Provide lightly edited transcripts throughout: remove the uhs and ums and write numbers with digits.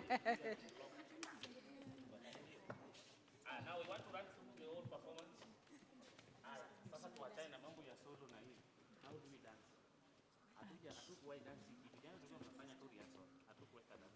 Now we want to run through the whole performance. Sasa tuachane na mambo ya solo na hii. How do we dance? Hatukuwa dance kitu gani tulikuwa tunafanya tu rehearsal. Hatukuweka dance.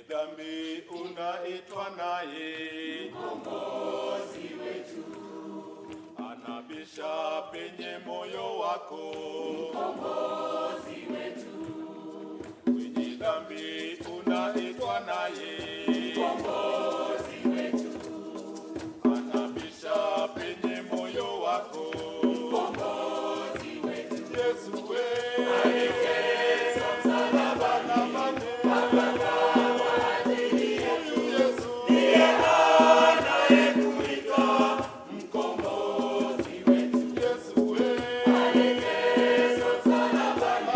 Dhambi unaitwa naye Mkombozi wetu, anabisha penye moyo wako Mkombozi wetu. Mwenye dhambi unaitwa naye Mkombozi wetu, anabisha penye moyo wako Mkombozi wetu. Yesu wewe aliteswa msalabani, Mkombozi wetu. Yesu wewe aliteswa msalabani.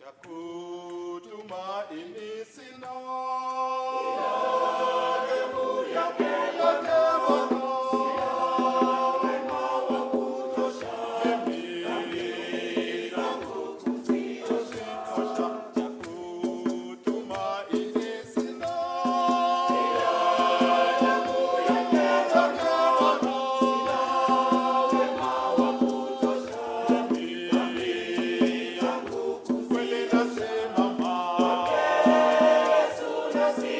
cha kutumaini sina, Nasema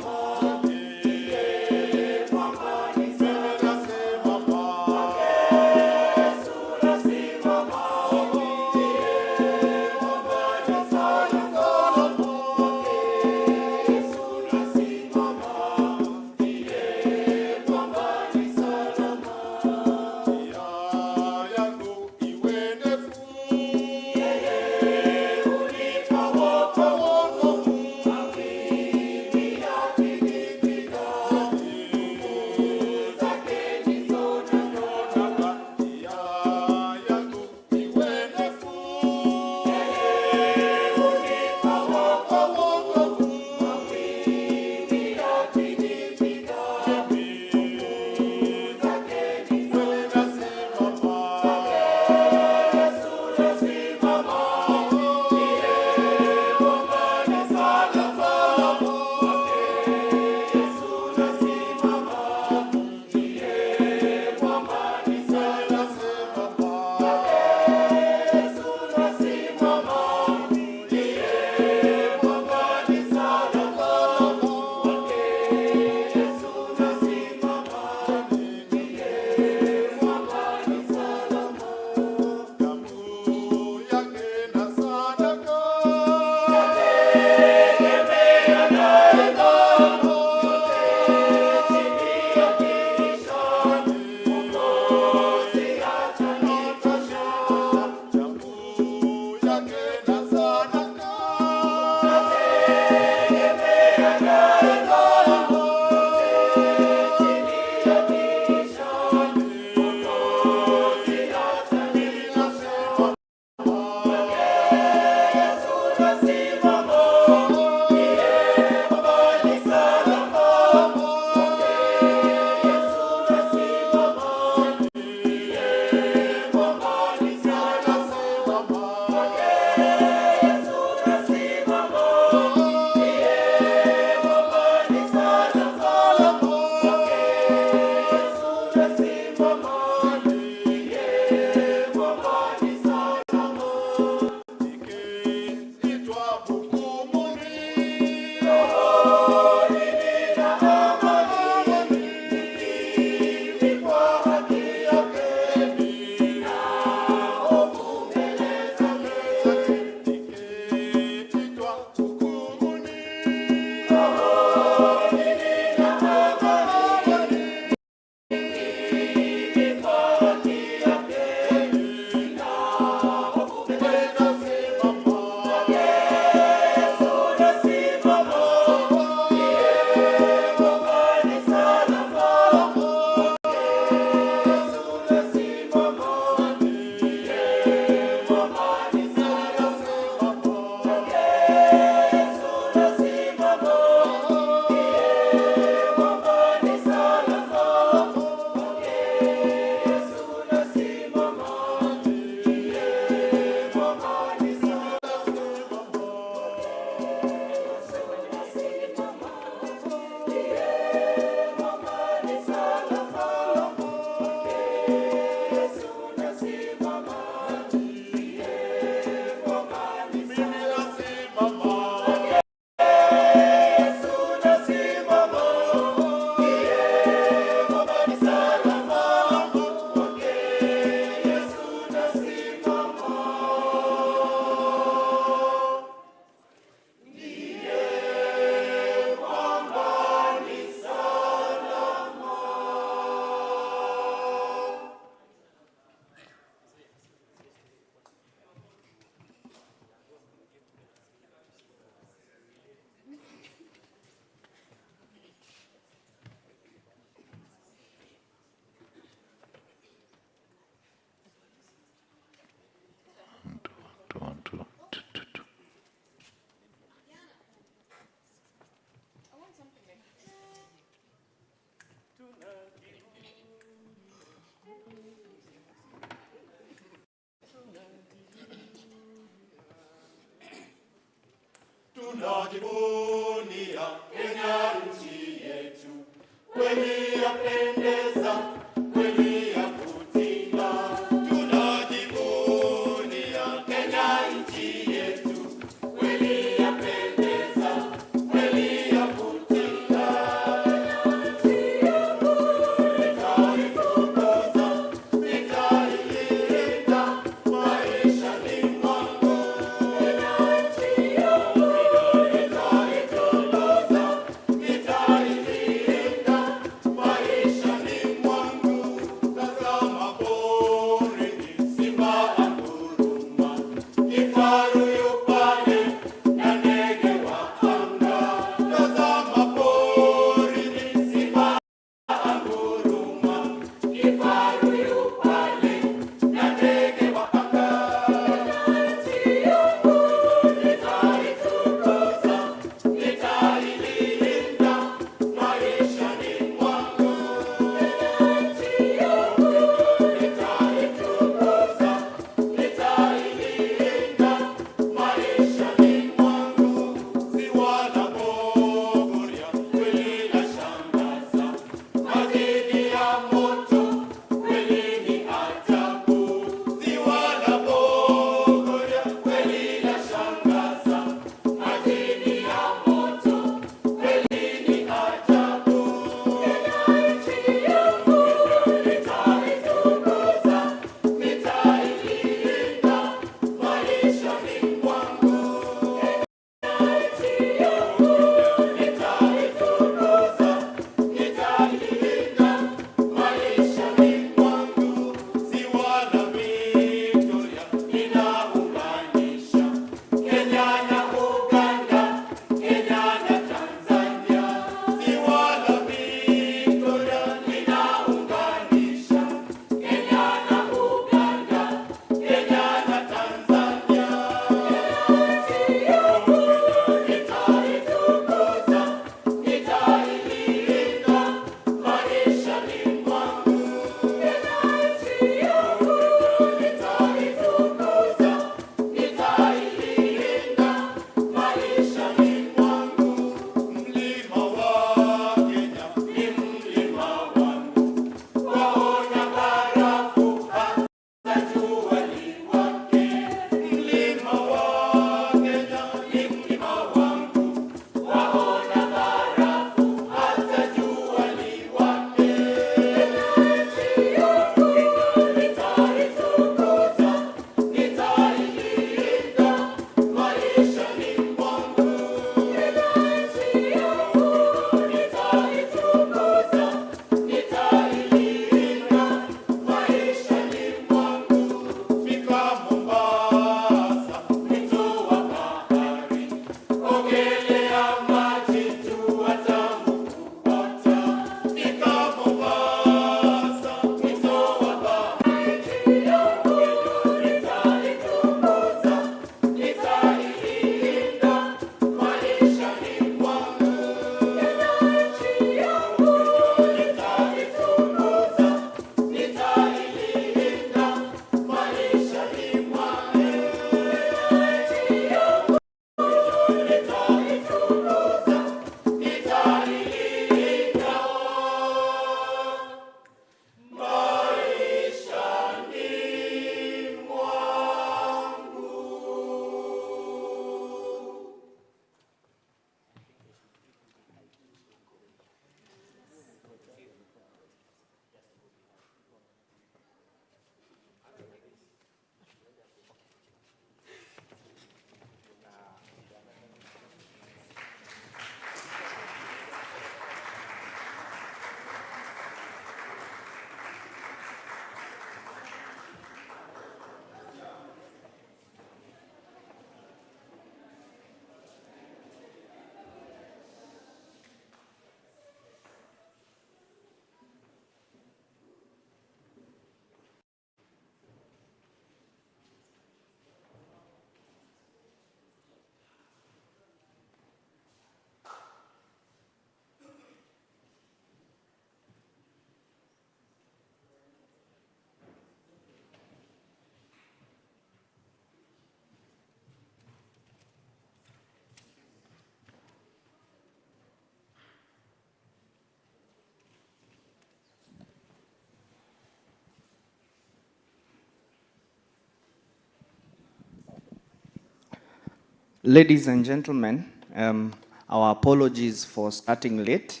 Ladies and gentlemen, our apologies for starting late.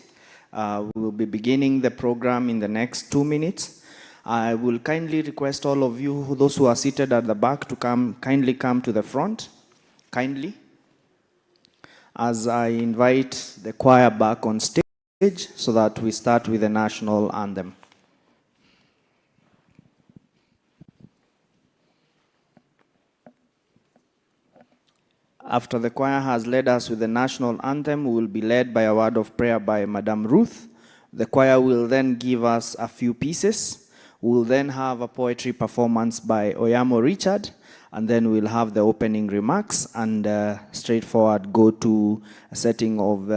We will be beginning the program in the next 2 minutes. I will kindly request all of you, those who are seated at the back, to kindly come to the front, kindly, as I invite the choir back on stage so that we start with the national anthem. After the choir has led us with the national anthem, we will be led by a word of prayer by Madam Ruth. The choir will then give us a few pieces. We will then have a poetry performance by Oyamo Richard, and then we'll have the opening remarks and straightforward go to a setting of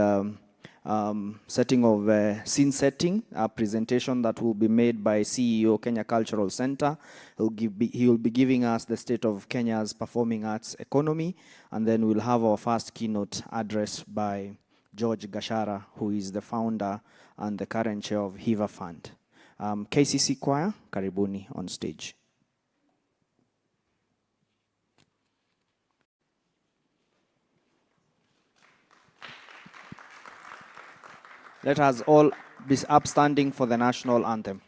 scene setting, a presentation that will be made by CEO Kenya Cultural Center. He will be giving us the state of Kenya's performing arts economy, and then we'll have our first keynote address by George Gashara, who is the founder and the current chair of Hiva Fund. KCC Choir, karibuni on stage. Let us all be upstanding for the national anthem.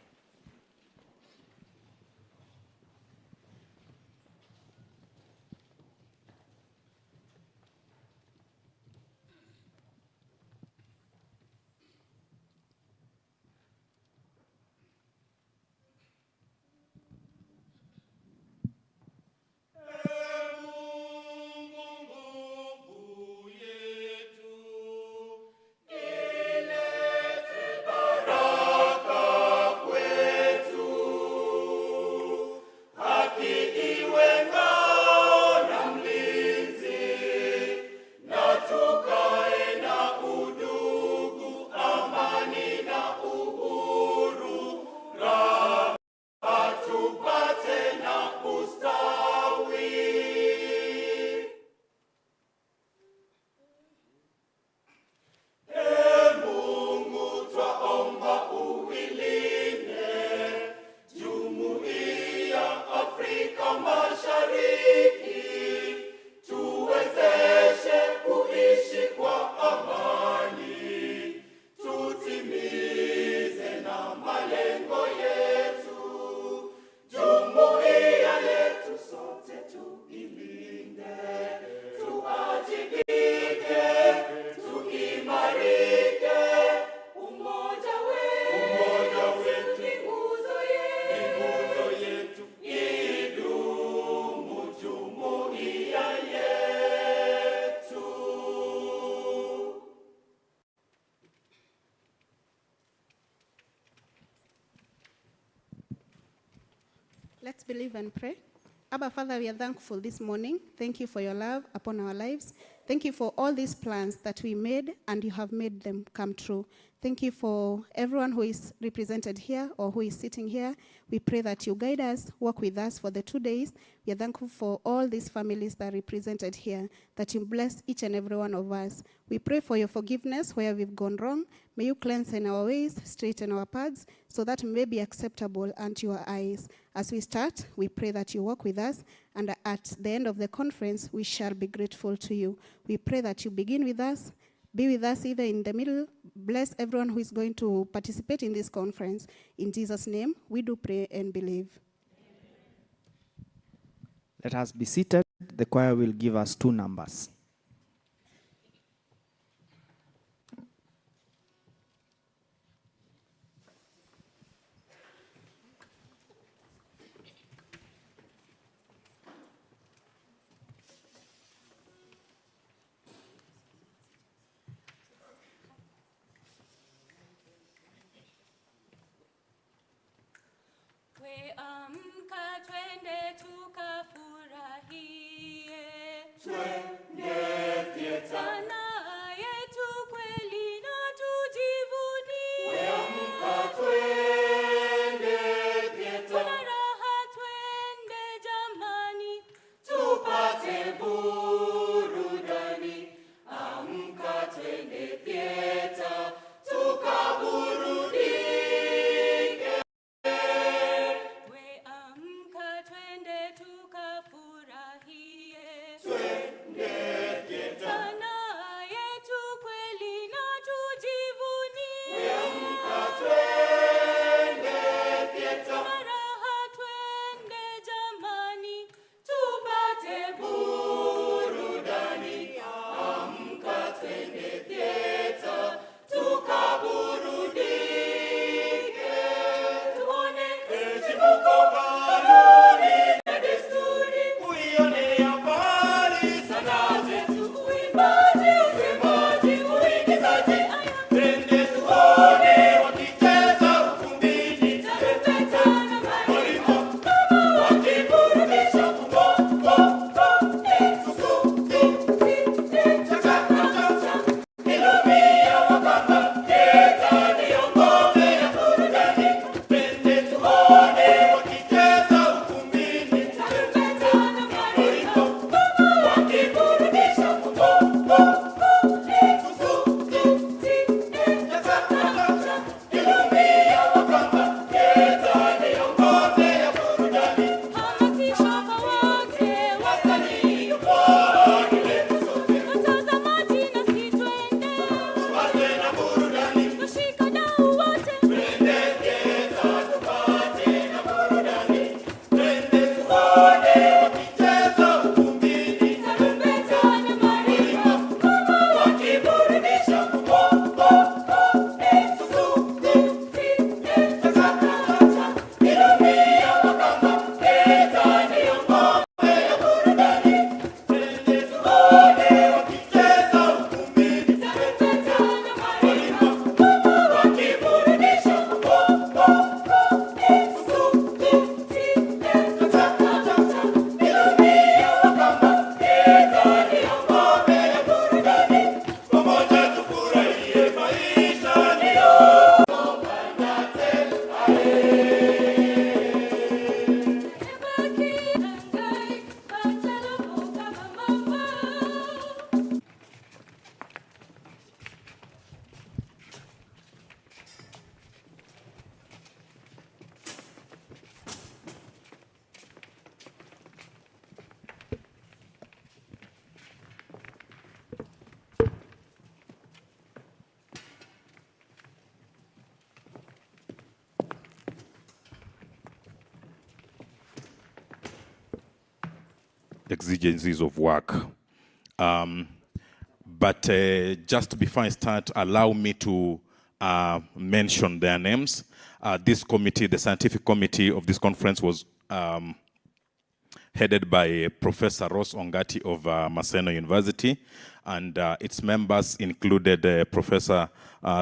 Let's believe and pray. Abba, Father, we are thankful this morning. Thank you for your love upon our lives. Thank you for all these plans that we made and you have made them come true. Thank you for everyone who is represented here or who is sitting here. We pray that you guide us, walk with us for the 2 days. We are thankful for all these families that are represented here, that you bless each and every one of us. We pray for your forgiveness where we've gone wrong. May you cleanse in our ways, straighten our paths, so that we may be acceptable unto your eyes. As we start, we pray that you walk with us, and at the end of the conference, we shall be grateful to you. We pray that you begin with us, be with us either in the middle. Bless everyone who is going to participate in this conference. In Jesus' name, we do pray and believe. Let us be seated. The choir will give us 2 numbers. Amka twende tukafurahie. Twende Exigencies of work. But just before I start, allow me to mention their names. This committee, the scientific committee of this conference, was headed by Professor Ross Ongati of Maseno University, and its members included Professor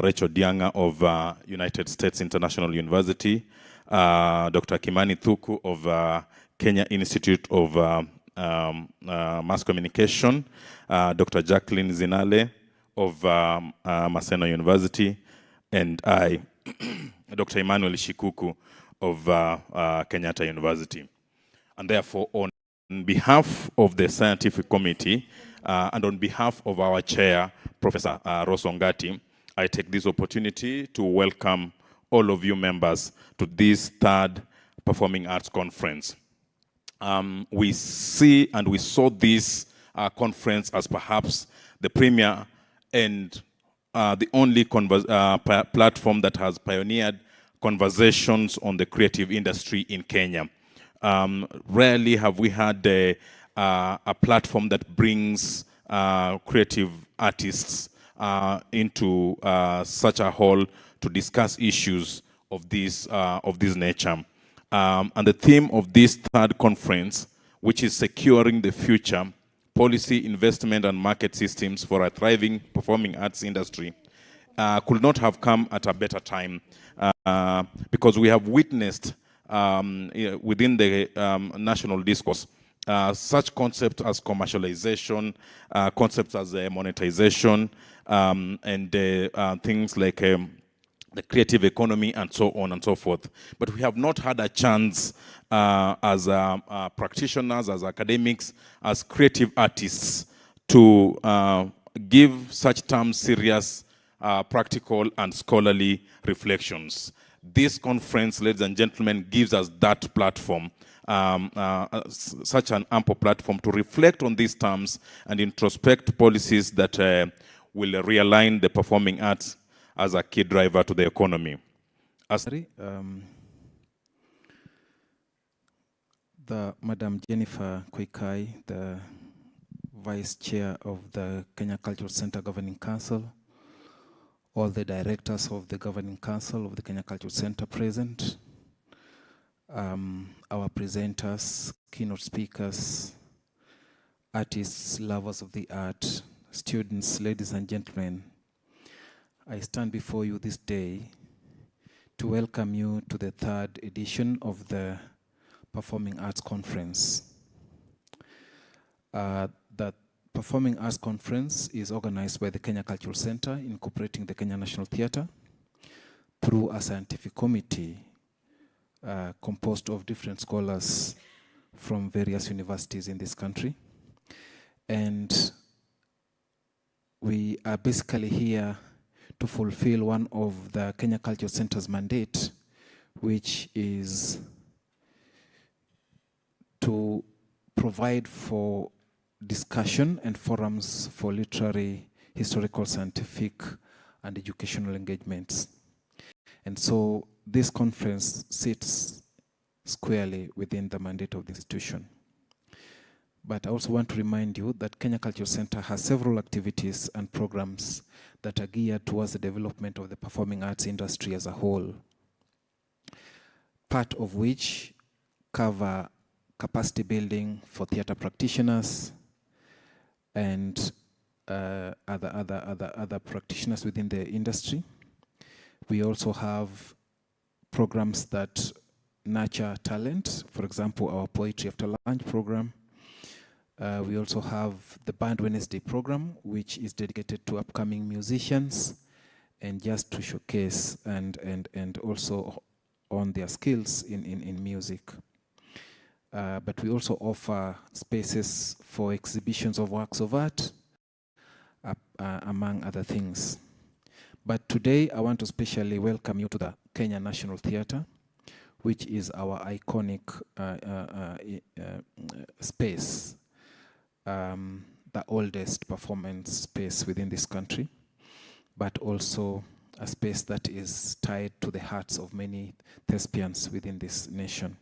Rachel Dianga of United States International University, Dr. Kimani Thuku of Kenya Institute of Mass Communication, Dr. Jacqueline Zinale of Maseno University, and I, Dr. Emmanuel Shikuku of Kenyatta University. And therefore, on behalf of the scientific committee and on behalf of our chair, Professor Ross Ongati, I take this opportunity to welcome all of you members to this third Performing Arts Conference. We see and we saw this conference as perhaps the premier and the only platform that has pioneered conversations on the creative industry in Kenya. Rarely have we had a platform that brings creative artists into such a hall to discuss issues of this nature. And the theme of this third conference, which is securing the future, policy, investment, and market systems for a thriving performing arts industry, could not have come at a better time, because we have witnessed within the national discourse such concepts as commercialization, concepts as monetization, and things like the creative economy, and so on and so forth. But we have not had a chance as practitioners, as academics, as creative artists to give such terms serious, practical, and scholarly reflections. This conference, ladies and gentlemen, gives us that platform, such an ample platform to reflect on these terms and introspect policies that will realign the performing arts as a key driver to the economy. Madam Jennifer Koikai, the Vice Chair of the Kenya Cultural Center Governing Council, all the directors of the Governing Council of the Kenya Cultural Center present, our presenters, keynote speakers, artists, lovers of the art, students, ladies and gentlemen, I stand before you this day to welcome you to the 3rd edition of the Performing Arts Conference. The Performing Arts Conference is organized by the Kenya Cultural Center, incorporating the Kenya National Theatre, through a scientific committee composed of different scholars from various universities in this country. And we are basically here to fulfill one of the Kenya Cultural Center's mandate, which is to provide for discussion and forums for literary, historical, scientific, and educational engagements. And so this conference sits squarely within the mandate of the institution. But I also want to remind you that Kenya Cultural Center has several activities and programs that are geared towards the development of the performing arts industry as a whole, part of which cover capacity building for theater practitioners and other practitioners within the industry. We also have programs that nurture talent, for example, our Poetry After Lunch program. We also have the Band Wednesday program, which is dedicated to upcoming musicians and just to showcase and also on their skills in music. But we also offer spaces for exhibitions of works of art, among other things. But today, I want to specially welcome you to the Kenya National Theatre, which is our iconic space, the oldest performance space within this country, but also a space that is tied to the hearts of many thespians within this nation.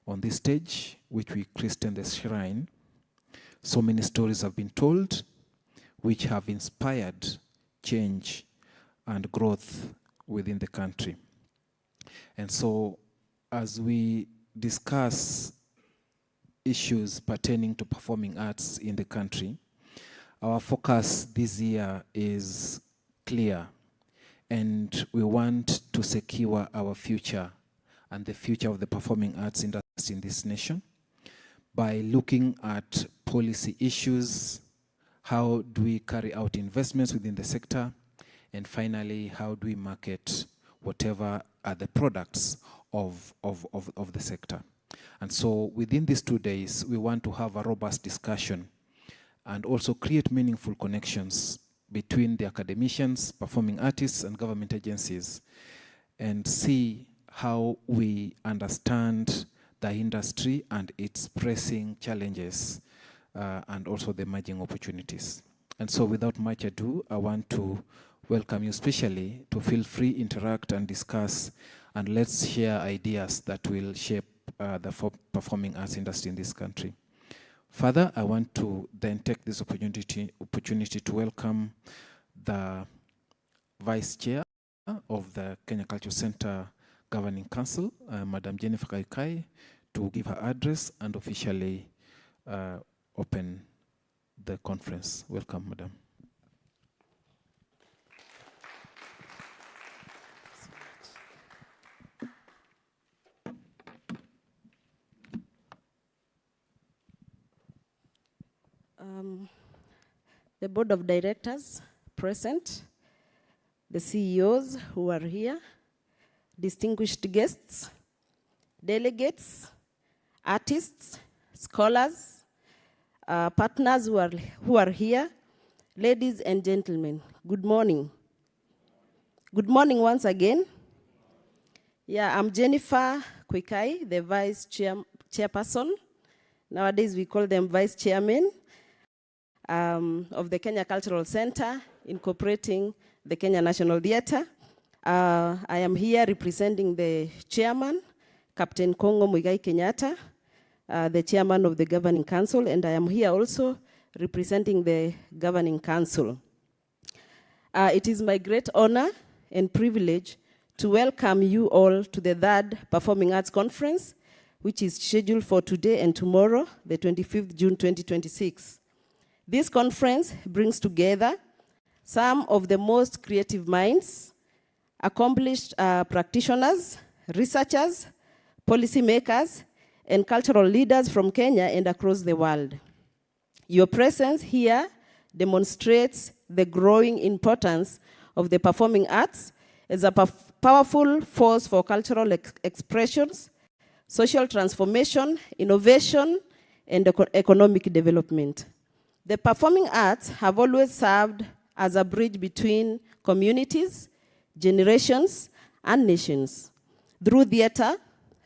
On this stage, which we christen the Shrine, so many stories have been told, which have inspired change and growth within the country. And so, as we discuss issues pertaining to performing arts in the country, our focus this year is clear, and we want to secure our future and the future of the performing arts industry in this nation by looking at policy issues, how do we carry out investments within the sector, and finally, how do we market whatever are the products of the sector. And so within these 2 days, we want to have a robust discussion and also create meaningful connections between the academicians, performing artists, and government agencies, and see how we understand the industry and its pressing challenges and also the emerging opportunities. And so without much ado, I want to welcome you especially to feel free, interact, and discuss, and let's share ideas that will shape the performing arts industry in this country. Further, I want to then take this opportunity to welcome the Vice Chair of the Kenya Cultural Center Governing Council, Madam Jennifer Kaikai, to give her address and officially open the conference. Welcome, Madam. The board of directors present, the CEOs who are here, distinguished guests, delegates, artists, scholars, partners who are here, ladies and gentlemen, good morning. Good morning once again. Yeah, I'm Jennifer Kwikai, the vice chairperson. Nowadays we call them vice chairmen of the Kenya Cultural Center, incorporating the Kenya National Theatre. I am here representing the chairman, Captain Kongo Muigai Kenyatta, the chairman of the Governing Council, and I am here also representing the Governing Council. It is my great honor and privilege to welcome you all to the 3rd Performing Arts Conference, which is scheduled for today and tomorrow, the 25th June 2026. This conference brings together some of the most creative minds, accomplished practitioners, researchers, policymakers, and cultural leaders from Kenya and across the world. Your presence here demonstrates the growing importance of the performing arts as a powerful force for cultural expressions, social transformation, innovation, and economic development. The performing arts have always served as a bridge between communities, generations, and nations. Through theater,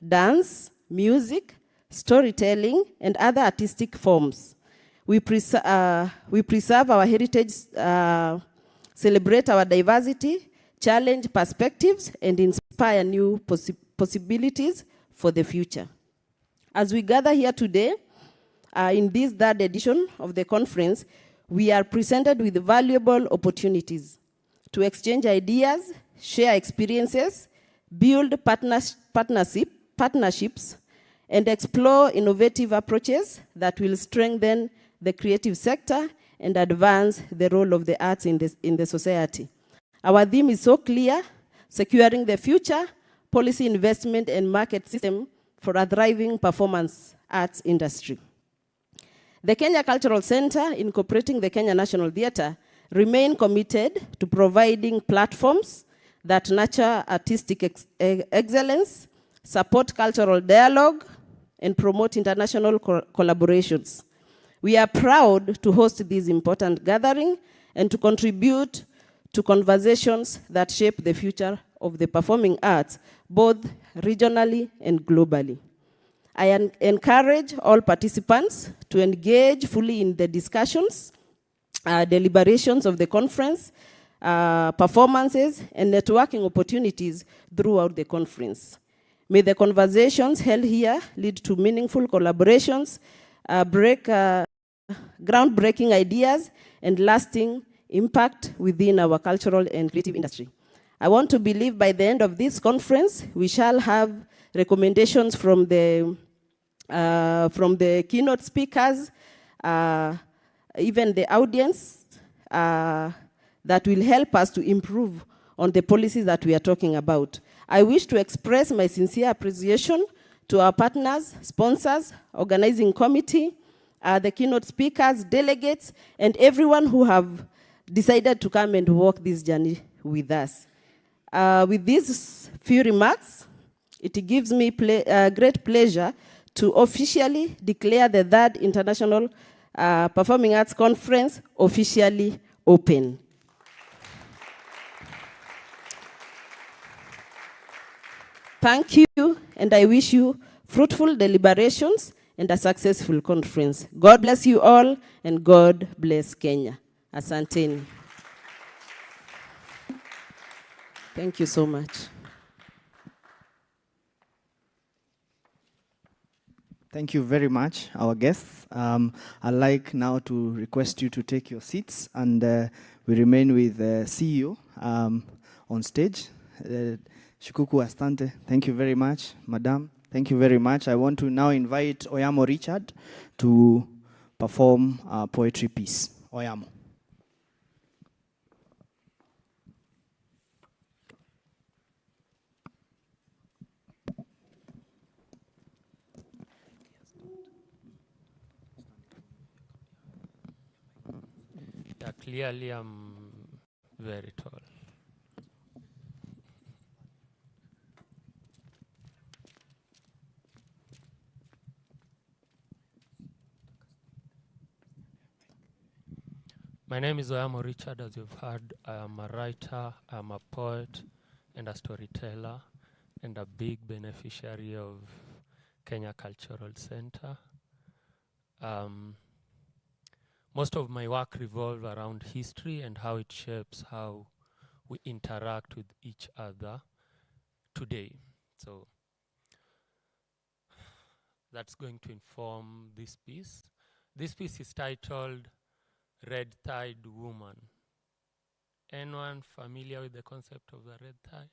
dance, music, storytelling, and other artistic forms, we preserve our heritage, celebrate our diversity, challenge perspectives, and inspire new possibilities for the future. As we gather here today, in this third edition of the conference, we are presented with valuable opportunities to exchange ideas, share experiences, build partnerships, and explore innovative approaches that will strengthen the creative sector and advance the role of the arts in the society. Our theme is so clear: securing the future, policy investment, and market system for a thriving performance arts industry. The Kenya Cultural Center, incorporating the Kenya National Theatre, remain committed to providing platforms that nurture artistic excellence, support cultural dialogue, and promote international collaborations. We are proud to host this important gathering and to contribute to conversations that shape the future of the performing arts, both regionally and globally. I encourage all participants to engage fully in the discussions, deliberations of the conference, performances, and networking opportunities throughout the conference. May the conversations held here lead to meaningful collaborations, groundbreaking ideas, and lasting impact within our cultural and creative industry. I want to believe by the end of this conference, we shall have recommendations from the keynote speakers, even the audience, that will help us to improve on the policies that we are talking about. I wish to express my sincere appreciation to our partners, sponsors, organizing committee, the keynote speakers, delegates, and everyone who have decided to come and walk this journey with us. With these few remarks, it gives me great pleasure to officially declare the third International Performing Arts Conference officially open. Thank you, and I wish you fruitful deliberations and a successful conference. God bless you all, and God bless Kenya. Asanteni. Thank you so much. Thank you very much, our guests. I'd like now to request you to take your seats, and we remain with the CEO on stage. Shukuku Astante, thank you very much. Madam, thank you very much. I want to now invite Oyamo Richard to perform a poetry piece. Oyamo. Yeah, clearly I'm very tall. My name is Oyamo Richard. As you've heard, I am a writer, I'm a poet, and a storyteller, and a big beneficiary of Kenya Cultural Center. Most of my work revolves around history and how it shapes how we interact with each other today. So that's going to inform this piece. This piece is titled Red Tide Woman. Anyone familiar with the concept of the red tide?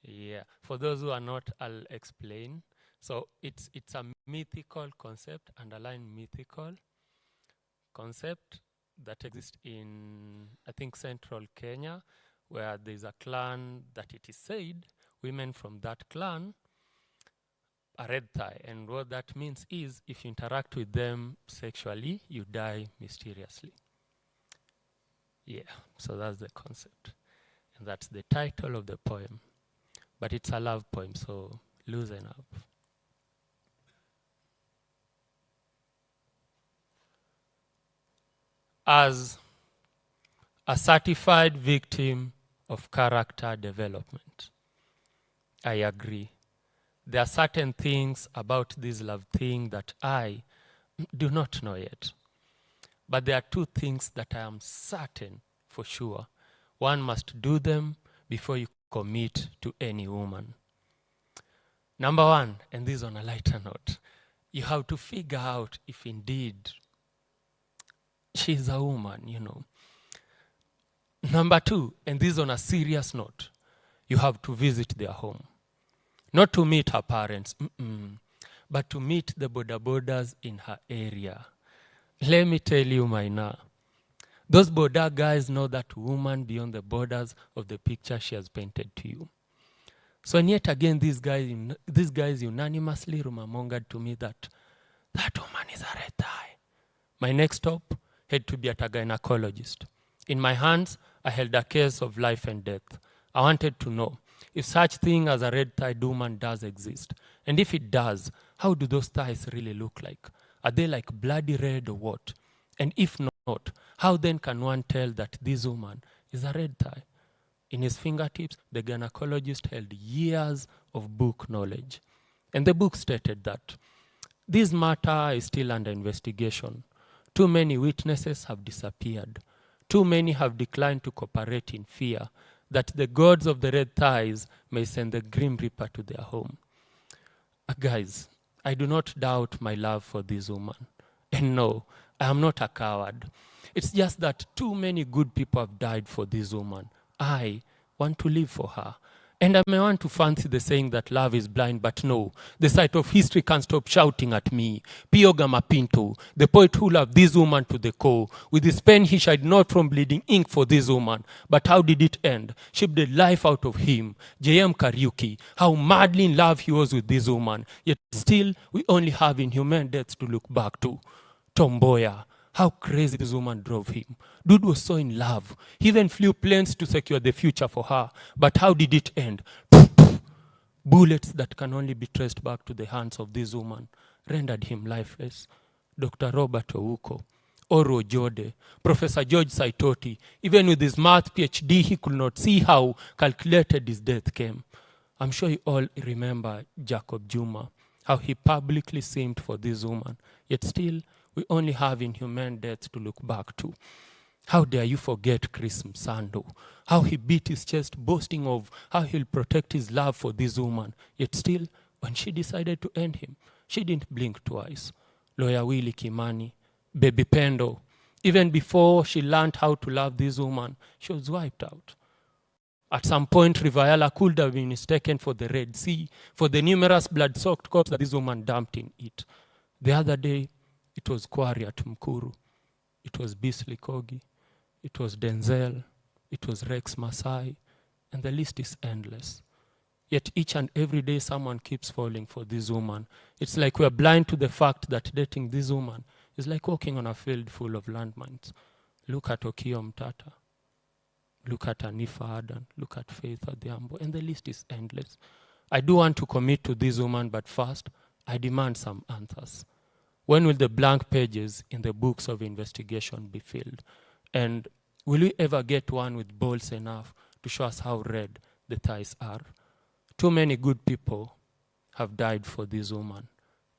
Yeah, for those who are not, I'll explain. So it's a mythical concept, underline mythical concept that exist in, I think, central Kenya, where there's a clan that it is said women from that clan are red thigh. And what that means is if you interact with them sexually, you die mysteriously. Yeah, so that's the concept. And that's the title of the poem. But it's a love poem, so loosen up. As a certified victim of character development, I agree. There are certain things about this love thing that I do not know yet. But there are two things that I am certain for sure. One must do them before you commit to any woman. Number one, and this is on a lighter note, you have to figure out if indeed she's a woman, you know. Number two, and this is on a serious note, you have to visit their home. Not to meet her parents, but to meet the boda in her area. Let me tell you, Maina, those boda guys know that woman beyond the borders of the picture she has painted to you. So, and yet again, these guys unanimously rumored to me that woman is a red thigh. My next stop had to be at a gynecologist. In my hands, I held a case of life and death. I wanted to know if such thing as a red-thighed woman does exist. And if it does, how do those thighs really look like? Are they like bloody red or what? And if not, how then can one tell that this woman is a red thigh? In his fingertips, the gynecologist held years of book knowledge. And the book stated that this matter is still under investigation. Too many witnesses have disappeared. Too many have declined to cooperate in fear that the gods of the red thighs may send the Grim Reaper to their home. Guys, I do not doubt my love for this woman. And no, I am not a coward. It's just that too many good people have died for this woman. I want to live for her. And I may want to fancy the saying that love is blind, but no, the sight of history can't stop shouting at me. Pio Gamapinto, the poet who loved this woman to the core, with his pen he shied not from bleeding ink for this woman. But how did it end? Shipped the life out of him. J.M. Kariuki, how madly in love he was with this woman, yet still we only have inhuman deaths to look back to. Tomboya, how crazy this woman drove him. Dude was so in love. He even flew planes to secure the future for her. But how did it end? Bullets that can only be traced back to the hands of this woman rendered him lifeless. Dr. Robert Ouko, Oro Jode, Professor George Saitoti, even with his math PhD, he could not see how calculated his death came. I'm sure you all remember Jacob Juma, how he publicly simmed for this woman, yet still we only have inhuman deaths to look back to. How dare you forget Chris Msando, how he beat his chest boasting of how he'll protect his love for this woman, yet still, when she decided to end him, she didn't blink twice. Lawyer Willie Kimani, Baby Pendo, even before she learned how to love this woman, she was wiped out. At some point, Riviera could have been mistaken for the Red Sea, for the numerous blood-soaked corpses that this woman dumped in it. The other day, it was Kwari at Mkuru. It was Beasley Kogi. It was Denzel. It was Rex Masai. And the list is endless. Yet each and every day someone keeps falling for this woman. It's like we're blind to the fact that dating this woman is like walking on a field full of landmines. Look at Okio Mtata. Look at Anifa Adan. Look at Faith Adhiambo. And the list is endless. I do want to commit to this woman, but first, I demand some answers. When will the blank pages in the books of investigation be filled? And will we ever get one with balls enough to show us how red the thighs are? Too many good people have died for this woman.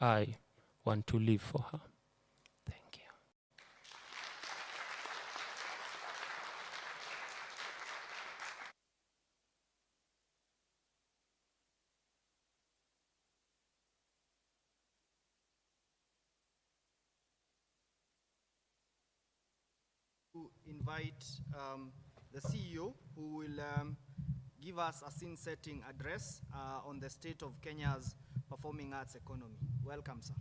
I want to live for her. Thank you. Invite the CEO who will give us a scene-setting address on the state of Kenya's performing arts economy. Welcome, sir.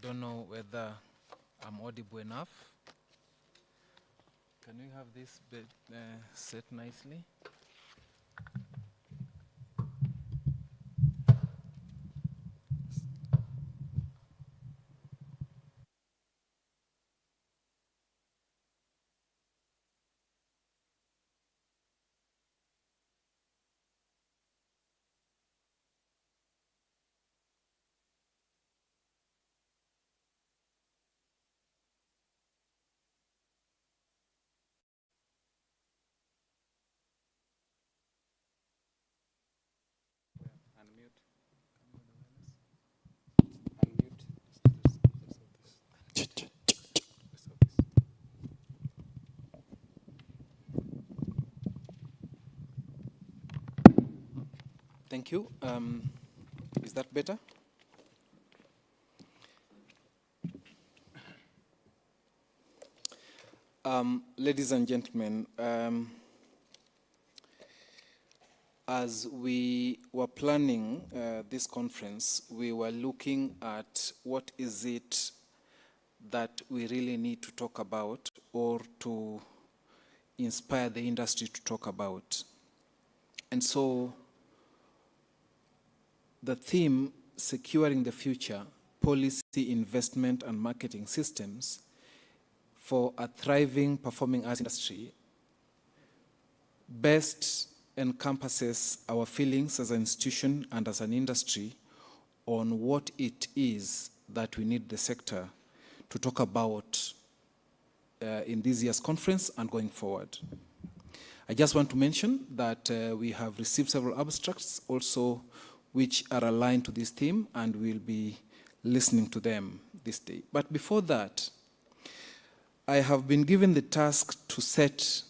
don't know whether I'm audible enough. Can we have this bit, set nicely? Thank you. Is that better? Ladies and gentlemen, as we were planning this conference, we were looking at what is it that we really need to talk about or to inspire the industry to talk about. And so the theme, Securing the Future, Policy, Investment and Marketing Systems for a Thriving Performing Arts Industry, best encompasses our feelings as an institution and as an industry on what it is that we need the sector to talk about in this year's conference and going forward. I just want to mention that we have received several abstracts also which are aligned to this theme, and we'll be listening to them this day. But before that, I have been given the task to set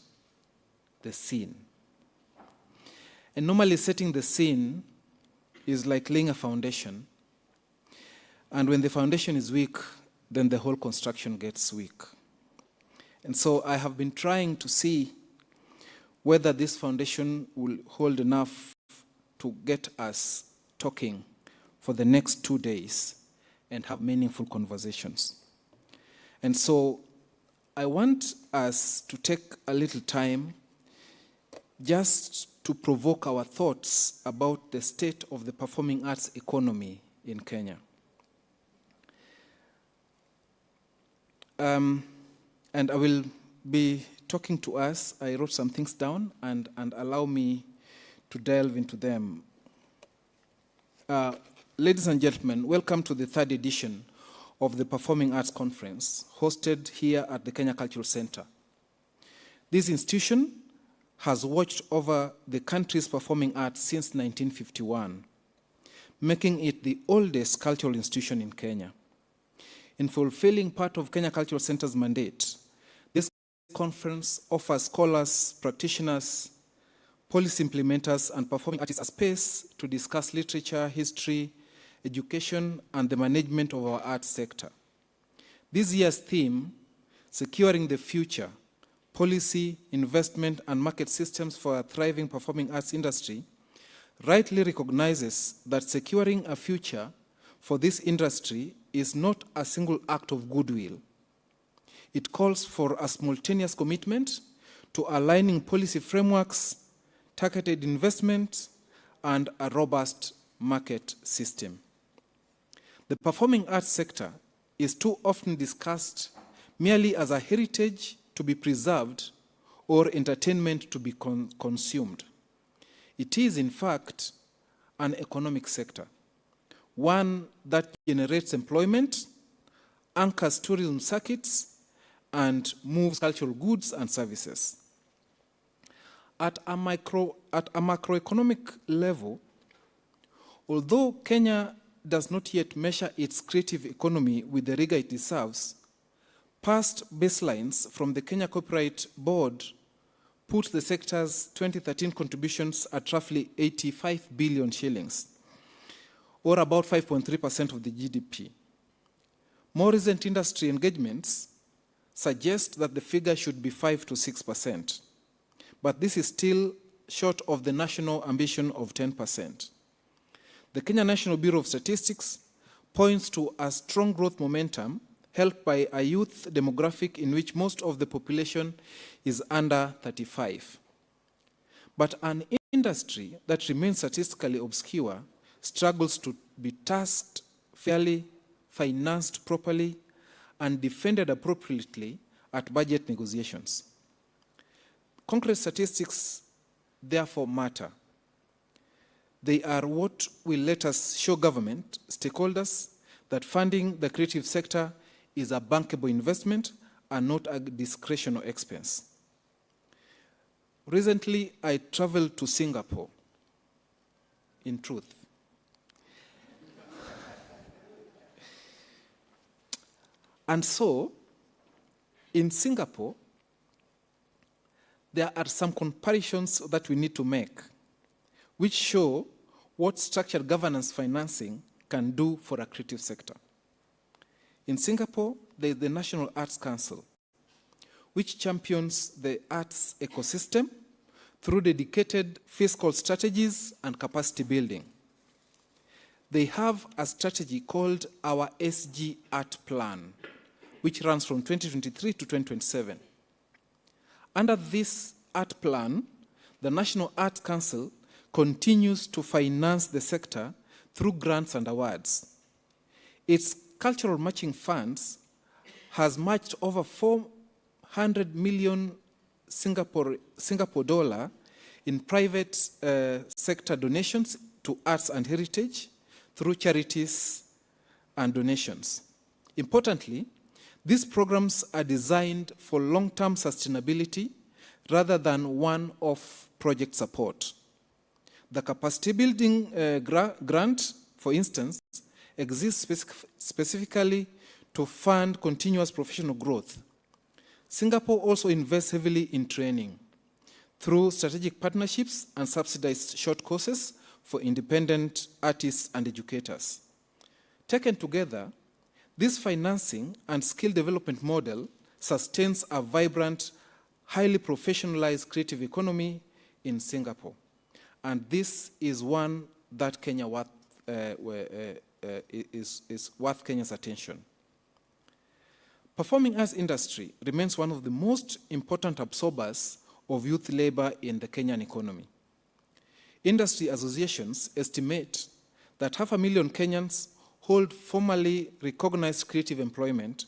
the scene. And normally setting the scene is like laying a foundation. And when the foundation is weak, then the whole construction gets weak. And so I have been trying to see whether this foundation will hold enough to get us talking for the next 2 days and have meaningful conversations. And so I want us to take a little time just to provoke our thoughts about the state of the performing arts economy in Kenya. And I will be talking to us. I wrote some things down, and allow me to delve into them. Ladies and gentlemen, welcome to the 3rd edition of the Performing Arts Conference, hosted here at the Kenya Cultural Center. This institution has watched over the country's performing arts since 1951, making it the oldest cultural institution in Kenya. In fulfilling part of Kenya Cultural Center's mandate, this conference offers scholars, practitioners, policy implementers, and performing artists a space to discuss literature, history, education, and the management of our arts sector. This year's theme, Securing the Future, Policy, Investment, and Market Systems for a Thriving Performing Arts Industry, rightly recognizes that securing a future for this industry is not a single act of goodwill. It calls for a simultaneous commitment to aligning policy frameworks, targeted investment, and a robust market system. The performing arts sector is too often discussed merely as a heritage to be preserved or entertainment to be consumed. It is, in fact, an economic sector, one that generates employment, anchors tourism circuits, and moves cultural goods and services. At a macroeconomic level, although Kenya does not yet measure its creative economy with the rigor it deserves, past baselines from the Kenya Copyright Board put the sector's 2013 contributions at roughly 85 billion shillings, or about 5.3% of the GDP. More recent industry engagements suggest that the figure should be 5 to 6%, but this is still short of the national ambition of 10%. The Kenya National Bureau of Statistics points to a strong growth momentum helped by a youth demographic in which most of the population is under 35. But an industry that remains statistically obscure struggles to be tasked fairly, financed properly, and defended appropriately at budget negotiations. Concrete statistics therefore matter. They are what will let us show government, stakeholders, that funding the creative sector is a bankable investment and not a discretionary expense. Recently, I traveled to Singapore, in truth. And so, in Singapore, there are some comparisons that we need to make, which show what structured governance financing can do for a creative sector. In Singapore, there is the National Arts Council, which champions the arts ecosystem through dedicated fiscal strategies and capacity building. They have a strategy called our SG Art Plan, which runs from 2023 to 2027. Under this art plan, the National Arts Council continues to finance the sector through grants and awards. Its cultural matching funds has matched over 400 million Singapore dollar in private sector donations to arts and heritage through charities and donations. Importantly, these programs are designed for long-term sustainability rather than one-off project support. The capacity building grant, for instance, exists specifically to fund continuous professional growth. Singapore also invests heavily in training through strategic partnerships and subsidized short courses for independent artists and educators. Taken together, this financing and skill development model sustains a vibrant, highly professionalized creative economy in Singapore. And this is one that Kenya is worth Kenya's attention. Performing arts industry remains one of the most important absorbers of youth labor in the Kenyan economy. Industry associations estimate that 500,000 Kenyans hold formally recognized creative employment,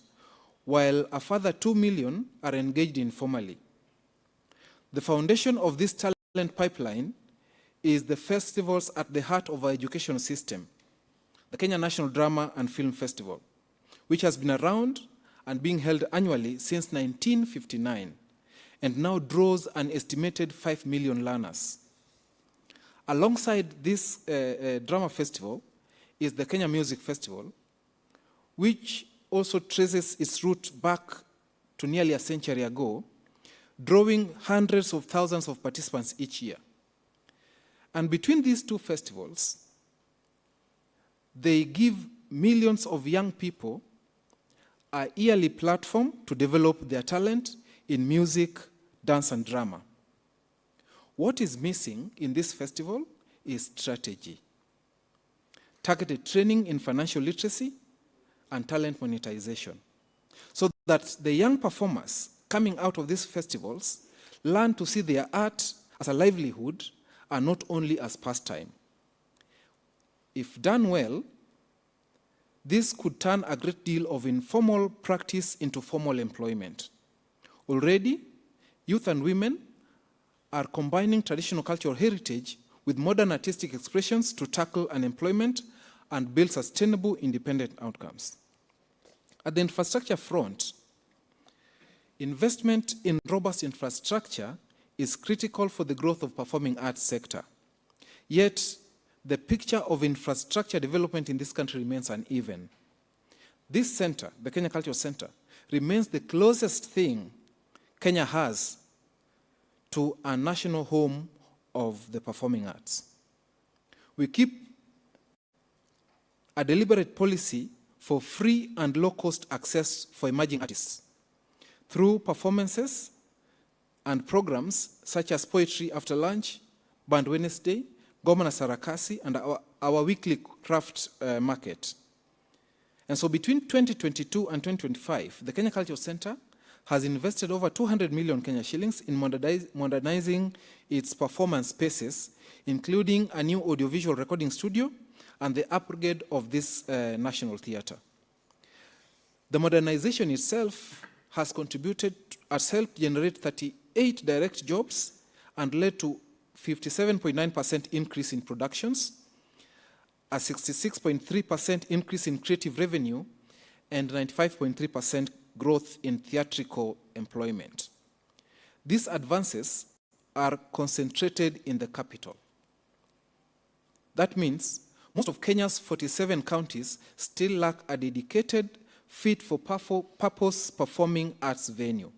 while a further 2 million are engaged informally. The foundation of this talent pipeline is the festivals at the heart of our education system, the Kenya National Drama and Film Festival, which has been around and being held annually since 1959, and now draws an estimated 5 million learners. Alongside this drama festival is the Kenya Music Festival, which also traces its roots back to nearly a century ago, drawing hundreds of thousands of participants each year. And between these two festivals, they give millions of young people a yearly platform to develop their talent in music, dance, and drama. What is missing in this festival is strategy, targeted training in financial literacy, and talent monetization, so that the young performers coming out of these festivals learn to see their art as a livelihood and not only as pastime. If done well, this could turn a great deal of informal practice into formal employment. Already, youth and women are combining traditional cultural heritage with modern artistic expressions to tackle unemployment and build sustainable independent outcomes. At the infrastructure front, investment in robust infrastructure is critical for the growth of performing arts sector. Yet, the picture of infrastructure development in this country remains uneven. This center, the Kenya Cultural Center, remains the closest thing Kenya has to a national home of the performing arts. We keep a deliberate policy for free and low-cost access for emerging artists through performances and programs such as Poetry After Lunch, Band Wednesday, Goma na Sarakasi, and our weekly craft market. And so between 2022 and 2025, the Kenya Cultural Center has invested over 200 million Kenya shillings in modernizing its performance spaces, including a new audiovisual recording studio and the upgrade of this National Theatre. The modernization itself has helped generate 38 direct jobs and led to 57.9% increase in productions, a 66.3% increase in creative revenue, and 95.3% growth in theatrical employment. These advances are concentrated in the capital. That means most of Kenya's 47 counties still lack a dedicated, fit-for-purpose performing arts venue.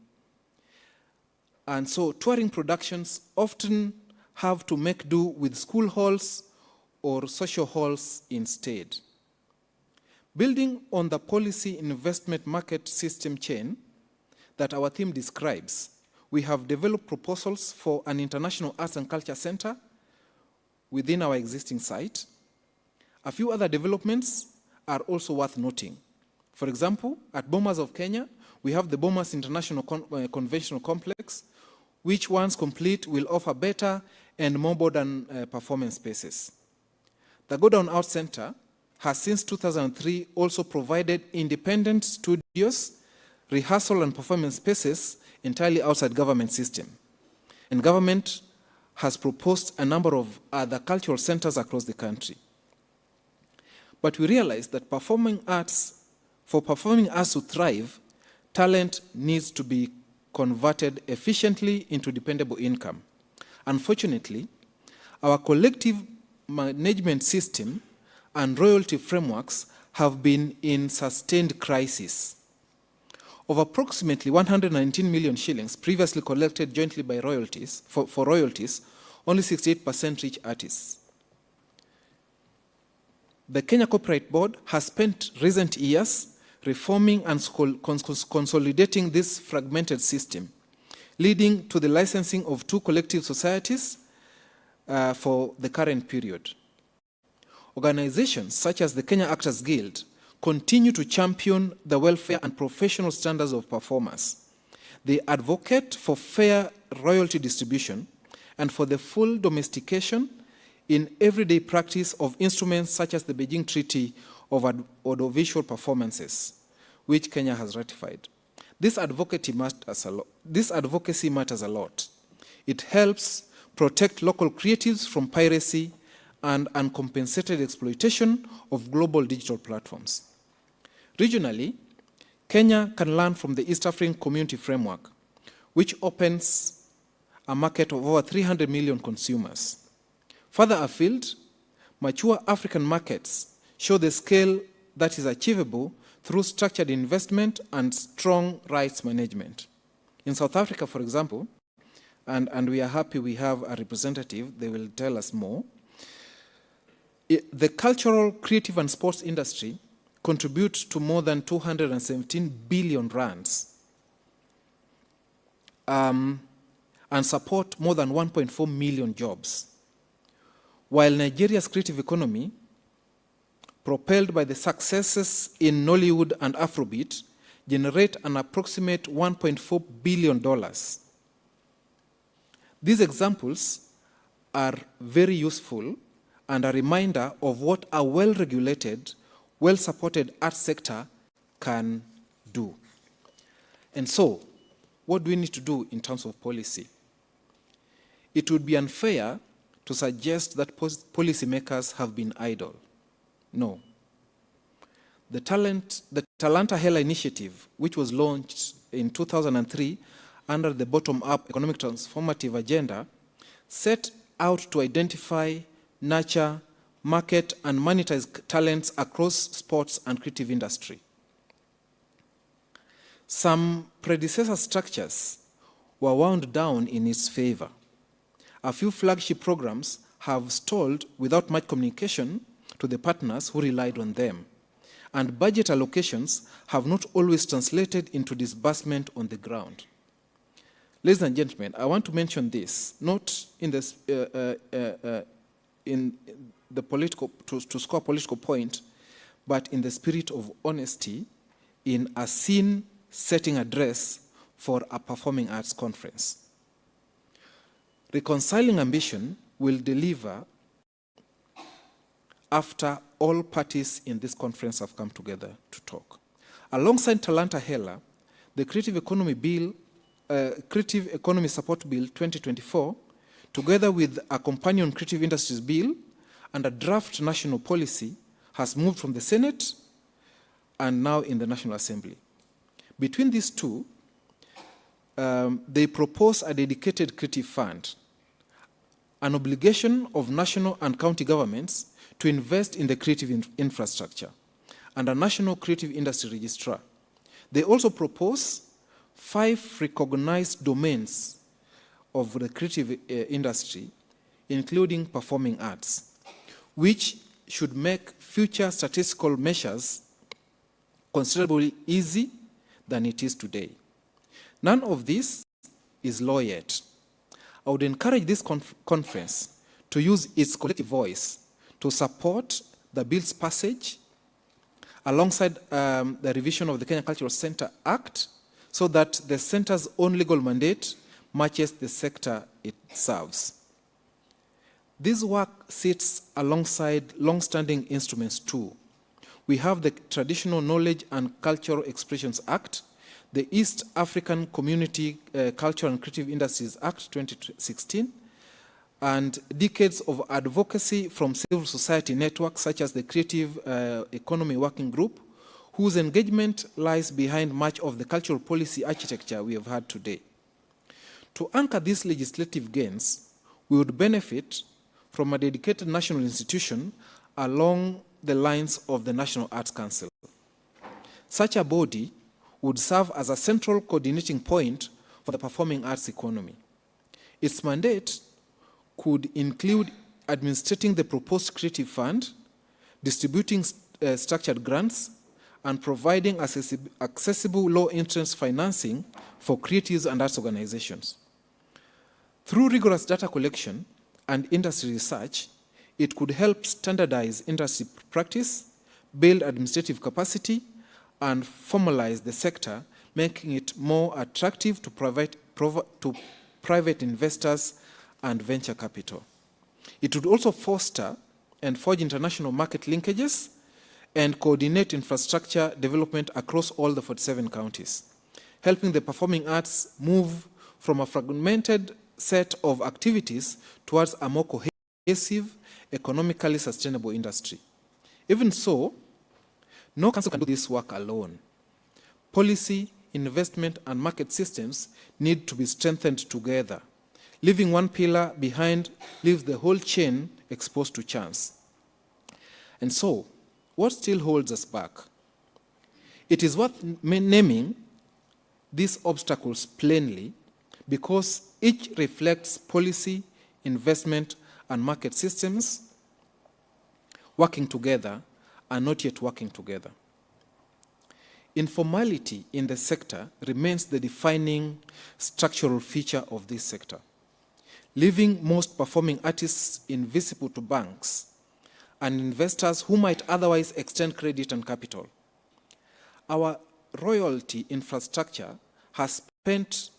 And so touring productions often have to make do with school halls or social halls instead. Building on the policy investment market system chain that our theme describes, we have developed proposals for an international arts and culture center within our existing site. A few other developments are also worth noting. For example, at Bomas of Kenya, we have the Bomas International Conventional Complex, which once complete will offer better and more modern performance spaces. The Go Down Out Center has since 2003 also provided independent studios, rehearsal and performance spaces entirely outside government system. And government has proposed a number of other cultural centers across the country. But we realize that for performing arts to thrive, talent needs to be converted efficiently into dependable income. Unfortunately, our collective management system and royalty frameworks have been in sustained crisis. Of approximately 119 million shillings previously collected jointly by royalties, for royalties, only 68% reach artists. The Kenya Copyright Board has spent recent years reforming and consolidating this fragmented system, leading to the licensing of 2 collective societies for the current period. Organizations such as the Kenya Actors Guild continue to champion the welfare and professional standards of performers. They advocate for fair royalty distribution and for the full domestication in everyday practice of instruments such as the Beijing Treaty of Audiovisual Performances, which Kenya has ratified. This advocacy matters a lot. It helps protect local creatives from piracy and uncompensated exploitation of global digital platforms. Regionally, Kenya can learn from the East African Community Framework, which opens a market of over 300 million consumers. Further afield, mature African markets show the scale that is achievable through structured investment and strong rights management. In South Africa, for example, and we are happy we have a representative, they will tell us more, the cultural, creative, and sports industry contributes to more than 217 billion rands and support more than 1.4 million jobs. While Nigeria's creative economy, propelled by the successes in Nollywood and Afrobeat, generate an approximate $1.4 billion. These examples are very useful and a reminder of what a well-regulated, well-supported arts sector can do. And so, what do we need to do in terms of policy? It would be unfair to suggest that policymakers have been idle. No. The Talanta Hela initiative, which was launched in 2003 under the bottom-up economic transformative agenda, set out to identify, nurture, market, and monetize talents across sports and creative industry. Some predecessor structures were wound down in its favor. A few flagship programs have stalled without much communication to the partners who relied on them. And budget allocations have not always translated into disbursement on the ground. Ladies and gentlemen, I want to mention this, not in this, in the political, to score a political point, but in the spirit of honesty, in a scene-setting address for a performing arts conference. Reconciling ambition will deliver after all parties in this conference have come together to talk. Alongside Talanta Hela, the Creative Economy Support Bill 2024, together with a companion Creative Industries Bill and a draft national policy, has moved from the Senate and now in the National Assembly. Between these two, they propose a dedicated creative fund, an obligation of national and county governments to invest in the creative infrastructure, and a national creative industry registrar. They also propose 5 recognized domains of the creative industry, including performing arts, which should make future statistical measures considerably easier than it is today. None of this is law yet. I would encourage this conference to use its collective voice to support the bill's passage alongside the revision of the Kenya Cultural Center Act, so that the center's own legal mandate matches the sector it serves. This work sits alongside long-standing instruments too. We have the Traditional Knowledge and Cultural Expressions Act, the East African Community Cultural and Creative Industries Act 2016, and decades of advocacy from civil society networks such as the Creative Economy Working Group, whose engagement lies behind much of the cultural policy architecture we have had today. To anchor these legislative gains, we would benefit from a dedicated national institution along the lines of the National Arts Council. Such a body would serve as a central coordinating point for the performing arts economy. Its mandate could include administrating the proposed creative fund, distributing structured grants, and providing accessible low-interest financing for creatives and arts organizations. Through rigorous data collection and industry research, it could help standardize industry practice, build administrative capacity, and formalize the sector, making it more attractive to private investors and venture capital. It would also foster and forge international market linkages and coordinate infrastructure development across all the 47 counties, helping the performing arts move from a fragmented set of activities towards a more cohesive, economically sustainable industry. Even so, no council can do this work alone. Policy, investment, and market systems need to be strengthened together. Leaving one pillar behind leaves the whole chain exposed to chance. And so, what still holds us back? It is worth naming these obstacles plainly, because each reflects policy, investment, and market systems working together and not yet working together. Informality in the sector remains the defining structural feature of this sector, leaving most performing artists invisible to banks and investors who might otherwise extend credit and capital. Our royalty infrastructure has spent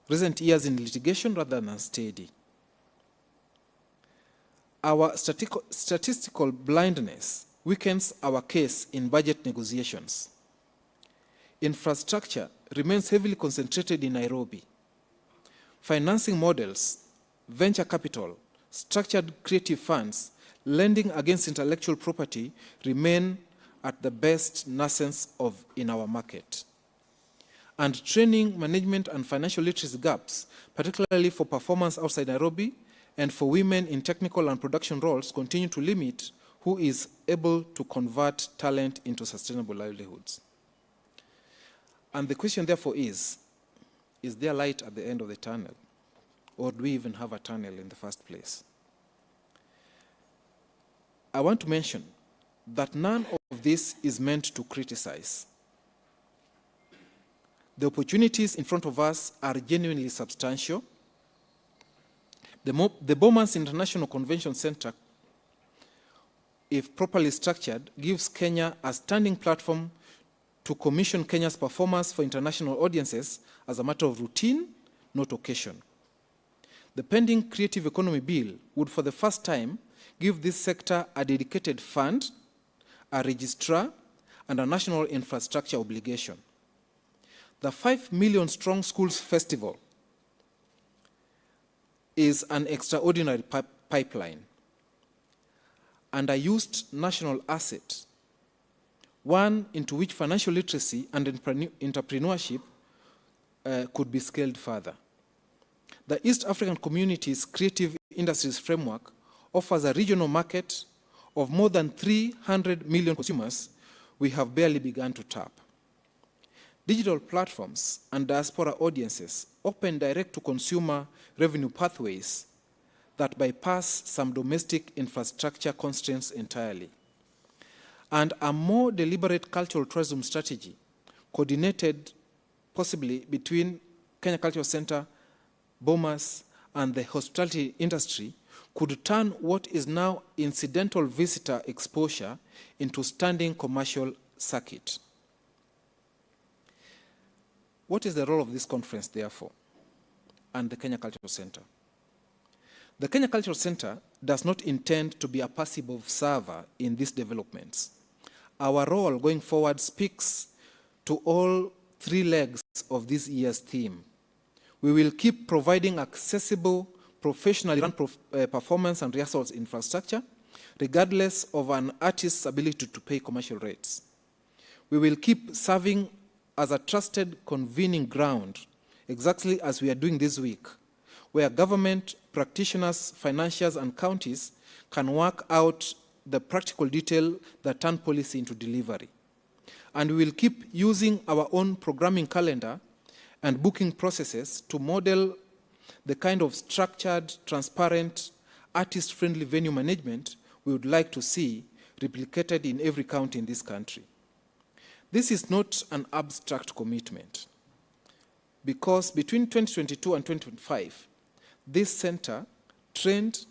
recent years in litigation rather than steady. Our statistical blindness weakens our case in budget negotiations. Infrastructure remains heavily concentrated in Nairobi. Financing models, venture capital, structured creative funds, lending against intellectual property remain at the best nascence in our market. And training, management, and financial literacy gaps, particularly for performance outside Nairobi and for women in technical and production roles, continue to limit who is able to convert talent into sustainable livelihoods. And the question, therefore, is there light at the end of the tunnel? Or do we even have a tunnel in the first place? I want to mention that none of this is meant to criticize. The opportunities in front of us are genuinely substantial. The Bowman's International Convention Center if properly structured, gives Kenya a standing platform to commission Kenya's performance for international audiences as a matter of routine, not occasion. The pending Creative Economy Bill would for the first time give this sector a dedicated fund, a registrar, and a national infrastructure obligation. The 5 million strong schools festival is an extraordinary pipeline and a used national asset, one into which financial literacy and entrepreneurship could be scaled further. The East African Community's Creative Industries Framework offers a regional market of more than 300 million consumers we have barely begun to tap. Digital platforms and diaspora audiences open direct-to-consumer revenue pathways that bypass some domestic infrastructure constraints entirely. And a more deliberate cultural tourism strategy, coordinated possibly between Kenya Cultural Center, Bomas, and the hospitality industry, could turn what is now incidental visitor exposure into standing commercial circuit. What is the role of this conference, therefore, and the Kenya Cultural Center? The Kenya Cultural Center does not intend to be a passive observer in these developments. Our role going forward speaks to all three legs of this year's theme. We will keep providing accessible, professionally run performance and rehearsals infrastructure, regardless of an artist's ability to pay commercial rates. We will keep serving as a trusted convening ground, exactly as we are doing this week, where government, practitioners, financiers, and counties can work out the practical detail that turn policy into delivery. And we will keep using our own programming calendar and booking processes to model the kind of structured, transparent, artist-friendly venue management we would like to see replicated in every county in this country. This is not an abstract commitment, because between 2022 and 2025, this center trained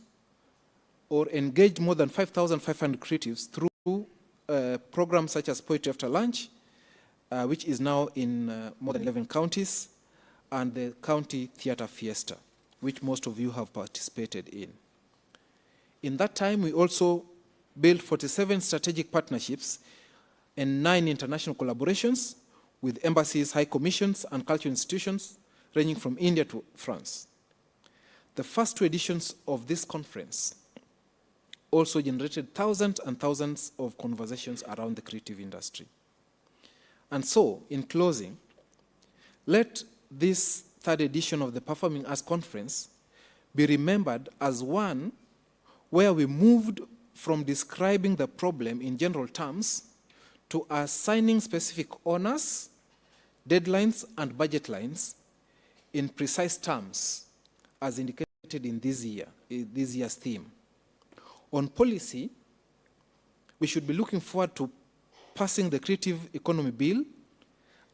or engaged more than 5,500 creatives through programs such as Poetry After Lunch, which is now in more than 11 counties, and the County Theatre Fiesta, which most of you have participated in. In that time, we also built 47 strategic partnerships and 9 international collaborations with embassies, high commissions, and cultural institutions ranging from India to France. The first 2 editions of this conference also generated thousands and thousands of conversations around the creative industry. And so, in closing, let this 3rd edition of the Performing Arts Conference be remembered as one where we moved from describing the problem in general terms to assigning specific honors, deadlines, and budget lines in precise terms, as indicated in this year's theme. On policy, we should be looking forward to passing the Creative Economy Bill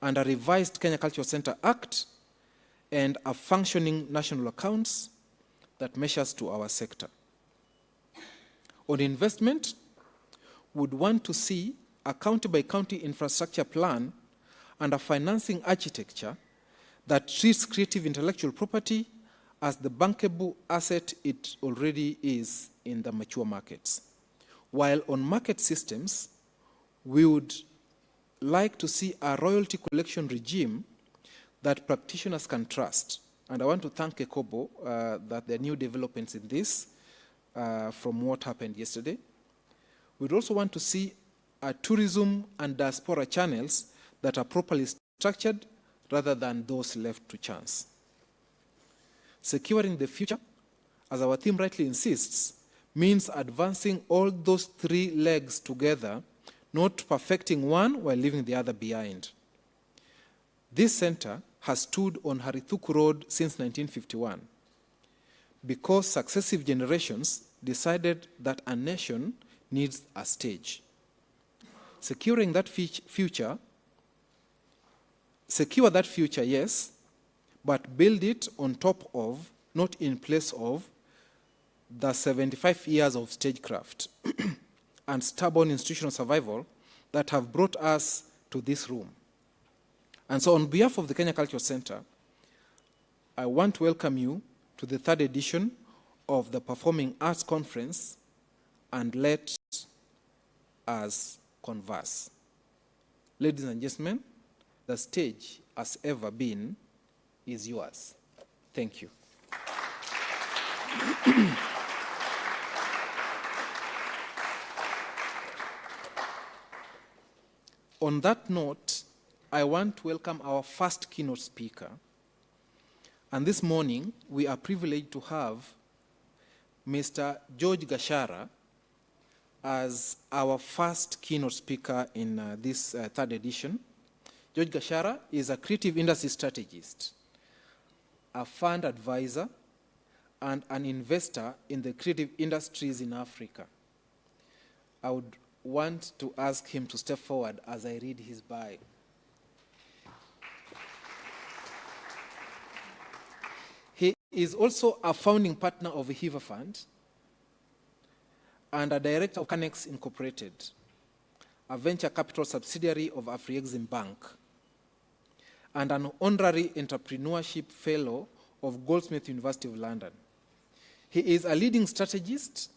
and a revised Kenya Cultural Center Act and a functioning national accounts that measures to our sector. On investment, we'd want to see a county-by-county infrastructure plan and a financing architecture that treats creative intellectual property as the bankable asset it already is in the mature markets. While on market systems, we would like to see a royalty collection regime that practitioners can trust. And I want to thank Ekobo that there are new developments in this from what happened yesterday. We'd also want to see tourism and diaspora channels that are properly structured rather than those left to chance. Securing the future, as our theme rightly insists, means advancing all those 3 legs together, not perfecting one while leaving the other behind. This center has stood on Harithuku Road since 1951 because successive generations decided that a nation needs a stage. Secure that future, yes, but build it on top of, not in place of, the 75 years of stagecraft. and stubborn institutional survival that have brought us to this room. And so on behalf of the Kenya Cultural Center, I want to welcome you to the 3rd edition of the Performing Arts Conference, and let us converse. Ladies and gentlemen, the stage, as ever been, is yours. Thank you. On that note, I want to welcome our first keynote speaker. And this morning, we are privileged to have Mr. George Gashara as our first keynote speaker in this 3rd edition. George Gashara is a creative industry strategist, a fund advisor, and an investor in the creative industries in Africa. I would want to ask him to step forward as I read his bio. He is also a founding partner of the Hiva Fund and a director of Canex Incorporated, a venture capital subsidiary of Afri-Exim Bank, and an honorary entrepreneurship fellow of Goldsmith University of London. He is a leading strategist,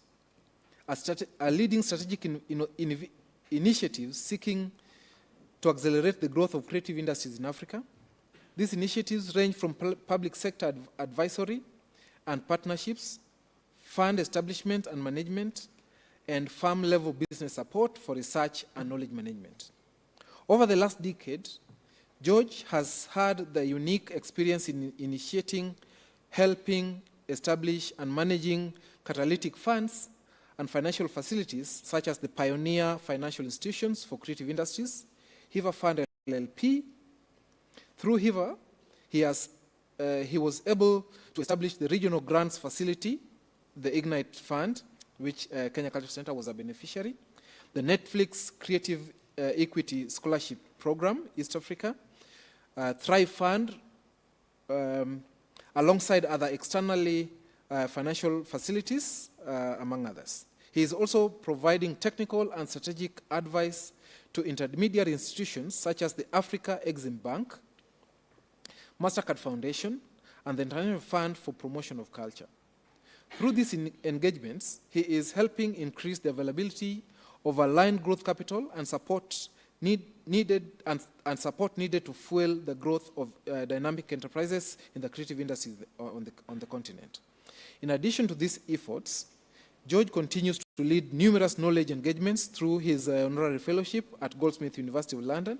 a leading strategic initiatives seeking to accelerate the growth of creative industries in Africa. These initiatives range from public sector advisory and partnerships, fund establishment and management, and farm-level business support for research and knowledge management. Over the last decade, George has had the unique experience in initiating, helping, establish, and managing catalytic funds and financial facilities, such as the Pioneer Financial Institutions for Creative Industries, Hiva Fund LLP. Through Hiva, he was able to establish the Regional Grants Facility, the Ignite Fund, which Kenya Cultural Center was a beneficiary, the Netflix Creative Equity Scholarship Program, East Africa, Thrive Fund, alongside other externally financial facilities, among others. He is also providing technical and strategic advice to intermediary institutions such as the Africa-Exim Bank, MasterCard Foundation, and the International Fund for Promotion of Culture. Through these engagements, he is helping increase the availability of aligned growth capital and support needed to fuel the growth of dynamic enterprises in the creative industries on the continent. In addition to these efforts, George continues to lead numerous knowledge engagements through his honorary fellowship at Goldsmith University of London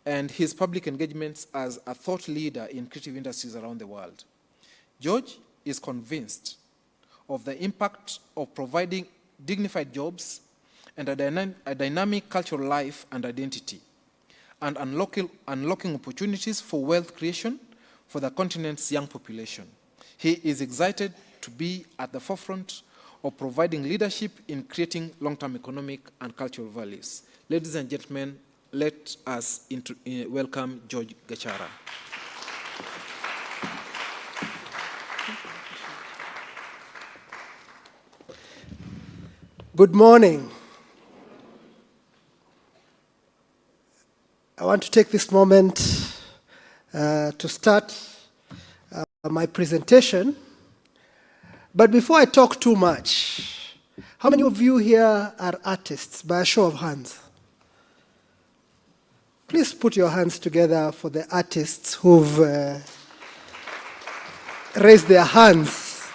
and his public engagements as a thought leader in creative industries around the world. George is convinced of the impact of providing dignified jobs and a dynamic cultural life and identity, and unlocking opportunities for wealth creation for the continent's young population. He is excited to be at the forefront of providing leadership in creating long-term economic and cultural values. Ladies and gentlemen, let us welcome George Gashara. Good morning. I want to take this moment to start my presentation. But before I talk too much, how many of you here are artists, by a show of hands? Please put your hands together for the artists who've raised their hands.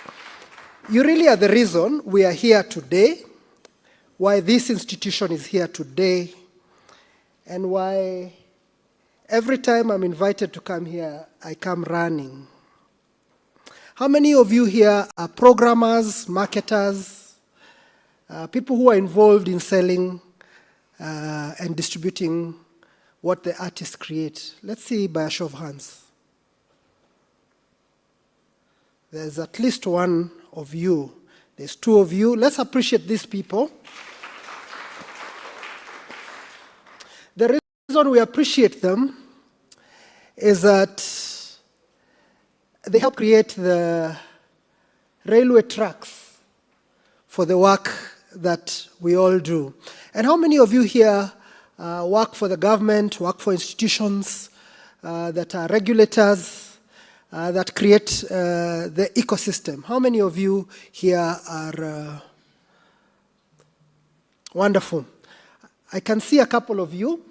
You really are the reason we are here today, why this institution is here today, and why every time I'm invited to come here, I come running. How many of you here are programmers, marketers, people who are involved in selling and distributing what the artists create? Let's see by a show of hands. There's at least one of you. There's two of you. Let's appreciate these people. The reason we appreciate them is that they help create the railway tracks for the work that we all do. And how many of you here work for the government, work for institutions that are regulators, that create the ecosystem? How many of you here are wonderful? I can see a couple of you,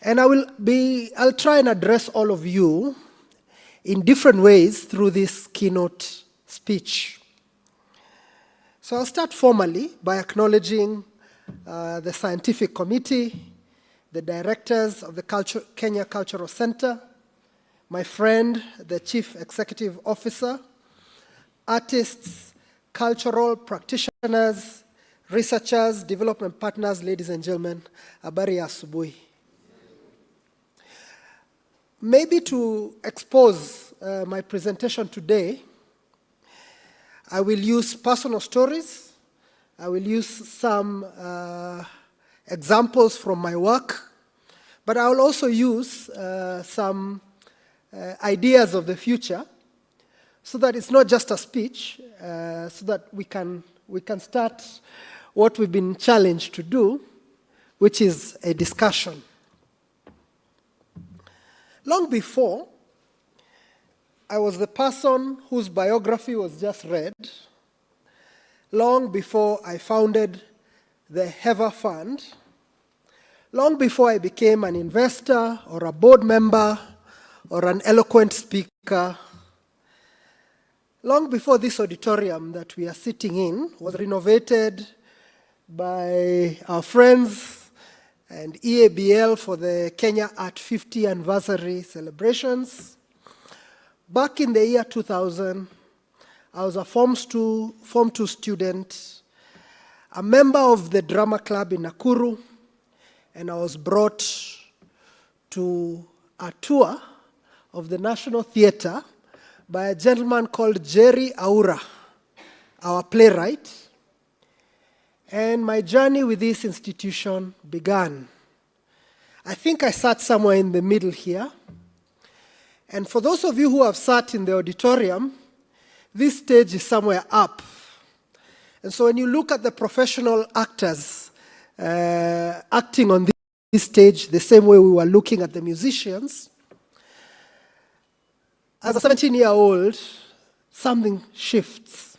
and I'll try and address all of you in different ways through this keynote speech. So I'll start formally by acknowledging the scientific committee, the directors of the Kenya Cultural Center, my friend, the Chief Executive Officer, artists, cultural practitioners, researchers, development partners, ladies and gentlemen, habari ya asubuhi. Maybe to expose my presentation today, I will use personal stories. I will use some examples from my work, but I will also use some ideas of the future, so that it's not just a speech, so that we can start what we've been challenged to do, which is a discussion. Long before I was the person whose biography was just read, long before I founded the HEVA Fund, long before I became an investor or a board member or an eloquent speaker, long before this auditorium that we are sitting in was renovated by our friends and EABL for the Kenya Art 50 anniversary celebrations. Back in the year 2000, I was a Form 2 student, a member of the drama club in Nakuru, and I was brought to a tour of the National Theatre by a gentleman called Jerry Aura, our playwright. And my journey with this institution began. I think I sat somewhere in the middle here. And for those of you who have sat in the auditorium, this stage is somewhere up. And so when you look at the professional actors acting on this stage, the same way we were looking at the musicians, as a 17-year-old, something shifts.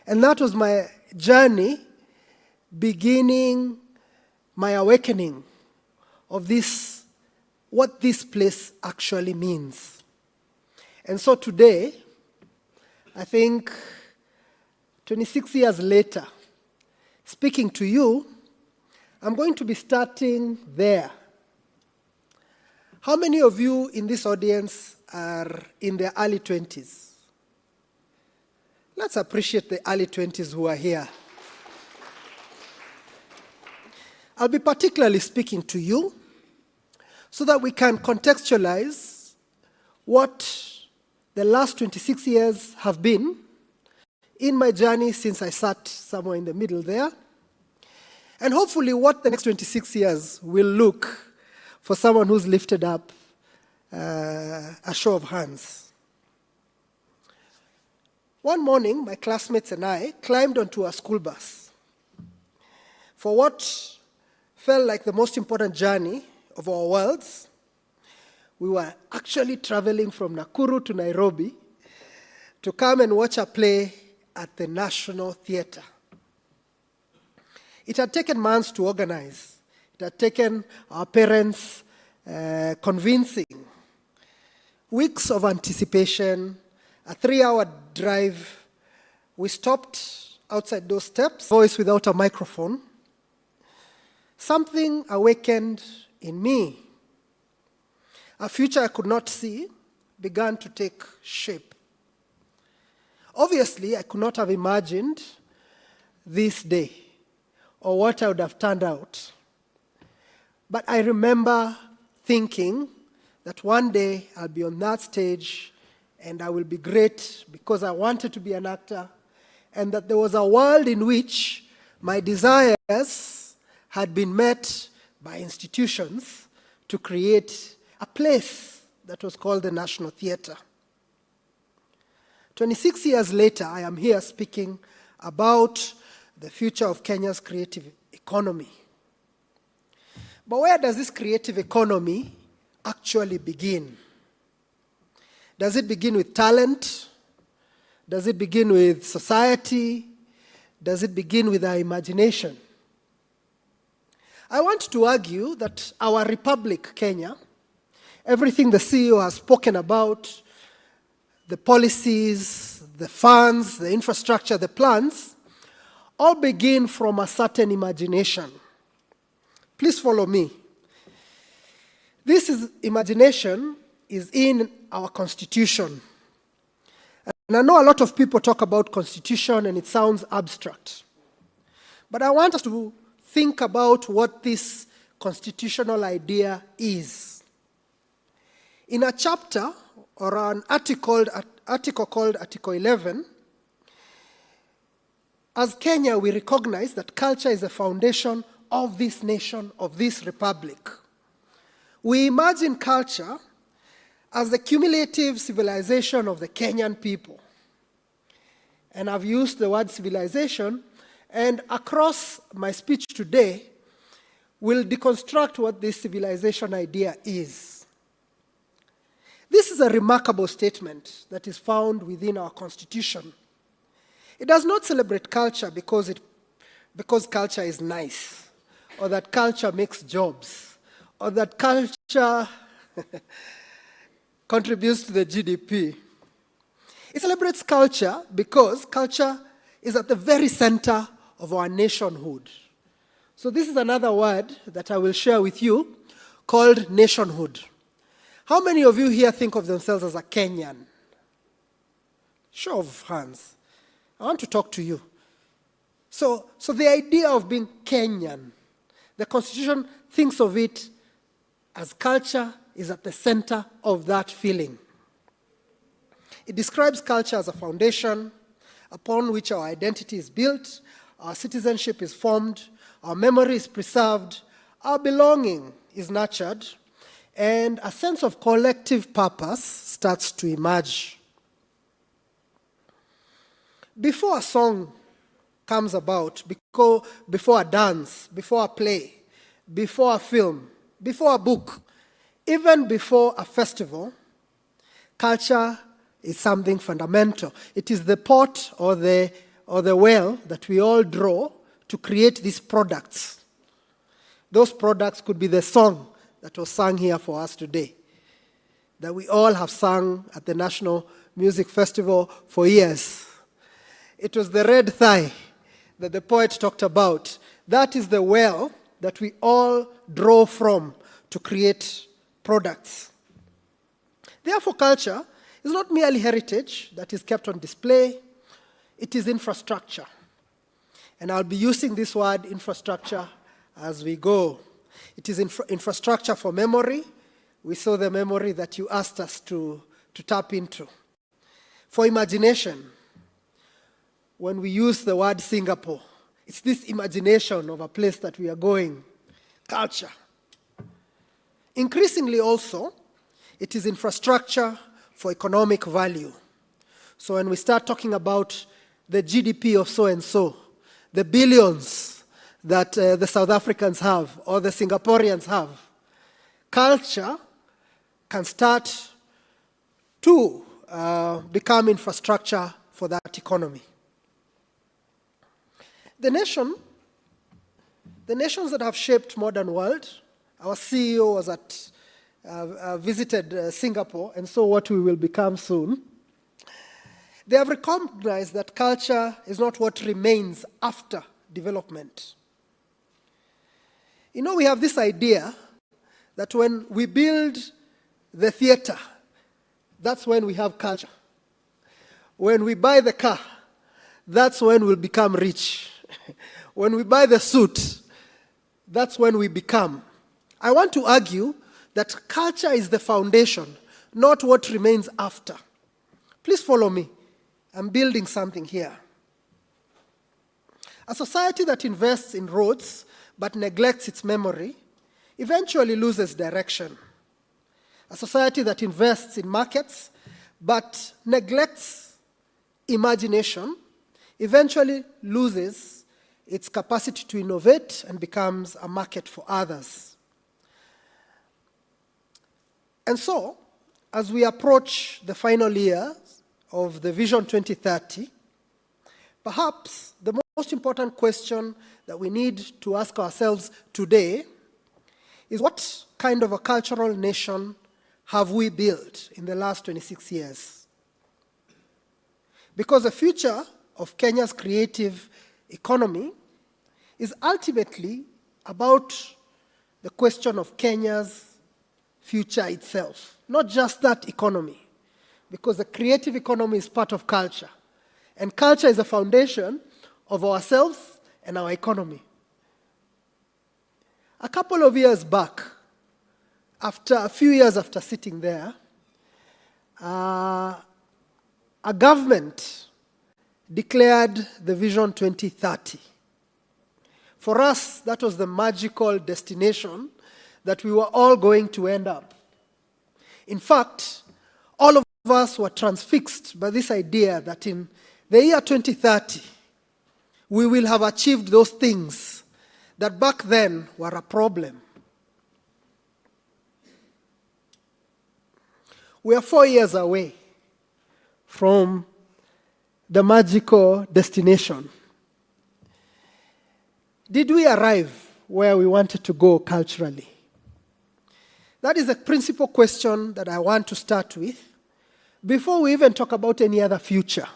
And that was my journey, beginning my awakening of this, what this place actually means. And so today, I think 26 years later, speaking to you, I'm going to be starting there. How many of you in this audience are in their early 20s? Let's appreciate the early 20s who are here. I'll be particularly speaking to you so that we can contextualize what the last 26 years have been in my journey since I sat somewhere in the middle there, and hopefully what the next 26 years will look for someone who's lifted up a show of hands. One morning, my classmates and I climbed onto a school bus for what felt like the most important journey of our worlds. We were actually traveling from Nakuru to Nairobi to come and watch a play at the National Theatre. It had taken months to organize. It had taken our parents convincing, weeks of anticipation, a 3-hour drive. We stopped outside those steps, voice without a microphone. Something awakened in me. A future I could not see began to take shape. Obviously, I could not have imagined this day or what I would have turned out. But I remember thinking that one day I'll be on that stage and I will be great because I wanted to be an actor, and that there was a world in which my desires had been met by institutions to create a place that was called the National Theatre. 26 years later, I am here speaking about the future of Kenya's creative economy. But where does this creative economy actually begin? Does it begin with talent? Does it begin with society? Does it begin with our imagination? I want to argue that our republic, Kenya, everything the CEO has spoken about, the policies, the funds, the infrastructure, the plans, all begin from a certain imagination. Please follow me. This imagination is in our constitution. And I know a lot of people talk about constitution and it sounds abstract. But I want us to think about what this constitutional idea is. In a chapter or an article called Article 11, as Kenya, we recognize that culture is the foundation of this nation, of this republic. We imagine culture as the cumulative civilization of the Kenyan people. And I've used the word civilization, and across my speech today, we'll deconstruct what this civilization idea is. This is a remarkable statement that is found within our constitution. It does not celebrate culture because culture is nice, or that culture makes jobs, or that culture contributes to the GDP. It celebrates culture because culture is at the very center of our nationhood. So this is another word that I will share with you called nationhood. How many of you here think of themselves as a Kenyan? Show of hands. I want to talk to you. So the idea of being Kenyan, the Constitution thinks of it as culture is at the center of that feeling. It describes culture as a foundation upon which our identity is built, our citizenship is formed, our memory is preserved, our belonging is nurtured, and a sense of collective purpose starts to emerge. Before a song comes about, before a dance, before a play, before a film, before a book, even before a festival, culture is something fundamental. It is the pot or the well that we all draw to create these products. Those products could be the song that was sung here for us today, that we all have sung at the National Music Festival for years. It was the red thigh that the poet talked about. That is the well that we all draw from to create products. Therefore, culture is not merely heritage that is kept on display, it is infrastructure. And I'll be using this word infrastructure as we go. It is infrastructure for memory. We saw the memory that you asked us to tap into. For imagination, when we use the word Singapore, it's this imagination of a place that we are going, culture. Increasingly also, it is infrastructure for economic value. So when we start talking about the GDP of so-and-so, the billions that the South Africans have or the Singaporeans have, culture can start to become infrastructure for that economy. The nations that have shaped modern world, our CEO was visited Singapore, and so what we will become soon. They have recognized that culture is not what remains after development. You know, we have this idea that when we build the theater, that's when we have culture. When we buy the car, that's when we'll become rich. When we buy the suit, that's when we become. I want to argue that culture is the foundation, not what remains after. Please follow me. I'm building something here. A society that invests in roads but neglects its memory eventually loses direction. A society that invests in markets but neglects imagination eventually loses its capacity to innovate, and becomes a market for others. And so, as we approach the final year of the Vision 2030, perhaps the most important question that we need to ask ourselves today is, what kind of a cultural nation have we built in the last 26 years? Because the future of Kenya's creative economy is ultimately about the question of Kenya's future itself, not just that economy, because the creative economy is part of culture, and culture is the foundation of ourselves and our economy. A couple of years back, a few years after sitting there, a government declared the Vision 2030. For us, that was the magical destination that we were all going to end up. In fact, all of us were transfixed by this idea that in the year 2030, we will have achieved those things that back then were a problem. We are 4 years away from the magical destination. Did we arrive where we wanted to go culturally? That is a principal question that I want to start with before we even talk about any other future.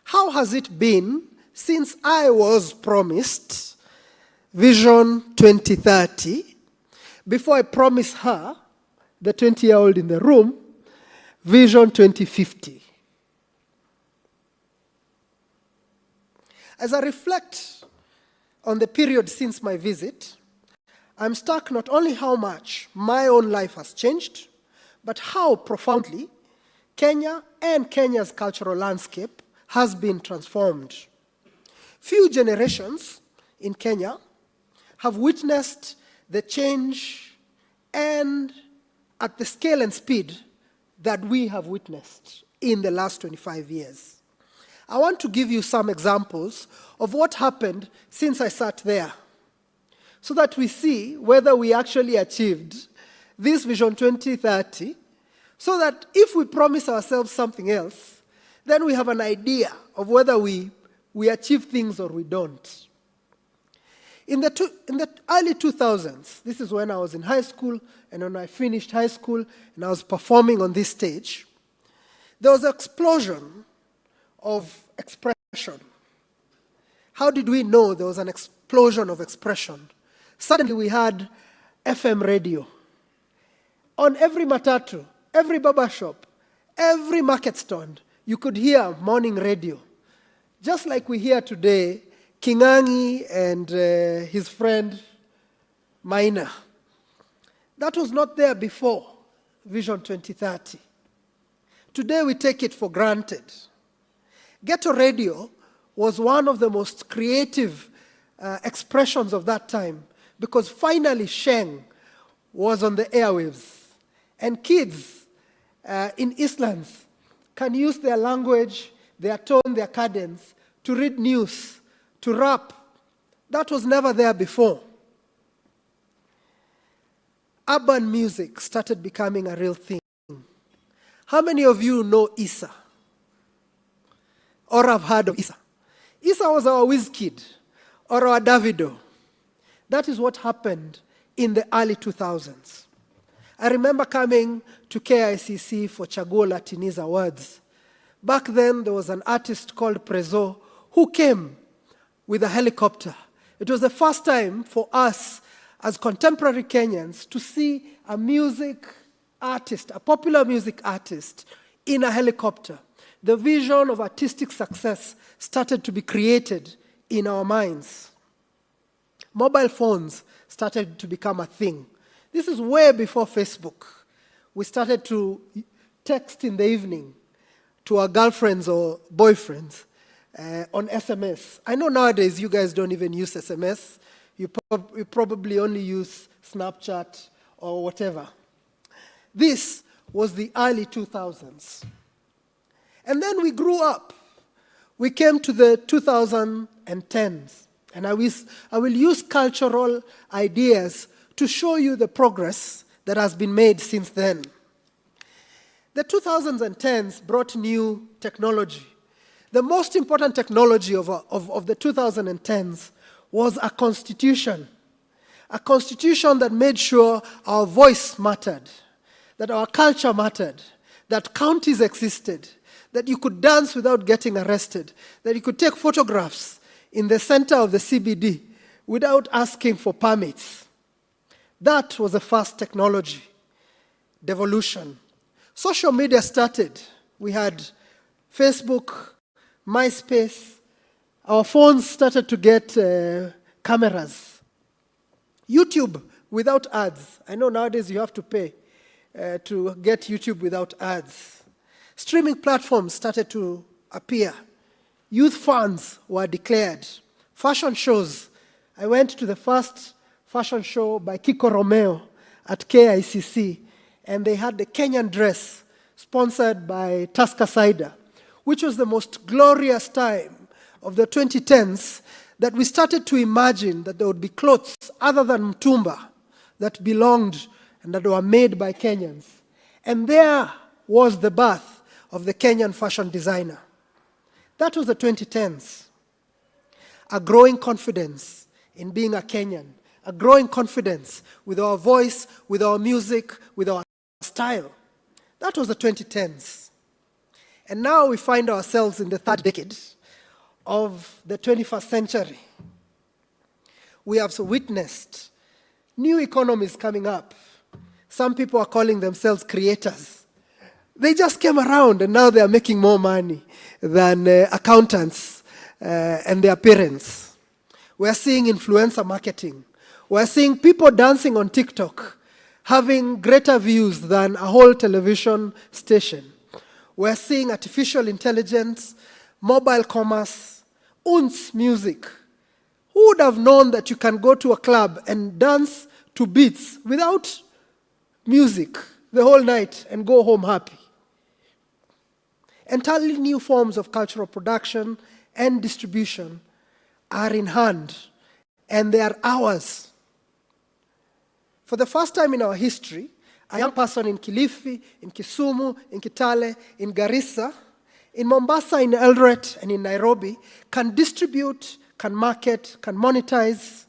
How has it been since I was promised Vision 2030, before I promised her, the 20-year-old in the room, Vision 2050? As I reflect on the period since my visit, I'm struck not only how much my own life has changed, but how profoundly Kenya and Kenya's cultural landscape has been transformed. Few generations in Kenya have witnessed the change and at the scale and speed that we have witnessed in the last 25 years. I want to give you some examples of what happened since I sat there, so that we see whether we actually achieved this Vision 2030, so that if we promise ourselves something else, then we have an idea of whether we achieve things or we don't. In the early 2000s, this is when I was in high school, and when I finished high school and I was performing on this stage, there was an explosion of expression. How did we know there was an explosion of expression? Suddenly we had FM radio. On every matatu, every barber shop, every market stand, you could hear morning radio. Just like we hear today, Kingangi and his friend Maina. That was not there before Vision 2030. Today we take it for granted. Ghetto radio was one of the most creative expressions of that time, because finally Sheng was on the airwaves. And kids in Eastlands can use their language, their tone, their cadence to read news, to rap. That was never there before. Urban music started becoming a real thing. How many of you know Issa? Or have heard of Issa? Issa was our Wizkid, or our Davido. That is what happened in the early 2000s. I remember coming to KICC for Chaguo Latini's Awards. Back then, there was an artist called Prezo who came with a helicopter. It was the first time for us as contemporary Kenyans to see a music artist, a popular music artist, in a helicopter. The vision of artistic success started to be created in our minds. Mobile phones started to become a thing. This is way before Facebook. We started to text in the evening to our girlfriends or boyfriends on SMS. I know nowadays you guys don't even use SMS. You probably only use Snapchat or whatever. This was the early 2000s. And then we grew up. We came to the 2000 2010s. And I will use cultural ideas to show you the progress that has been made since then. The 2010s brought new technology. The most important technology of the 2010s was a constitution that made sure our voice mattered, that our culture mattered, that counties existed, that you could dance without getting arrested, that you could take photographs in the center of the CBD without asking for permits. That was the first technology devolution. Social media started. We had Facebook, MySpace. Our phones started to get cameras. YouTube without ads. I know nowadays you have to pay to get YouTube without ads. Streaming platforms started to appear. Youth funds were declared. Fashion shows. I went to the first fashion show by Kiko Romeo at KICC, and they had the Kenyan dress sponsored by Tusker Cider, which was the most glorious time of the 2010s that we started to imagine that there would be clothes other than mtumba that belonged and that were made by Kenyans. And there was the birth of the Kenyan fashion designer. That was the 2010s. A growing confidence in being a Kenyan, a growing confidence with our voice, with our music, with our style. That was the 2010s. And now we find ourselves in the third decade of the 21st century. We have witnessed new economies coming up. Some people are calling themselves creators. They just came around and now they are making more money than accountants and their parents. We're seeing influencer marketing. We're seeing people dancing on TikTok having greater views than a whole television station. We're seeing artificial intelligence, mobile commerce, uns music. Who would have known that you can go to a club and dance to beats without music the whole night and go home happy? Entirely new forms of cultural production and distribution are in hand, and they are ours. For the first time in our history, a young person in Kilifi, in Kisumu, in Kitale, in Garissa, in Mombasa, in Eldoret, and in Nairobi can distribute, can market, can monetize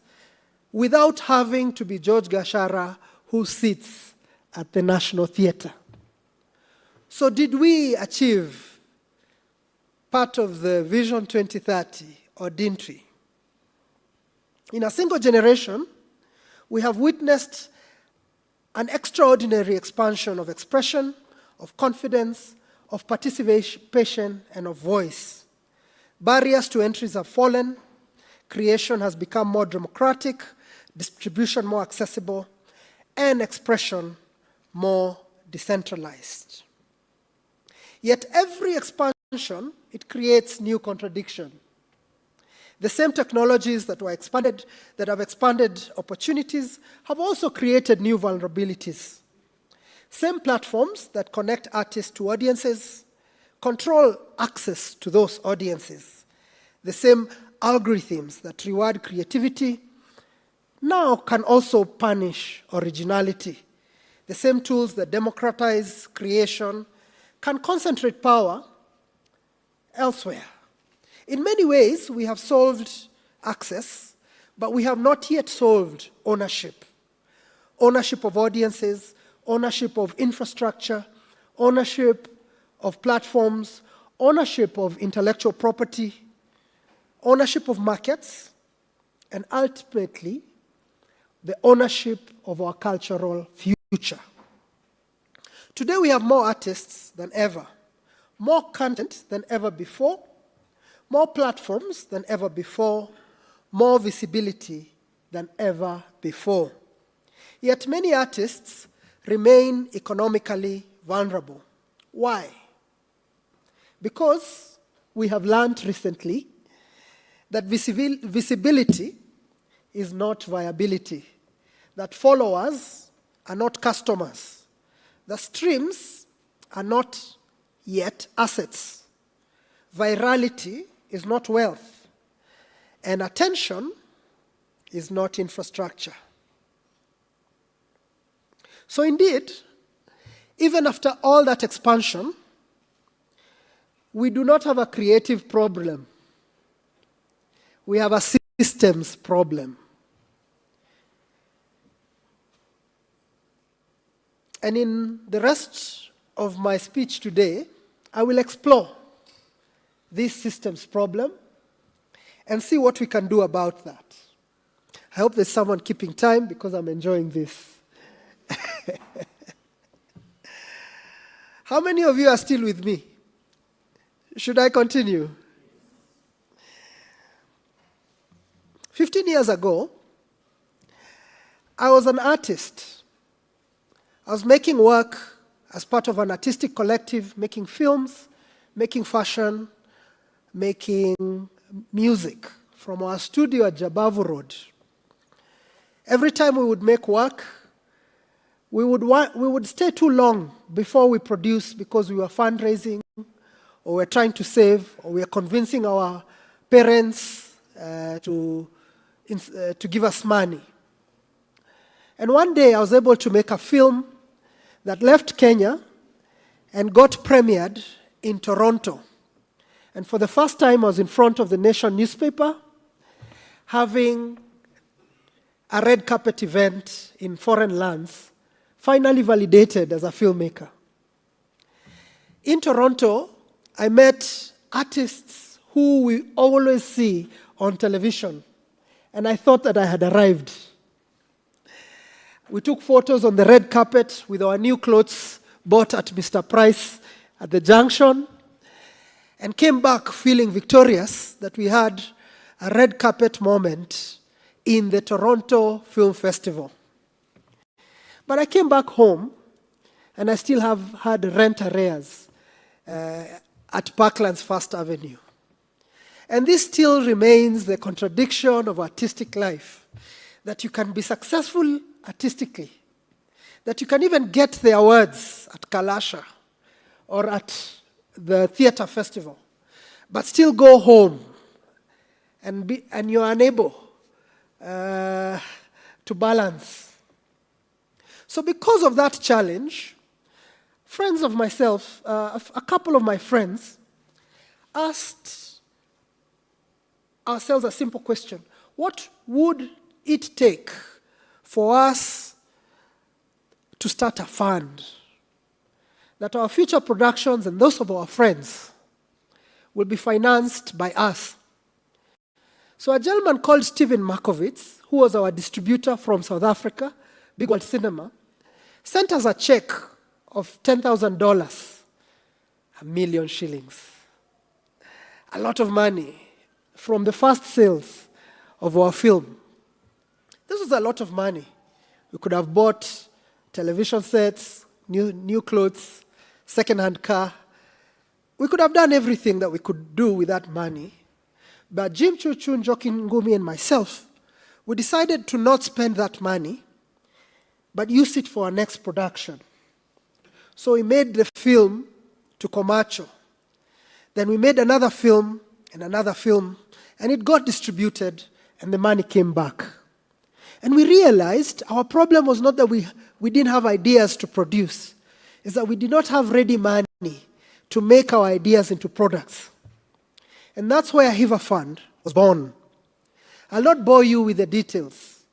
without having to be George Gashara who sits at the National Theatre. So did we achieve part of the Vision 2030 or didn't we? In a single generation, we have witnessed an extraordinary expansion of expression, of confidence, of participation, and of voice. Barriers to entries have fallen, creation has become more democratic, distribution more accessible, and expression more decentralized. Yet every expansion, it creates new contradiction. The same technologies that have expanded opportunities have also created new vulnerabilities. Same platforms that connect artists to audiences control access to those audiences. The same algorithms that reward creativity now can also punish originality. The same tools that democratize creation can concentrate power elsewhere. In many ways, we have solved access, but we have not yet solved ownership. Ownership of audiences, ownership of infrastructure, ownership of platforms, ownership of intellectual property, ownership of markets, and ultimately, the ownership of our cultural future. Today, we have more artists than ever, more content than ever before, more platforms than ever before, more visibility than ever before. Yet many artists remain economically vulnerable. Why? Because we have learned recently that visibility is not viability, that followers are not customers, the streams are not yet assets. Virality is not wealth. And attention is not infrastructure. So indeed, even after all that expansion, we do not have a creative problem. We have a systems problem. And in the rest of my speech today, I will explore this systems problem and see what we can do about that. I hope there's someone keeping time because I'm enjoying this. How many of you are still with me? Should I continue? 15 years ago, I was an artist. I was making work as part of an artistic collective, making films, making fashion, making music from our studio at Jabavu Road. Every time we would make work, we would stay too long before we produce because we were fundraising, or we're trying to save, or we're convincing our parents to give us money. And one day I was able to make a film that left Kenya and got premiered in Toronto. And for the first time I was in front of the Nation newspaper, having a red carpet event in foreign lands, finally validated as a filmmaker. In Toronto, I met artists who we always see on television, and I thought that I had arrived. We took photos on the red carpet with our new clothes bought at Mr. Price at the junction, and came back feeling victorious that we had a red carpet moment in the Toronto Film Festival. But I came back home, and I still have had rent arrears at Parkland's First Avenue. And this still remains the contradiction of artistic life, that you can be successful artistically, that you can even get the awards at Kalasha or at the theater festival, but still go home and you're unable to balance. So because of that challenge, friends of myself, a couple of my friends, asked ourselves a simple question: what would it take for us to start a fund that our future productions and those of our friends will be financed by us? So a gentleman called Steven Markovitz, who was our distributor from South Africa, Big World Cinema, sent us a check of $10,000, $1 million shillings. A lot of money from the first sales of our film. This was a lot of money. We could have bought television sets, new clothes, second-hand car. We could have done everything that we could do with that money. But Jim Chuchu, Njoki Ngumi, and myself, we decided to not spend that money, but use it for our next production. So we made the film to Komacho. Then we made another film, and it got distributed, and the money came back. And we realized our problem was not that we didn't have ideas to produce, it's that we did not have ready money to make our ideas into products. And that's where Hiva Fund was born. I'll not bore you with the details.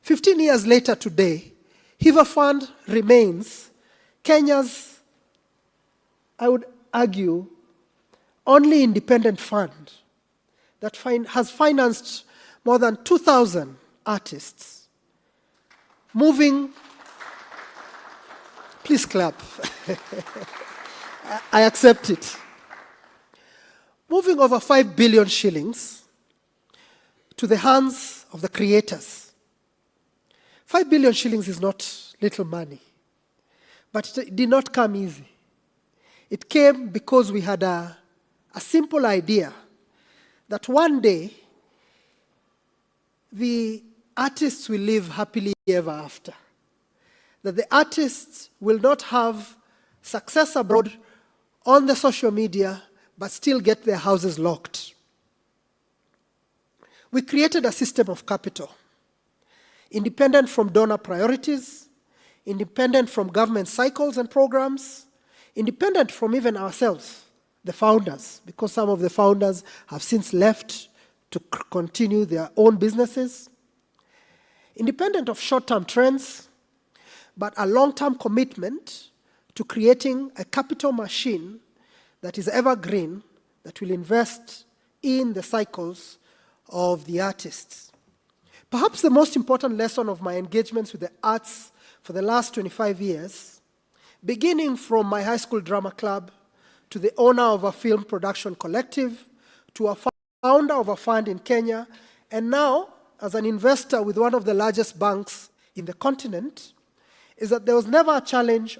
15 years later today, Hiva Fund remains Kenya's, I would argue, only independent fund that has financed more than 2,000 artists. Moving, please clap. I accept it. Moving over 5 billion shillings to the hands of the creators. 5 billion shillings is not little money, but it did not come easy. It came because we had a simple idea that one day the artists will live happily ever after. That the artists will not have success abroad on the social media, but still get their houses locked. we created a system of capital, independent from donor priorities, independent from government cycles and programs, independent from even ourselves, the founders, because some of the founders have since left to continue their own businesses, independent of short-term trends, but a long-term commitment to creating a capital machine that is evergreen, that will invest in the cycles of the artists. Perhaps the most important lesson of my engagements with the arts for the last 25 years, beginning from my high school drama club, to the owner of a film production collective, to a founder of a fund in Kenya, and now as an investor with one of the largest banks in the continent, is that there was never a challenge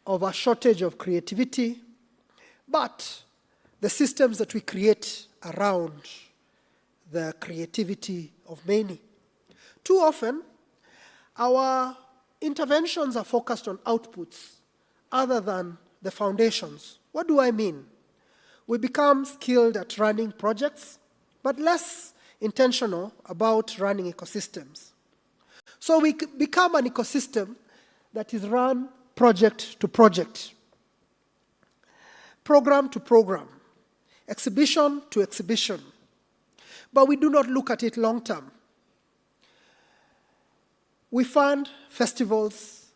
of a shortage of creativity, but the systems that we create around the creativity of many. Too often, our interventions are focused on outputs other than the foundations. What do I mean? We become skilled at running projects, but less intentional about running ecosystems. So we become an ecosystem that is run project to project, program to program, exhibition to exhibition. But we do not look at it long term. We fund festivals,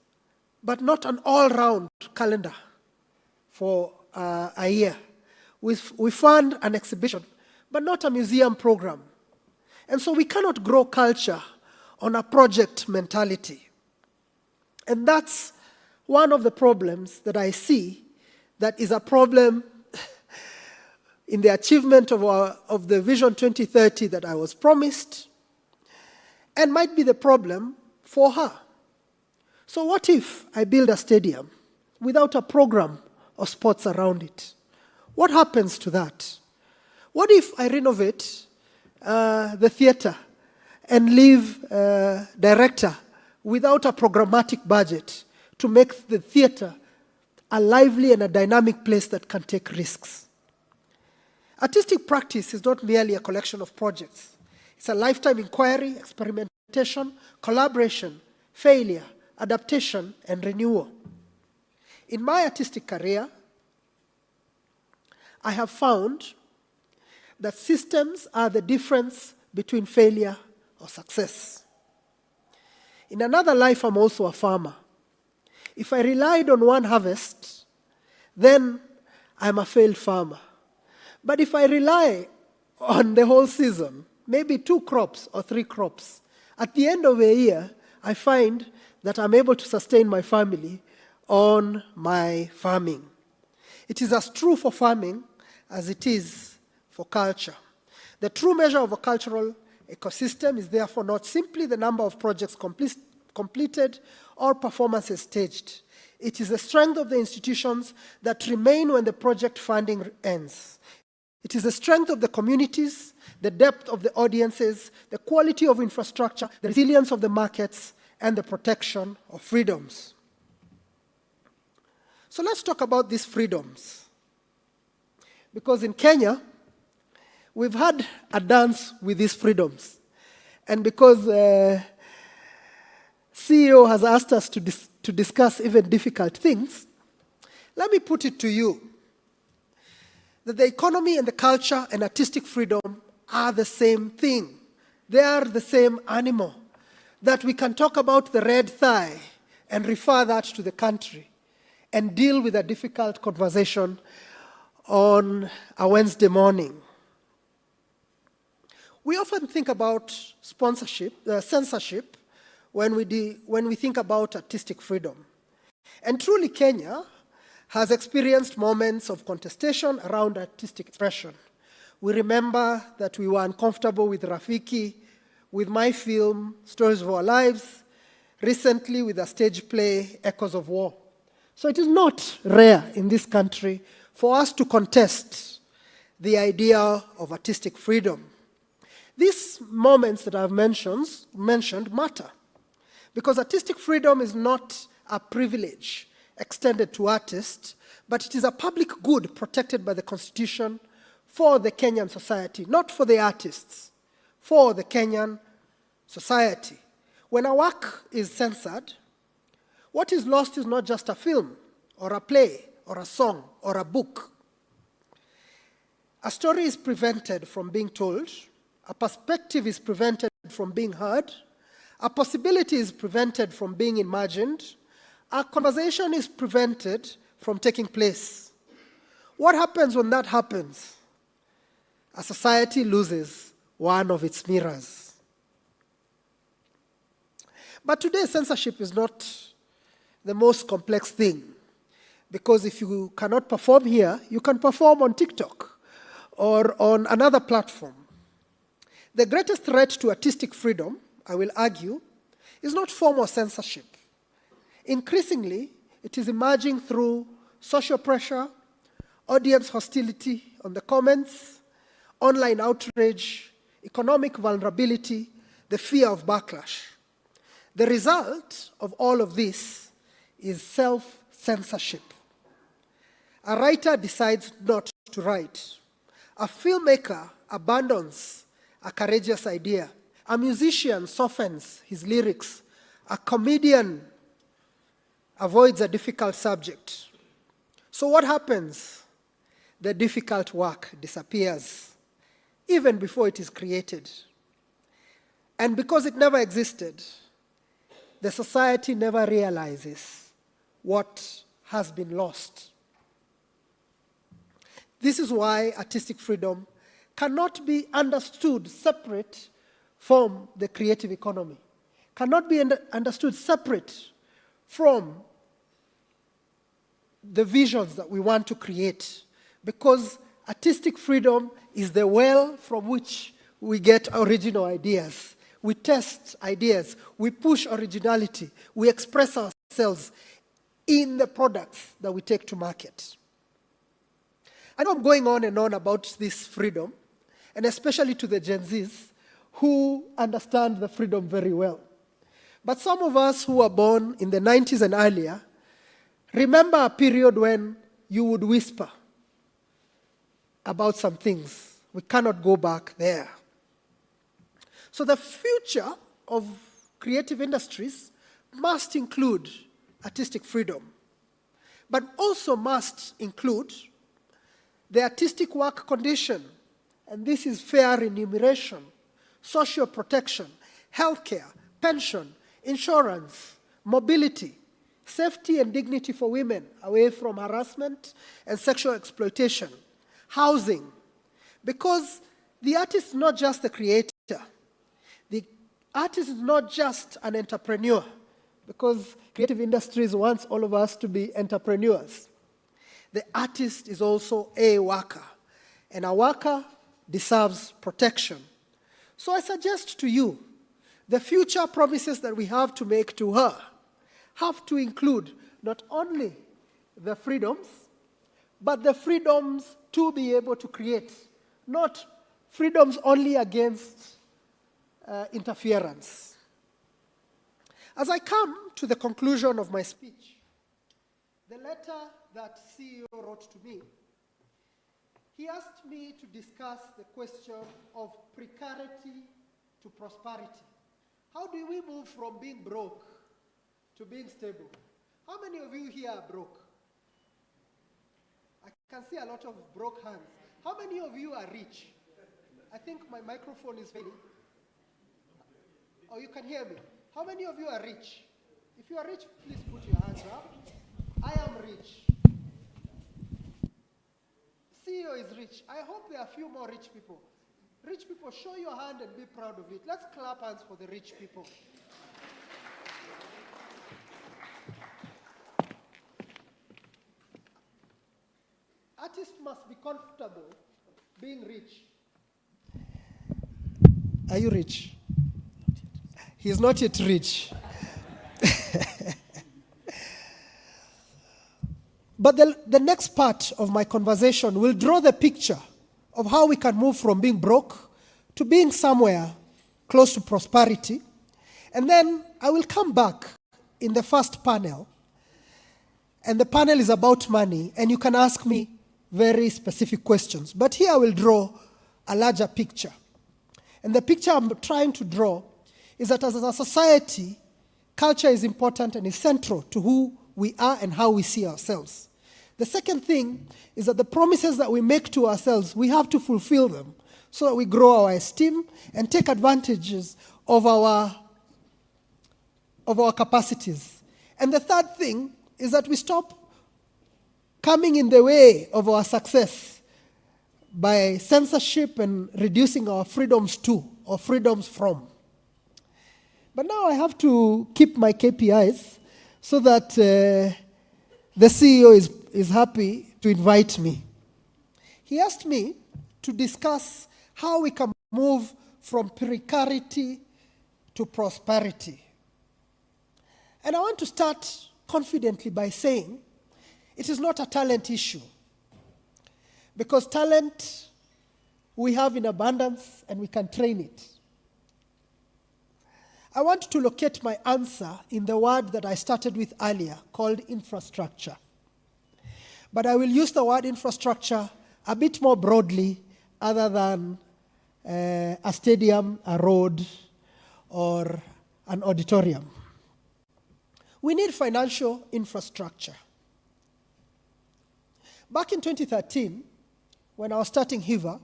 but not an all-round calendar for a year. We fund an exhibition, but not a museum program. And so we cannot grow culture on a project mentality. And that's one of the problems that I see that is a problem in the achievement of the Vision 2030 that I was promised, and might be the problem for her. So what if I build a stadium without a program of sports around it? What happens to that? What if I renovate the theater and leave director without a programmatic budget to make the theater a lively and a dynamic place that can take risks? Artistic practice is not merely a collection of projects. It's a lifetime inquiry, experimentation, collaboration, failure, adaptation, and renewal. In my artistic career, I have found that systems are the difference between failure or success. In another life, I'm also a farmer. If I relied on one harvest, then I'm a failed farmer. But if I rely on the whole season, maybe 2 crops or 3 crops, at the end of a year, I find that I'm able to sustain my family on my farming. It is as true for farming as it is for culture. The true measure of a cultural ecosystem is therefore not simply the number of projects completed or performances staged. It is the strength of the institutions that remain when the project funding ends. It is the strength of the communities, the depth of the audiences, the quality of infrastructure, the resilience of the markets, and the protection of freedoms. So let's talk about these freedoms. Because in Kenya, we've had a dance with these freedoms. And because CEO has asked us to discuss even difficult things, let me put it to you that the economy and the culture and artistic freedom are the same thing. They are the same animal. That we can talk about the red thigh and refer that to the country and deal with a difficult conversation on a Wednesday morning. We often think about censorship, when we think about artistic freedom. And truly, Kenya has experienced moments of contestation around artistic expression. We remember that we were uncomfortable with Rafiki, with my film, Stories of Our Lives, recently with a stage play, Echoes of War. So it is not rare in this country for us to contest the idea of artistic freedom. These moments that I've mentioned matter, because artistic freedom is not a privilege extended to artists, but it is a public good protected by the Constitution for the Kenyan society, not for the artists. for the Kenyan society. When a work is censored, what is lost is not just a film or a play or a song or a book. A story is prevented from being told, a perspective is prevented from being heard, a possibility is prevented from being imagined, a conversation is prevented from taking place. What happens when that happens? A society loses one of its mirrors. But today, censorship is not the most complex thing, because if you cannot perform here, you can perform on TikTok or on another platform. The greatest threat to artistic freedom, I will argue, is not formal censorship. Increasingly, it is emerging through social pressure, audience hostility on the comments, online outrage, economic vulnerability, the fear of backlash. The result of all of this is self-censorship. A writer decides not to write. A filmmaker abandons a courageous idea. A musician softens his lyrics. A comedian avoids a difficult subject. So what happens? The difficult work disappears, even before it is created. And because it never existed, the society never realizes what has been lost. This is why artistic freedom cannot be understood separate from the creative economy, cannot be understood separate from the visions that we want to create, because artistic freedom is the well from which we get original ideas. We test ideas, we push originality, we express ourselves in the products that we take to market. I know I'm going on and on about this freedom, and especially to the Gen Zs who understand the freedom very well. But some of us who were born in the 90s and earlier remember a period when you would whisper about some things. We cannot go back there. So the future of creative industries must include artistic freedom, but also must include the artistic work condition, and this is fair remuneration, social protection, healthcare, pension, insurance, mobility, safety and dignity for women away from harassment and sexual exploitation, housing, because the artist is not just the creator. The artist is not just an entrepreneur, because creative industries wants all of us to be entrepreneurs. The artist is also a worker, and a worker deserves protection. So I suggest to you, the future promises that we have to make to her have to include not only the freedoms, but the freedoms to be able to create, not freedoms only against interference. As I come to the conclusion of my speech, the letter that CEO wrote to me, he asked me to discuss the question of precarity to prosperity. How do we move from being broke to being stable? How many of you here are broke? I can see a lot of broke hands. How many of you are rich? I think my microphone is failing. Oh, you can hear me. How many of you are rich? If you are rich, please put your hands up. I am rich. CEO is rich. I hope there are a few more rich people. Rich people, show your hand and be proud of it. Let's clap hands for the rich people. Artists must be comfortable being rich. Are you rich? He's not yet rich. But the next part of my conversation will draw the picture of how we can move from being broke to being somewhere close to prosperity. And then I will come back in the first panel, and the panel is about money, and you can ask me very specific questions. But here I will draw a larger picture. And the picture I'm trying to draw is that as a society, culture is important and is central to who we are and how we see ourselves. The second thing is that the promises that we make to ourselves, we have to fulfill them so that we grow our esteem and take advantages of our capacities. And the third thing is that we stop coming in the way of our success by censorship and reducing our freedoms to, or freedoms from. But now I have to keep my KPIs so that the CEO is happy to invite me. He asked me to discuss how we can move from precarity to prosperity. And I want to start confidently by saying it is not a talent issue, because talent we have in abundance and we can train it. I want to locate my answer in the word that I started with earlier, called infrastructure. But I will use the word infrastructure a bit more broadly, other than a stadium, a road, or an auditorium. We need financial infrastructure. Back in 2013, when I was starting HIVA,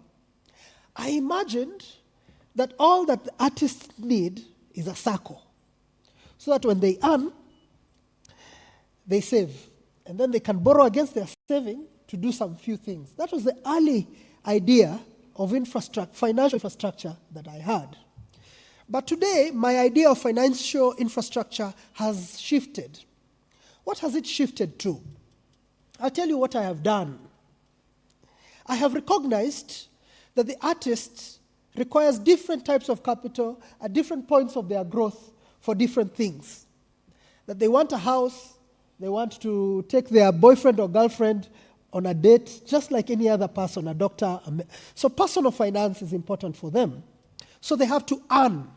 I imagined that all that the artists need is a circle, so that when they earn, they save, and then they can borrow against their saving to do some few things. That was the early idea of financial infrastructure that I had. But today, my idea of financial infrastructure has shifted. What has it shifted to? I'll tell you what I have done. I have recognized that the artist requires different types of capital at different points of their growth for different things. That they want a house, they want to take their boyfriend or girlfriend on a date, just like any other person, a doctor. So personal finance is important for them. So they have to earn.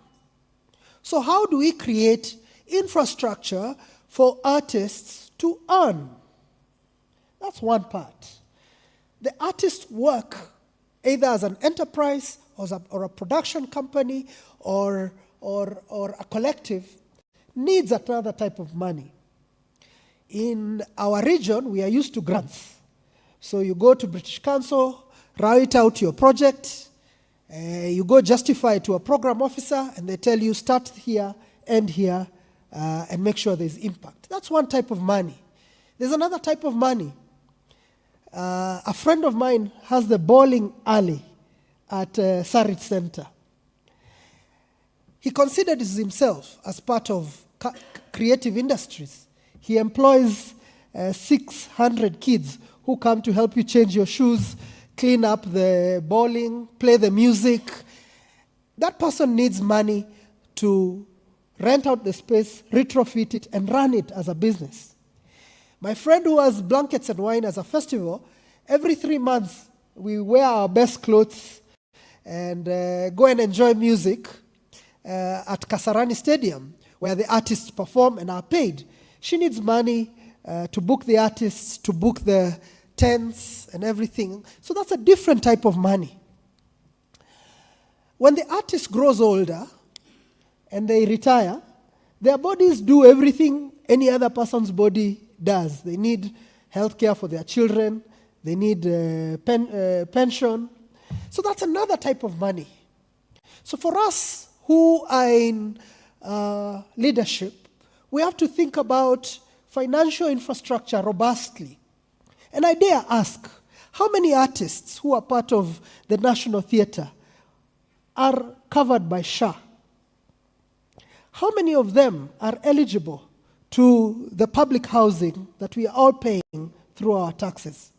So how do we create infrastructure for artists to earn? That's one part. The artists work either as an enterprise or a production company or a collective needs another type of money. In our region, we are used to grants. So you go to British Council, write out your project, you go justify it to a program officer, and they tell you start here, end here, and make sure there's impact. That's one type of money. There's another type of money. A friend of mine has the bowling alley at Sarit Center. He considered himself as part of creative industries. He employs 600 kids who come to help you change your shoes, clean up the bowling, play the music. That person needs money to rent out the space, retrofit it, and run it as a business. My friend who has Blankets and Wine as a festival, every 3 months we wear our best clothes and go and enjoy music at Kasarani Stadium, where the artists perform and are paid. She needs money to book the artists, to book the tents and everything. So that's a different type of money. When the artist grows older and they retire, their bodies do everything any other person's body does. They need health care for their children. They need pension. So that's another type of money. So for us who are in leadership, we have to think about financial infrastructure robustly. And I dare ask, how many artists who are part of the National Theatre are covered by SHA? How many of them are eligible to the public housing that we are all paying through our taxes?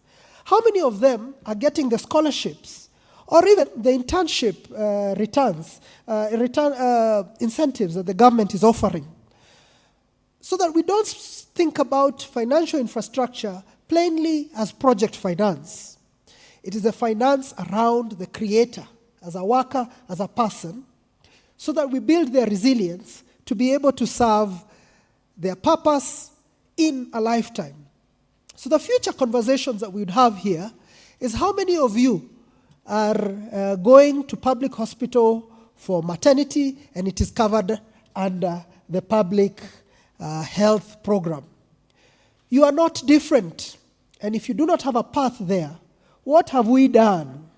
How many of them are getting the scholarships or even the internship incentives that the government is offering? So that we don't think about financial infrastructure plainly as project finance. It is a finance around the creator, as a worker, as a person, so that we build their resilience to be able to serve their purpose in a lifetime. So the future conversations that we would have here is how many of you are going to public hospital for maternity, and it is covered under the public health program. You are not different. And if you do not have a path there, what have we done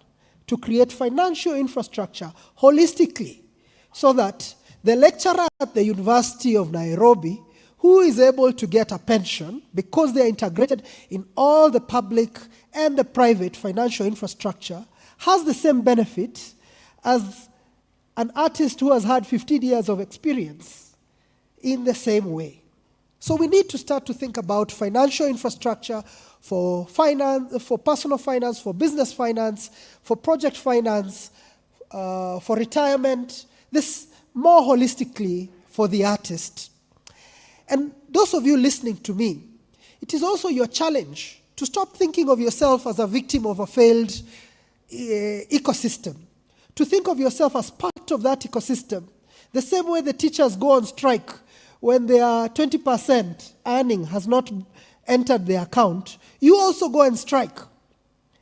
to create financial infrastructure holistically so that the lecturer at the University of Nairobi, who is able to get a pension because they are integrated in all the public and the private financial infrastructure, has the same benefit as an artist who has had 15 years of experience in the same way? So we need to start to think about financial infrastructure for finance, for personal finance, for business finance, for project finance, for retirement, this more holistically for the artist. And those of you listening to me, it is also your challenge to stop thinking of yourself as a victim of a failed ecosystem, to think of yourself as part of that ecosystem. The same way the teachers go on strike when their 20% earning has not entered the account, you also go and strike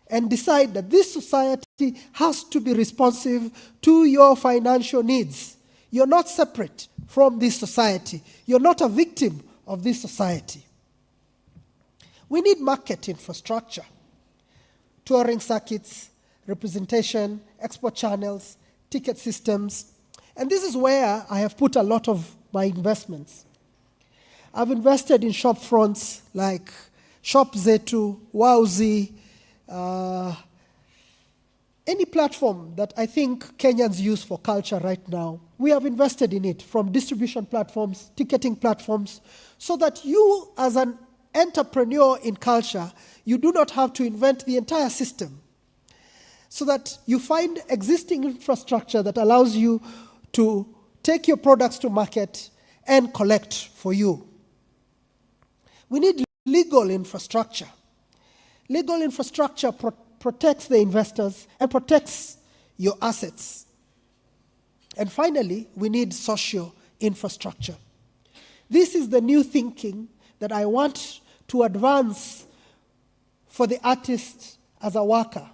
and decide that this society has to be responsive to your financial needs. You're not separate from this society. You're not a victim of this society. We need market infrastructure, touring circuits, representation, export channels, ticket systems. And this is where I have put a lot of my investments. I've invested in shop fronts like Shop Zetu, Wowzy, any platform that I think Kenyans use for culture right now. We have invested in it, from distribution platforms, ticketing platforms, so that you as an entrepreneur in culture, you do not have to invent the entire system, so that you find existing infrastructure that allows you to take your products to market and collect for you. We need legal infrastructure. Legal infrastructure protects the investors and protects your assets. And finally, we need social infrastructure. This is the new thinking that I want to advance for the artist as a worker.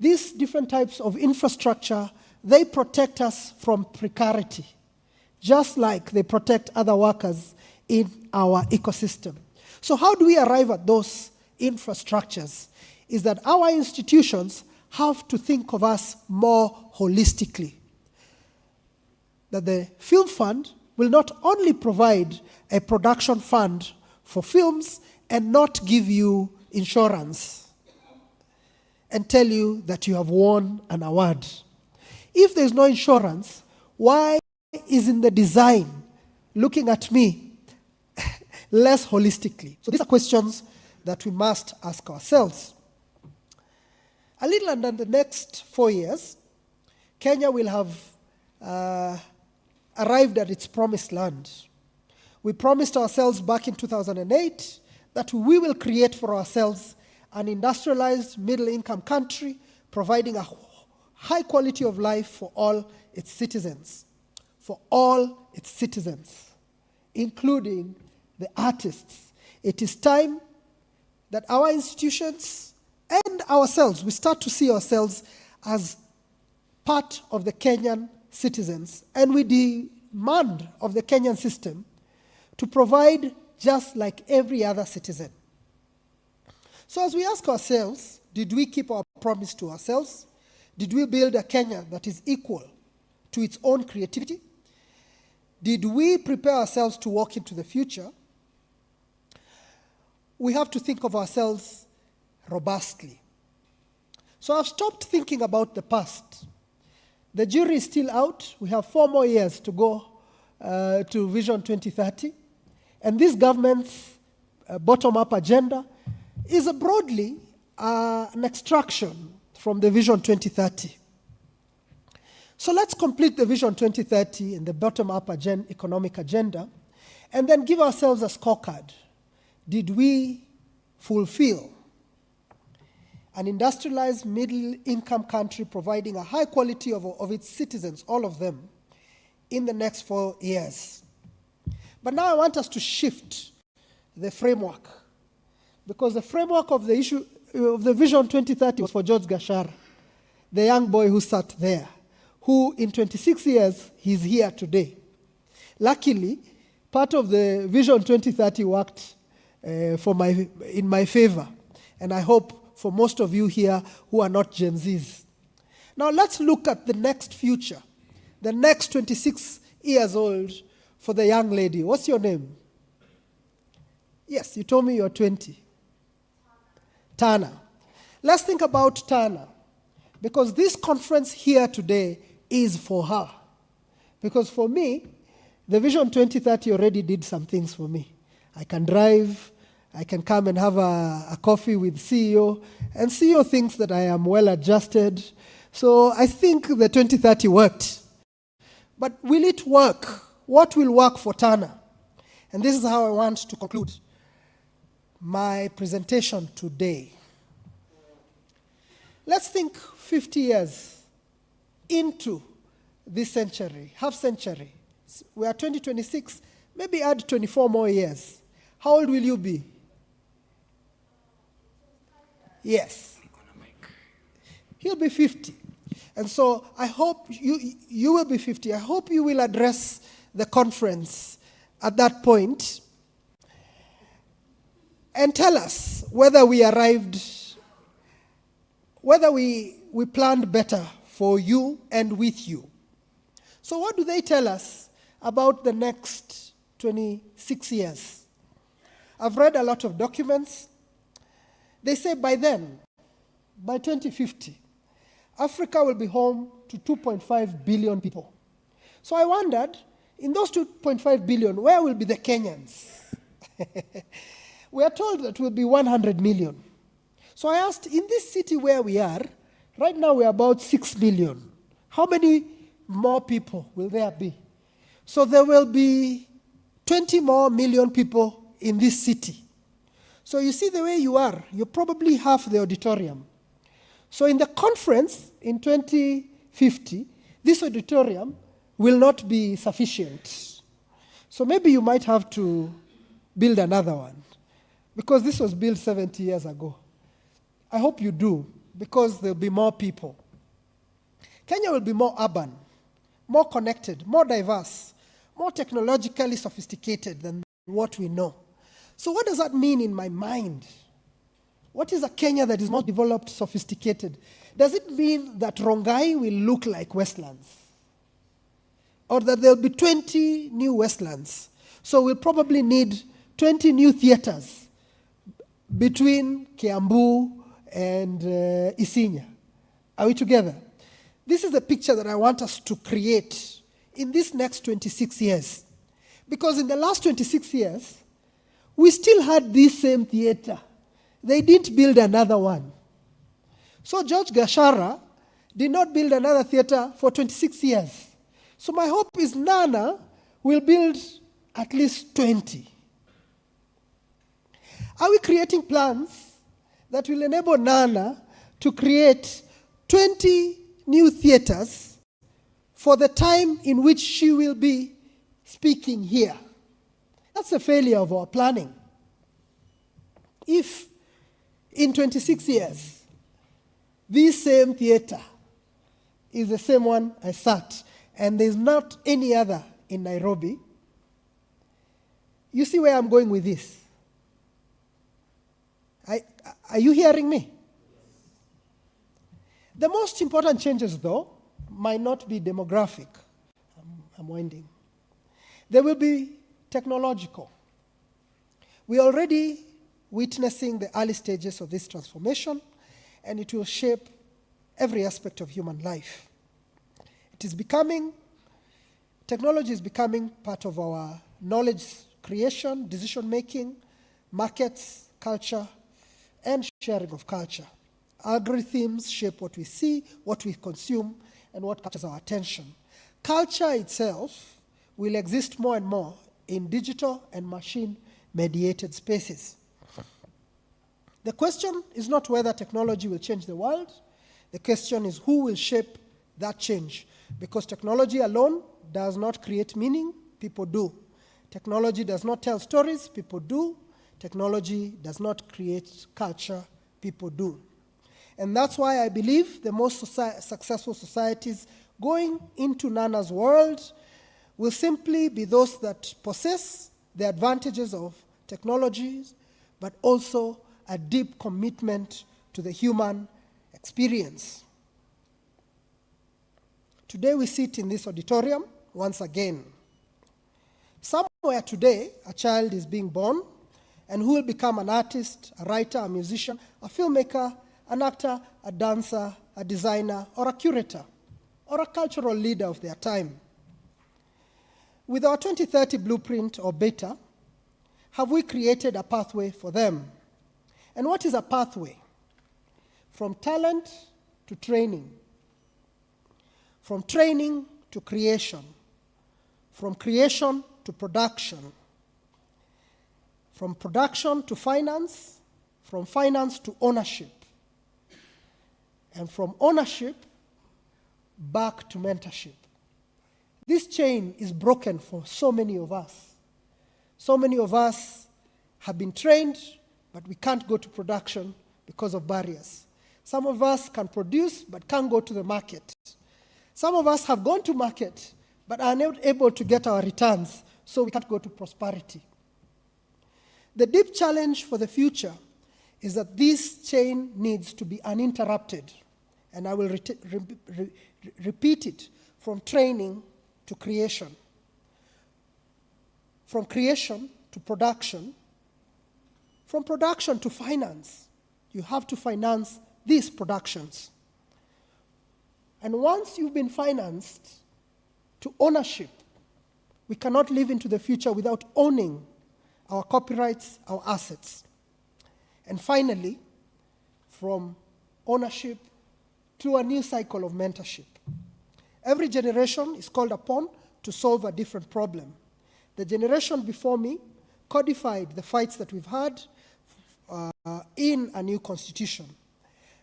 These different types of infrastructure, they protect us from precarity, just like they protect other workers in our ecosystem. So how do we arrive at those infrastructures? Is that our institutions have to think of us more holistically. That the film fund will not only provide a production fund for films and not give you insurance and tell you that you have won an award. If there's no insurance, why isn't the design looking at me less holistically? So these are questions that we must ask ourselves. A little under the next 4 years, Kenya will have arrived at its promised land. We promised ourselves back in 2008 that we will create for ourselves an industrialized middle-income country, providing a high quality of life for all its citizens. For all its citizens, including the artists. It is time that our institutions and ourselves, we start to see ourselves as part of the Kenyan citizens, and we demand of the Kenyan system to provide just like every other citizen. So as we ask ourselves, did we keep our promise to ourselves? Did we build a Kenya that is equal to its own creativity? Did we prepare ourselves to walk into the future? We have to think of ourselves robustly. So I've stopped thinking about the past. The jury is still out. We have 4 more years to go to Vision 2030. And this government's bottom-up agenda is broadly an extraction from the Vision 2030. So let's complete the Vision 2030 and the bottom-up economic agenda, and then give ourselves a scorecard. Did we fulfill an industrialized middle-income country providing a high quality of its citizens, all of them, in the next 4 years? But now I want us to shift the framework, because the framework of the issue of the Vision 2030 was for George Gashara, the young boy who sat there, who in 26 years, he's here today. Luckily, part of the Vision 2030 worked in my favor, and I hope for most of you here who are not Gen Zs. Now let's look at the next future, the next 26 years old for the young lady. What's your name? Yes, you told me you're 20. Tana. Let's think about Tana, because this conference here today is for her. Because for me, the Vision 2030 already did some things for me. I can drive, I can come and have a coffee with CEO, and CEO thinks that I am well adjusted. So I think the 2030 worked. But will it work? What will work for Tana? And this is how I want to conclude my presentation today. Let's think 50 years into this century, half century. We are 2026, maybe add 24 more years. How old will you be? Yes. He'll be 50. And so I hope you will be 50. I hope you will address the conference at that point and tell us whether we arrived, whether we planned better for you and with you. So what do they tell us about the next 26 years? I've read a lot of documents. They say by then, by 2050, Africa will be home to 2.5 billion people. So I wondered, in those 2.5 billion, where will be the Kenyans? We are told that will be 100 million. So I asked, in this city where we are, right now we're about 6 million. How many more people will there be? So there will be 20 more million people in this city. So you see the way you are, you're probably half the auditorium. So in the conference in 2050, this auditorium will not be sufficient. So maybe you might have to build another one, because this was built 70 years ago. I hope you do, because there'll be more people. Kenya will be more urban, more connected, more diverse, more technologically sophisticated than what we know. So what does that mean in my mind? What is a Kenya that is more developed, sophisticated? Does it mean that Rongai will look like Westlands? Or that there'll be 20 new Westlands? So we'll probably need 20 new theaters between Kiambu and Isinya. Are we together? This is the picture that I want us to create in this next 26 years. Because in the last 26 years, we still had this same theater. They didn't build another one. So George Gashara did not build another theater for 26 years. So my hope is Nana will build at least 20. Are we creating plans that will enable Nana to create 20 new theaters for the time in which she will be speaking here? That's a failure of our planning. If in 26 years, this same theater is the same one I sat, and there's not any other in Nairobi, you see where I'm going with this? Are you hearing me? The most important changes, though, might not be demographic. I'm winding. They will be technological. We're already witnessing the early stages of this transformation, and it will shape every aspect of human life. Technology is becoming part of our knowledge creation, decision-making, markets, culture, and sharing of culture. Algorithms shape what we see, what we consume, and what captures our attention. Culture itself will exist more and more in digital and machine-mediated spaces. The question is not whether technology will change the world. The question is who will shape that change. Because technology alone does not create meaning, people do. Technology does not tell stories, people do. Technology does not create culture, people do. And that's why I believe the most successful societies going into Nana's world will simply be those that possess the advantages of technologies, but also a deep commitment to the human experience. Today we sit in this auditorium once again. Somewhere today, a child is being born, and who will become an artist, a writer, a musician, a filmmaker, an actor, a dancer, a designer, or a curator, or a cultural leader of their time. With our 2030 blueprint or beta, have we created a pathway for them? And what is a pathway? From talent to training, from training to creation, from creation to production, from production to finance, from finance to ownership, and from ownership back to mentorship. This chain is broken for so many of us. So many of us have been trained, but we can't go to production because of barriers. Some of us can produce, but can't go to the market. Some of us have gone to market, but are not able to get our returns, so we can't go to prosperity. The deep challenge for the future is that this chain needs to be uninterrupted, and I will repeat it, from training to creation, from creation to production, from production to finance. You have to finance these productions. And once you've been financed to ownership, we cannot live into the future without owning our copyrights, our assets. And finally, from ownership to a new cycle of mentorship. Every generation is called upon to solve a different problem. The generation before me codified the fights that we've had in a new constitution.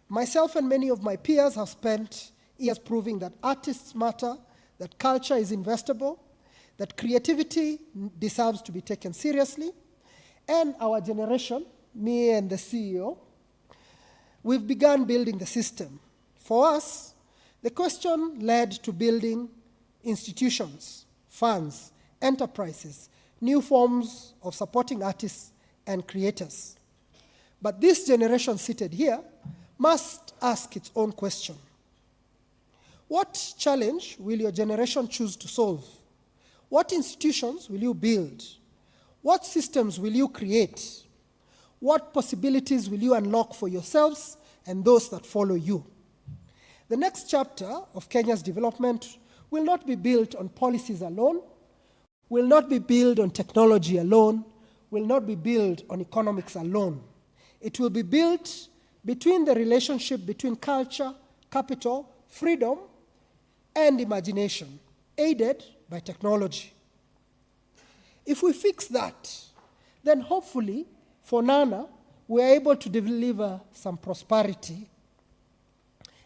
Myself and many of my peers have spent years proving that artists matter, that culture is investable, that creativity deserves to be taken seriously, and our generation, me and the CEO, we've begun building the system. For us, the question led to building institutions, funds, enterprises, new forms of supporting artists and creators. But this generation seated here must ask its own question. What challenge will your generation choose to solve? What institutions will you build? What systems will you create? What possibilities will you unlock for yourselves and those that follow you? The next chapter of Kenya's development will not be built on policies alone, will not be built on technology alone, will not be built on economics alone. It will be built between the relationship between culture, capital, freedom, and imagination, aided by technology. If we fix that, then hopefully, for Nana, we are able to deliver some prosperity,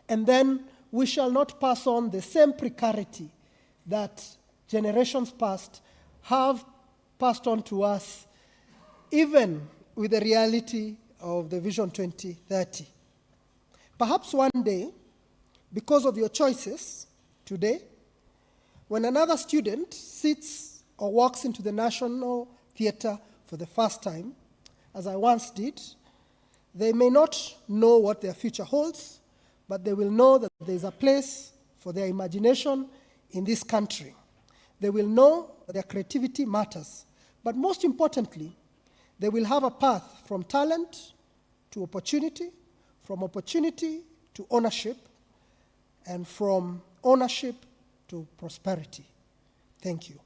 and then we shall not pass on the same precarity that generations past have passed on to us, even with the reality of the Vision 2030. Perhaps one day, because of your choices today, when another student sits or walks into the National Theatre for the first time, as I once did, they may not know what their future holds, but they will know that there is a place for their imagination in this country. They will know that their creativity matters. But most importantly, they will have a path from talent to opportunity, from opportunity to ownership, and from ownership to prosperity. Thank you.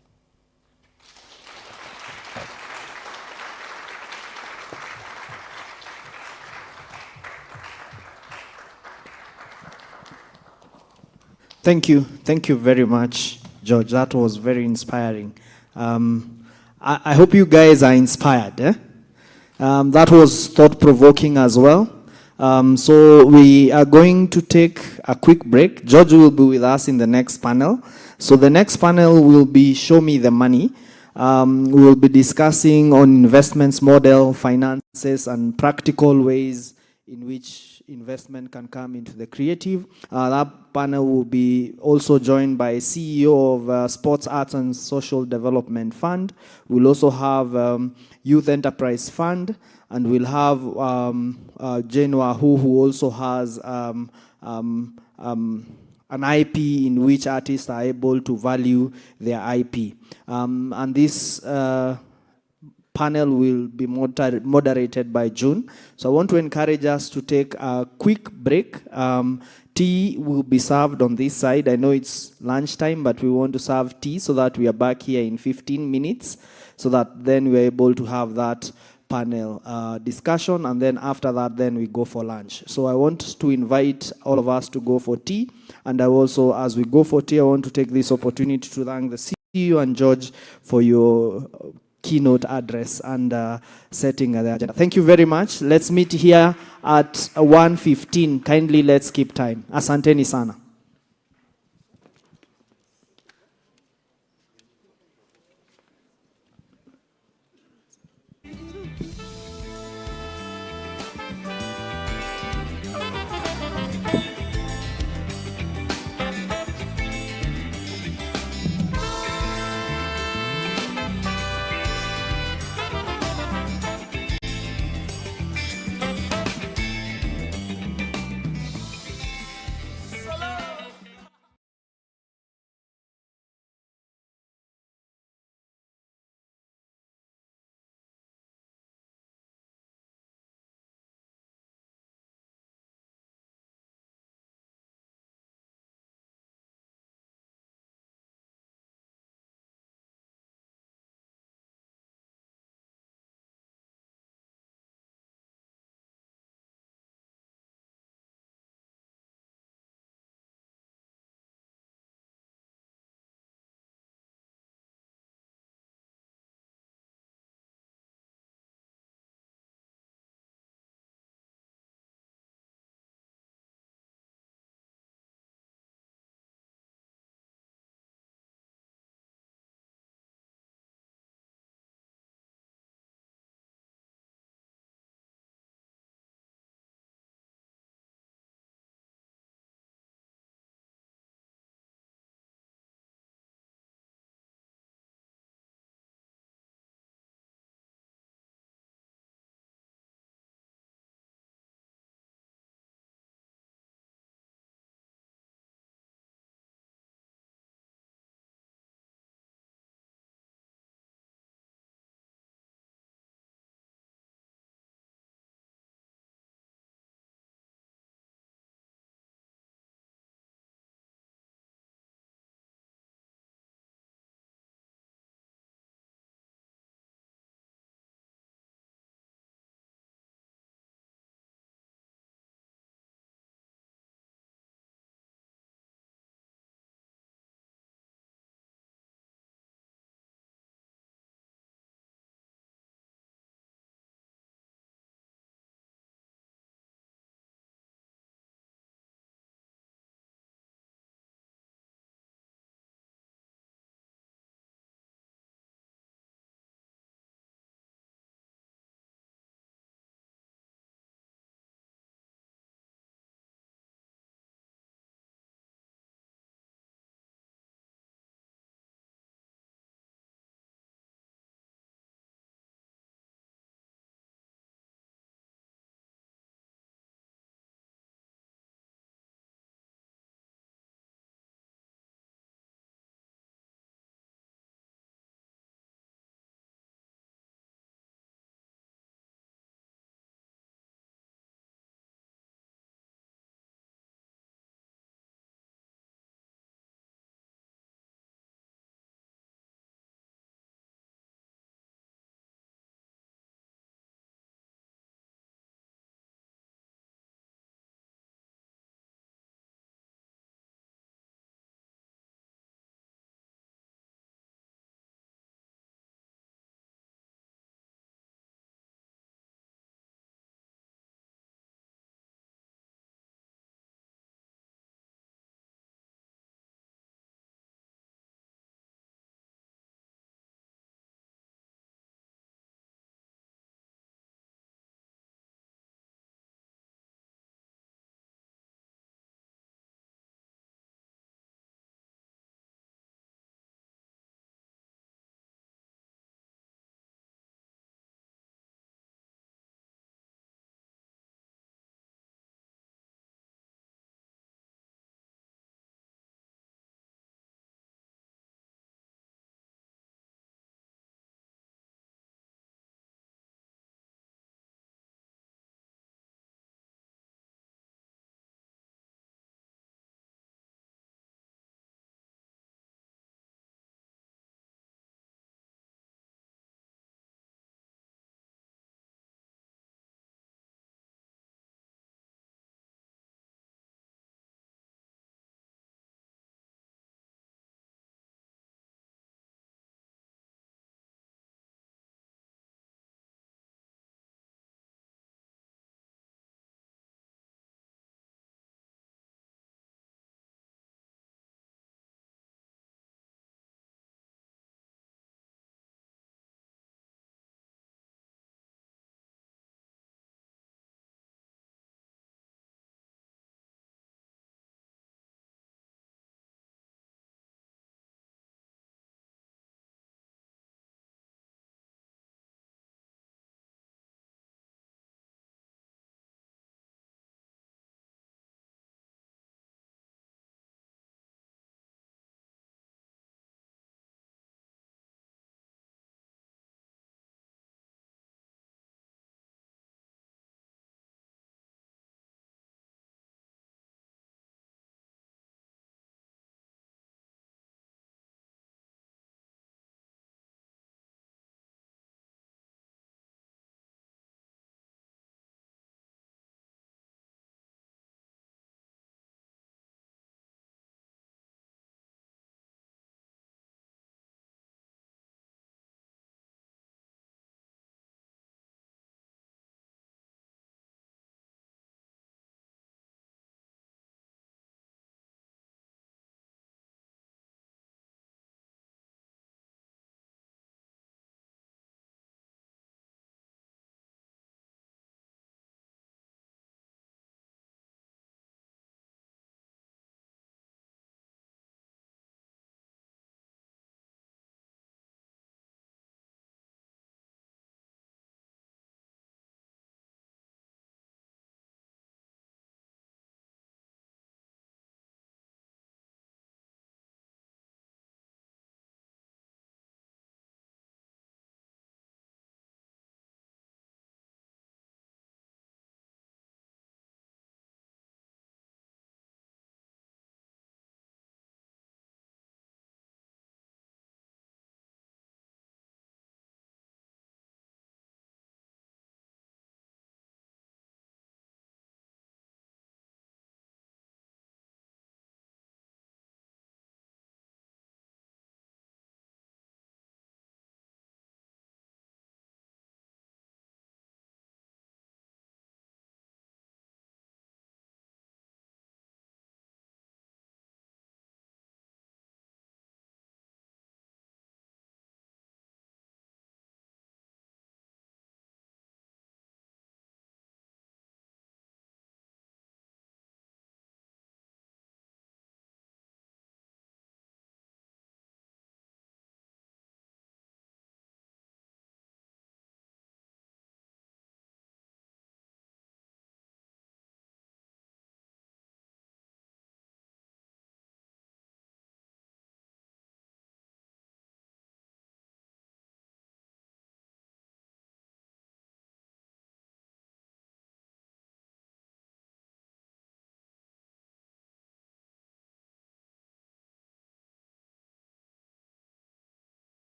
Thank you. Thank you very much, George. That was very inspiring. I hope you guys are inspired. That was thought-provoking as well. So we are going to take a quick break. George will be with us in the next panel. So the next panel will be Show Me the Money. We will be discussing on investments model, finances, and practical ways in which investment can come into the creative. That panel will be also joined by CEO of Sports, Arts and Social Development Fund. We'll also have Youth Enterprise Fund, and we'll have Jane Wahu, who also has an IP in which artists are able to value their IP. And this panel will be moderated by June. So I want to encourage us to take a quick break. Tea will be served on this side. I know it's lunchtime, but we want to serve tea so that we are back here in 15 minutes, so that then we're able to have that panel discussion, and then after that, then we go for lunch. So I want to invite all of us to go for tea, and I also, as we go for tea, I want to take this opportunity to thank the CEO and George for your keynote address and setting the agenda. Thank you very much. Let's meet here at 1:15. Kindly, let's keep time. Asanteni sana. Salam.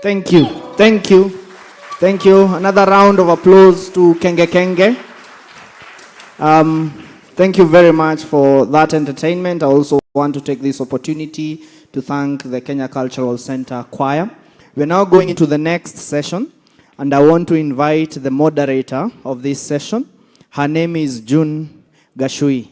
Thank you. Thank you. Thank you. Another round of applause to Kenge Kenge. Thank you very much for that entertainment. I also want to take this opportunity to thank the Kenya Cultural Center Choir. We're now going into the next session, and I want to invite the moderator of this session. Her name is June Gashui.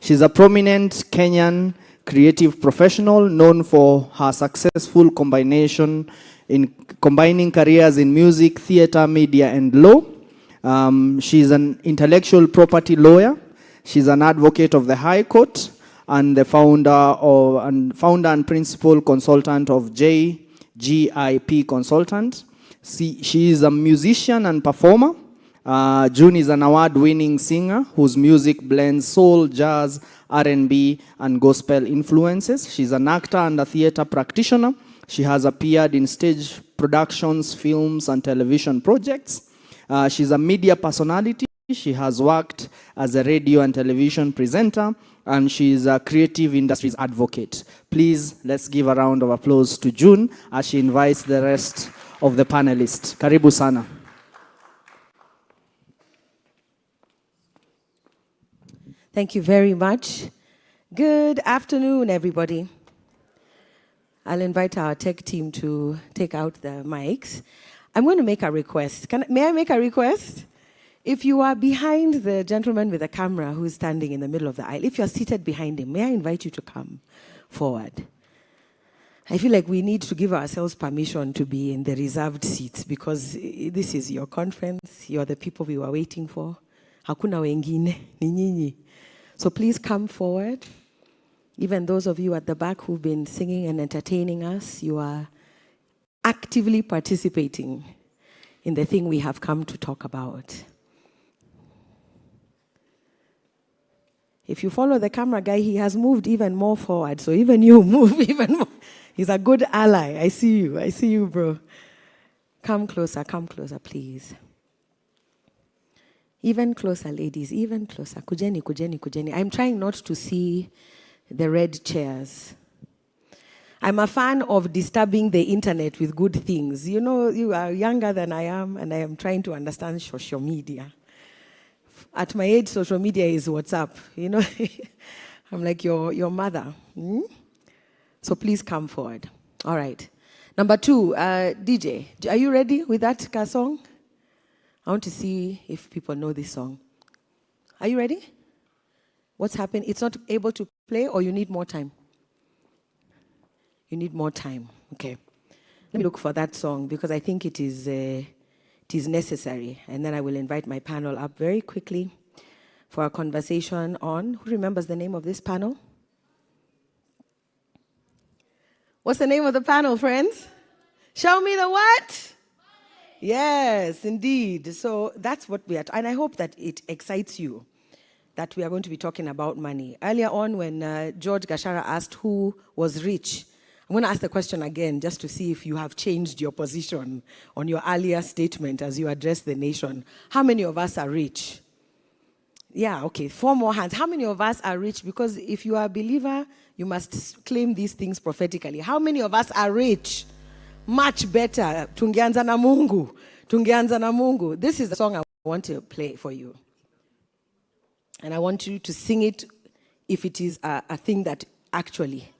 She's a prominent Kenyan creative professional known for her successful combination in combining careers in music, theater, media, and law. She's an intellectual property lawyer. She's an advocate of the High Court and the founder and principal consultant of JGIP Consultant. She is a musician and performer. June is an award-winning singer whose music blends soul, jazz, R&B, and gospel influences. She's an actor and a theater practitioner. She has appeared in stage productions, films, and television projects. She's a media personality. She has worked as a radio and television presenter, and she is a creative industries advocate. Please, let's give a round of applause to June as she invites the rest of the panelists. Karibu sana. Thank you very much. Good afternoon, everybody. I'll invite our tech team to take out the mics. I'm going to make a request. May I make a request? If you are behind the gentleman with the camera who's standing in the middle of the aisle, if you're seated behind him, may I invite you to come forward? I feel like we need to give ourselves permission to be in the reserved seats because this is your conference. You're the people we were waiting for. Hakuna wengine, ni nyinyi. So please come forward. Even those of you at the back who've been singing and entertaining us, you are actively participating in the thing we have come to talk about. If you follow the camera guy, he has moved even more forward, so even you move even more. He's a good ally. I see you, bro. Come closer, please. Even closer, ladies, even closer. Kujeni, kujeni, kujeni. I'm trying not to see the red chairs. I'm a fan of disturbing the internet with good things. You know, you are younger than I am, and I am trying to understand social media. At my age, social media is WhatsApp. You know, I'm like your mother. So please come forward. All right. Number 2, DJ, are you ready with that song? I want to see if people know this song. Are you ready? What's happened? It's not able to play, or you need more time? You need more time. Okay. Let me look for that song because I think it is necessary. And then I will invite my panel up very quickly for a conversation on, who remembers the name of this panel? What's the name of the panel, friends? Show me the what? Yes, indeed. So that's what we are, and I hope that it excites you that we are going to be talking about money. Earlier on when George Gashara asked who was rich, I'm going to ask the question again just to see if you have changed your position on your earlier statement as you address the nation. How many of us are rich? Yeah, okay, 4 more hands. How many of us are rich? Because if you are a believer, you must claim these things prophetically. How many of us are rich? Much better. Tungeanza na Mungu. Tungeanza na Mungu. This is the song I want to play for you. And I want you to sing it if it is a thing that actually.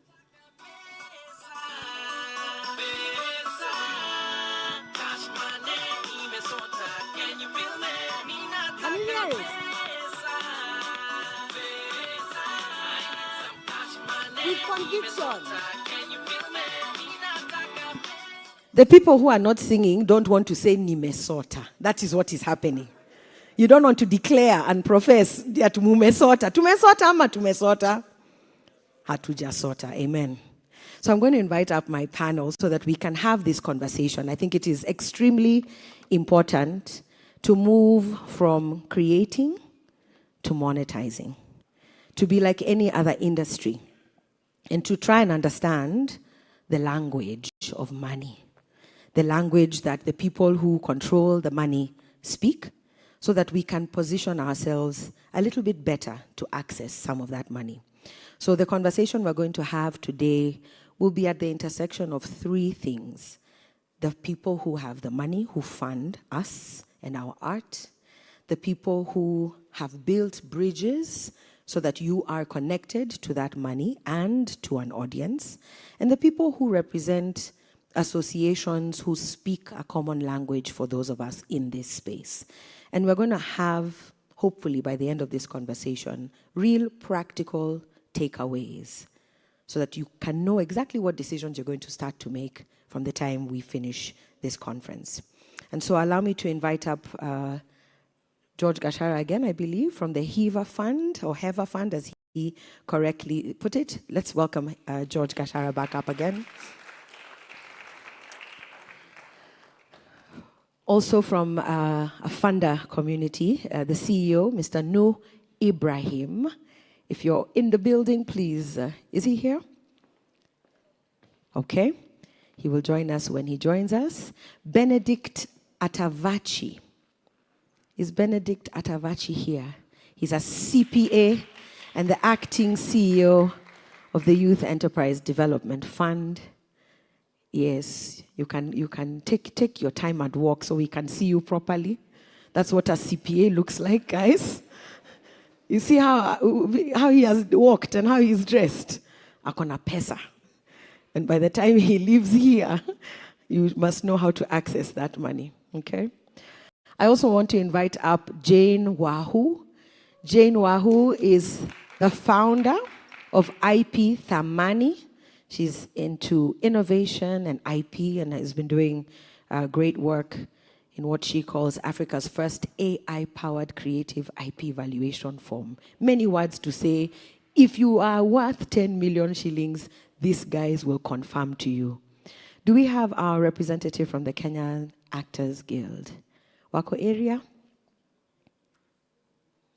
With conviction. The people who are not singing don't want to say nimesota. That is what is happening. You don't want to declare and profess that mumesota. Tumesota ama tumesota? Hatujasota. Amen. So I'm going to invite up my panel so that we can have this conversation. I think it is extremely important to move from creating to monetizing, to be like any other industry, and to try and understand the language of money, the language that the people who control the money speak, so that we can position ourselves a little bit better to access some of that money. So the conversation we're going to have today will be at the intersection of 3 things: the people who have the money, who fund us and our art, the people who have built bridges so that you are connected to that money and to an audience, and the people who represent associations who speak a common language for those of us in this space. And we're going to have, hopefully by the end of this conversation, real practical takeaways so that you can know exactly what decisions you're going to start to make from the time we finish this conference. And so allow me to invite up George Gashara again, I believe, from the HEVA Fund, or HEVA Fund, as he correctly put it. Let's welcome George Gashara back up again. Also from a funder community, the CEO, Mr. Nuh Ibrahim. If you're in the building, please, is he here? Okay. He will join us when he joins us. Benedict Atavachi. Is Benedict Atavachi here? He's a CPA and the acting CEO of the Youth Enterprise Development Fund. Yes, you can take your time and walk so we can see you properly. That's what a CPA looks like, guys. You see how he has walked and how he's dressed? Akona pesa. And by the time he leaves here, you must know how to access that money, okay? I also want to invite up Jane Wahu. Jane Wahu is the founder of IP Thamani. She's into innovation and IP and has been doing great work in what she calls Africa's first AI-powered creative IP valuation firm. Many words to say, if you are worth 10 million shillings, these guys will confirm to you. Do we have our representative from the Kenyan Actors Guild? Wako area?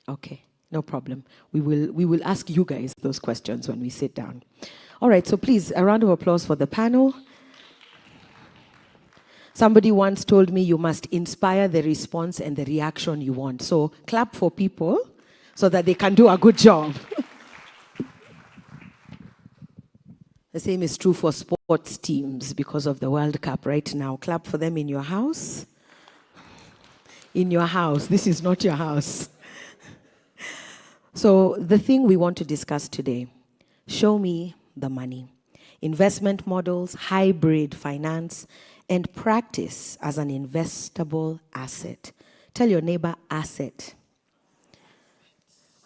Okay, no problem. We will ask you guys those questions when we sit down. All right, so please, a round of applause for the panel. Somebody once told me you must inspire the response and the reaction you want. So clap for people so that they can do a good job. The same is true for sports teams because of the World Cup right now. Clap for them in your house. In your house. This is not your house. So the thing we want to discuss today, show me the money. Investment models, hybrid finance, and practice as an investable asset. Tell your neighbor, asset.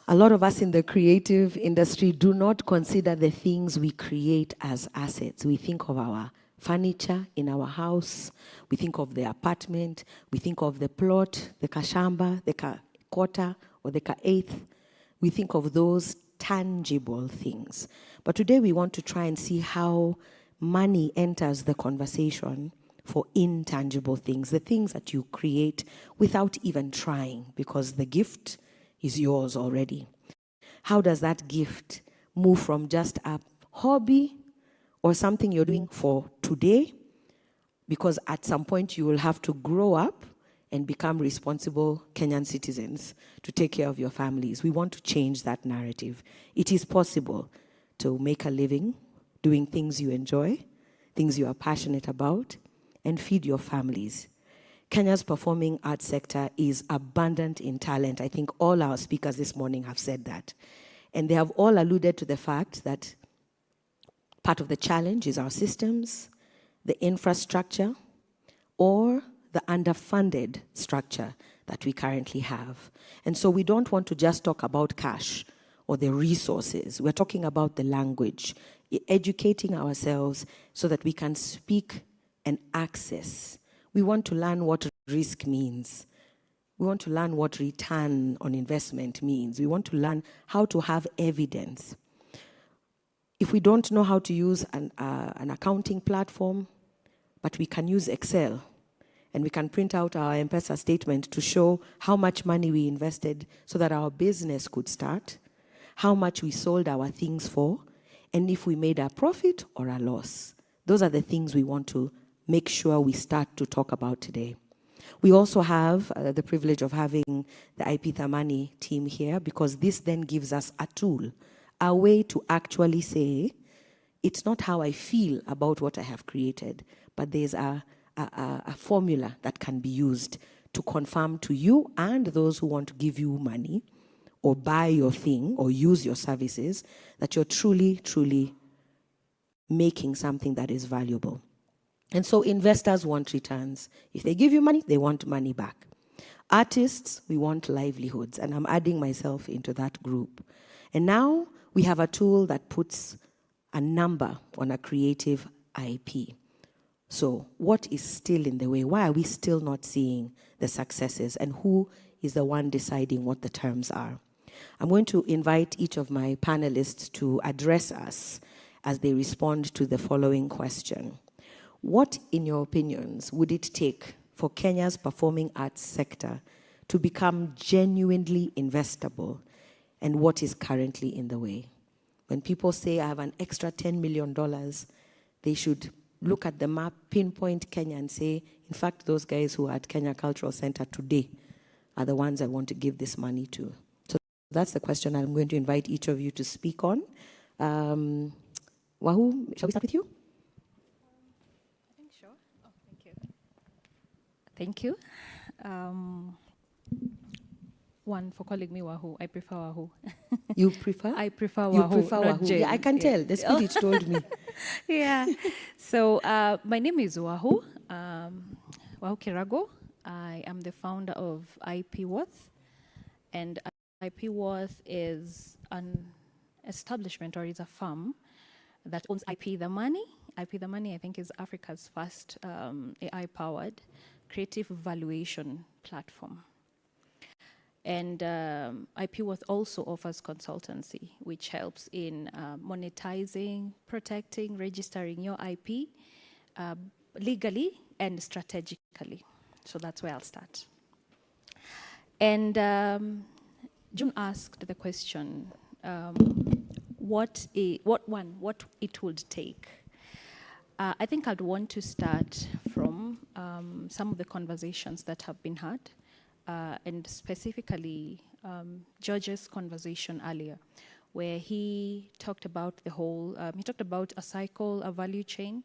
A lot of us in the creative industry do not consider the things we create as assets. We think of our furniture in our house. We think of the apartment. We think of the plot, the kashamba, the quarter, or the eighth. We think of those tangible things. But today we want to try and see how money enters the conversation for intangible things, the things that you create without even trying, because the gift is yours already. How does that gift move from just a hobby or something you're doing for today, because at some point you will have to grow up and become responsible Kenyan citizens to take care of your families? We want to change that narrative. It is possible to make a living doing things you enjoy, things you are passionate about, and feed your families. Kenya's performing arts sector is abundant in talent. I think all our speakers this morning have said that. And they have all alluded to the fact that part of the challenge is our systems, the infrastructure, or the underfunded structure that we currently have. And so we don't want to just talk about cash or the resources. We're talking about the language, educating ourselves so that we can speak and access. We want to learn what risk means. We want to learn what return on investment means. We want to learn how to have evidence. If we don't know how to use an accounting platform, but we can use Excel, and we can print out our M-Pesa statement to show how much money we invested so that our business could start, how much we sold our things for, and if we made a profit or a loss. Those are the things we want to make sure we start to talk about today. We also have the privilege of having the IP Thamani team here, because this then gives us a tool, a way to actually say, it's not how I feel about what I have created, but there's a a formula that can be used to confirm to you and those who want to give you money or buy your thing or use your services that you're truly, truly making something that is valuable. And so investors want returns. If they give you money, they want money back. Artists, we want livelihoods, and I'm adding myself into that group. And now we have a tool that puts a number on a creative IP. So what is still in the way? Why are we still not seeing the successes? And who is the one deciding what the terms are? I'm going to invite each of my panelists to address us as they respond to the following question. What, in your opinions, would it take for Kenya's performing arts sector to become genuinely investable, and what is currently in the way? When people say, I have an extra $10 million, they should look at the map, pinpoint Kenya and say, in fact, those guys who are at Kenya Cultural Center today are the ones I want to give this money to. So that's the question I'm going to invite each of you to speak on. Wahu, shall we start with you? Sure. Oh, thank you. Thank you. One, for calling me Wahu. I prefer Wahu. You prefer? I prefer Wahu. You prefer not Wahu. Jane. Yeah, I can tell. The spirit told me. Yeah. So my name is Wahu. Wahu Kirago. I am the founder of IP Worth. And IP Worth is an establishment, or is a firm that owns IP The Money. IP The Money, I think, is Africa's first AI-powered creative valuation platform. And IP Worth also offers consultancy, which helps in monetizing, protecting, registering your IP legally and strategically. So that's where I'll start. And June asked the question, what it would take. I think I'd want to start from some of the conversations that have been had, and specifically George's conversation earlier, where he talked about the whole, he talked about a cycle, a value chain,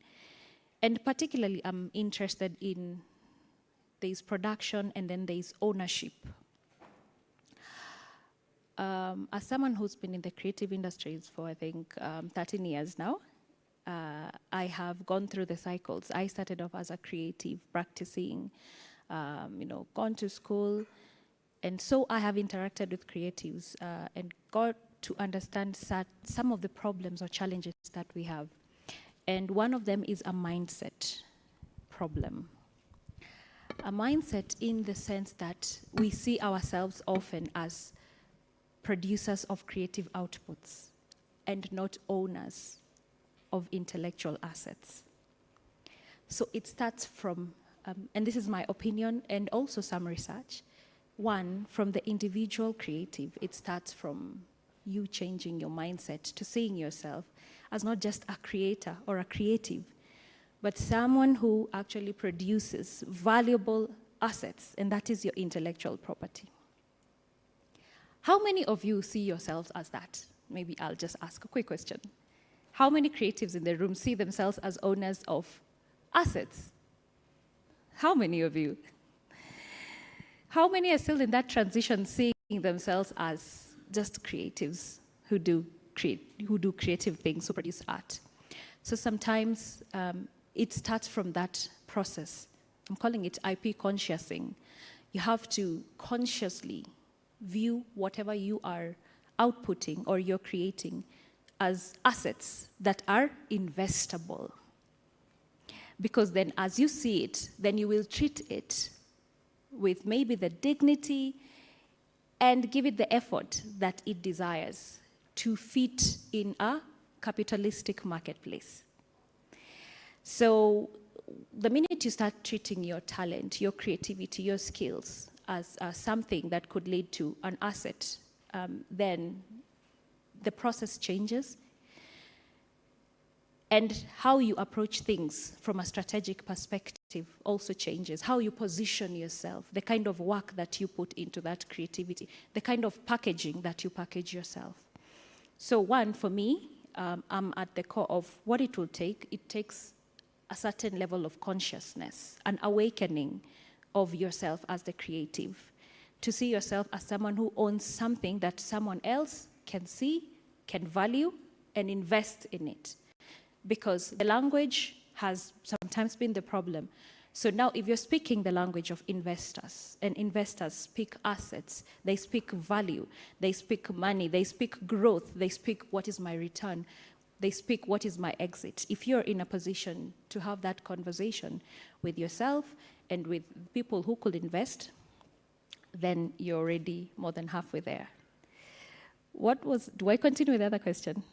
and particularly I'm interested in there's production and then there's ownership. As someone who's been in the creative industries for, I think, 13 years now, I have gone through the cycles. I started off as a creative, practicing, gone to school, and so I have interacted with creatives and got to understand some of the problems or challenges that we have. And one of them is a mindset problem. A mindset in the sense that we see ourselves often as producers of creative outputs and not owners of intellectual assets. So it starts from, and this is my opinion and also some research, one, from the individual creative, it starts from you changing your mindset to seeing yourself as not just a creator or a creative, but someone who actually produces valuable assets, and that is your intellectual property. How many of you see yourselves as that? Maybe I'll just ask a quick question. How many creatives in the room see themselves as owners of assets? How many of you? How many are still in that transition, seeing themselves as just creatives who do creative things, who produce art? So sometimes it starts from that process. I'm calling it IP consciousing. You have to consciously view whatever you are outputting or you're creating as assets that are investable. Because then as you see it, then you will treat it with maybe the dignity and give it the effort that it desires to fit in a capitalistic marketplace. So the minute you start treating your talent, your creativity, your skills as something that could lead to an asset, then the process changes. And how you approach things from a strategic perspective also changes. How you position yourself, the kind of work that you put into that creativity, the kind of packaging that you package yourself. So one, for me, I'm at the core of what it will take. It takes a certain level of consciousness, an awakening of yourself as the creative, to see yourself as someone who owns something that someone else can see, can value, and invest in it. Because the language has sometimes been the problem. So now if you're speaking the language of investors, and investors speak assets, they speak value, they speak money, they speak growth, they speak what is my return, they speak what is my exit. If you're in a position to have that conversation with yourself and with people who could invest, then you're already more than halfway there. Do I continue with the other question?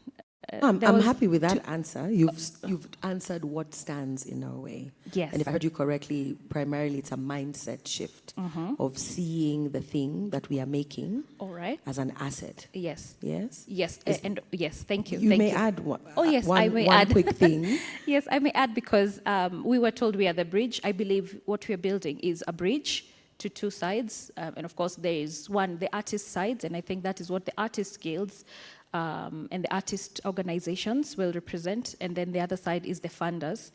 I'm happy with that answer. You've answered what stands in our way. Yes. And if I heard you correctly, primarily it's a mindset shift of seeing the thing that we are making as an asset. Yes. Yes? Yes. And yes, thank you. You thank may you. add one, I may one add. quick thing. Yes, I may add, because we were told we are the bridge. I believe what we are building is a bridge to two sides. And of course, there is one, the artist sides, and I think that is what the artist guilds and the artist organizations will represent, and then the other side is the funders.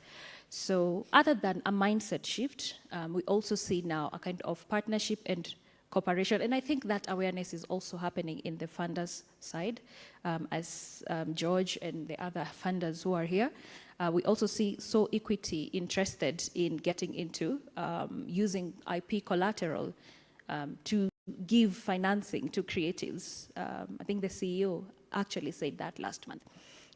So other than a mindset shift, we also see now a kind of partnership and cooperation, and I think that awareness is also happening in the funders side, as George and the other funders who are here. We also see So Equity interested in getting into using IP collateral to give financing to creatives. I think the CEO actually said that last month.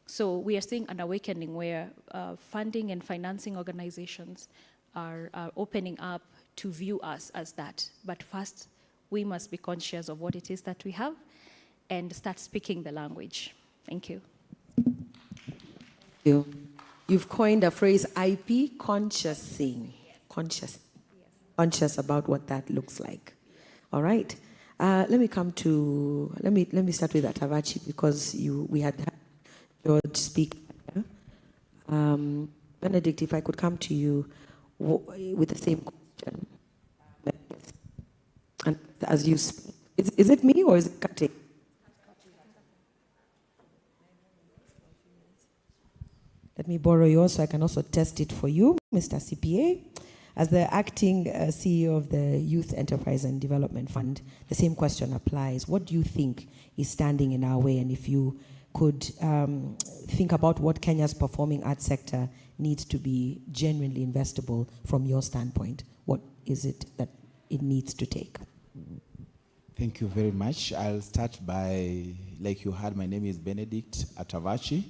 So we are seeing an awakening where funding and financing organizations are opening up to view us as that. But first, we must be conscious of what it is that we have and start speaking the language. Thank you. You've coined a phrase, IP consciousing. Conscious about what that looks like. All right. Let me start with Atavachi, because we had George speak. Benedict, if I could come to you with the same question. And as you speak, is it me or is it cutting? Let me borrow yours so I can also test it for you, Mr. CPA. As the acting CEO of the Youth Enterprise and Development Fund, the same question applies. What do you think is standing in our way? And if you could think about what Kenya's performing arts sector needs to be genuinely investable from your standpoint, what is it that it needs to take? Thank you very much. I'll start by, like you heard, my name is Benedict Atavachi,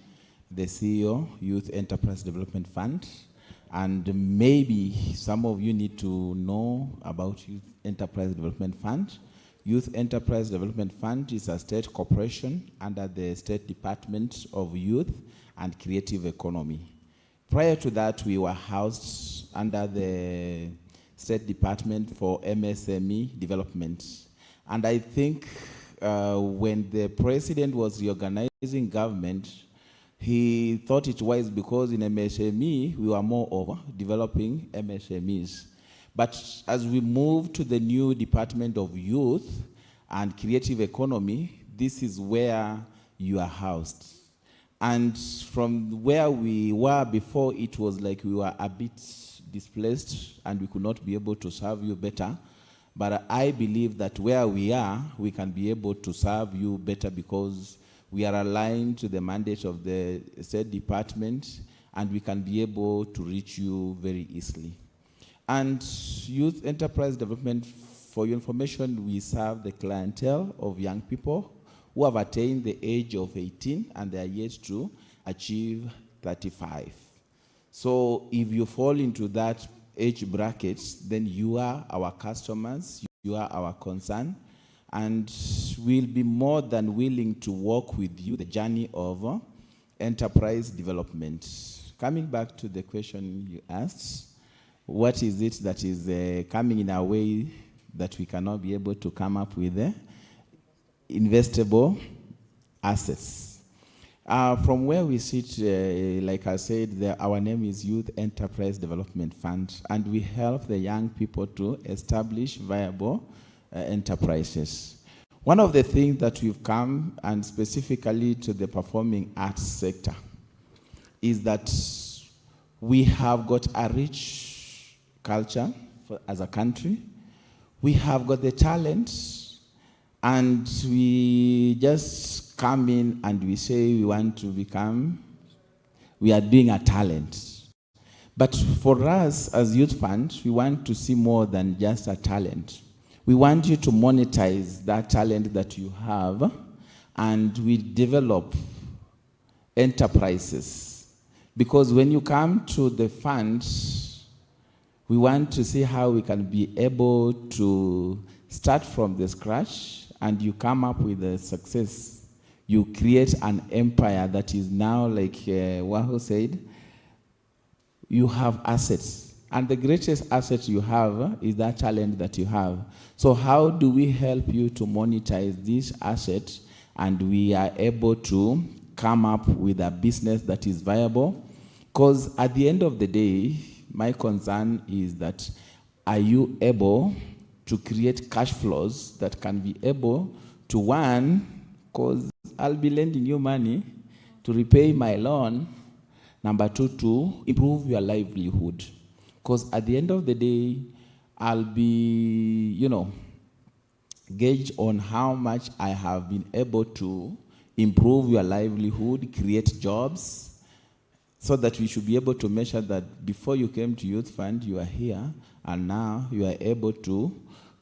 the CEO, Youth Enterprise Development Fund. And maybe some of you need to know about Youth Enterprise Development Fund. Youth Enterprise Development Fund is a state corporation under the State Department of Youth and Creative Economy. Prior to that, we were housed under the State Department for MSME Development. And I think when the president was reorganizing government, he thought it wise, because in MSME, we were more over developing MSMEs. But as we move to the new Department of Youth and Creative Economy, this is where you are housed. And from where we were before, it was like we were a bit displaced and we could not be able to serve you better. But I believe that where we are, we can be able to serve you better, because we are aligned to the mandate of the State Department, and we can be able to reach you very easily. And Youth Enterprise Development, for your information, we serve the clientele of young people who have attained the age of 18 and they are yet to achieve 35. So if you fall into that age bracket, then you are our customers, you are our concern, and we'll be more than willing to walk with you the journey of enterprise development. Coming back to the question you asked, what is it that is coming in our way that we cannot be able to come up with investable assets? From where we sit, like I said, our name is Youth Enterprise Development Fund, and we help the young people to establish viable enterprises. One of the things that we've come, and specifically to the performing arts sector, is that We have got a rich culture as a country. We have got the talent, and we just come in and we say we want to become, we are doing a talent. But for us as Youth Fund, we want to see more than just a talent. We want you to monetize that talent that you have, and we develop enterprises. Because when you come to the fund, we want to see how we can be able to start from the scratch, and you come up with a success. You create an empire that is now, like Wahoo said, you have assets. And the greatest asset you have is that talent that you have. So how do we help you to monetize this asset, and we are able to come up with a business that is viable? Because at the end of the day, my concern is that, are you able to create cash flows that can be able to, one, because I'll be lending you money to repay my loan. Number two, to improve your livelihood. Because at the end of the day, I'll be, gauged on how much I have been able to improve your livelihood, create jobs, so that we should be able to measure that before you came to Youth Fund, you are here, and now you are able to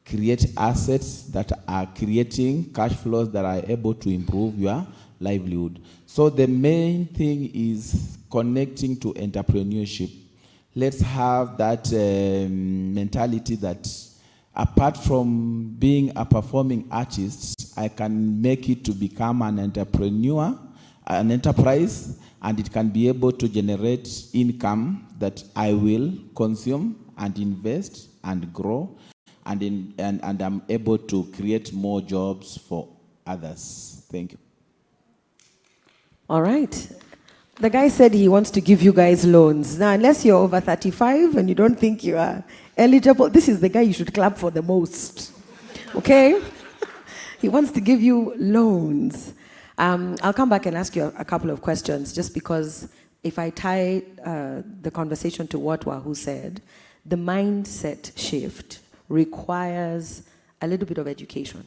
create assets that are creating cash flows that are able to improve your livelihood. So the main thing is connecting to entrepreneurship. Let's have that mentality that apart from being a performing artist, I can make it to become an entrepreneur, an enterprise, and it can be able to generate income that I will consume and invest and grow, and I'm able to create more jobs for others. Thank you. All right. The guy said he wants to give you guys loans. Now, unless you're over 35 and you don't think you are eligible, this is the guy you should clap for the most. Okay? He wants to give you loans. I'll come back and ask you a couple of questions, just because if I tie the conversation to what Wahoo said, the mindset shift requires a little bit of education.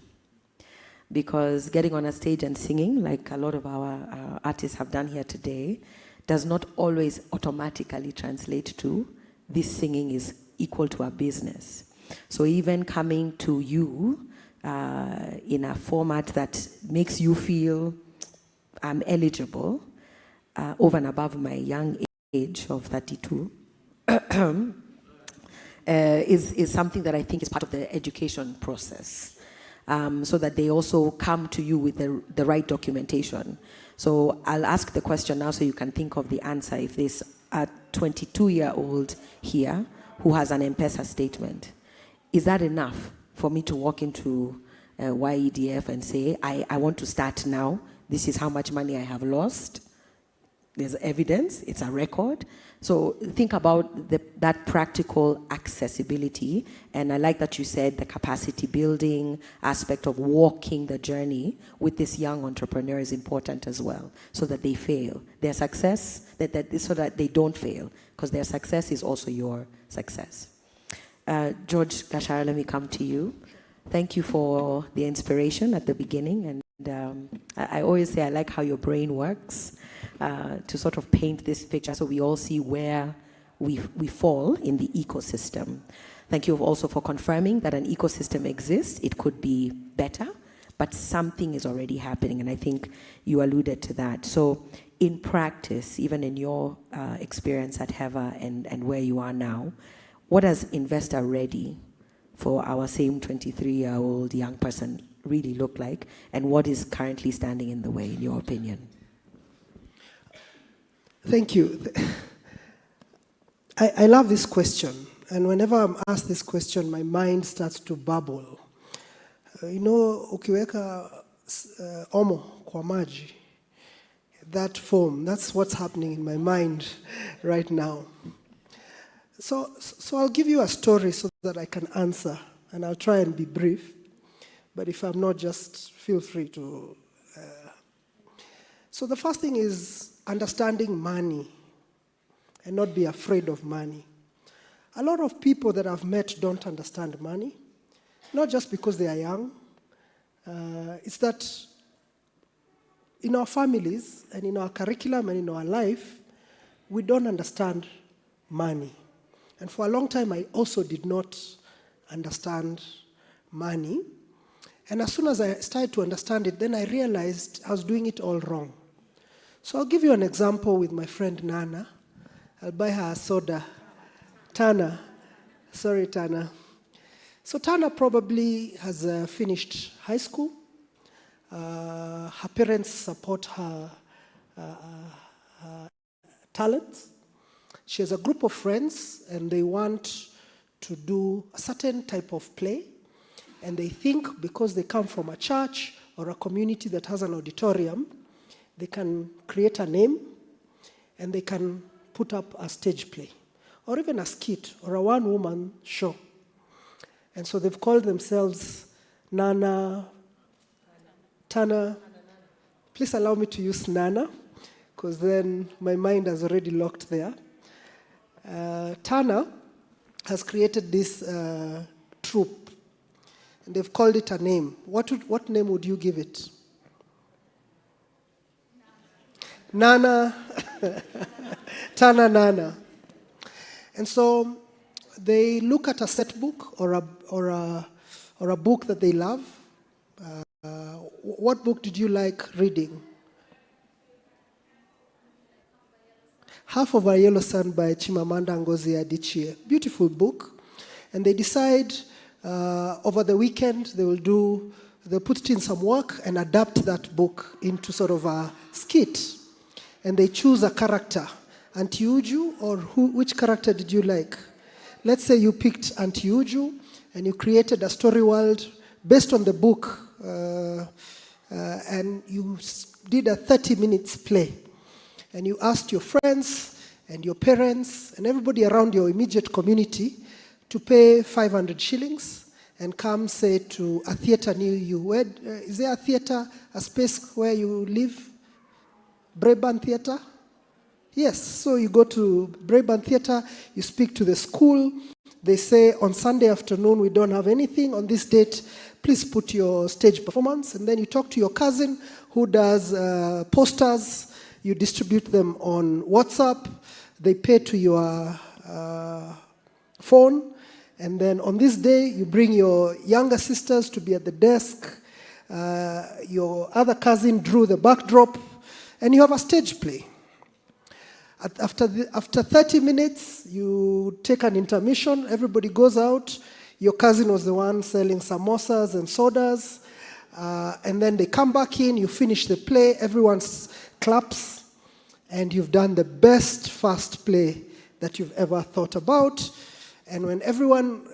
Because getting on a stage and singing, like a lot of our artists have done here today, does not always automatically translate to this singing is equal to a business. So even coming to you in a format that makes you feel I'm eligible over and above my young age of 32 is something that I think is part of the education process. So that they also come to you with the right documentation. So I'll ask the question now so you can think of the answer. If there's a 22-year-old here who has an M-Pesa statement, is that enough for me to walk into YEDF and say, I want to start now, this is how much money I have lost? There's evidence, it's a record. So think about that practical accessibility. And I like that you said the capacity building aspect of walking the journey with this young entrepreneur is important as well, so that they fail. Their success, so that they don't fail, because their success is also your success. George Gashara, let me come to you. Thank you for the inspiration at the beginning. And I always say I like how your brain works. To sort of paint this picture so we all see where we fall in the ecosystem. Thank you also for confirming that an ecosystem exists. It could be better, but something is already happening, and I think you alluded to that. So in practice, even in your experience at HEVA and where you are now, what does investor ready for our same 23-year-old young person really look like, and what is currently standing in the way, in your opinion? Thank you. I love this question, and whenever I'm asked this question, my mind starts to bubble. Ukiweka omo kwa maji, that foam, that's what's happening in my mind right now. So I'll give you a story so that I can answer, and I'll try and be brief, but if I'm not, just feel free to. So the first thing is understanding money. and not be afraid of money. A lot of people that I've met don't understand money, not just because they are young. It's that in our families and in our curriculum and in our life, we don't understand money. And for a long time, I also did not understand money. And as soon as I started to understand it, then I realized I was doing it all wrong. So I'll give you an example with my friend Nana. I'll buy her a soda. Tana. Sorry, Tana. So Tana probably has finished high school. Her parents support her talents. She has a group of friends, and they want to do a certain type of play. And they think because they come from a church or a community that has an auditorium, they can create a name and they can put up a stage play or even a skit or a one-woman show. And so they've called themselves Nana, Tana. Please allow me to use Nana, because then my mind has already locked there. Tana has created this troupe, and they've called it a name. What name would you give it? Nana. Tana Nana. And so they look at a set book or a book that they love. What book did you like reading? Half of a Yellow Sun by Chimamanda Ngozi Adichie. Beautiful book. And they decide over the weekend they'll put it in some work and adapt that book into sort of a skit. And they choose a character. Auntie Uju, or which character did you like? Let's say you picked Auntie Uju and you created a story world based on the book, and you did a 30 minutes play. And you asked your friends and your parents and everybody around your immediate community to pay 500 shillings and come, say, to a theater near you. Is there a theater, a space where you live? Braeburn Theater? Yes, so you go to Braeburn Theater, you speak to the school, they say on Sunday afternoon we don't have anything, on this date please put your stage performance, and then you talk to your cousin who does posters, you distribute them on WhatsApp, they pay to your phone, and then on this day you bring your younger sisters to be at the desk, your other cousin drew the backdrop, and you have a stage play. After 30 minutes, you take an intermission, everybody goes out, your cousin was the one selling samosas and sodas, and then they come back in, you finish the play, everyone claps, and you've done the best first play that you've ever thought about. And when everyone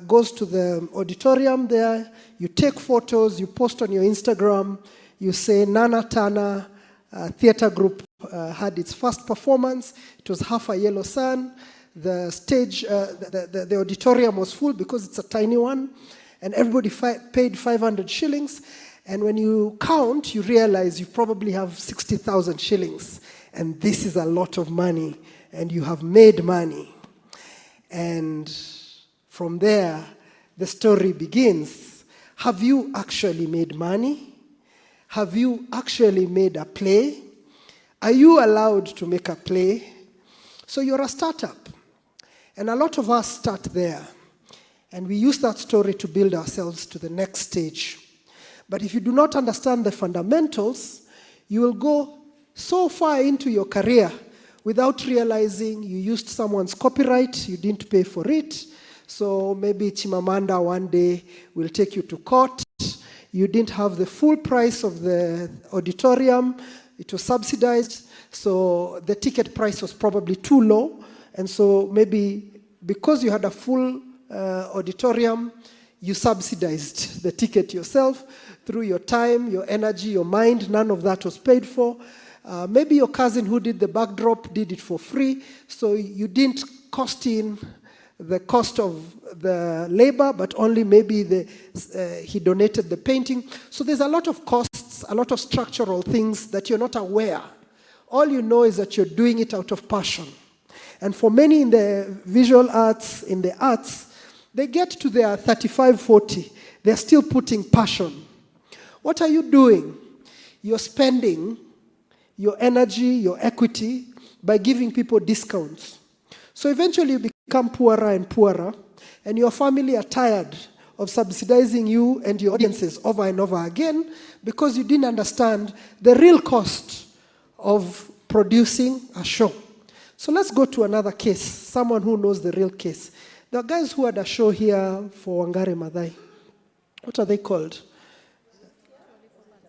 goes to the auditorium there, you take photos, you post on your Instagram, you say Nana Tana Theatre Group had its first performance. It was half a Yellow Sun. The stage, the auditorium was full because it's a tiny one, and everybody paid 500 shillings. And when you count, you realize you probably have 60,000 shillings, and this is a lot of money, and you have made money. And from there, the story begins. Have you actually made money? Have you actually made a play? Are you allowed to make a play? So you're a startup. And a lot of us start there. And we use that story to build ourselves to the next stage. But if you do not understand the fundamentals, you will go so far into your career without realizing you used someone's copyright, you didn't pay for it. So maybe Chimamanda one day will take you to court. You didn't have the full price of the auditorium. It was subsidized, so the ticket price was probably too low. And so maybe because you had a full auditorium, you subsidized the ticket yourself through your time, your energy, your mind. None of that was paid for. Maybe your cousin who did the backdrop did it for free, so you didn't cost in the cost of the labor, but only maybe he donated the painting. So there's a lot of costs, a lot of structural things that you're not aware. All you know is that you're doing it out of passion. And for many in the visual arts, in the arts, they get to their 35, 40. They're still putting passion. What are you doing? You're spending your energy, your equity, by giving people discounts. So eventually you become poorer and poorer, and your family are tired of subsidizing you and your audiences over and over again because you didn't understand the real cost of producing a show. So let's go to another case, someone who knows the real case. There are guys who had a show here for Wangari Maathai. What are they called?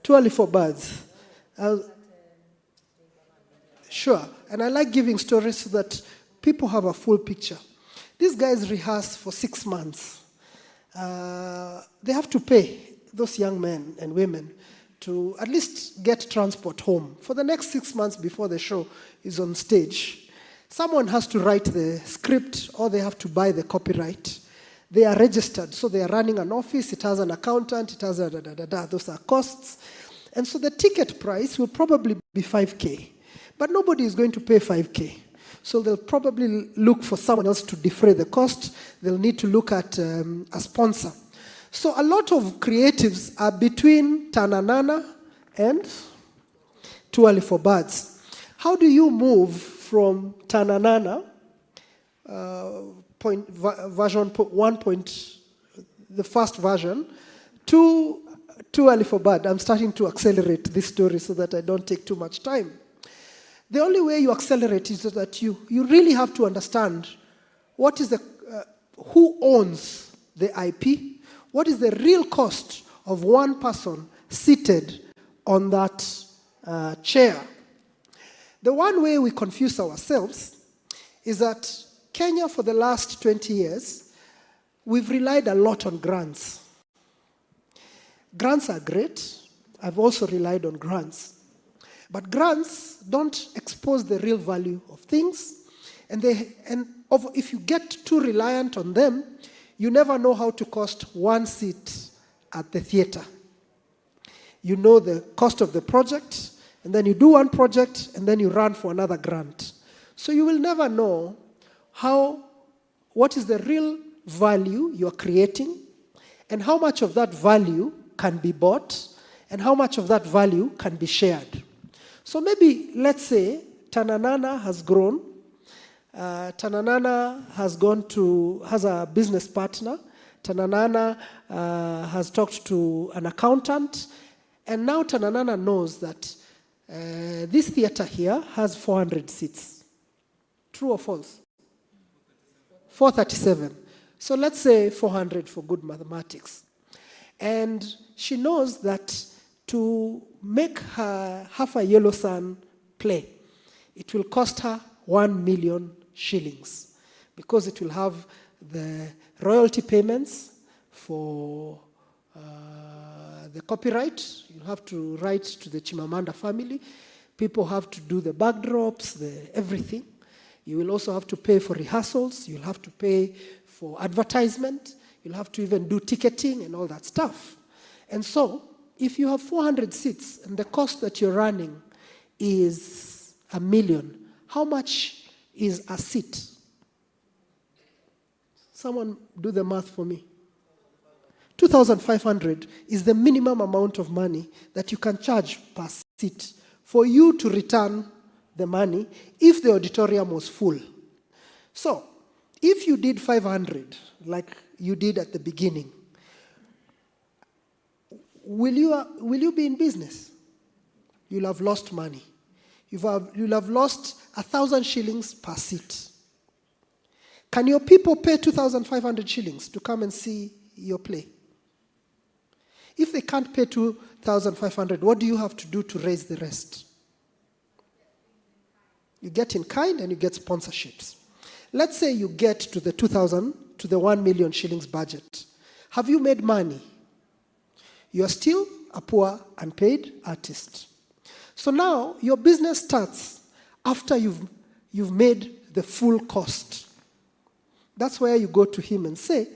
Too Early for Birds. Sure, and I like giving stories so that people have a full picture. These guys rehearse for 6 months. They have to pay those young men and women to at least get transport home for the next 6 months before the show is on stage. Someone has to write the script or they have to buy the copyright. They are registered, so they are running an office, it has an accountant, it has those are costs. And so the ticket price will probably be 5K. But nobody is going to pay 5K. So they'll probably look for someone else to defray the cost. They'll need to look at a sponsor. So a lot of creatives are between Tananana and Too Early for Birds. How do you move from Tananana, version 1. The first version, to Too Early for Birds? I'm starting to accelerate this story so that I don't take too much time. The only way you accelerate is that you really have to understand what is who owns the IP, what is the real cost of one person seated on that chair. The one way we confuse ourselves is that Kenya, for the last 20 years, we've relied a lot on grants. Grants are great. I've also relied on grants. But grants don't expose the real value of things, and if you get too reliant on them, you never know how to cost one seat at the theater. You know the cost of the project, and then you do one project, and then you run for another grant. So you will never know what is the real value you're creating, and how much of that value can be bought, and how much of that value can be shared. So maybe, let's say, Tananana has grown. Tananana has a business partner. Tananana has talked to an accountant. And now Tananana knows that this theater here has 400 seats. True or false? 437. So let's say 400 for good mathematics. And she knows that to make her Half a Yellow Sun play, it will cost her 1 million shillings because it will have the royalty payments for the copyright. You have to write to the Chimamanda family. People have to do the backdrops, everything. You will also have to pay for rehearsals. You'll have to pay for advertisement. You'll have to even do ticketing and all that stuff. And so, if you have 400 seats and the cost that you're running is 1 million, how much is a seat? Someone do the math for me. 2,500 is the minimum amount of money that you can charge per seat for you to return the money if the auditorium was full. So, if you did 500, like you did at the beginning, will you be in business? You'll have lost money. You'll have lost 1,000 shillings per seat. Can your people pay 2,500 shillings to come and see your play? If they can't pay 2,500, what do you have to do to raise the rest? You get in kind and you get sponsorships. Let's say you get to the 1 million shillings budget. Have you made money? You're still a poor, unpaid artist. So now your business starts after you've made the full cost. That's where you go to him and say,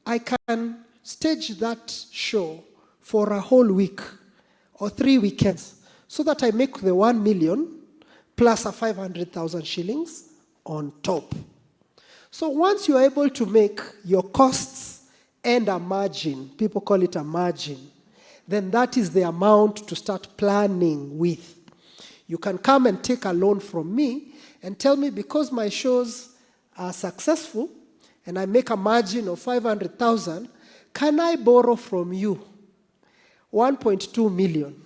I can stage that show for a whole week or 3 weekends so that I make the 1 million plus a 500,000 shillings on top. So once you're able to make your costs and a margin, people call it a margin, then that is the amount to start planning with. You can come and take a loan from me and tell me, because my shows are successful and I make a margin of 500,000, can I borrow from you 1.2 million?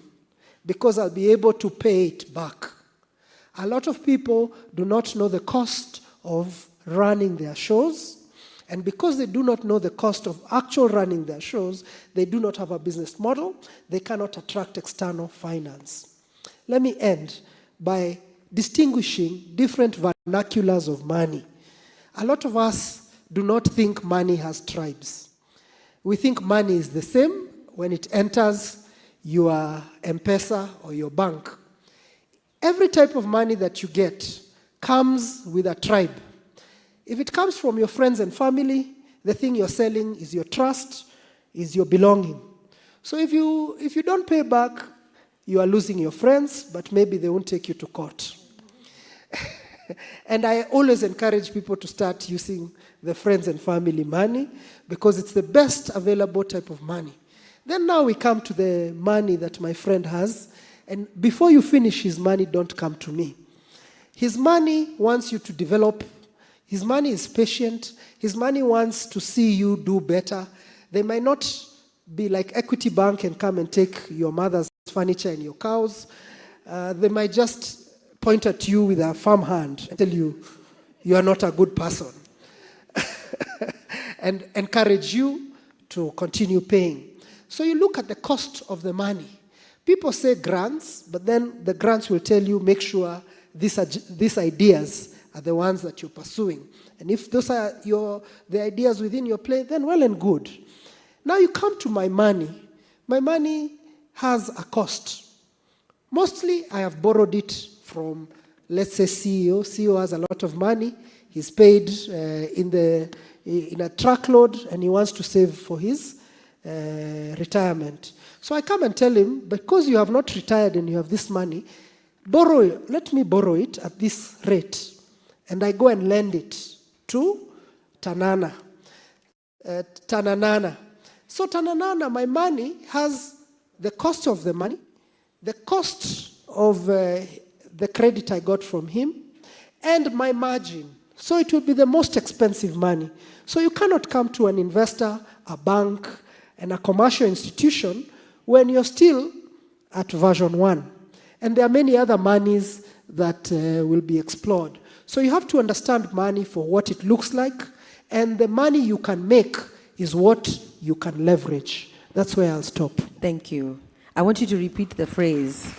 Because I'll be able to pay it back. A lot of people do not know the cost of running their shows, and because they do not know the cost of actual running their shows, they do not have a business model, they cannot attract external finance. Let me end by distinguishing different vernaculars of money. A lot of us do not think money has tribes. We think money is the same when it enters your M-Pesa or your bank. Every type of money that you get comes with a tribe. If it comes from your friends and family, the thing you're selling is your trust, is your belonging. So if you don't pay back, you are losing your friends, but maybe they won't take you to court. And I always encourage people to start using the friends and family money because it's the best available type of money. Then now we come to the money that my friend has. And before you finish his money, don't come to me. His money wants you to develop. His money is patient. His money wants to see you do better. They might not be like Equity Bank and come and take your mother's furniture and your cows. They might just point at you with a firm hand and tell you, you are not a good person. And encourage you to continue paying. So you look at the cost of the money. People say grants, but then the grants will tell you, make sure these ideas are the ones that you're pursuing. And if those are the ideas within your play, then well and good. Now you come to my money. My money has a cost. Mostly I have borrowed it from, let's say, CEO. CEO has a lot of money. He's paid in a truckload, and he wants to save for his retirement. So I come and tell him, because you have not retired and you have this money, let me borrow it at this rate. And I go and lend it to Tanana. Tananana. So Tananana, my money has the cost of the money, the cost of the credit I got from him, and my margin. So it will be the most expensive money. So you cannot come to an investor, a bank, and a commercial institution when you're still at version 1. And there are many other monies that will be explored. So you have to understand money for what it looks like, and the money you can make is what you can leverage. That's where I'll stop. Thank you. I want you to repeat the phrase.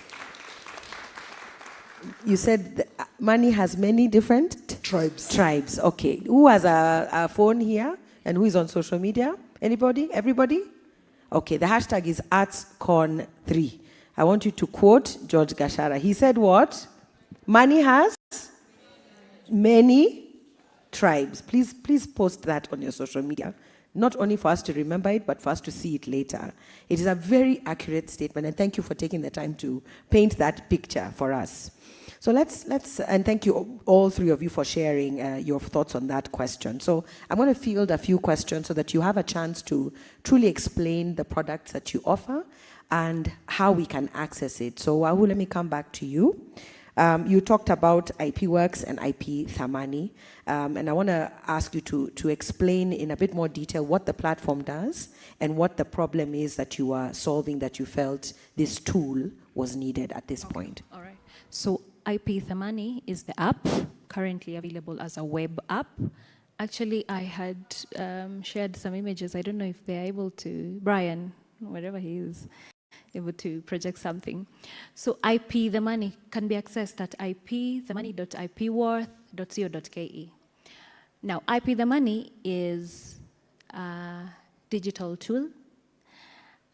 You said money has many different tribes. Tribes. Okay. Who has a phone here and who is on social media? Anybody? Everybody? Okay. The hashtag is ARTSCON3. I want you to quote George Gashara. He said what? Money has many tribes. Please post that on your social media. Not only for us to remember it, but for us to see it later. It is a very accurate statement, and thank you for taking the time to paint that picture for us. So let's and thank you all three of you for sharing your thoughts on that question. So I'm going to field a few questions so that you have a chance to truly explain the products that you offer and how we can access it. So Wahu, let me come back to you. You talked about IP Works and IP Thamani, and I want to ask you to explain in a bit more detail what the platform does and what the problem is that you are solving, that you felt this tool was needed at this point. All right. So IP Thamani is the app, currently available as a web app. Actually, I had shared some images. I don't know if they're able to, Brian, wherever he is, able to project something. So IP The Money can be accessed at ipthemoney.ipworth.co.ke. Now, IP The Money is a digital tool.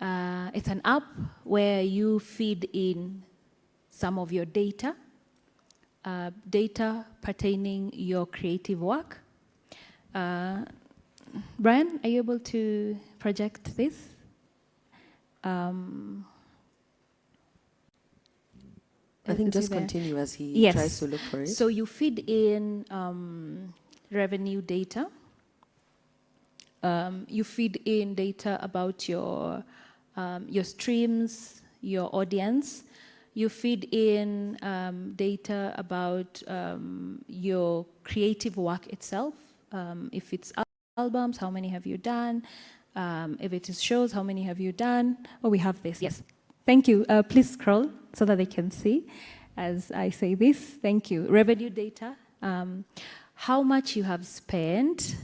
It's an app where you feed in some of your data, data pertaining your creative work. Brian, are you able to project this? I think Is he just there? continue as he Yes. tries to look for it. So you feed in revenue data. You feed in data about your streams, your audience. You feed in data about your creative work itself. If it's albums, how many have you done? If it is shows, how many have you done? Oh, we have this. Yes. Thank you. Please scroll so that they can see as I say this. Thank you. Revenue data. How much you have spent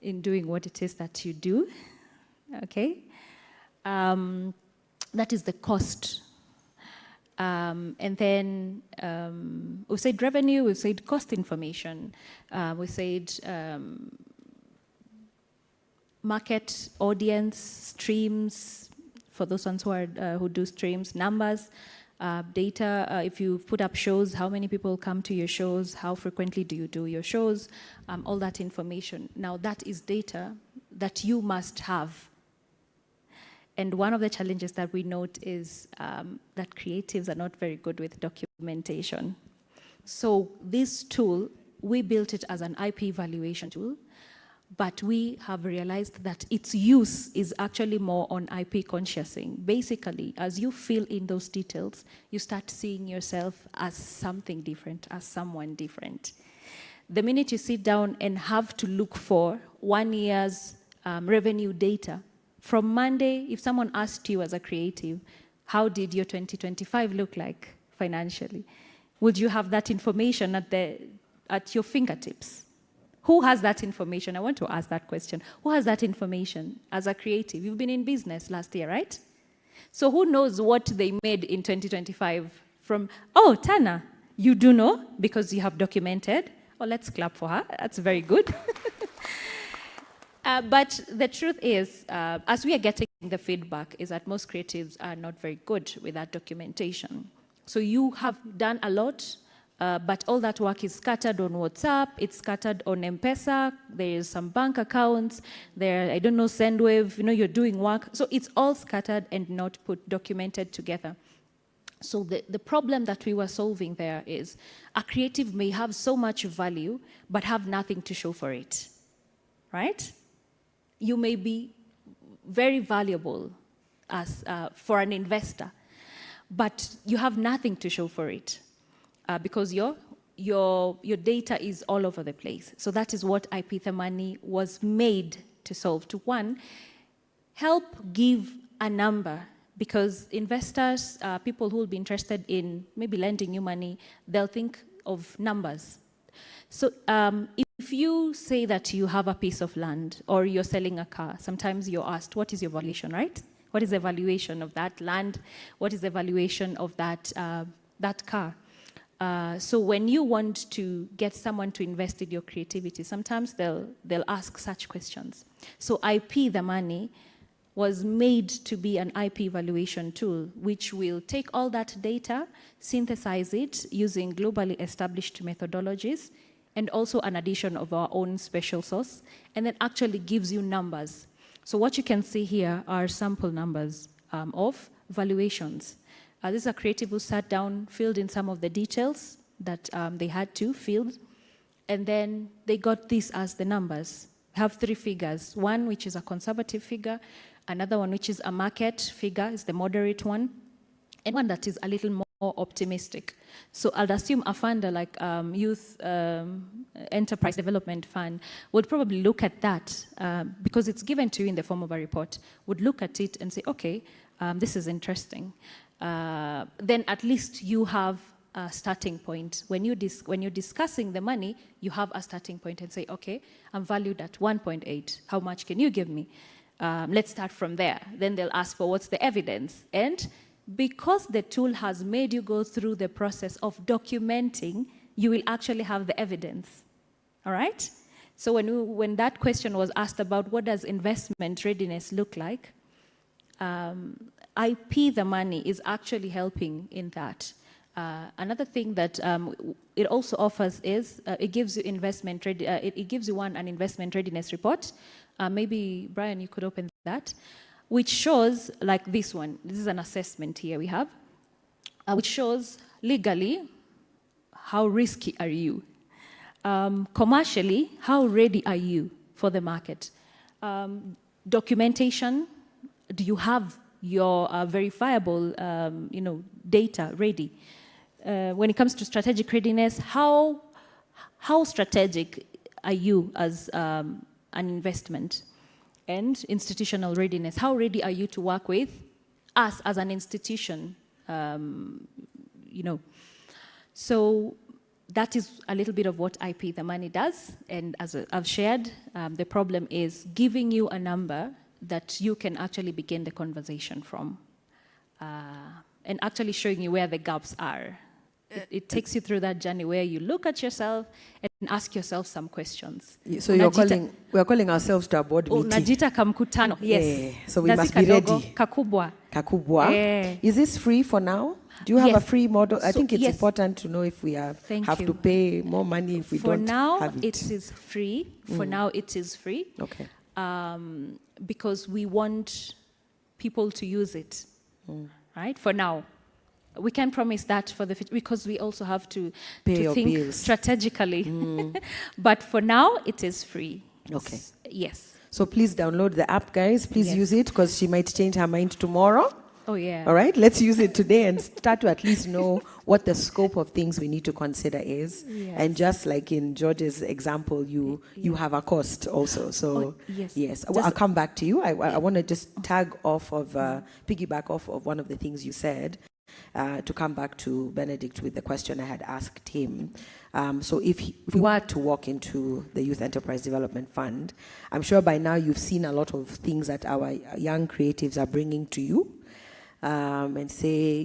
in doing what it is that you do. Okay. That is the cost. And then we've said revenue, we've said cost information, we said market, audience, streams, for those ones who do streams, numbers, data, if you put up shows, how many people come to your shows, how frequently do you do your shows, all that information. Now that is data that you must have. And one of the challenges that we note is that creatives are not very good with documentation. So this tool, we built it as an IP evaluation tool, but we have realized that its use is actually more on IP consciousing. Basically, as you fill in those details, you start seeing yourself as something different, as someone different. The minute you sit down and have to look for 1 year's revenue data, from Monday, if someone asked you as a creative, how did your 2025 look like financially? Would you have that information at your fingertips? Who has that information? I want to ask that question. Who has that information as a creative? You've been in business last year, right? So who knows what they made in 2025 from, oh, Tana, you do know because you have documented. Oh, let's clap for her. That's very good. But the truth is, as we are getting the feedback, is that most creatives are not very good with that documentation. So you have done a lot, but all that work is scattered on WhatsApp, it's scattered on M-Pesa, there's some bank accounts, there, I don't know, Sendwave, you're doing work. So it's all scattered and not documented together. So the problem that we were solving there is a creative may have so much value, but have nothing to show for it, right? You may be very valuable as for an investor, but you have nothing to show for it because your data is all over the place. So that is what IP the money was made to solve. To one, help give a number, because investors, people who will be interested in maybe lending you money, they'll think of numbers. So if you say that you have a piece of land or you're selling a car, sometimes you're asked, what is your valuation, right? What is the valuation of that land? What is the valuation of that car? So when you want to get someone to invest in your creativity, sometimes they'll ask such questions. So IP, the money, was made to be an IP evaluation tool, which will take all that data, synthesize it using globally established methodologies, and also an addition of our own special sauce, and then actually gives you numbers. So what you can see here are sample numbers of valuations. This is a creative who sat down, filled in some of the details that they had to fill, and then they got this as the numbers. We have 3 figures, one which is a conservative figure, another one which is a market figure, is the moderate one, and one that is a little more optimistic. So I'd assume a funder like Youth Enterprise Development Fund would probably look at that because it's given to you in the form of a report, would look at it and say, okay, this is interesting. Then at least you have a starting point. When you're discussing the money, you have a starting point and say, okay, I'm valued at 1.8. How much can you give me? Let's start from there. Then they'll ask for what's the evidence. And because the tool has made you go through the process of documenting, you will actually have the evidence. All right? So when that question was asked about what does investment readiness look like, IP, the money, is actually helping in that. Another thing that it also offers is it gives you it gives you an investment readiness report. Maybe Brian, you could open that, which shows like this one. This is an assessment here we have. which shows legally how risky are you. Commercially, how ready are you for the market? Documentation, do you have your verifiable data ready? When it comes to strategic readiness, how strategic are you as an investment? And institutional readiness, how ready are you to work with us as an institution? So that is a little bit of what IP the Money does. And as I've shared, the problem is giving you a number that you can actually begin the conversation from, and actually showing you where the gaps are. It takes you through that journey where you look at yourself and ask yourself some questions. So we're calling ourselves to a board meeting. Najita kamkutano, yes. Yeah. So we must be ready. Kakubwa. Kakubwa. Is this free for now? Do you have a free model? I think it's important to know if we have to pay more money if we don't have it. For now, it is free. For now, it is free. Okay. Because we want people to use it, right? For now. We can promise that for the future, because we also have to think bills strategically. But for now, it is free. Okay. Yes. So please download the app, guys. Please use it, because she might change her mind tomorrow. Oh, yeah. All right, let's use it today and start to at least know what the scope of things we need to consider is. Yes. And just like in George's example, you have a cost also. So yes. I'll come back to you. I want to just piggyback off of one of the things you said. To come back to Benedict with the question I had asked him. So if we were to walk into the Youth Enterprise Development Fund, I'm sure by now you've seen a lot of things that our young creatives are bringing to you, and say,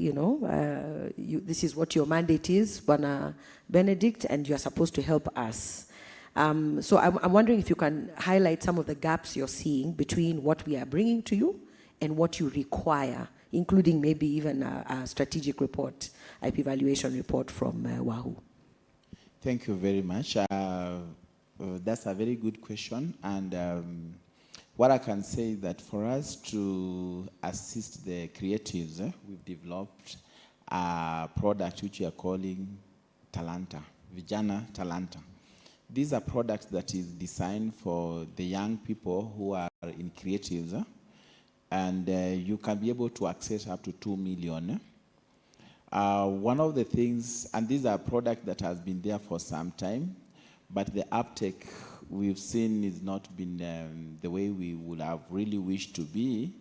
this is what your mandate is, Bwana Benedict, and you're supposed to help us. So I'm wondering if you can highlight some of the gaps you're seeing between what we are bringing to you and what you require, including maybe even a strategic report, IP evaluation report from WAHU. Thank you very much. That's a very good question. And what I can say is that for us to assist the creatives, we've developed a product which we are calling Talanta, Vijana Talanta. These are products that is designed for the young people who are in creatives, and you can be able to access up to 2 million. One of the things, and these are products that has been there for some time, but the uptake we've seen is not been the way we would have really wished to be.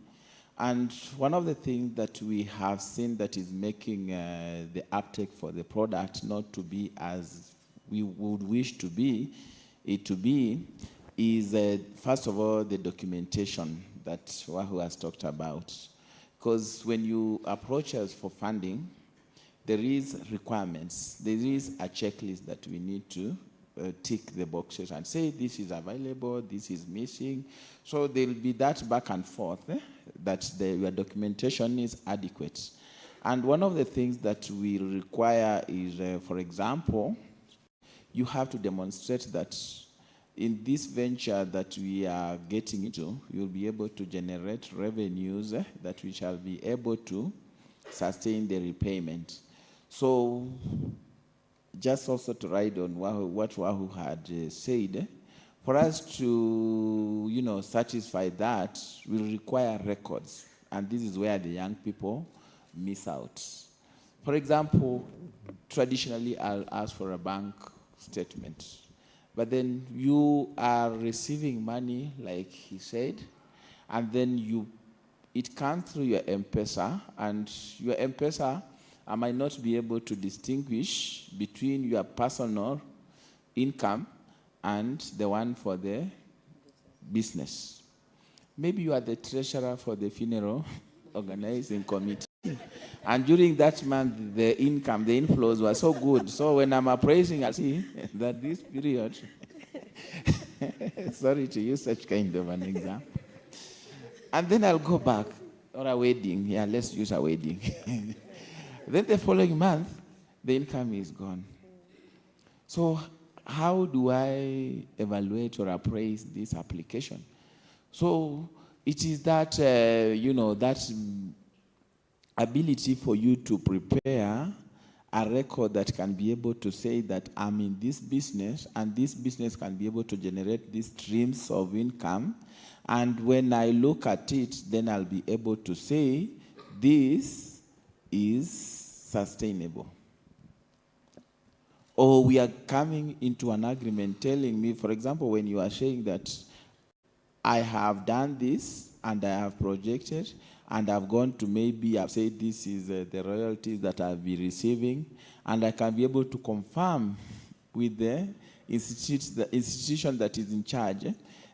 And one of the things that we have seen that is making the uptake for the product not to be as we would wish to be, is first of all the documentation that Wahu has talked about. Because when you approach us for funding, there is requirements. There is a checklist that we need to tick the boxes and say this is available, this is missing. So there will be that back and forth that your documentation is adequate. And one of the things that we require is, for example, you have to demonstrate that in this venture that we are getting into, you'll be able to generate revenues that we shall be able to sustain the repayment. So just also to ride on what Wahu had said, for us to satisfy that, we'll require records. And this is where the young people miss out. For example, traditionally I'll ask for a bank statement. But then you are receiving money, like he said, and then it comes through your M-Pesa, and your M-Pesa, I might not be able to distinguish between your personal income and the one for the business. Maybe you are the treasurer for the funeral organizing committee. And during that month, the inflows were so good. So when I'm appraising, I see that this period, sorry to use such kind of an example. And then I'll go back, or a wedding. Yeah, let's use a wedding. Then the following month, the income is gone. So how do I evaluate or appraise this application? So it is that, that ability for you to prepare a record that can be able to say that I'm in this business, and this business can be able to generate these streams of income. And when I look at it, then I'll be able to say this is sustainable. Or we are coming into an agreement telling me, for example, when you are saying that I have done this and I have projected and I've gone to maybe, I've said this is the royalties that I'll be receiving, and I can be able to confirm with the institution that is in charge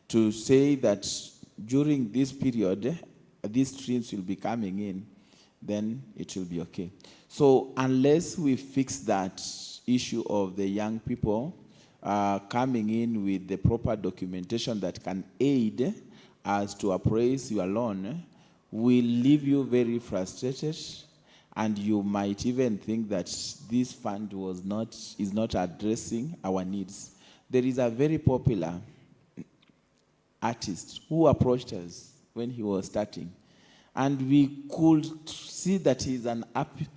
to say that during this period, these streams will be coming in, then it will be okay. So unless we fix that issue of the young people coming in with the proper documentation that can aid us to appraise your loan, will leave you very frustrated, and you might even think that this fund is not addressing our needs. There is a very popular artist who approached us when he was starting, and we could see that he's an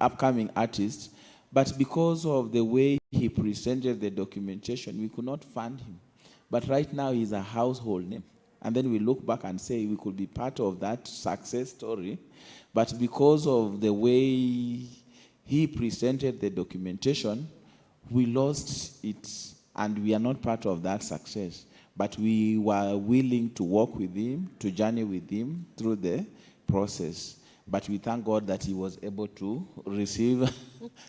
upcoming artist, but because of the way he presented the documentation, we could not fund him. But right now he's a household name. And then we look back and say we could be part of that success story, but because of the way he presented the documentation, we lost it, and we are not part of that success. But we were willing to work with him, to journey with him through the process. But we thank God that he was able to receive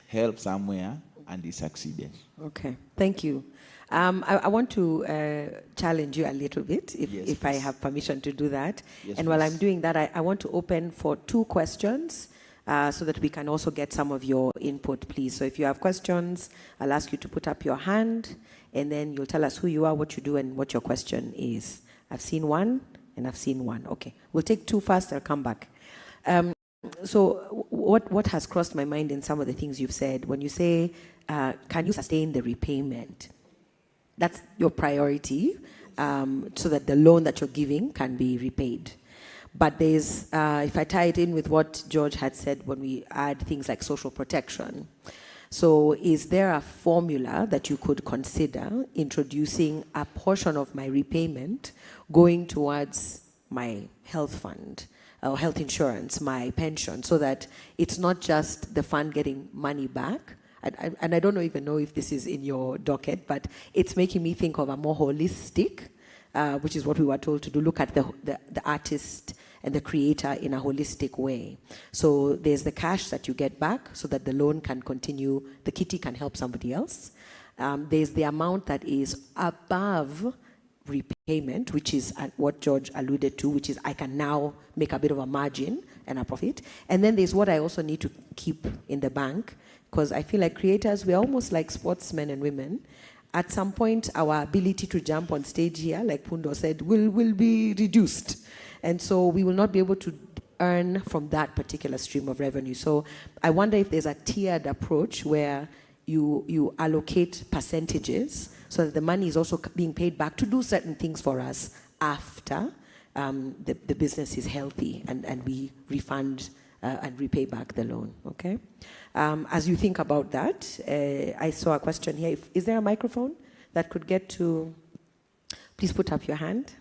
help somewhere, and he succeeded. Okay, thank you. I want to challenge you a little bit, if I have permission to do that. Yes, and while please. I'm doing that, I want to open for 2 questions so that we can also get some of your input, please. So if you have questions, I'll ask you to put up your hand, and then you'll tell us who you are, what you do, and what your question is. I've seen one, and I've seen one. Okay, we'll take 2 first, I'll come back. So what has crossed my mind in some of the things you've said, when you say, can you sustain the repayment? That's your priority, so that the loan that you're giving can be repaid. But there's, if I tie it in with what George had said when we add things like social protection, so is there a formula that you could consider introducing a portion of my repayment going towards my health fund, or health insurance, my pension, so that it's not just the fund getting money back? And I don't even know if this is in your docket, but it's making me think of a more holistic, which is what we were told to do, look at the artist and the creator in a holistic way. So there's the cash that you get back so that the loan can continue, the kitty can help somebody else. There's the amount that is above repayment, which is what George alluded to, which is I can now make a bit of a margin and a profit. And then there's what I also need to keep in the bank, because I feel like creators, we're almost like sportsmen and women. At some point, our ability to jump on stage here, like Pundo said, will be reduced. And so we will not be able to earn from that particular stream of revenue. So I wonder if there's a tiered approach where you allocate percentages so that the money is also being paid back to do certain things for us after the business is healthy, and we refund and repay back the loan, okay? As you think about that, I saw a question here. Is there a microphone that could get to, please put up your hand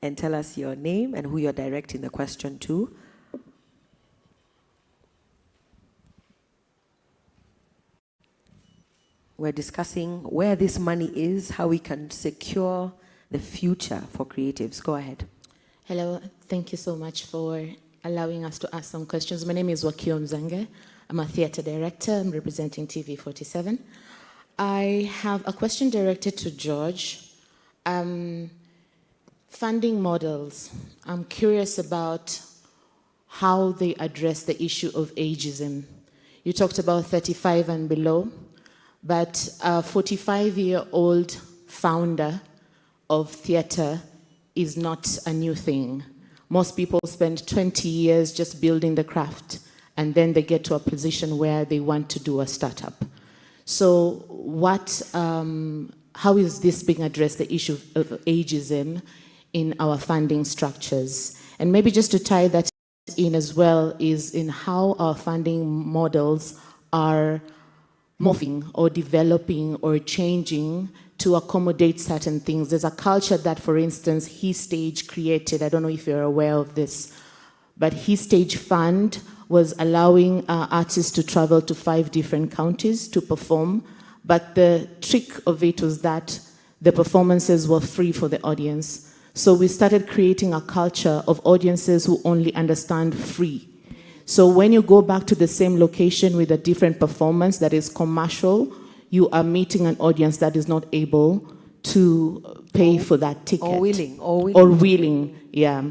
and tell us your name and who you're directing the question to. We're discussing where this money is, how we can secure the future for creatives. Go ahead. Hello, thank you so much for allowing us to ask some questions. My name is Wakio Mzange. I'm a theater director. I'm representing TV47. I have a question directed to George. Funding models. I'm curious about how they address the issue of ageism. You talked about 35 and below, but a 45-year-old founder of theater is not a new thing. Most people spend 20 years just building the craft, and then they get to a position where they want to do a startup. So how is this being addressed, the issue of ageism in our funding structures? And maybe just to tie that in as well is in how our funding models are morphing or developing or changing to accommodate certain things. There's a culture that, for instance, His Stage created. I don't know if you're aware of this, but His Stage Fund was allowing artists to travel to 5 different counties to perform, but the trick of it was that the performances were free for the audience. So we started creating a culture of audiences who only understand free. So when you go back to the same location with a different performance that is commercial, you are meeting an audience that is not able to pay for that ticket. Or willing. Or willing, yeah.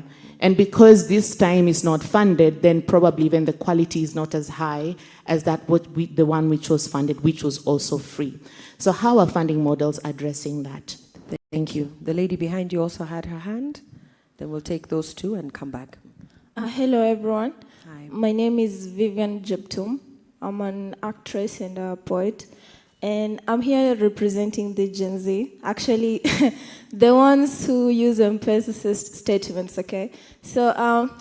And because this time is not funded, then probably even the quality is not as high as the one which was funded, which was also free. So how are funding models addressing that? Thank you. The lady behind you also had her hand. Then we'll take those two and come back. Hello, everyone. Hi. My name is Vivian Jeptum. I'm an actress and a poet. And I'm here representing the Gen Z. Actually, the ones who use M-Pesa statements, okay? So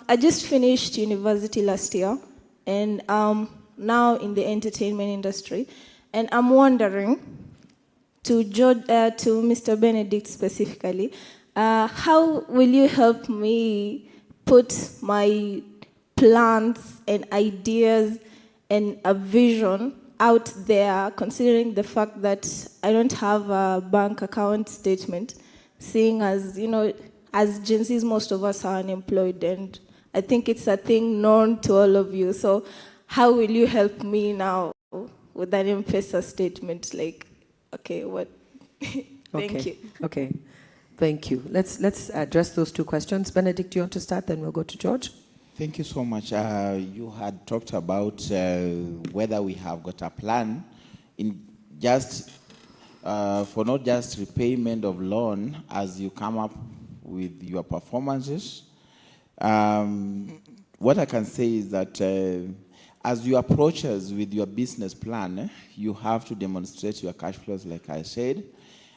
I just finished university last year, and now in the entertainment industry. And I'm wondering, to Mr. Benedict specifically, how will you help me put my plans and ideas and a vision out there, considering the fact that I don't have a bank account statement, seeing as, you know, as Gen Zs, most of us are unemployed, and I think it's a thing known to all of you. So how will you help me now with that M-Pesa statement? Like, okay, what? Thank you. Okay, thank you. Let's address those two questions. Benedict, do you want to start? Then we'll go to George. Thank you so much. You had talked about whether we have got a plan in just for not just repayment of loan as you come up with your performances. What I can say is that as you approach us with your business plan, you have to demonstrate your cash flows, like I said.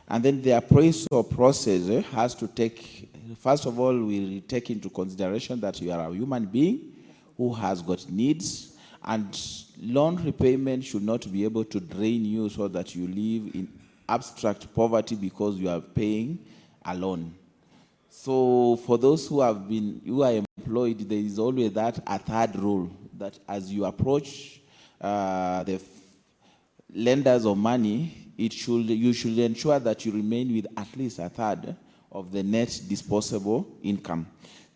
And then the appraisal process has to take, first of all, we take into consideration that you are a human being who has got needs, and loan repayment should not be able to drain you so that you live in abstract poverty because you are paying a loan. So for those who are employed, there is always a third rule, that as you approach the lenders of money, you should ensure that you remain with at least a third of the net disposable income.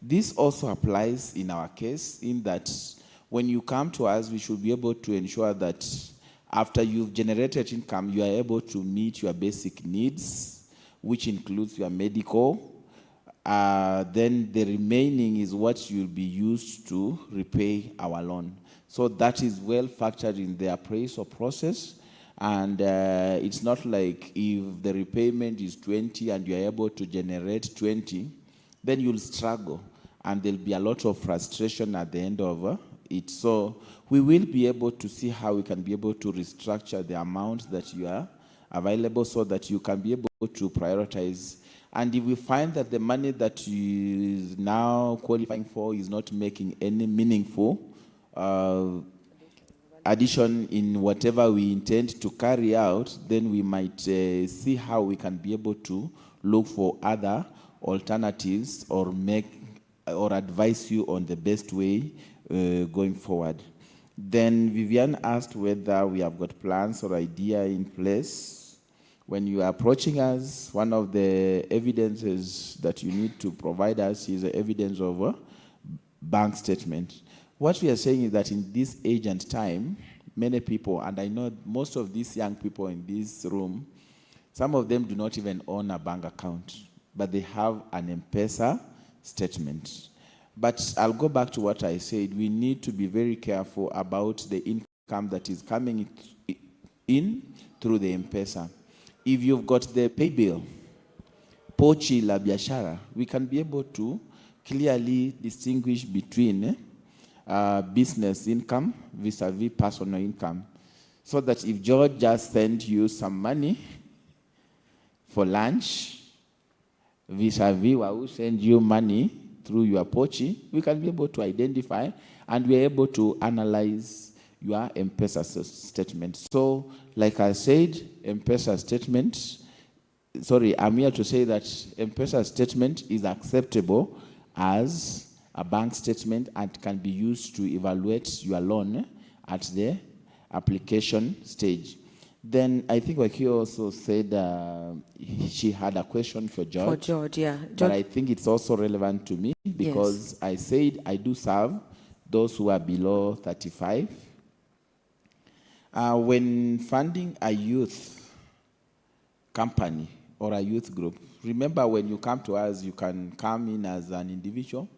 This also applies in our case, in that when you come to us, we should be able to ensure that after you've generated income, you are able to meet your basic needs, which includes your medical. Then the remaining is what you'll be used to repay our loan. So that is well factored in the appraisal process. And it's not like if the repayment is 20 and you're able to generate 20, then you'll struggle. And there'll be a lot of frustration at the end of it. So we will be able to see how we can be able to restructure the amount that you are available so that you can be able to prioritize. And if we find that the money that you is now qualifying for is not making any meaningful addition in whatever we intend to carry out, then we might see how we can be able to look for other alternatives or advise you on the best way going forward. Then Vivian asked whether we have got plans or idea in place. When you are approaching us, one of the evidences that you need to provide us is the evidence of a bank statement. What we are saying is that in this age and time, many people, and I know most of these young people in this room, some of them do not even own a bank account, but they have an M-Pesa statement. But I'll go back to what I said. We need to be very careful about the income that is coming in through the M-Pesa. If you've got the pay bill, pochi la biashara, we can be able to clearly distinguish between business income vis-a-vis personal income. So that if George just sent you some money for lunch, vis-a-vis who send you money through your Pochi, we can be able to identify and we are able to analyze your M-Pesa statement. So, like I said, M-Pesa statement, sorry, I'm here to say that M-Pesa statement is acceptable as a bank statement and can be used to evaluate your loan at the application stage. Then I think Wakio also said she had a question for George. For George, yeah. But I think it's also relevant to me because yes, I said I do serve those who are below 35. When funding a youth company or a youth group, remember when you come to us, you can come in as an individual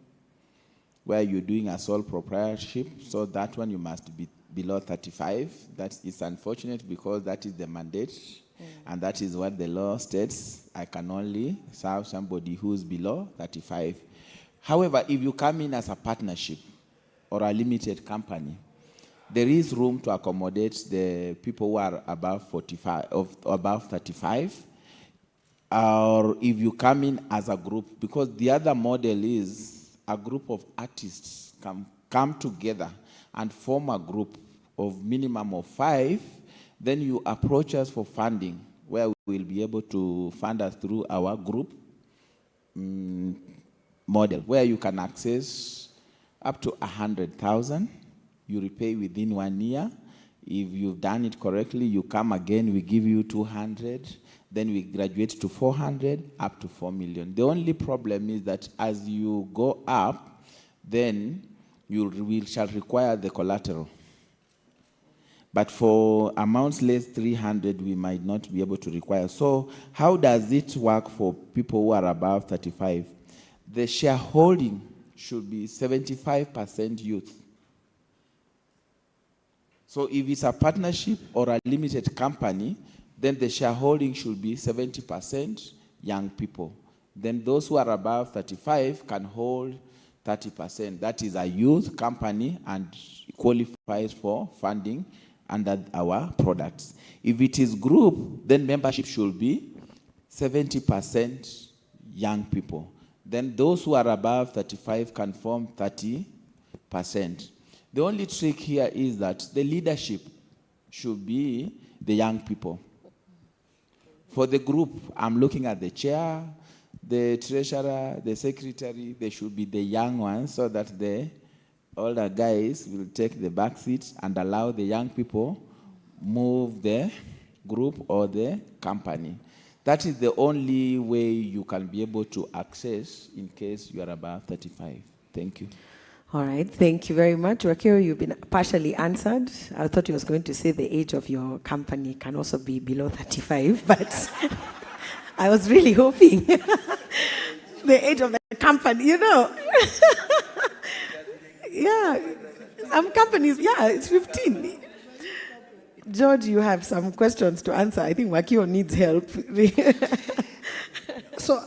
where you're doing a sole proprietorship. So that one you must be below 35. That is unfortunate because that is the mandate and that is what the law states. I can only serve somebody who's below 35. However, if you come in as a partnership or a limited company, there is room to accommodate the people who are above 45 or above 35. Or if you come in as a group, because the other model is a group of artists come together and form a group of minimum of 5, then you approach us for funding, where we will be able to fund us through our group model, where you can access up to 100,000. You repay within 1 year. If you've done it correctly, you come again, we give you 200, then we graduate to 400, up to 4 million. The only problem is that as you go up, then you shall require the collateral. But for amounts less 300, we might not be able to require. So how does it work for people who are above 35? The shareholding should be 75% youth. So if it's a partnership or a limited company, then the shareholding should be 70% young people. Then those who are above 35 can hold 30%. That is a youth company and qualifies for funding under our products. If it is group, then membership should be 70% young people. Then those who are above 35 can form 30%. The only trick here is that the leadership should be the young people. For the group, I'm looking at the chair, the treasurer, the secretary, they should be the young ones so that the older guys will take the back seat and allow the young people move the group or the company. That is the only way you can be able to access in case you are above 35. Thank you. All right, thank you very much. Wakio, you've been partially answered. I thought you was going to say the age of your company can also be below 35, but I was really hoping the age of the company, you know. Yeah, some companies, yeah, it's 15. George, you have some questions to answer. I think Wakio needs help. So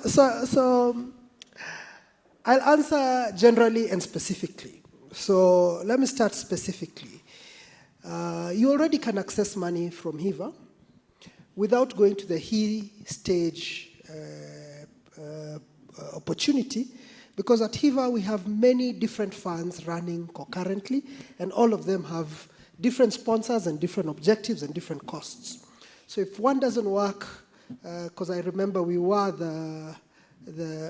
I'll answer generally and specifically. So let me start specifically. You already can access money from HIVA without going to the HE stage opportunity, because at HIVA we have many different funds running concurrently, and all of them have different sponsors and different objectives and different costs. So if one doesn't work, because I remember we were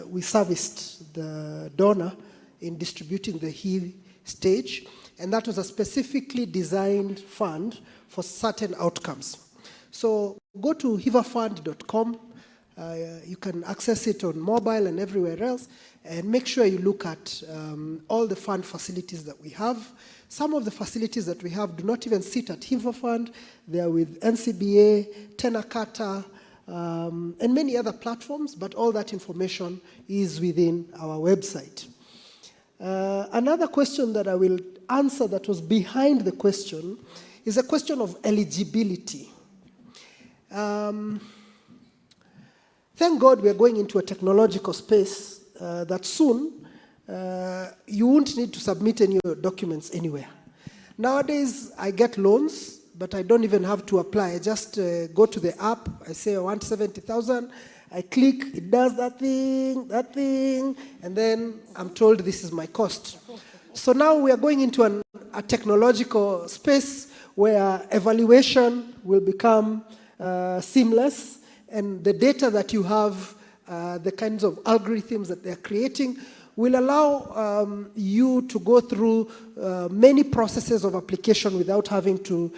we serviced the donor in distributing the HE stage, and that was a specifically designed fund for certain outcomes. So go to hivafund.com. You can access it on mobile and everywhere else, and make sure you look at all the fund facilities that we have. Some of the facilities that we have do not even sit at HIVA Fund. They are with NCBA, Tenakata, and many other platforms, but all that information is within our website. Another question that I will answer that was behind the question is a question of eligibility. Thank God we are going into a technological space that soon you won't need to submit any documents anywhere. Nowadays, I get loans, but I don't even have to apply. I just go to the app, I say I want 70,000, I click, it does that thing, and then I'm told this is my cost. So now we are going into a technological space where evaluation will become seamless, and the data that you have, the kinds of algorithms that they're creating, will allow you to go through many processes of application without having to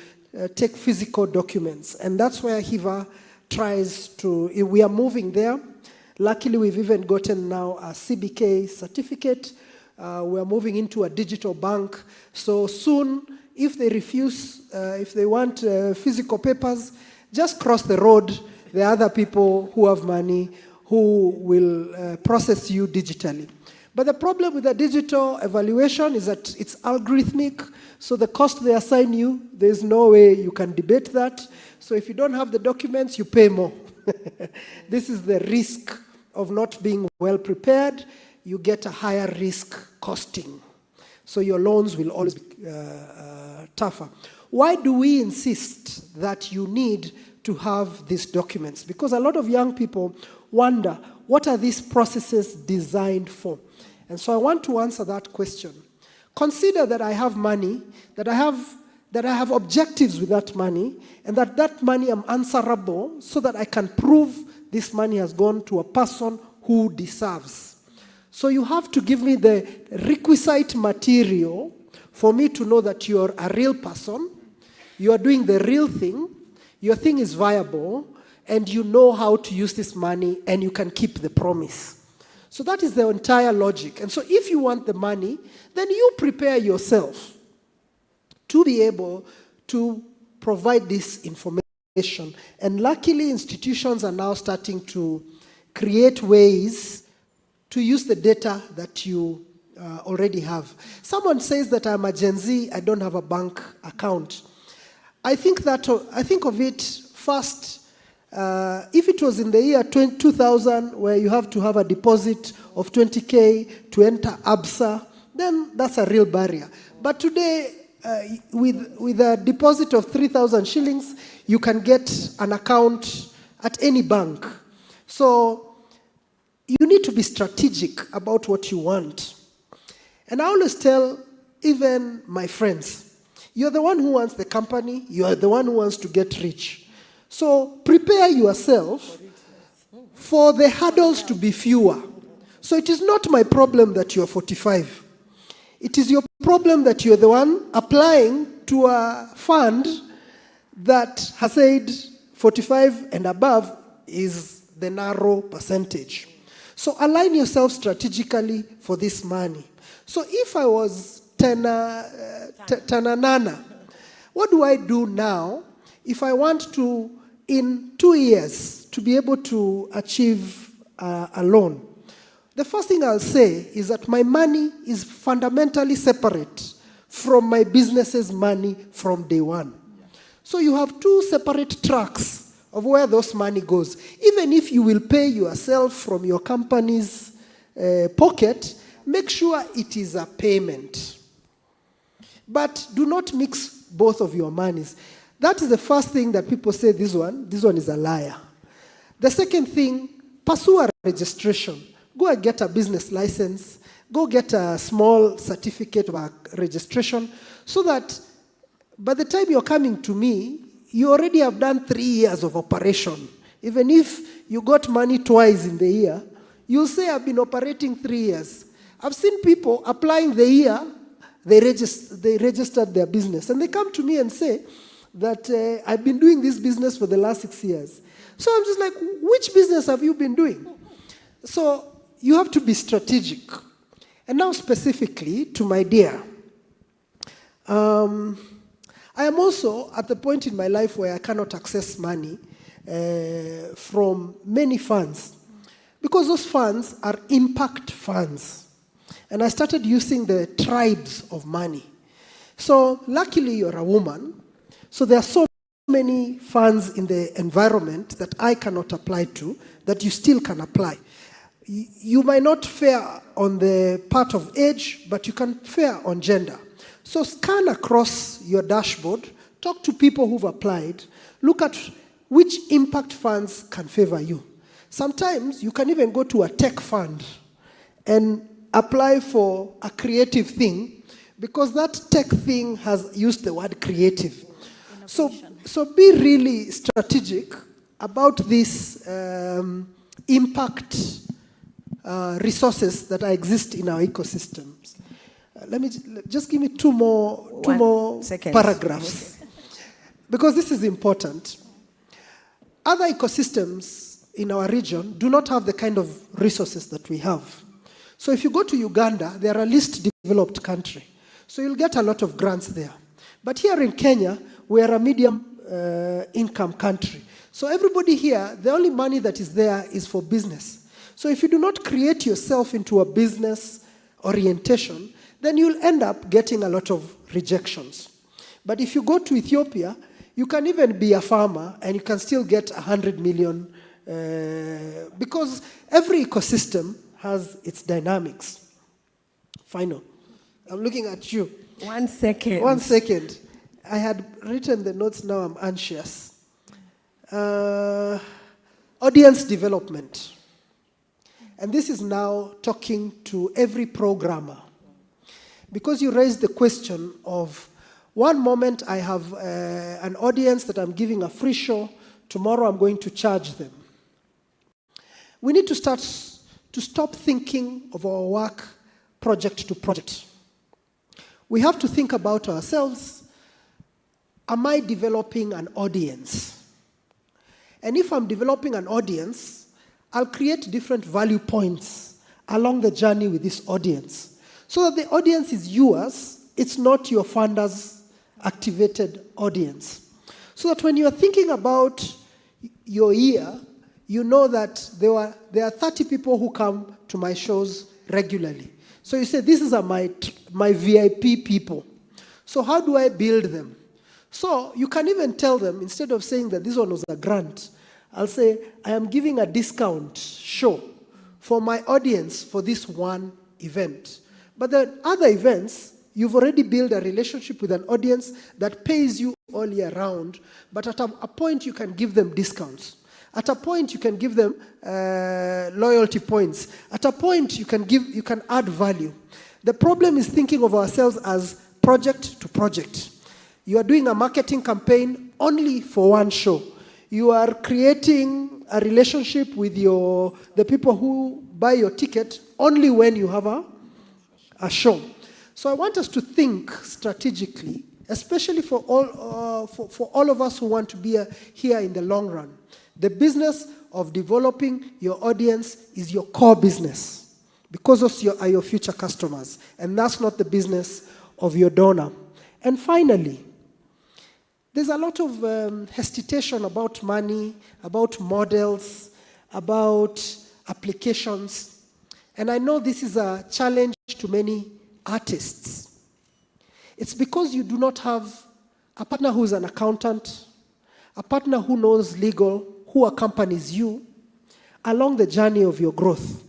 take physical documents. And that's where HIVA tries to, we are moving there. Luckily, we've even gotten now a CBK certificate. We're moving into a digital bank. So soon, if they refuse, if they want physical papers, just cross the road. There are other people who have money who will process you digitally. But the problem with the digital evaluation is that it's algorithmic, so the cost they assign you, there's no way you can debate that. So if you don't have the documents, you pay more. This is the risk of not being well prepared. You get a higher risk costing. So your loans will always be tougher. Why do we insist that you need to have these documents? Because a lot of young people wonder, what are these processes designed for? And so I want to answer that question. Consider that I have money, that I have objectives with that money, and that money I'm answerable so that I can prove this money has gone to a person who deserves. So you have to give me the requisite material for me to know that you're a real person, you are doing the real thing, your thing is viable, and you know how to use this money, and you can keep the promise. So that is the entire logic. And so if you want the money, then you prepare yourself to be able to provide this information. And luckily, institutions are now starting to create ways to use the data that you already have. Someone says that I'm a Gen Z, I don't have a bank account. I think of it first. If it was in the year 2000, where you have to have a deposit of 20K to enter ABSA, then that's a real barrier. But today, with a deposit of 3,000 shillings, you can get an account at any bank. So you need to be strategic about what you want. And I always tell even my friends, you're the one who wants the company, you're the one who wants to get rich. So prepare yourself for the hurdles to be fewer. So it is not my problem that you're 45. It is your problem that you're the one applying to a fund that has said 45 and above is the narrow percentage. So align yourself strategically for this money. So if I was Tananana, what do I do now if I want to, in 2 years, to be able to achieve a loan? The first thing I'll say is that my money is fundamentally separate from my business's money from day one. So you have two separate tracks of where those money goes. Even if you will pay yourself from your company's pocket, make sure it is a payment. But do not mix both of your monies. That is the first thing that people say, this one is a liar. The second thing, pursue a registration. Go and get a business license. Go get a small certificate of registration so that by the time you're coming to me, you already have done 3 years of operation. Even if you got money twice in the year, you'll say, I've been operating 3 years. I've seen people applying the year, they registered their business. And they come to me and say that I've been doing this business for the last 6 years. So I'm just like, which business have you been doing? So you have to be strategic. And now specifically to my dear, I am also at the point in my life where I cannot access money from many funds because those funds are impact funds. And I started using the tribes of money. So luckily you're a woman, so there are so many funds in the environment that I cannot apply to that you still can apply. You might not fare on the part of age, but you can fare on gender. So scan across your dashboard, talk to people who've applied, look at which impact funds can favor you. Sometimes you can even go to a tech fund and apply for a creative thing because that tech thing has used the word creative. So be really strategic about these impact resources that exist in our ecosystems. Just give me two more paragraphs. Because this is important. Other ecosystems in our region do not have the kind of resources that we have. So if you go to Uganda, they are a least developed country. So you'll get a lot of grants there. But here in Kenya, we are a medium income country. So everybody here, the only money that is there is for business. So if you do not create yourself into a business orientation, then you'll end up getting a lot of rejections. But if you go to Ethiopia, you can even be a farmer and you can still get 100 million because every ecosystem has its dynamics. Final. I'm looking at you. 1 second. 1 second. I had written the notes, now I'm anxious. Audience development. And this is now talking to every programmer. Because you raised the question of, one moment I have an audience that I'm giving a free show, tomorrow I'm going to charge them. We need to stop thinking of our work project to project. We have to think about ourselves. Am I developing an audience? And if I'm developing an audience, I'll create different value points along the journey with this audience so that the audience is yours, it's not your funders' activated audience. So that when you are thinking about your year, you know that there are 30 people who come to my shows regularly. So you say, these are my VIP people. So how do I build them? So you can even tell them, instead of saying that this one was a grant, I'll say, I am giving a discount show for my audience for this one event. But the other events, you've already built a relationship with an audience that pays you all year round, but at a point you can give them discounts. At a point you can give them loyalty points. At a point you can add value. The problem is thinking of ourselves as project to project. You are doing a marketing campaign only for one show. You are creating a relationship with the people who buy your ticket only when you have a show. So I want us to think strategically, especially for all of us who want to be here in the long run. The business of developing your audience is your core business because those are your future customers, and that's not the business of your donor. And finally, there's a lot of hesitation about money, about models, about applications. And I know this is a challenge to many artists. It's because you do not have a partner who's an accountant, a partner who knows legal, who accompanies you along the journey of your growth.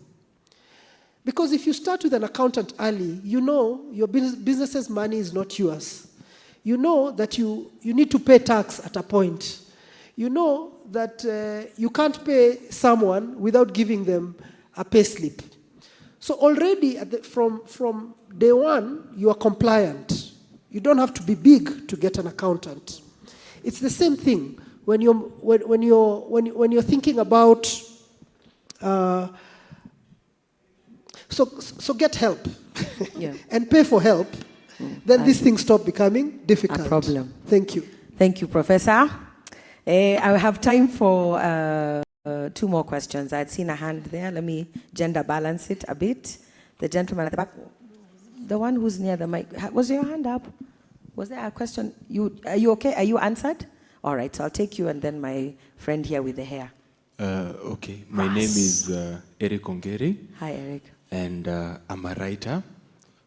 Because if you start with an accountant early, you know your business's money is not yours. You know that you need to pay tax at a point. You know that you can't pay someone without giving them a pay slip. So already from day one, you are compliant. You don't have to be big to get an accountant. It's the same thing when you're thinking about. So get help, and pay for help. Then these things stop becoming difficult. A problem. Thank you. Thank you, Professor. I have time for 2 more questions. I'd seen a hand there. Let me gender balance it a bit. The gentleman at the back, the one who's near the mic. Was your hand up? Was there a question? Are you okay? Are you answered? All right, so I'll take you and then my friend here with the hair. Okay, my name is Eric Ongeri. Hi, Eric. And I'm a writer.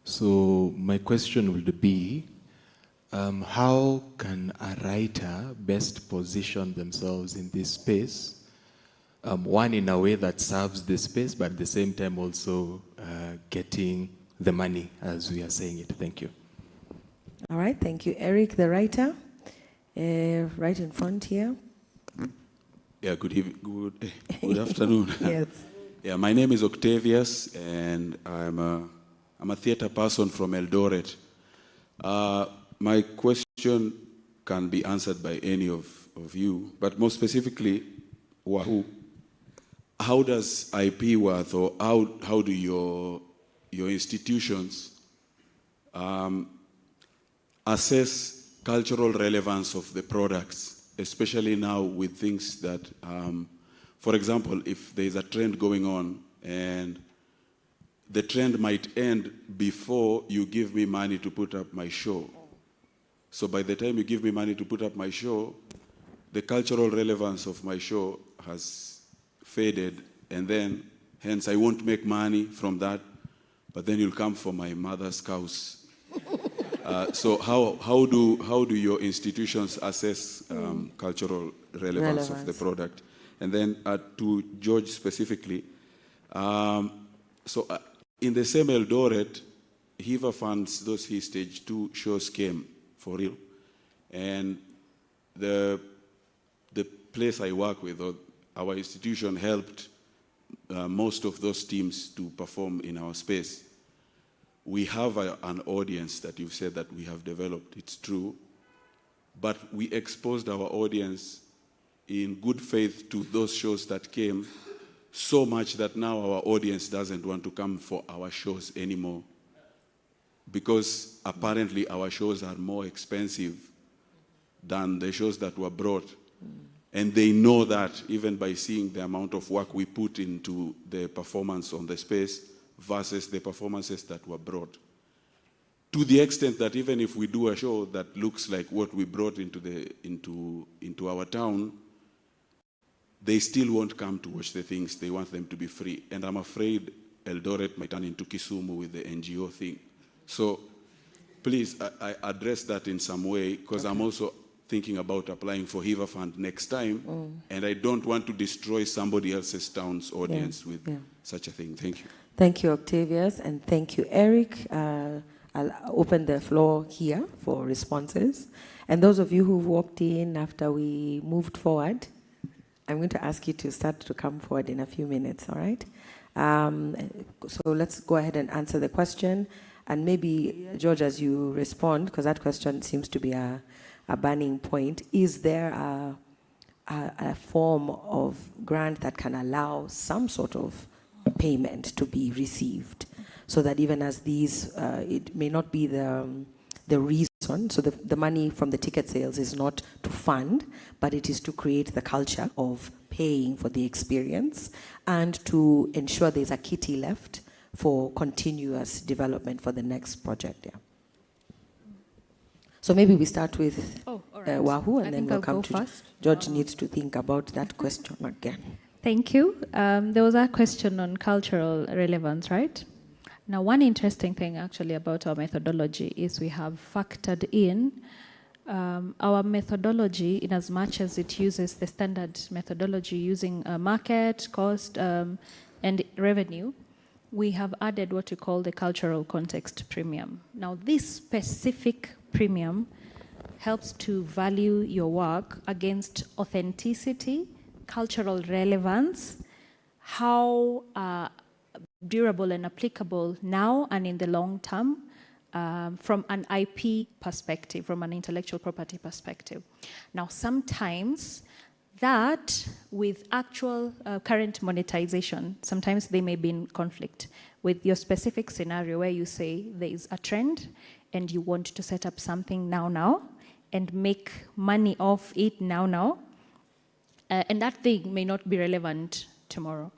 So my question would be, how can a writer best position themselves in this space? One, in a way that serves the space, but at the same time also getting the money, as we are saying it. Thank you. All right, thank you. Eric, the writer, right in front here. Yeah, good afternoon. Yes. Yeah, my name is Octavius, and I'm a theater person from Eldoret. My question can be answered by any of you, but more specifically, Wahoo, how does IP worth, or how do your institutions assess cultural relevance of the products, especially now with things that, for example, if there's a trend going on and the trend might end before you give me money to put up my show. So by the time you give me money to put up my show, the cultural relevance of my show has faded, and then hence I won't make money from that, but then you'll come for my mother's cows. So how do your institutions assess cultural relevance of the product? And then to George specifically, in the same Eldoret, HIVA funds, those stage 2 shows came for real. And the place I work with, or our institution, helped most of those teams to perform in our space. We have an audience that you've said that we have developed, it's true, but we exposed our audience in good faith to those shows that came, so much that now our audience doesn't want to come for our shows anymore, because apparently our shows are more expensive than the shows that were brought. And they know that even by seeing the amount of work we put into the performance on the space versus the performances that were brought. To the extent that even if we do a show that looks like what we brought into our town, they still won't come to watch the things. They want them to be free. And I'm afraid Eldoret might turn into Kisumu with the NGO thing. So please, I address that in some way, because I'm also thinking about applying for HIVA fund next time, and I don't want to destroy somebody else's town's audience with such a thing. Thank you. Thank you, Octavius, and thank you, Eric. I'll open the floor here for responses. And those of you who walked in after we moved forward, I'm going to ask you to start to come forward in a few minutes, all right? So let's go ahead and answer the question. And maybe, George, as you respond, because that question seems to be a burning point, is there a form of grant that can allow some sort of payment to be received, so that even as these, it may not be the reason, so the money from the ticket sales is not to fund, but it is to create the culture of paying for the experience and to ensure there's a kitty left for continuous development for the next project. Yeah. So maybe we start with Wahoo, and then we'll come to first. George needs to think about that question again. Thank you. There was a question on cultural relevance, right? Now, one interesting thing actually about our methodology is we have factored in our methodology, in as much as it uses the standard methodology using market, cost, and revenue. We have added what we call the cultural context premium. Now, this specific premium helps to value your work against authenticity, cultural relevance, how durable and applicable now and in the long term, from an IP perspective, from an intellectual property perspective. Now, sometimes that with actual current monetization, sometimes they may be in conflict with your specific scenario where you say there is a trend and you want to set up something now, and make money off it now, and that thing may not be relevant tomorrow.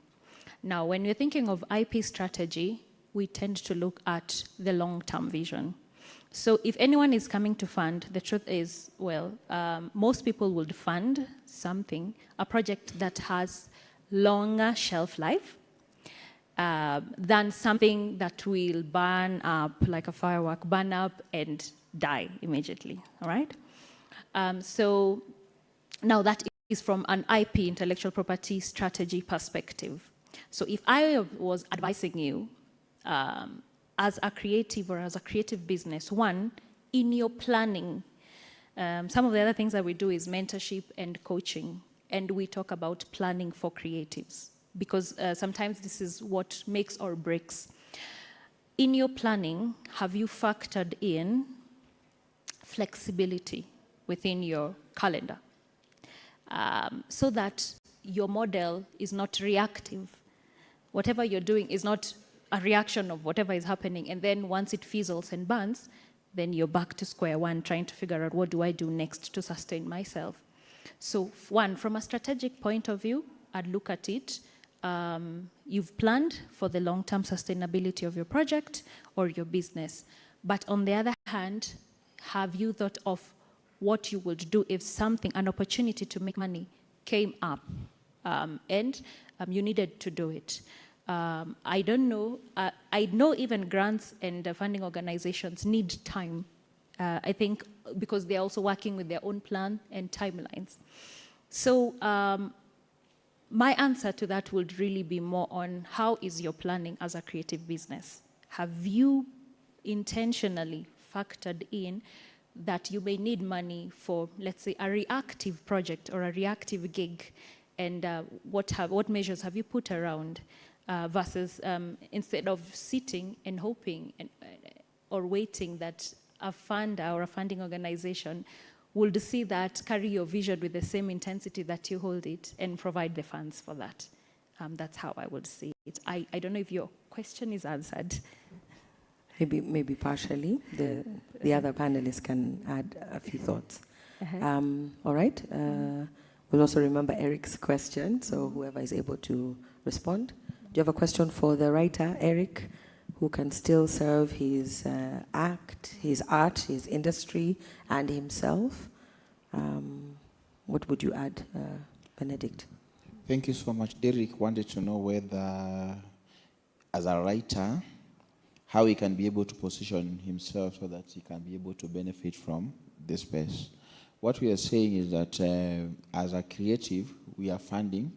Now, when we're thinking of IP strategy, we tend to look at the long-term vision. So if anyone is coming to fund, the truth is, well, most people would fund something, a project that has longer shelf life than something that will burn up, like a firework, burn up and die immediately, all right? So now that is from an IP, intellectual property strategy perspective. So if I was advising you as a creative or as a creative business, one, in your planning, some of the other things that we do is mentorship and coaching. and we talk about planning for creatives, because sometimes this is what makes or breaks. In your planning, have you factored in flexibility within your calendar, so that your model is not reactive? Whatever you're doing is not a reaction of whatever is happening, and then once it fizzles and burns, then you're back to square one, trying to figure out what do I do next to sustain myself. So one, from a strategic point of view, I'd look at it. You've planned for the long-term sustainability of your project or your business. But on the other hand, have you thought of what you would do if something, an opportunity to make money came up, and you needed to do it? I don't know. I know even grants and funding organizations need time. I think because they're also working with their own plan and timelines. So my answer to that would really be more on how is your planning as a creative business? Have you intentionally factored in that you may need money for, let's say, a reactive project or a reactive gig, and what measures have you put around versus instead of sitting and hoping or waiting that a funder or a funding organization would see that, carry your vision with the same intensity that you hold it, and provide the funds for that. That's how I would see it. I don't know if your question is answered. Maybe partially. The other panelists can add a few thoughts. All right. We'll also remember Eric's question, so whoever is able to respond. Do you have a question for the writer, Eric, who can still serve his his art, his industry, and himself? What would you add, Benedict? Thank you so much. Derek wanted to know whether, as a writer, how he can be able to position himself so that he can be able to benefit from this space. What we are saying is that as a creative, we are funding,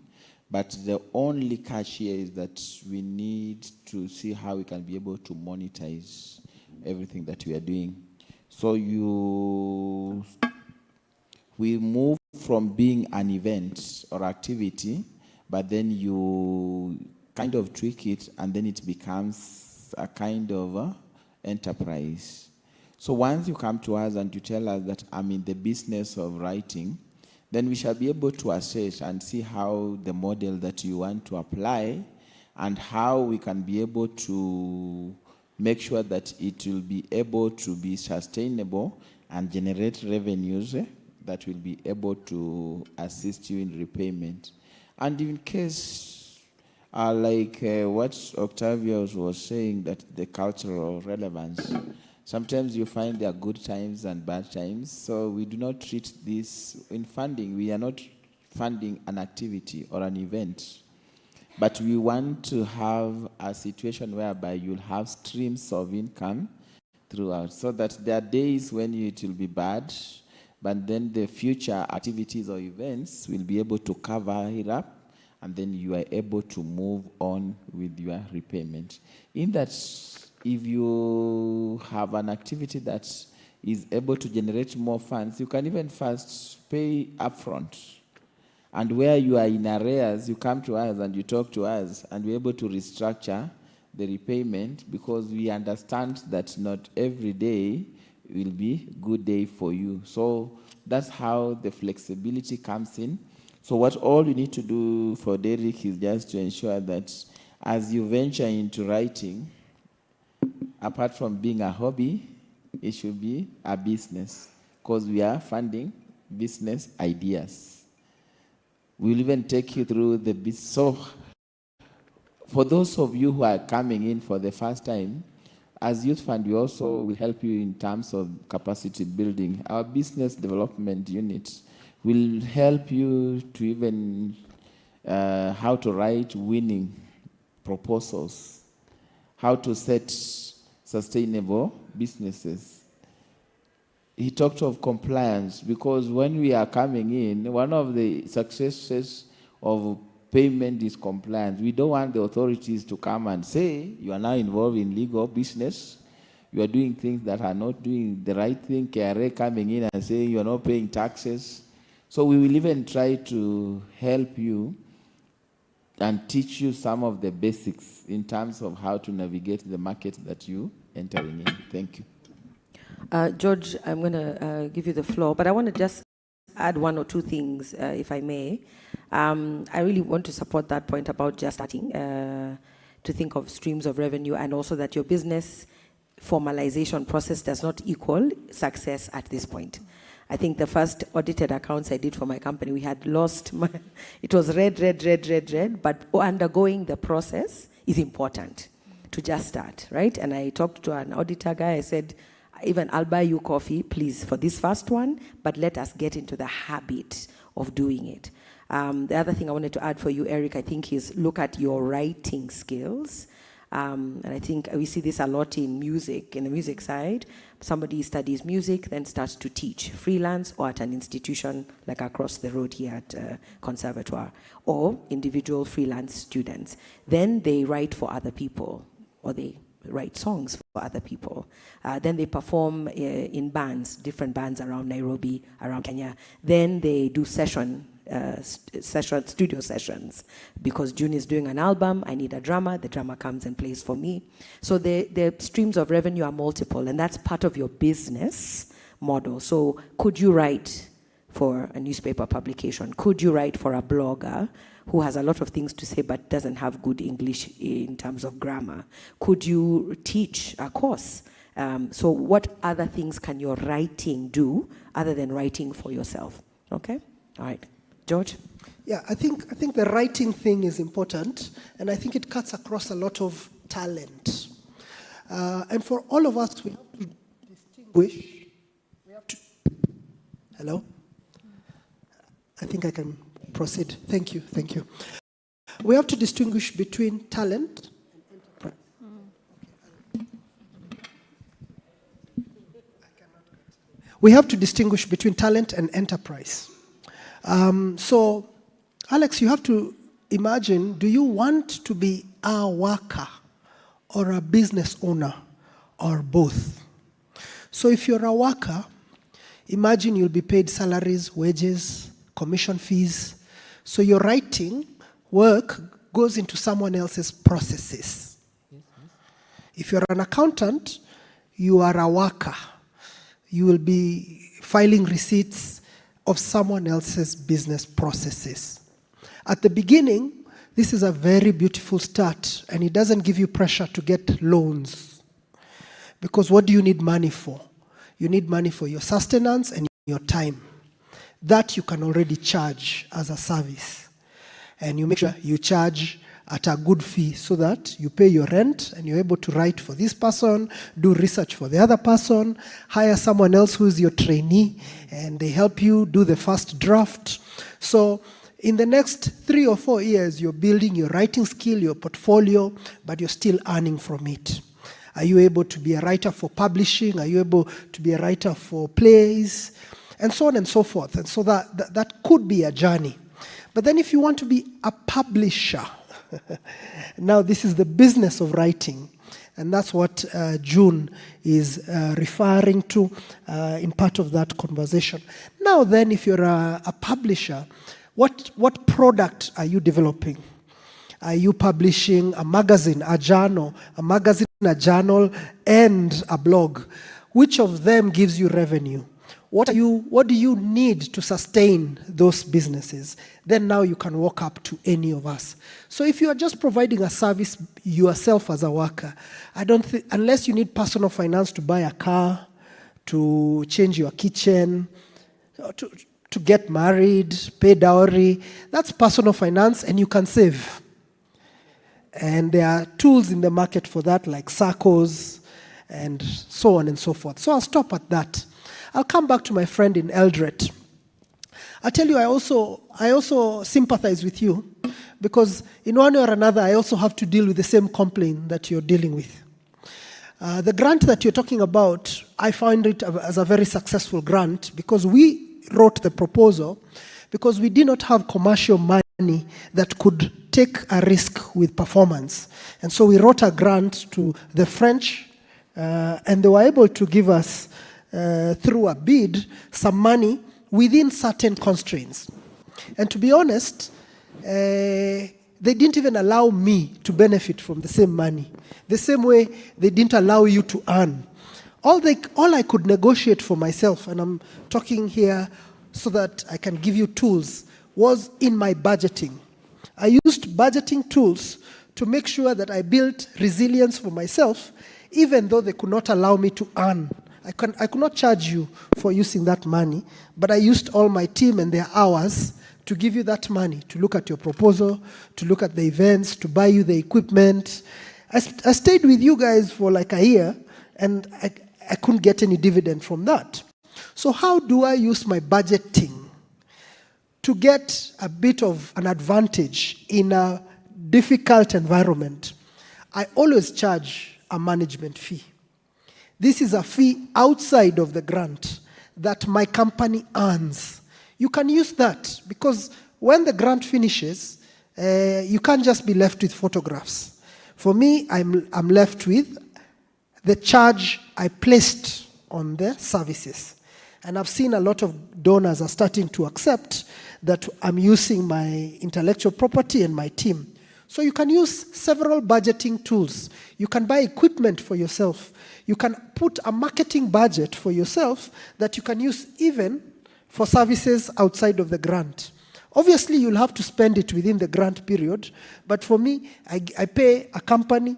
but the only catch here is that we need to see how we can be able to monetize everything that we are doing. So we move from being an event or activity, but then you kind of tweak it, and then it becomes a kind of enterprise. So once you come to us and you tell us that I'm in the business of writing, then we shall be able to assess and see how the model that you want to apply and how we can be able to make sure that it will be able to be sustainable and generate revenues that will be able to assist you in repayment. And in case, like what Octavius was saying, that the cultural relevance, sometimes you find there are good times and bad times. So we do not treat this in funding. We are not funding an activity or an event. But we want to have a situation whereby you'll have streams of income throughout, so that there are days when it will be bad, but then the future activities or events will be able to cover it up, and then you are able to move on with your repayment. In that, if you have an activity that is able to generate more funds, you can even first pay upfront. And where you are in arrears, you come to us and you talk to us, and we're able to restructure the repayment, because we understand that not every day will be a good day for you. So that's how the flexibility comes in. So what all you need to do for Derek is just to ensure that as you venture into writing, apart from being a hobby, it should be a business, because we are funding business ideas. We'll even take you through the business. So for those of you who are coming in for the first time, as Youth Fund, we also will help you in terms of capacity building. Our business development unit will help you to even how to write winning proposals, how to set sustainable businesses. He talked of compliance, because when we are coming in, one of the successes of payment is compliance. We don't want the authorities to come and say, you are now involved in legal business, you are doing things that are not doing the right thing, KRA coming in and saying you are not paying taxes. So we will even try to help you and teach you some of the basics in terms of how to navigate the market that you entering in. Thank you. George, I'm going to give you the floor, but I want to just add one or two things, if I may. I really want to support that point about just starting to think of streams of revenue, and also that your business formalization process does not equal success at this point. I think the first audited accounts I did for my company, we had lost, it was red, but undergoing the process is important to just start, right? And I talked to an auditor guy, I said, even I'll buy you coffee, please, for this first one, but let us get into the habit of doing it. The other thing I wanted to add for you, Eric, I think is look at your writing skills. And I think we see this a lot in music, in the music side. Somebody studies music, then starts to teach freelance or at an institution like across the road here at Conservatoire, or individual freelance students. Then they write for other people, or they write songs for other people. Then they perform in bands, different bands around Nairobi, around Kenya. Then they do studio sessions. Because June is doing an album, I need a drummer, the drummer comes and plays for me. So the streams of revenue are multiple, and that's part of your business model. So could you write for a newspaper publication? Could you write for a blogger who has a lot of things to say but doesn't have good English in terms of grammar? Could you teach a course? So what other things can your writing do other than writing for yourself? Okay? All right. George? Yeah, I think the writing thing is important, and I think it cuts across a lot of talent. And for all of us, we have to distinguish. Hello? I think I can proceed. Thank you. We have to distinguish between talent and enterprise. We have to distinguish between talent and enterprise. So, Alex, you have to imagine, do you want to be a worker or a business owner or both? So if you're a worker, imagine you'll be paid salaries, wages, commission fees. So your writing work goes into someone else's processes. If you're an accountant, you are a worker. You will be filing receipts of someone else's business processes. At the beginning, this is a very beautiful start, and it doesn't give you pressure to get loans. Because what do you need money for? You need money for your sustenance and your time. That you can already charge as a service. And you make sure you charge at a good fee so that you pay your rent and you're able to write for this person, do research for the other person, hire someone else who is your trainee, and they help you do the first draft. So in the next 3 or 4 years, you're building your writing skill, your portfolio, but you're still earning from it. Are you able to be a writer for publishing? Are you able to be a writer for plays? And so on and so forth. And so that could be a journey. But then if you want to be a publisher, now this is the business of writing. And that's what June is referring to in part of that conversation. Now then, if you're a publisher, what product are you developing? Are you publishing a magazine, a journal, a journal, and a blog? Which of them gives you revenue? What do you need to sustain those businesses? Then now you can walk up to any of us. So if you are just providing a service yourself as a worker, I don't think, unless you need personal finance to buy a car, to change your kitchen, to get married, pay dowry, that's personal finance, and you can save. And there are tools in the market for that, like SACCOs and so on and so forth. So I'll stop at that. I'll come back to my friend in Eldred. I tell you, I also sympathize with you, because in one way or another, I also have to deal with the same complaint that you're dealing with. The grant that you're talking about, I find it as a very successful grant, because we wrote the proposal because we did not have commercial money that could take a risk with performance. And so we wrote a grant to the French, and they were able to give us, through a bid, some money within certain constraints. And to be honest, they didn't even allow me to benefit from the same money. The same way they didn't allow you to earn. All I could negotiate for myself, and I'm talking here so that I can give you tools, was in my budgeting. I used budgeting tools to make sure that I built resilience for myself, even though they could not allow me to earn. I could not charge you for using that money, but I used all my team and their hours to give you that money, to look at your proposal, to look at the events, to buy you the equipment. I stayed with you guys for like a year, and I couldn't get any dividend from that. So how do I use my budgeting to get a bit of an advantage in a difficult environment? I always charge a management fee. This is a fee outside of the grant that my company earns. You can use that because when the grant finishes, you can't just be left with photographs. For me, I'm left with the charge I placed on the services. And I've seen a lot of donors are starting to accept that I'm using my intellectual property and my team. So you can use several budgeting tools. You can buy equipment for yourself. You can put a marketing budget for yourself that you can use even for services outside of the grant. Obviously, you'll have to spend it within the grant period, but for me, I pay a company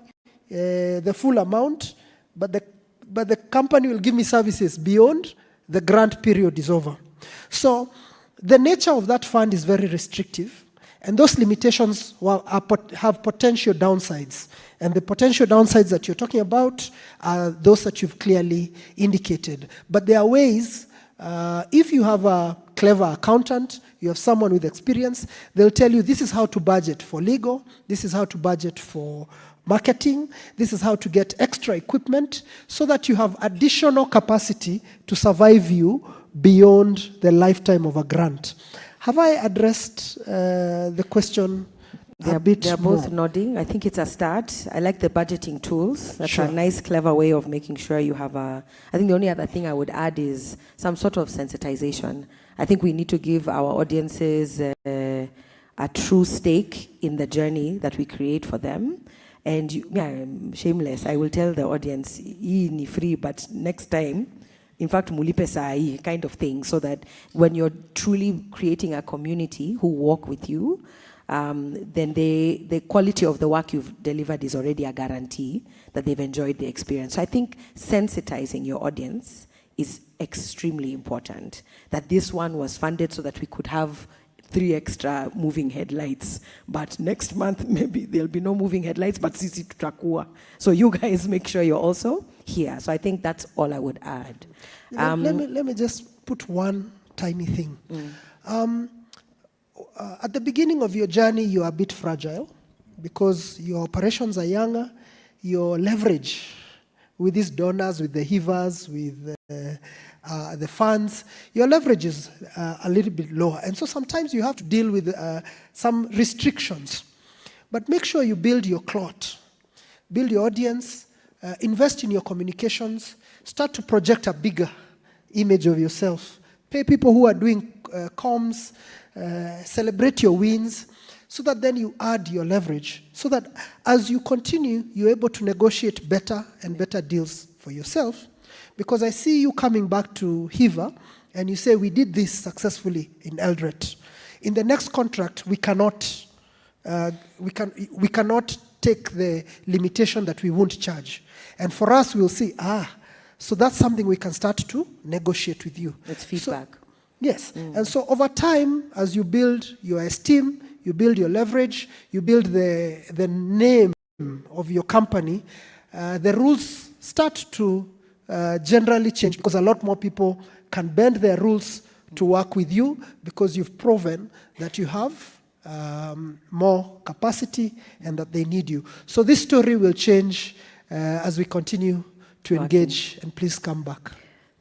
the full amount, but the company will give me services beyond the grant period is over. So the nature of that fund is very restrictive, and those limitations have potential downsides. And the potential downsides that you're talking about are those that you've clearly indicated. But there are ways, if you have a clever accountant, you have someone with experience, they'll tell you this is how to budget for legal, this is how to budget for marketing, this is how to get extra equipment so that you have additional capacity to survive you beyond the lifetime of a grant. Have I addressed the question a bit They're more? both nodding. I think it's a start. I like the budgeting tools. That's Sure. a nice, clever way of making sure you have a... I think the only other thing I would add is some sort of sensitization. I think we need to give our audiences a true stake in the journey that we create for them. And I'm shameless. I will tell the audience, "Hii ni free, but next time, in fact, mulipe sai," kind of thing, so that when you're truly creating a community who walk with you, then the quality of the work you've delivered is already a guarantee that they've enjoyed the experience. So I think sensitizing your audience is extremely important. That this one was funded so that we could have 3 extra moving headlights, but next month maybe there'll be no moving headlights, but sisi tutakuwa. So you guys make sure you're also here. So I think that's all I would add. Let me just put one tiny thing. At the beginning of your journey, you're a bit fragile because your operations are younger, your leverage with these donors, with the heavers, with the funds, your leverage is a little bit lower. And so sometimes you have to deal with some restrictions. But make sure you build your clout, build your audience, invest in your communications, start to project a bigger image of yourself. Pay people who are doing comms, celebrate your wins, so that then you add your leverage, so that as you continue, you're able to negotiate better and better deals for yourself. Because I see you coming back to Hiva, and you say, we did this successfully in Eldred. In the next contract, we cannot take the limitation that we won't charge. And for us, we'll see, so that's something we can start to negotiate with you. It's feedback. So, yes, and so over time, as you build your esteem, you build your leverage, you build the name of your company, the rules start to generally change because a lot more people can bend their rules to work with you because you've proven that you have more capacity and that they need you. So this story will change as we continue to engage, and please come back.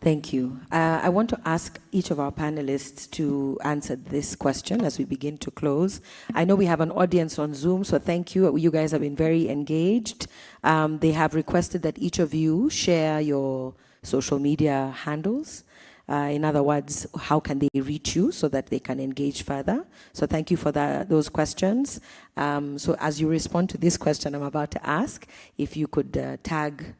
Thank you. I want to ask each of our panelists to answer this question as we begin to close. I know we have an audience on Zoom, so thank you. You guys have been very engaged. They have requested that each of you share your social media handles? In other words, how can they reach you so that they can engage further? So thank you for those questions. So as you respond to this question I'm about to ask, if you could tag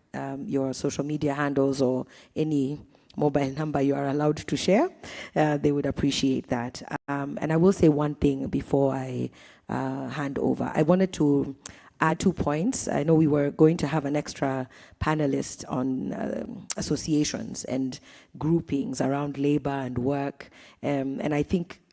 your social media handles or any mobile number you are allowed to share, they would appreciate that. And I will say one thing before I hand over. I wanted to add 2 points. I know we were going to have an extra panelist on associations and groupings around labor and work. And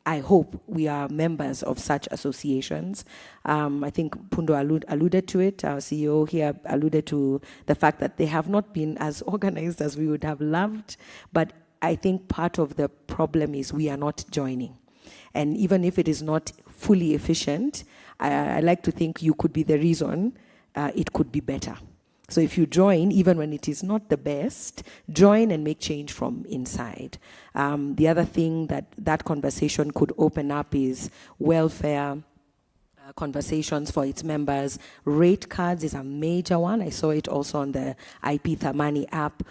I hope we are members of such associations. I think Pundo alluded to it. Our CEO here alluded to the fact that they have not been as organized as we would have loved. But I think part of the problem is we are not joining. And even if it is not fully efficient, I like to think you could be the reason it could be better. So if you join, even when it is not the best, join and make change from inside. The other thing that conversation could open up is welfare conversations for its members. Rate cards is a major one. I saw it also on the IP Thamani app.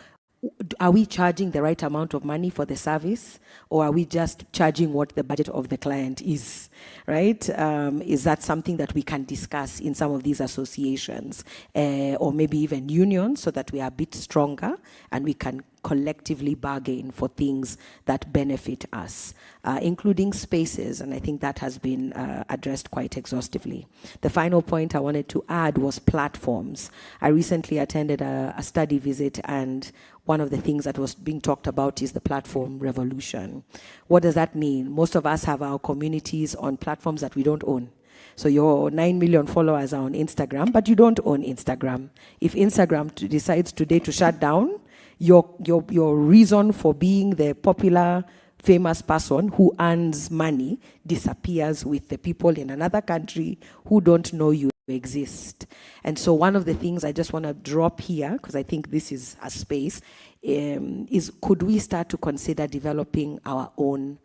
Are we charging the right amount of money for the service, or are we just charging what the budget of the client is, right? Is that something that we can discuss in some of these associations, or maybe even unions, so that we are a bit stronger and we can collectively bargain for things that benefit us, including spaces, and I think that has been addressed quite exhaustively. The final point I wanted to add was platforms. I recently attended a study visit, and one of the things that was being talked about is the platform revolution. What does that mean? Most of us have our communities on platforms that we don't own. So your 9 million followers are on Instagram, but you don't own Instagram. If Instagram decides today to shut down, your reason for being the popular, famous person who earns money disappears with the people in another country who don't know you exist. And so one of the things I just want to drop here, because I think this is a space, is could we start to consider developing our own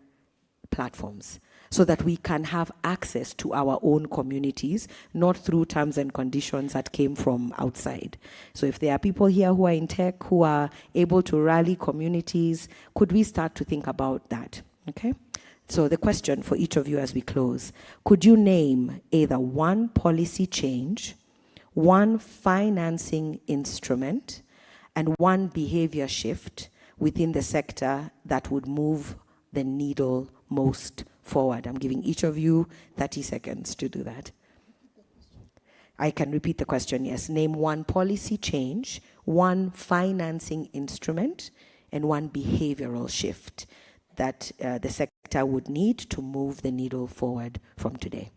platforms so that we can have access to our own communities, not through terms and conditions that came from outside. So if there are people here who are in tech, who are able to rally communities, could we start to think about that? Okay? So the question for each of you as we close, could you name either one policy change, one financing instrument, and one behavior shift within the sector that would move the needle most forward? I'm giving each of you 30 seconds to do that. I can repeat the question, yes. Name one policy change, one financing instrument, and one behavioral shift that the sector would need to move the needle forward from today.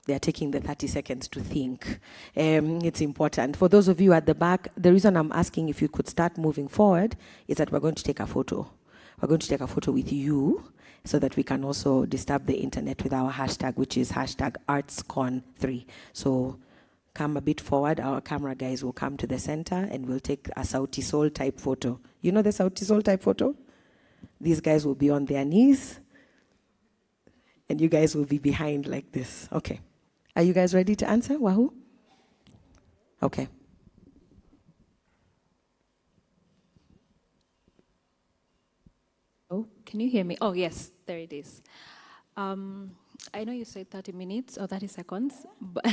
They are taking the 30 seconds to think. It's important. For those of you at the back, the reason I'm asking if you could start moving forward is that we're going to take a photo. We're going to take a photo with you so that we can also disturb the internet with our hashtag, which is hashtag ARTSCON3. So come a bit forward. Our camera guys will come to the center and we'll take a Sauti Sol type photo. You know the Sauti Sol type photo? These guys will be on their knees and you guys will be behind like this. Okay. Are you guys ready to answer? Wahoo? Okay. Oh, can you hear me? Oh, yes, there it is. I know you said 30 minutes or 30 seconds, but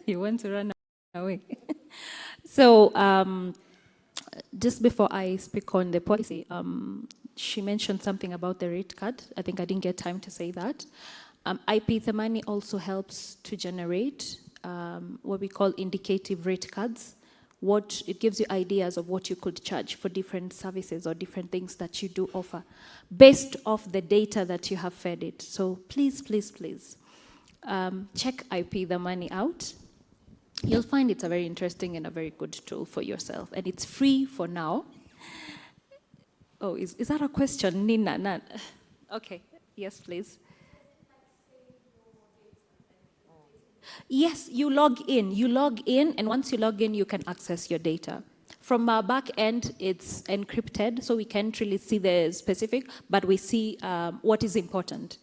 you want to run away. So just before I speak on the policy, she mentioned something about the rate card. I think I didn't get time to say that. IP Thamani also helps to generate what we call indicative rate cards. It gives you ideas of what you could charge for different services or different things that you do offer based off the data that you have fed it. So please, please, please check IP Thamani out. You'll find it's a very interesting and a very good tool for yourself. And it's free for now. Oh, is that a question, Nina? Okay, yes, please. Yes, you log in, and once you log in, you can access your data. From our back end, it's encrypted, so we can't really see the specific, but we see what is important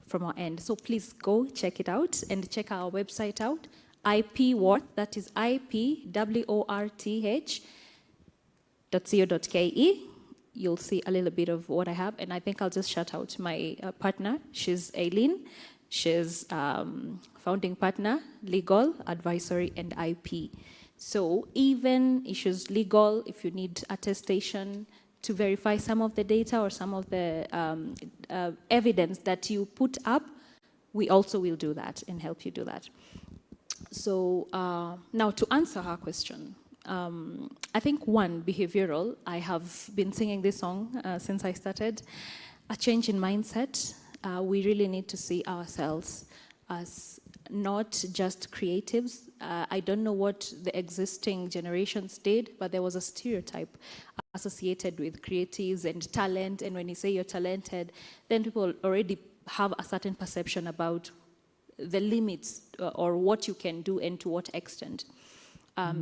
from our end. So please go check it out and check our website out, IP Worth, that is ipworth.co.ke. You'll see a little bit of what I have, and I think I'll just shout out my partner. She's Aileen. She's founding partner, legal, advisory, and IP. So even issues legal, if you need attestation to verify some of the data or some of the evidence that you put up, we also will do that and help you do that. So now to answer her question, I think one, behavioral. I have been singing this song since I started. A change in mindset. We really need to see ourselves as not just creatives. I don't know what the existing generations did, but there was a stereotype associated with creatives and talent. And when you say you're talented, then people already have a certain perception about the limits or what you can do and to what extent.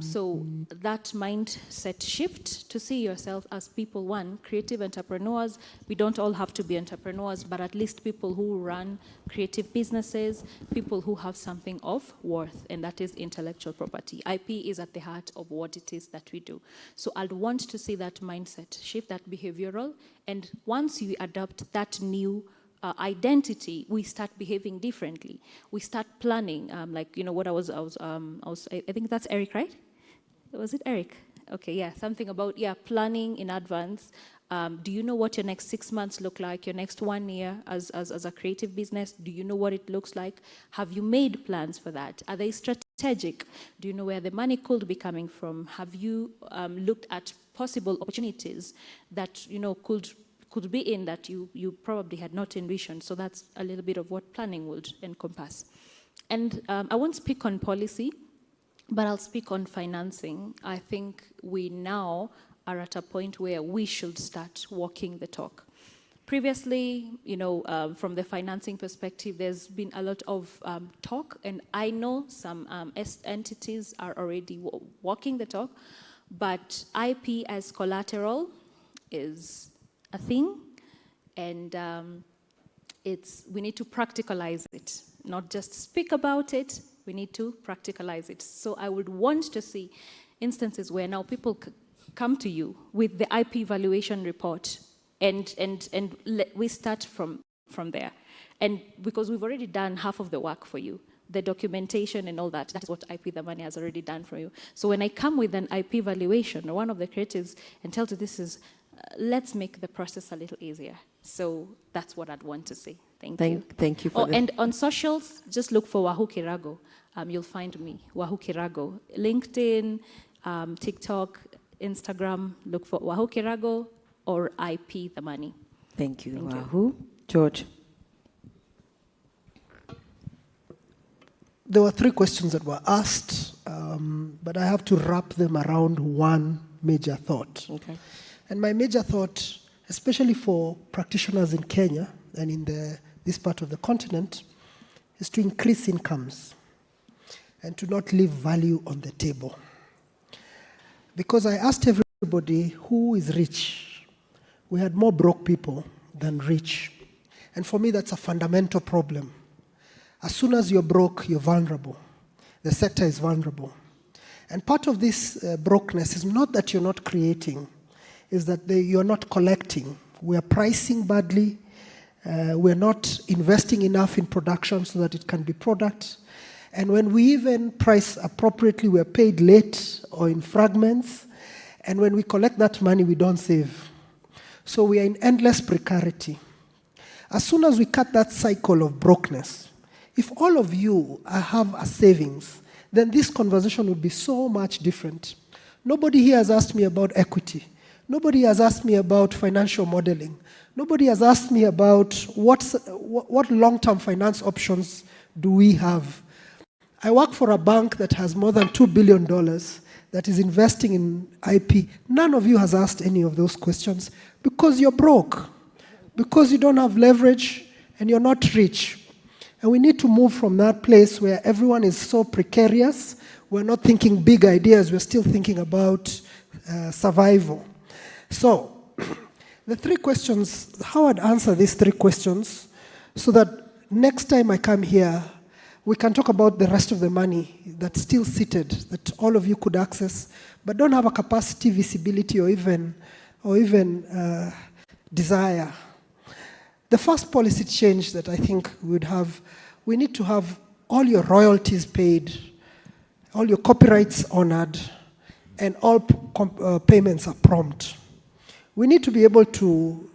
So that mindset shift to see yourself as people, one, creative entrepreneurs. We don't all have to be entrepreneurs, but at least people who run creative businesses, people who have something of worth, and that is intellectual property. IP is at the heart of what it is that we do. So I'd want to see that mindset shift, that behavioral, and once you adopt that new identity, we start behaving differently. We start planning, like, you know, what I think that's Eric, right? Was it Eric? Okay, yeah, something about, planning in advance. Do you know what your next 6 months look like, your next 1 year as a creative business? Do you know what it looks like? Have you made plans for that? Are they strategic? Do you know where the money could be coming from? Have you looked at possible opportunities that, you know, could be in that you probably had not envisioned? So that's a little bit of what planning would encompass. And I won't speak on policy, but I'll speak on financing. I think we now are at a point where we should start walking the talk. Previously, you know, from the financing perspective, there's been a lot of talk, and I know some entities are already walking the talk, but IP as collateral is a thing, and we need to practicalize it, not just speak about it. We need to practicalize it. So I would want to see instances where now people come to you with the IP valuation report, and we start from there. And because we've already done half of the work for you, the documentation and all that, that's what IP the money has already done for you. So when I come with an IP valuation, or one of the creatives, and tell you this is, let's make the process a little easier. So that's what I'd want to see. Thank you. Thank you for that. And on socials, just look for Wahoo Kirago. You'll find me, Wahoo Kirago. LinkedIn, TikTok, Instagram, look for Wahoo Kirago or IP the money. Thank you, Wahoo. George. There were 3 questions that were asked, but I have to wrap them around one major thought. Okay. And my major thought, especially for practitioners in Kenya and in this part of the continent, is to increase incomes and to not leave value on the table. Because I asked everybody who is rich. We had more broke people than rich. And for me, that's a fundamental problem. As soon as you're broke, you're vulnerable. The sector is vulnerable. And part of this brokenness is not that you're not creating, is that you're not collecting. We are pricing badly. We're not investing enough in production so that it can be product. And when we even price appropriately, we're paid late or in fragments. And when we collect that money, we don't save. So we are in endless precarity. As soon as we cut that cycle of brokenness, if all of you have a savings, then this conversation would be so much different. Nobody here has asked me about equity. Nobody has asked me about financial modeling. Nobody has asked me about what long-term finance options do we have. I work for a bank that has more than $2 billion that is investing in IP. None of you has asked any of those questions because you're broke, because you don't have leverage and you're not rich. And we need to move from that place where everyone is so precarious. We're not thinking big ideas. We're still thinking about survival. So the 3 questions, how I'd answer these 3 questions so that next time I come here, we can talk about the rest of the money that's still seated, that all of you could access, but don't have a capacity, visibility, or even desire. The first policy change that I think we need to have all your royalties paid, all your copyrights honored, and all payments are prompt. We need to be able to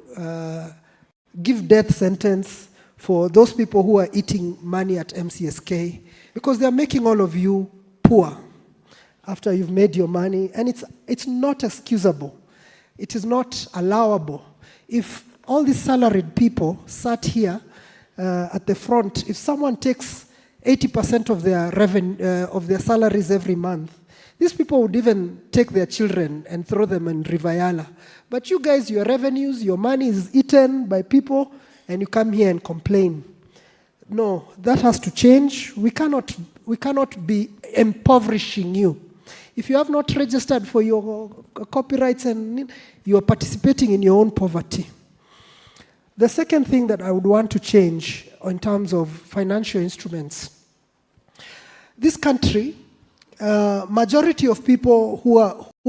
give death sentence for those people who are eating money at MCSK, because they're making all of you poor after you've made your money, and it's not excusable. It is not allowable. If all these salaried people sat here at the front, if someone takes 80% of their revenue, of their salaries every month, these people would even take their children and throw them in Rivayala. But you guys, your revenues, your money is eaten by people, and you come here and complain. No, that has to change. We cannot be impoverishing you. If you have not registered for your copyrights, and you are participating in your own poverty. The second thing that I would want to change in terms of financial instruments, this country, majority of people who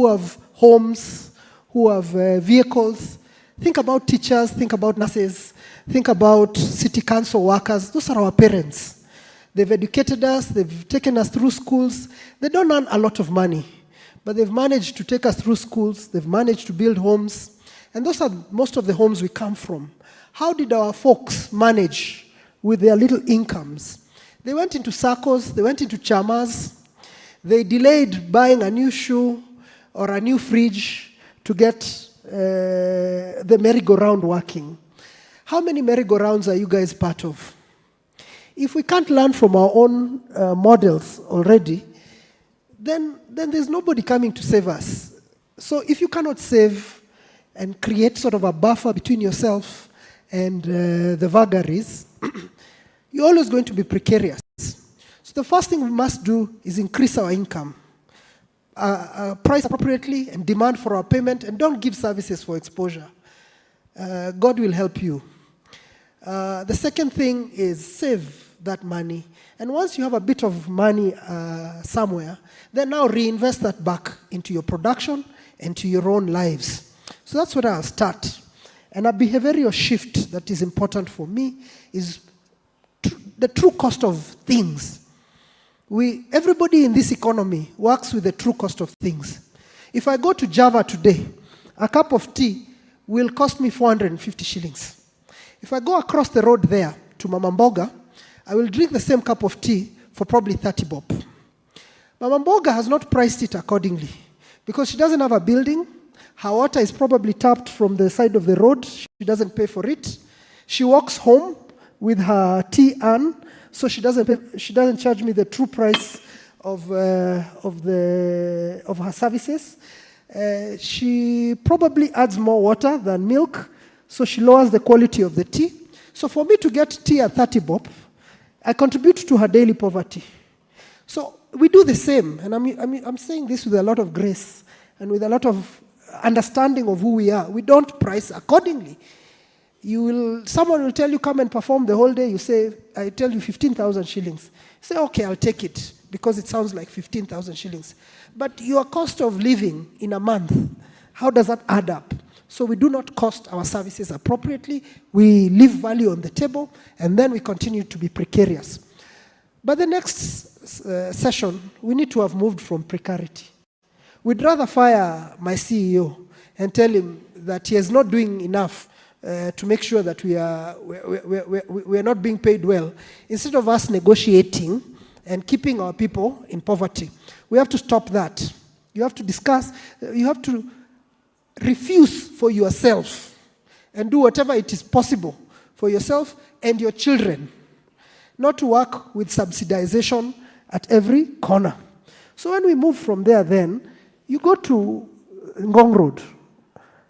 have homes, who have vehicles, think about teachers, think about nurses, think about city council workers. Those are our parents. They've educated us, they've taken us through schools. They don't earn a lot of money, but they've managed to take us through schools, they've managed to build homes, and those are most of the homes we come from. How did our folks manage with their little incomes? They went into circles, they went into chamas, they delayed buying a new shoe or a new fridge to get the merry-go-round working. How many merry-go-rounds are you guys part of? If we can't learn from our own models already, then there's nobody coming to save us. So if you cannot save and create sort of a buffer between yourself and the vagaries, you're always going to be precarious. So the first thing we must do is increase our income, price appropriately and demand for our payment, and don't give services for exposure. God will help you. The second thing is save that money. And once you have a bit of money somewhere, then now reinvest that back into your production and to your own lives. So that's where I'll start. And a behavioral shift that is important for me is the true cost of things. Everybody in this economy works with the true cost of things. If I go to Java today, a cup of tea will cost me 450 shillings. If I go across the road there to Mama Mboga, I will drink the same cup of tea for probably 30 bob. Mama Mboga has not priced it accordingly because she doesn't have a building. Her water is probably tapped from the side of the road. She doesn't pay for it. She walks home with her tea urn, so she doesn't charge me the true price of her services. She probably adds more water than milk, so she lowers the quality of the tea. So for me to get tea at 30 bob, I contribute to her daily poverty. So we do the same, and I'm saying this with a lot of grace and with a lot of understanding of who we are. We don't price accordingly. Someone will tell you, come and perform the whole day. You say, I tell you 15,000 shillings. You say, okay, I'll take it because it sounds like 15,000 shillings. But your cost of living in a month, how does that add up? So we do not cost our services appropriately. We leave value on the table, and then we continue to be precarious. But the next session, we need to have moved from precarity. We'd rather fire my CEO and tell him that he is not doing enough to make sure that we are not being paid well, instead of us negotiating and keeping our people in poverty. We have to stop that. You have to discuss, you have to refuse for yourself and do whatever it is possible for yourself and your children, not to work with subsidization at every corner. So when we move from there, then you go to Ngong Road.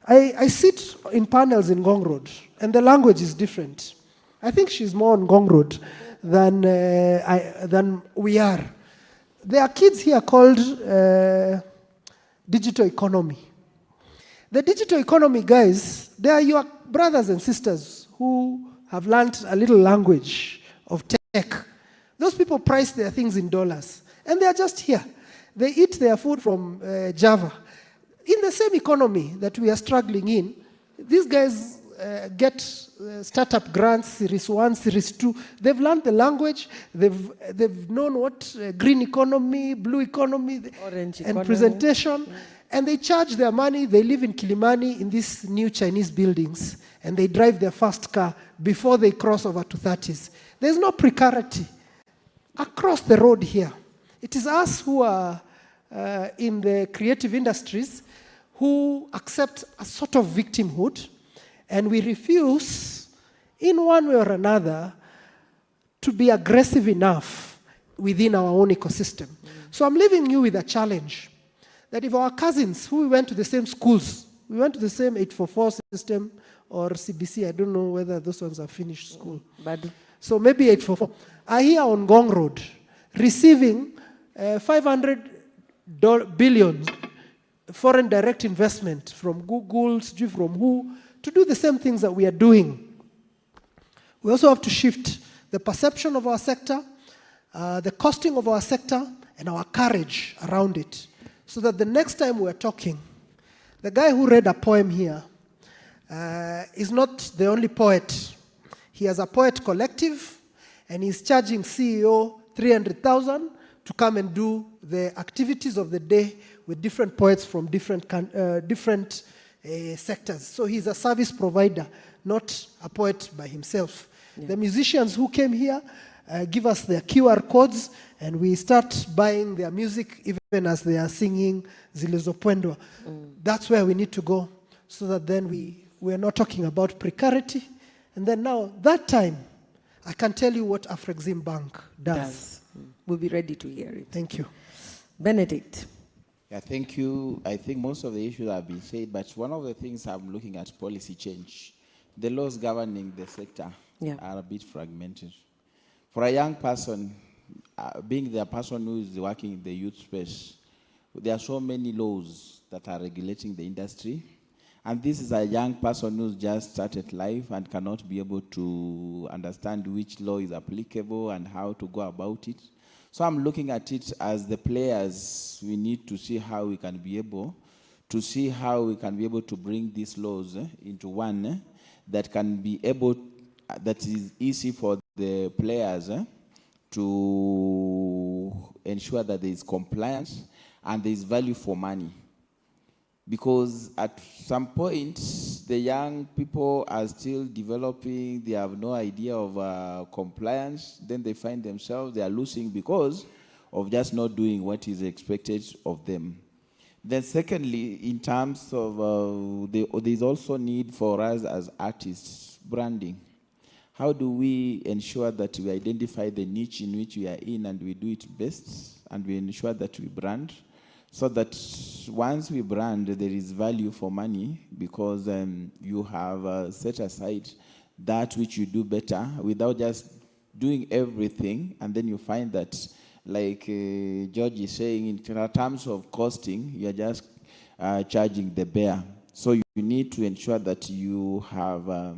I sit in panels in Ngong Road, and the language is different. I think she's more on Ngong Road than we are. There are kids here called digital economy. The digital economy guys, they are your brothers and sisters who have learned a little language of tech. Those people price their things in dollars. And they are just here. They eat their food from Java. In the same economy that we are struggling in, these guys get startup grants, Series 1, Series 2. They've learned the language. They've known what green economy, blue economy, Orange and economy. presentation. And they charge their money. They live in Kilimani in these new Chinese buildings. And they drive their first car before they cross over to 30s. There's no precarity. Across the road here, it is us who are in the creative industries who accept a sort of victimhood, and we refuse, in one way or another, to be aggressive enough within our own ecosystem. So I'm leaving you with a challenge, that if our cousins who went to the same schools, we went to the same 844 system or CBC, I don't know whether those ones have finished school. So maybe 844, are here on Gong Road, receiving 500 billion foreign direct investment from Google, from who, to do the same things that we are doing. We also have to shift the perception of our sector, the costing of our sector, and our courage around it, so that the next time we're talking, the guy who read a poem here is not the only poet. He has a poet collective, and he's charging CEO 300,000 to come and do the activities of the day with different poets from different sectors. So he's a service provider, not a poet by himself. Yeah. The musicians who came here give us their QR codes, and we start buying their music even as they are singing Zilizopwendwa. That's where we need to go, so that then we are not talking about precarity. And then now, that time, I can tell you what Afrexim Bank does. We'll be ready to hear it. Thank you. Benedict. Yeah, thank you. I think most of the issues have been said, but one of the things I'm looking at policy change. The laws governing the sector are a bit fragmented. For a young person, being the person who is working in the youth space, there are so many laws that are regulating the industry. And this is a young person who's just started life and cannot be able to understand which law is applicable and how to go about it. So I'm looking at it as the players. We need to see how we can be able to bring these laws into one that can be able, that is easy for the players to ensure that there is compliance and there is value for money. Because at some point, the young people are still developing, they have no idea of compliance, then they find themselves, they are losing because of just not doing what is expected of them. Then secondly, in terms of, there's also need for us as artists, branding. How do we ensure that we identify the niche in which we are in and we do it best, and we ensure that we brand? So that once we brand, there is value for money, because you have set aside that which you do better without just doing everything, and then you find that, like George is saying, in terms of costing, you're just charging the bear. So you need to ensure that you have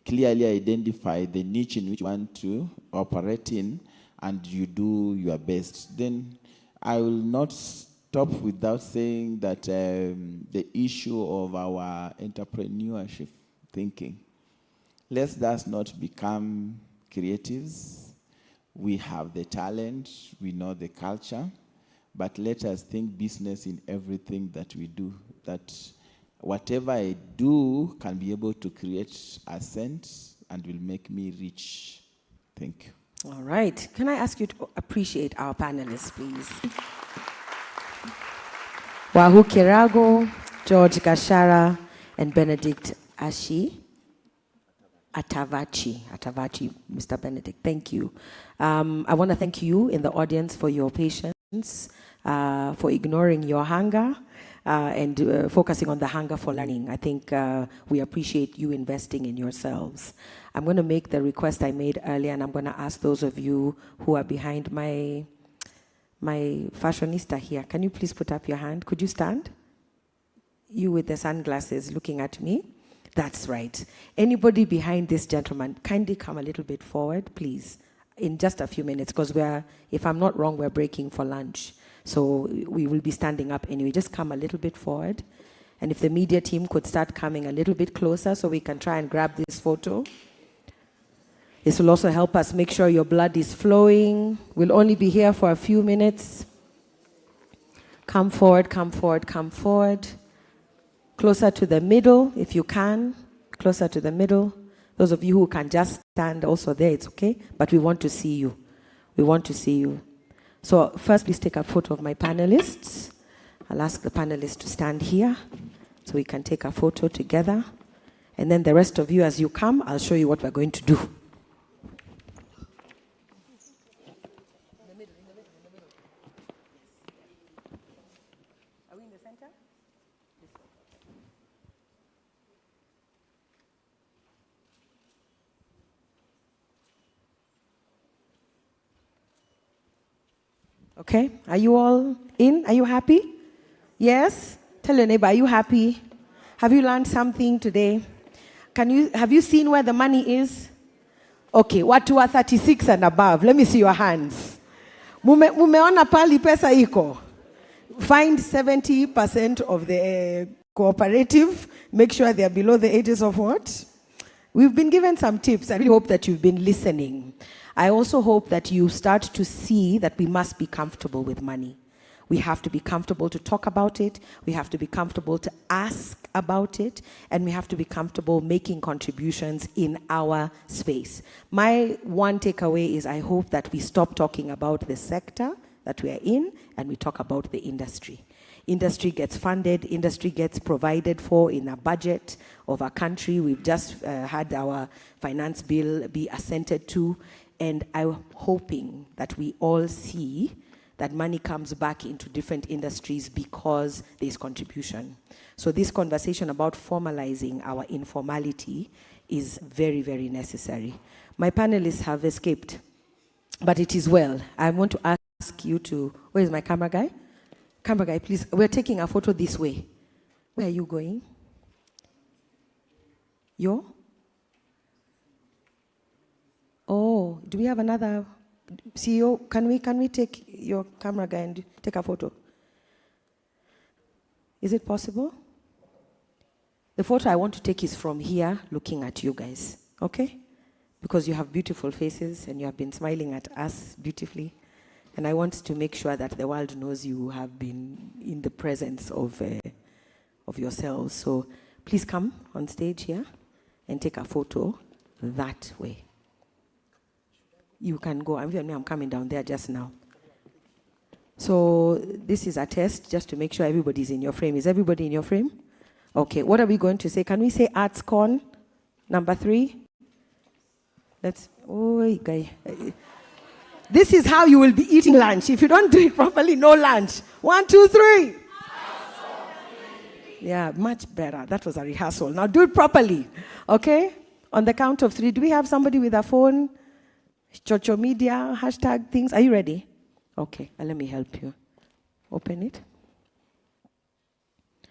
clearly identified the niche in which you want to operate in, and you do your best. Then I will not stop without saying that the issue of our entrepreneurship thinking. Let us not become creatives. We have the talent, we know the culture, but let us think business in everything that we do, that whatever I do can be able to create a sense and will make me rich. Thank you. All right. Can I ask you to appreciate our panelists, please? Wahu Kirago, George Gashara, and Benedict Atavachi, Mr. Benedict, thank you. I want to thank you in the audience for your patience, for ignoring your hunger, and focusing on the hunger for learning. I think we appreciate you investing in yourselves. I'm going to make the request I made earlier, and I'm going to ask those of you who are behind my fashionista here. Can you please put up your hand? Could you stand? You with the sunglasses looking at me. That's right. Anybody behind this gentleman, kindly come a little bit forward, please. in just a few minutes, because if I'm not wrong, we're breaking for lunch. So we will be standing up anyway. Just come a little bit forward. And if the media team could start coming a little bit closer so we can try and grab this photo. This will also help us make sure your blood is flowing. We'll only be here for a few minutes. Come forward, come forward, come forward. Closer to the middle, if you can. Closer to the middle. Those of you who can just stand also there, it's okay. But we want to see you. We want to see you. So first, please take a photo of my panelists. I'll ask the panelists to stand here so we can take a photo together. And then the rest of you, as you come, I'll show you what we're going to do. Okay, are you all in? Are you happy? Yes? Tell your neighbor, are you happy? Have you learned something today? Have you seen where the money is? Okay, watu wa 36 and above, let me see your hands. Mumeona pali pesa iko? Find 70% of the cooperative, make sure they are below the ages of what? We've been given some tips. I really hope that you've been listening. I also hope that you start to see that we must be comfortable with money. We have to be comfortable to talk about it. We have to be comfortable to ask about it. And we have to be comfortable making contributions in our space. My one takeaway is I hope that we stop talking about the sector that we are in and we talk about the industry. Industry gets funded, industry gets provided for in a budget of our country. We've just had our finance bill be assented to. And I'm hoping that we all see that money comes back into different industries because there's contribution. So this conversation about formalizing our informality is very, very necessary. My panelists have escaped, but it is well. I want to ask you to, where is my camera guy? Camera guy, please. We're taking a photo this way. Where are you going? Yo? Oh, do we have another CEO? Can we take your camera guy and take a photo? Is it possible? The photo I want to take is from here, looking at you guys, okay? Because you have beautiful faces and you have been smiling at us beautifully. And I want to make sure that the world knows you have been in the presence of yourselves. So please come on stage here and take a photo that way. You can go. I'm coming down there just now. So this is a test just to make sure everybody's in your frame. Is everybody in your frame? Okay, what are we going to say? Can we say ARTSCON number 3? Guy. This is how you will be eating lunch. If you don't do it properly, no lunch. 1, 2, 3. Yeah, much better. That was a rehearsal. Now do it properly. Okay? On the count of 3, do we have somebody with a phone? Social media, hashtag things. Are you ready? Okay, let me help you. Open it.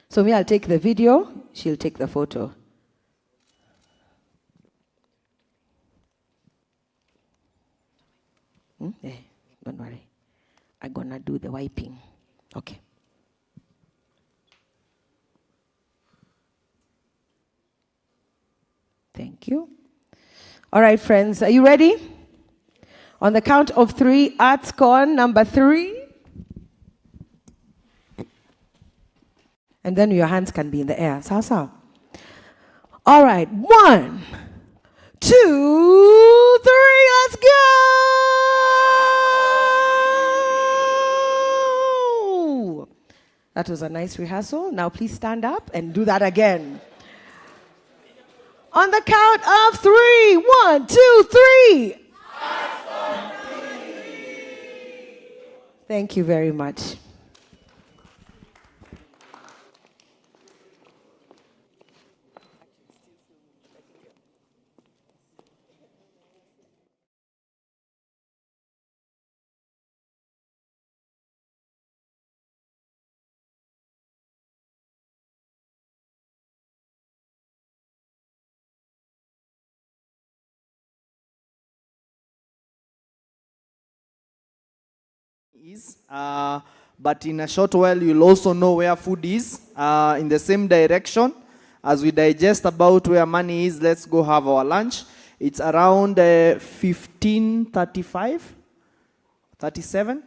So I'll take the video, she'll take the photo. Don't worry. I'm gonna do the wiping. Okay. Thank you. All right, friends, are you ready? On the count of 3, ARTSCON number 3. And then your hands can be in the air. Sasa. All right, 1, 2, 3, let's go! That was a nice rehearsal. Now please stand up and do that again. On the count of 3, 1, 2, 3. Thank you very much. is. But in a short while, you'll also know where food is in the same direction. As we digest about where money is, let's go have our lunch. It's around 15:35, 37.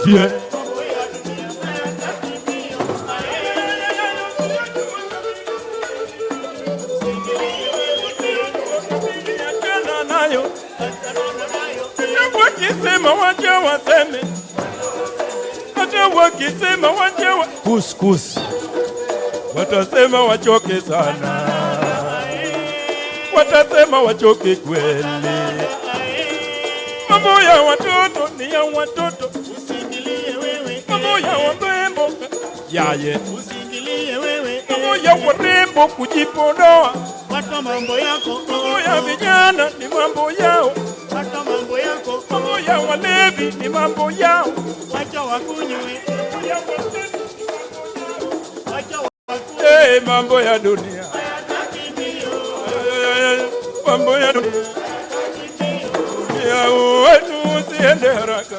Yeah. Wakisema waje waseme, hata wakisema waje kus watasema wachoke sana, watasema wachoke kweli. Mambo ya watoto ni ya watoto, usiingilie wewe. Mambo ya warembo yaye, usiingilie wewe. Mambo ya warembo kujipodoa, watu mambo yako. Mambo ya vijana ni mambo yao, watu mambo yako. Mambo ya walevi ni mambo yao, wacha wakunywe. Mambo ya dunia, mambo ya dunia, ya watu usiende haraka.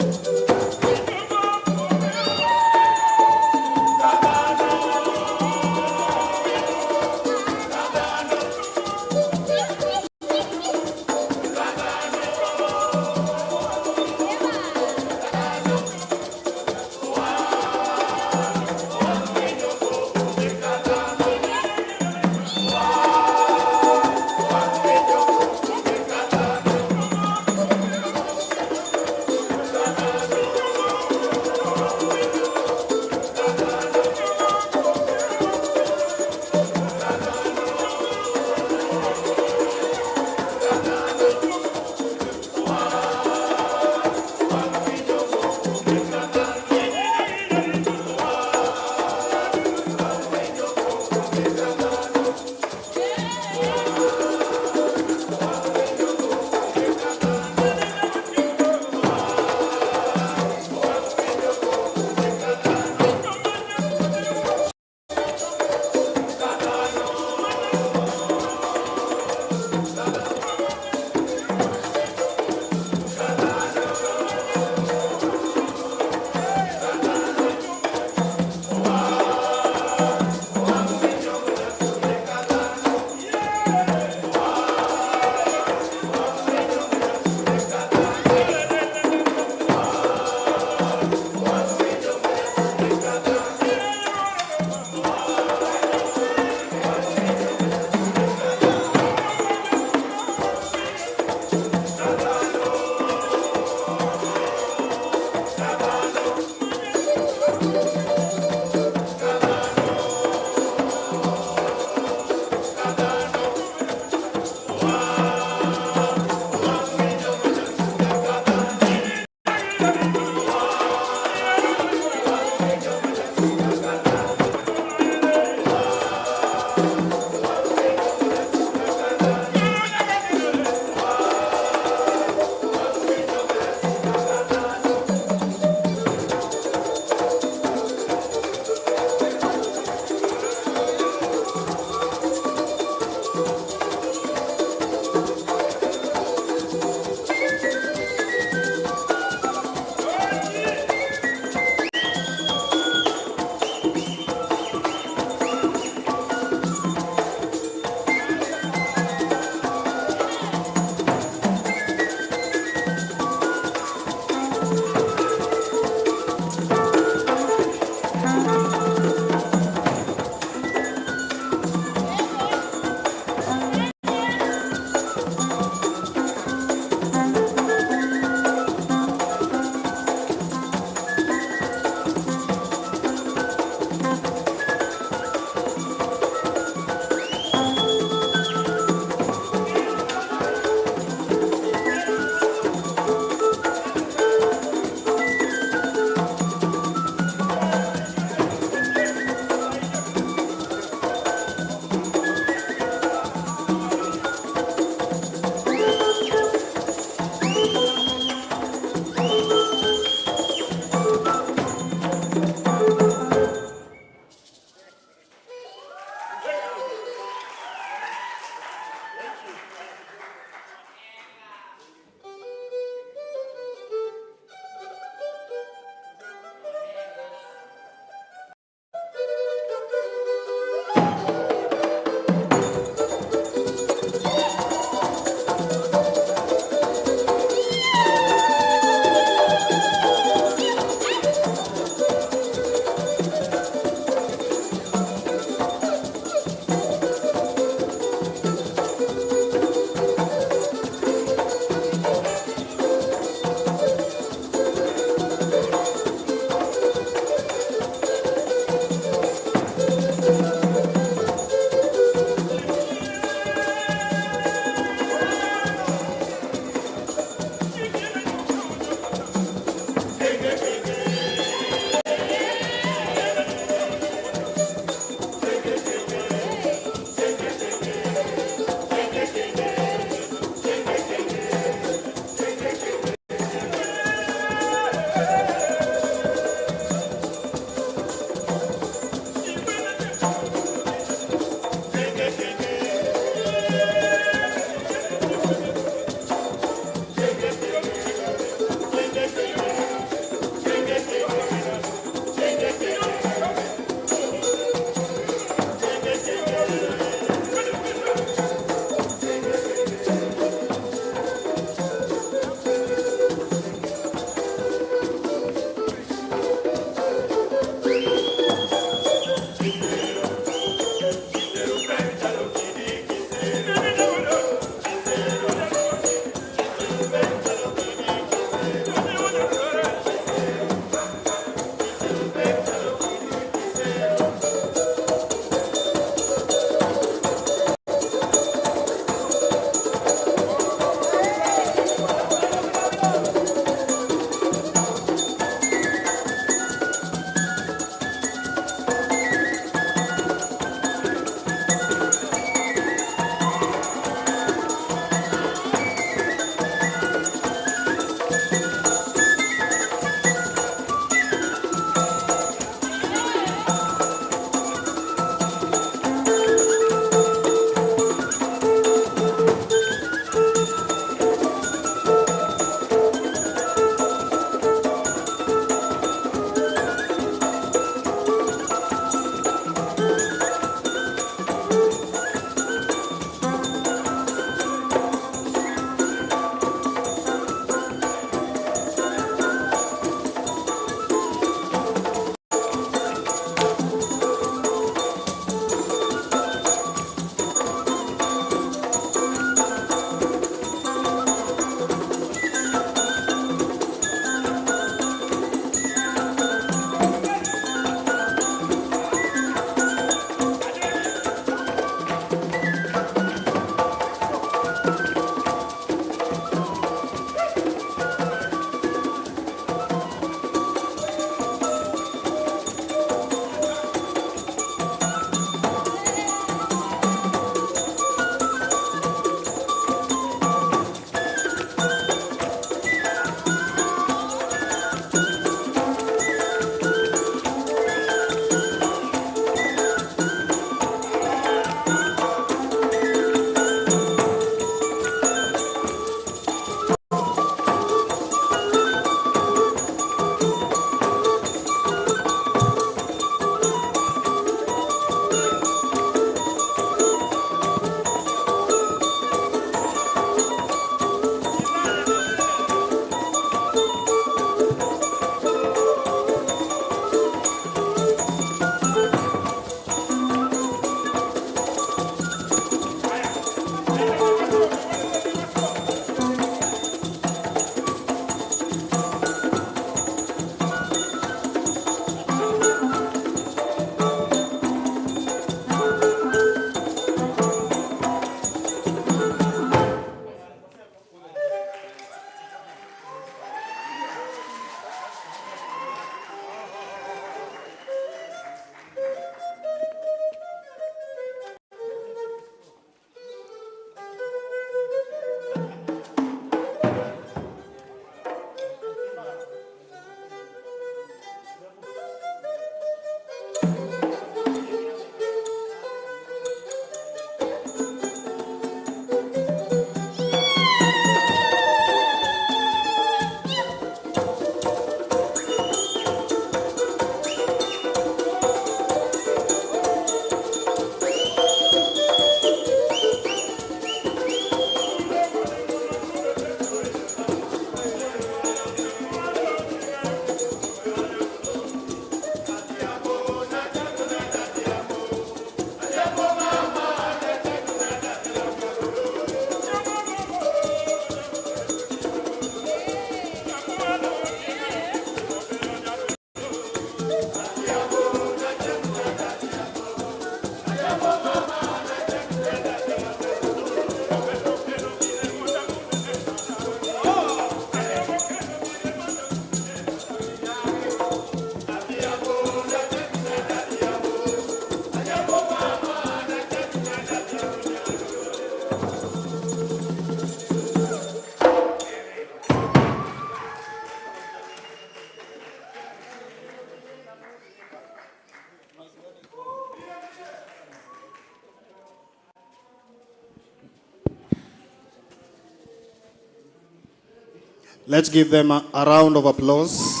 Let's give them a round of applause.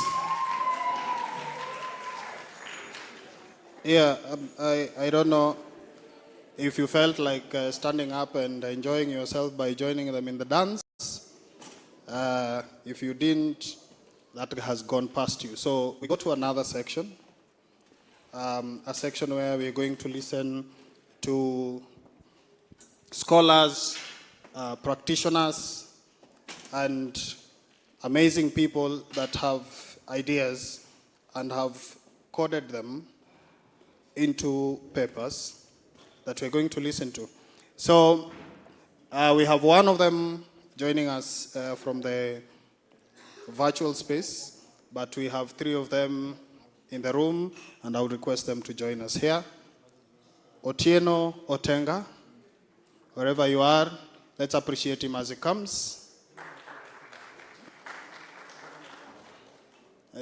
Yeah, I don't know if you felt like standing up and enjoying yourself by joining them in the dance. If you didn't, that has gone past you. So we go to another section, a section where we're going to listen to scholars, practitioners, and amazing people that have ideas and have coded them into papers that we're going to listen to. So we have one of them joining us from the virtual space, but we have 3 of them in the room, and I would request them to join us here. Otieno Otenga, wherever you are, let's appreciate him as he comes.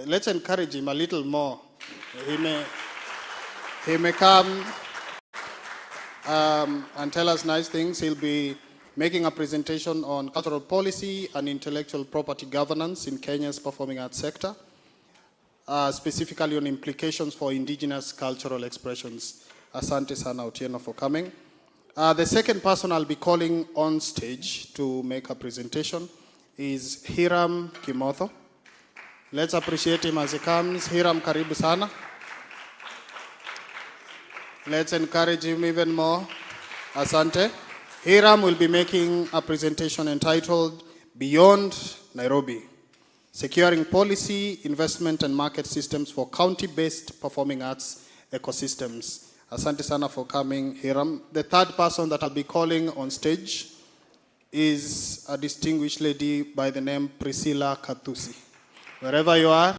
Let's encourage him a little more. He may come and tell us nice things. He'll be making a presentation on cultural policy and intellectual property governance in Kenya's performing arts sector, specifically on implications for indigenous cultural expressions. Asante sana Otieno for coming. The second person I'll be calling on stage to make a presentation is Hiram Kimotho. Let's appreciate him as he comes. Hiram, karibu sana. Let's encourage him even more. Asante. Hiram will be making a presentation entitled Beyond Nairobi, Securing Policy, Investment and Market Systems for County-Based Performing Arts Ecosystems. Asante sana for coming, Hiram. The third person that I'll be calling on stage is a distinguished lady by the name Priscilla Kathusi. Wherever you are,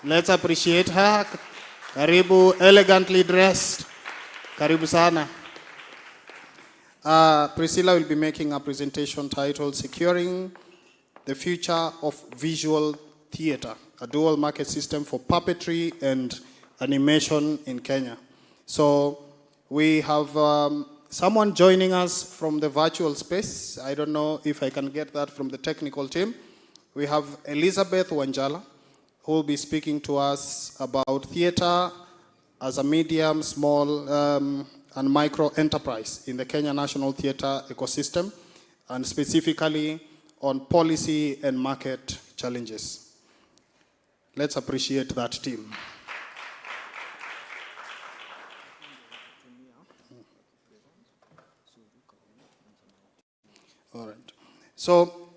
let's appreciate her. Karibu, elegantly dressed. Karibu sana. Priscilla will be making a presentation titled Securing the Future of Visual Theatre, a dual market system for puppetry and animation in Kenya. So we have someone joining us from the virtual space. I don't know if I can get that from the technical team. We have Elizabeth Wanjala, who will be speaking to us about theatre as a medium, small, and micro enterprise in the Kenya National Theatre ecosystem, and specifically on policy and market challenges. Let's appreciate that team. All right. So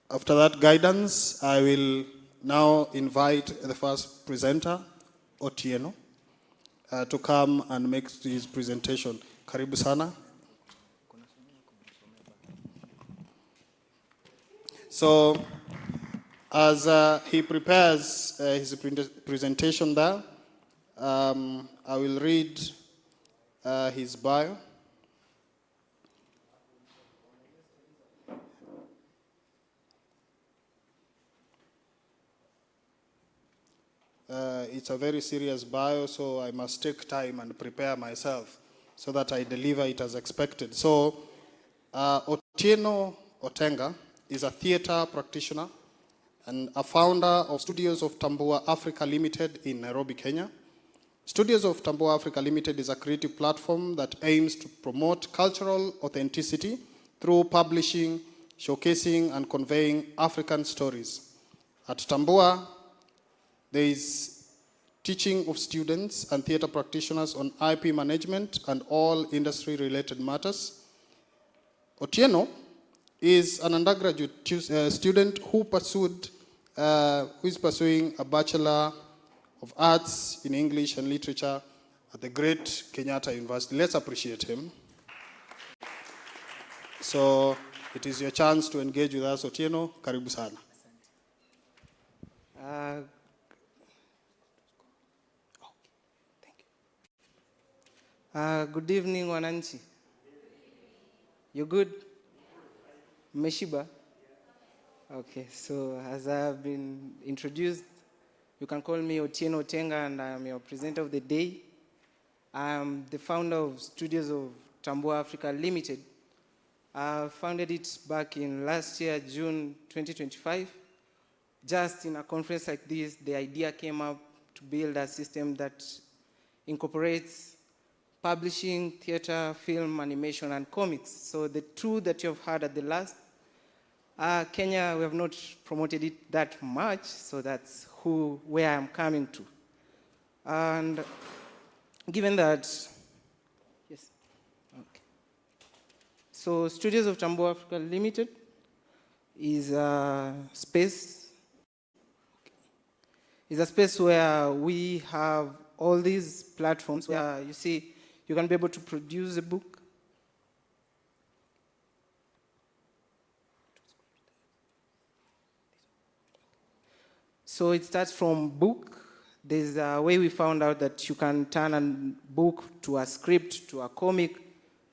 after that guidance, I will now invite the first presenter, Otieno, to come and make his presentation. Karibu sana. So as he prepares his presentation there, I will read his bio. It's a very serious bio, so I must take time and prepare myself so that I deliver it as expected. So, Otieno Otenga is a theatre practitioner and a founder of Studios of Tambua Africa Limited in Nairobi, Kenya. Studios of Tambua Africa Limited is a creative platform that aims to promote cultural authenticity through publishing, showcasing, and conveying African stories. At Tambua, there is teaching of students and theatre practitioners on IP management and all industry-related matters. Otieno is an undergraduate student who is pursuing a Bachelor of Arts in English and Literature at the great Kenyatta University. Let's appreciate him. So it is your chance to engage with us, Otieno. Karibu sana. Good evening, Wananchi. You good? Meshiba? Okay, so as I have been introduced, You can call me Otieno Otenga, and I'm your presenter of the day. I'm the founder of Studios of Tambua Africa Limited. I founded it back in last year, June 2025. Just in a conference like this, the idea came up to build a system that incorporates publishing, theater, film, animation, and comics. So the two that you've heard at the last, Kenya, we have not promoted it that much, so that's where I'm coming to. And given that, yes, okay. So Studios of Tambua Africa Limited is a space where we have all these platforms where you see you can be able to produce a book, so it starts from book. There's a way we found out that you can turn a book to a script, to a comic,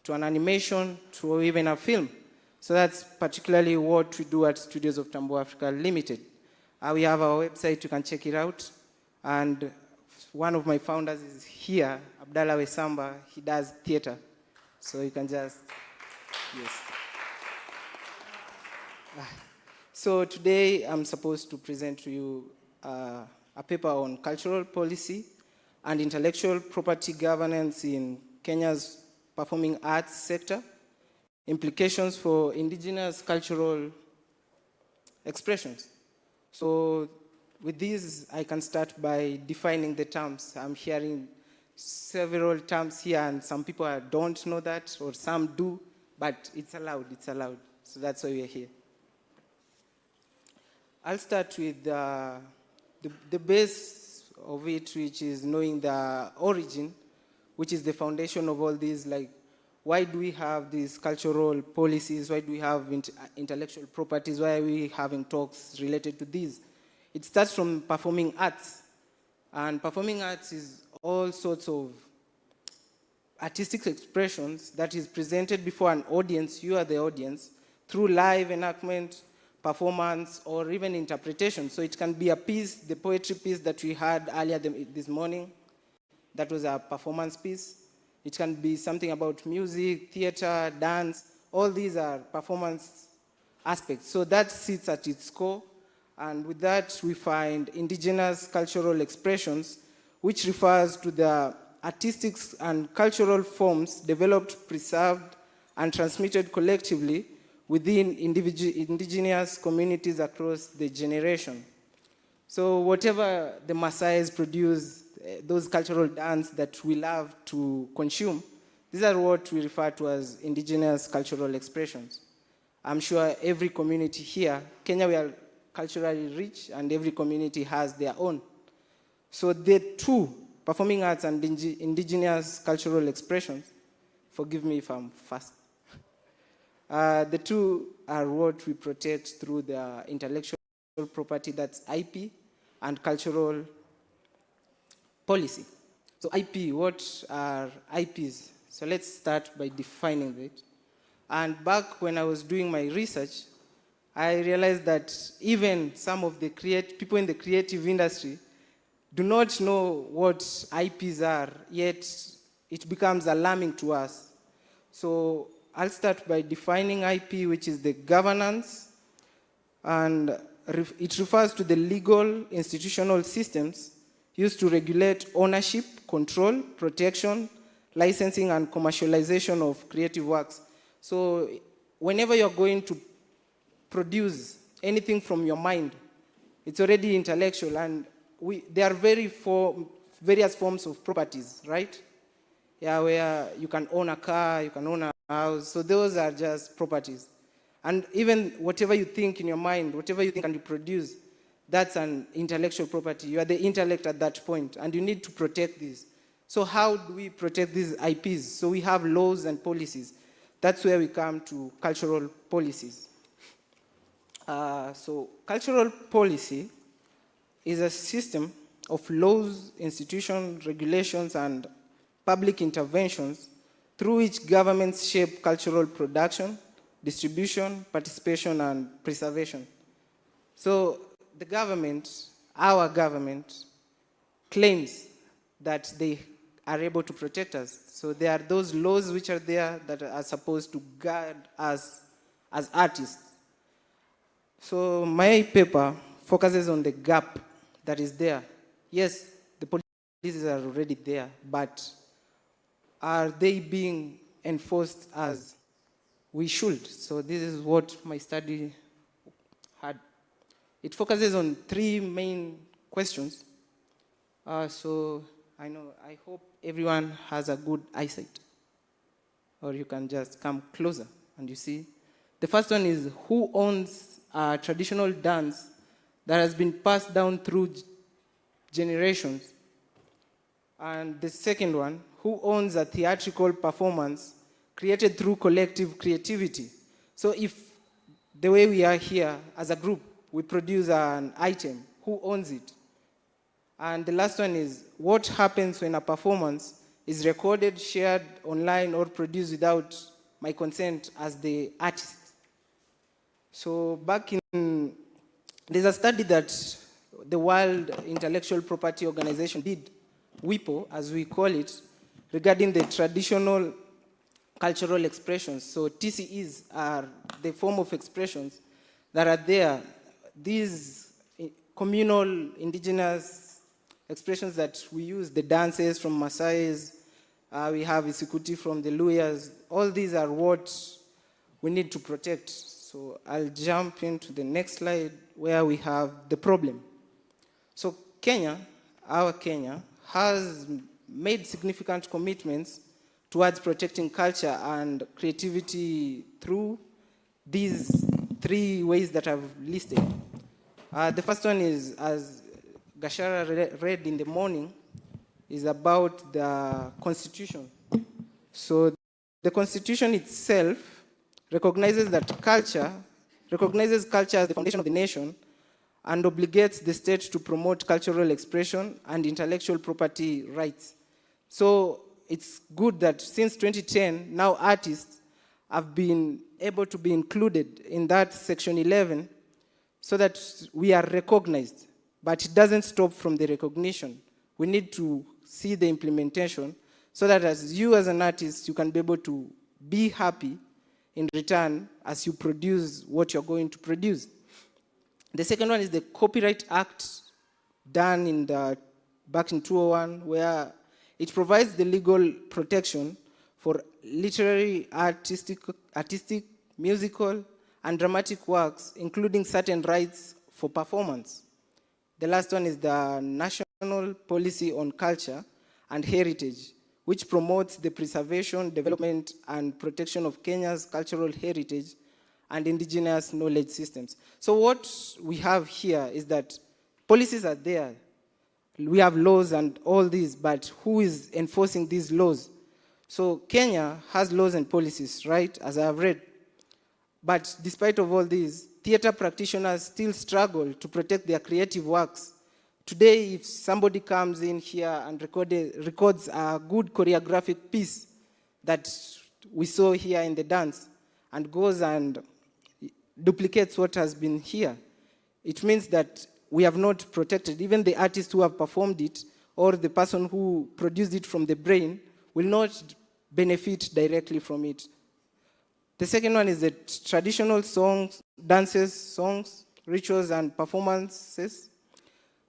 to an animation, to even a film. So that's particularly what we do at Studios of Tambua Africa Limited. We have our website, you can check it out. And one of my founders is here, Abdallah Wesamba. He does theater. So you can just, yes. So today I'm supposed to present to you a paper on cultural policy and intellectual property governance in Kenya's performing arts sector, implications for indigenous cultural expressions. So with this, I can start by defining the terms. I'm hearing several terms here, and some people don't know that, or some do, but it's allowed. So that's why we're here. I'll start with the base of it, which is knowing the origin, which is the foundation of all these, like, why do we have these cultural policies? Why do we have intellectual properties? Why are we having talks related to these? It starts from performing arts. And performing arts is all sorts of artistic expressions that is presented before an audience, you are the audience, through live enactment, performance, or even interpretation. So it can be a piece, the poetry piece that we had earlier this morning, that was a performance piece. It can be something about music, theater, dance. All these are performance aspects. So that sits at its core. And with that, we find indigenous cultural expressions, which refers to the artistic and cultural forms developed, preserved, and transmitted collectively within indigenous communities across the generation. So whatever the Maasai's produce, those cultural dance that we love to consume, these are what we refer to as indigenous cultural expressions. I'm sure every community here, Kenya, we are culturally rich, and every community has their own. So the two, performing arts and indigenous cultural expressions, forgive me if I'm fast, the two are what we protect through the intellectual property, that's IP, and cultural policy. So IP, what are IPs? So let's start by defining it. And back when I was doing my research, I realized that even some of the people in the creative industry do not know what IPs are, yet it becomes alarming to us. So I'll start by defining IP, which is the governance, and it refers to the legal institutional systems used to regulate ownership, control, protection, licensing, and commercialization of creative works. So whenever you're going to produce anything from your mind, it's already intellectual, and there are various forms of properties, right? Yeah, where you can own a car, you can own a house, so those are just properties. And even whatever you think in your mind, whatever you think and you produce, that's an intellectual property. You are the intellect at that point, and you need to protect this. So how do we protect these IPs? So we have laws and policies. That's where we come to cultural policies. So cultural policy is a system of laws, institutions, regulations, and public interventions through which governments shape cultural production, distribution, participation, and preservation. So the government our government claims that they are able to protect us. So there are those laws which are there that are supposed to guard us as artists. So my paper focuses on the gap that is there. Yes, the policies are already there, but are they being enforced as we should? So this is what my study had. It focuses on 3 main questions. So I hope everyone has a good eyesight, or you can just come closer and you see. The first one is, who owns a traditional dance that has been passed down through generations? And the second one, who owns a theatrical performance created through collective creativity? So if the way we are here as a group, we produce an item, who owns it? And the last one is, what happens when a performance is recorded, shared online, or produced without my consent as the artist? So there's a study that the World Intellectual Property Organization did, WIPO, as we call it, regarding the traditional cultural expressions. So TCEs are the form of expressions that are there. These communal, indigenous expressions that we use, the dances from Maasais, we have Isikuti from the Luyas, all these are what we need to protect. So I'll jump into the next slide where we have the problem. So Kenya, our Kenya, has made significant commitments towards protecting culture and creativity through these 3 ways that I've listed. The first one is, as Gashara read in the morning, is about the Constitution. So the Constitution itself recognizes culture as the foundation of the nation and obligates the state to promote cultural expression and intellectual property rights. So it's good that since 2010, now artists have been able to be included in that section 11 so that we are recognized. But it doesn't stop from the recognition. We need to see the implementation so that as you as an artist, you can be able to be happy in return as you produce what you're going to produce. The second one is the Copyright Act done back in 2001, where it provides the legal protection for literary, artistic, musical, and dramatic works, including certain rights for performance. The last one is the National Policy on Culture and Heritage, which promotes the preservation, development, and protection of Kenya's cultural heritage and indigenous knowledge systems. So what we have here is that policies are there. We have laws and all these, but who is enforcing these laws? So Kenya has laws and policies, right, as I have read. But despite of all these, theater practitioners still struggle to protect their creative works. Today, if somebody comes in here and records a good choreographic piece that we saw here in the dance and goes and duplicates what has been here, it means that we have not protected. Even the artists who have performed it or the person who produced it from the brain will not benefit directly from it. The second one is that traditional songs, dances, songs, rituals, and performances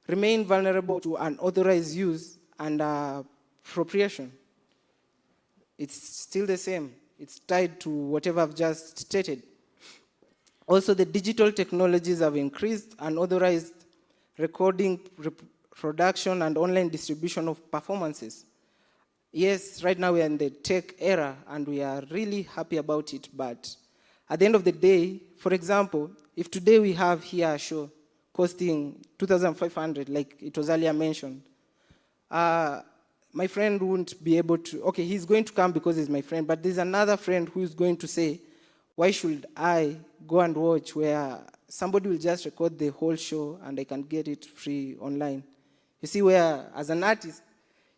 remain vulnerable to unauthorized use and appropriation. It's still the same. It's tied to whatever I've just stated. Also, the digital technologies have increased unauthorized recording, production, and online distribution of performances. Yes, right now we are in the tech era, and we are really happy about it, but at the end of the day, for example, if today we have here a show costing 2,500, like it was earlier mentioned, my friend won't be able to, okay, he's going to come because he's my friend, but there's another friend who is going to say, why should I go and watch where somebody will just record the whole show and I can get it free online? You see, where as an artist,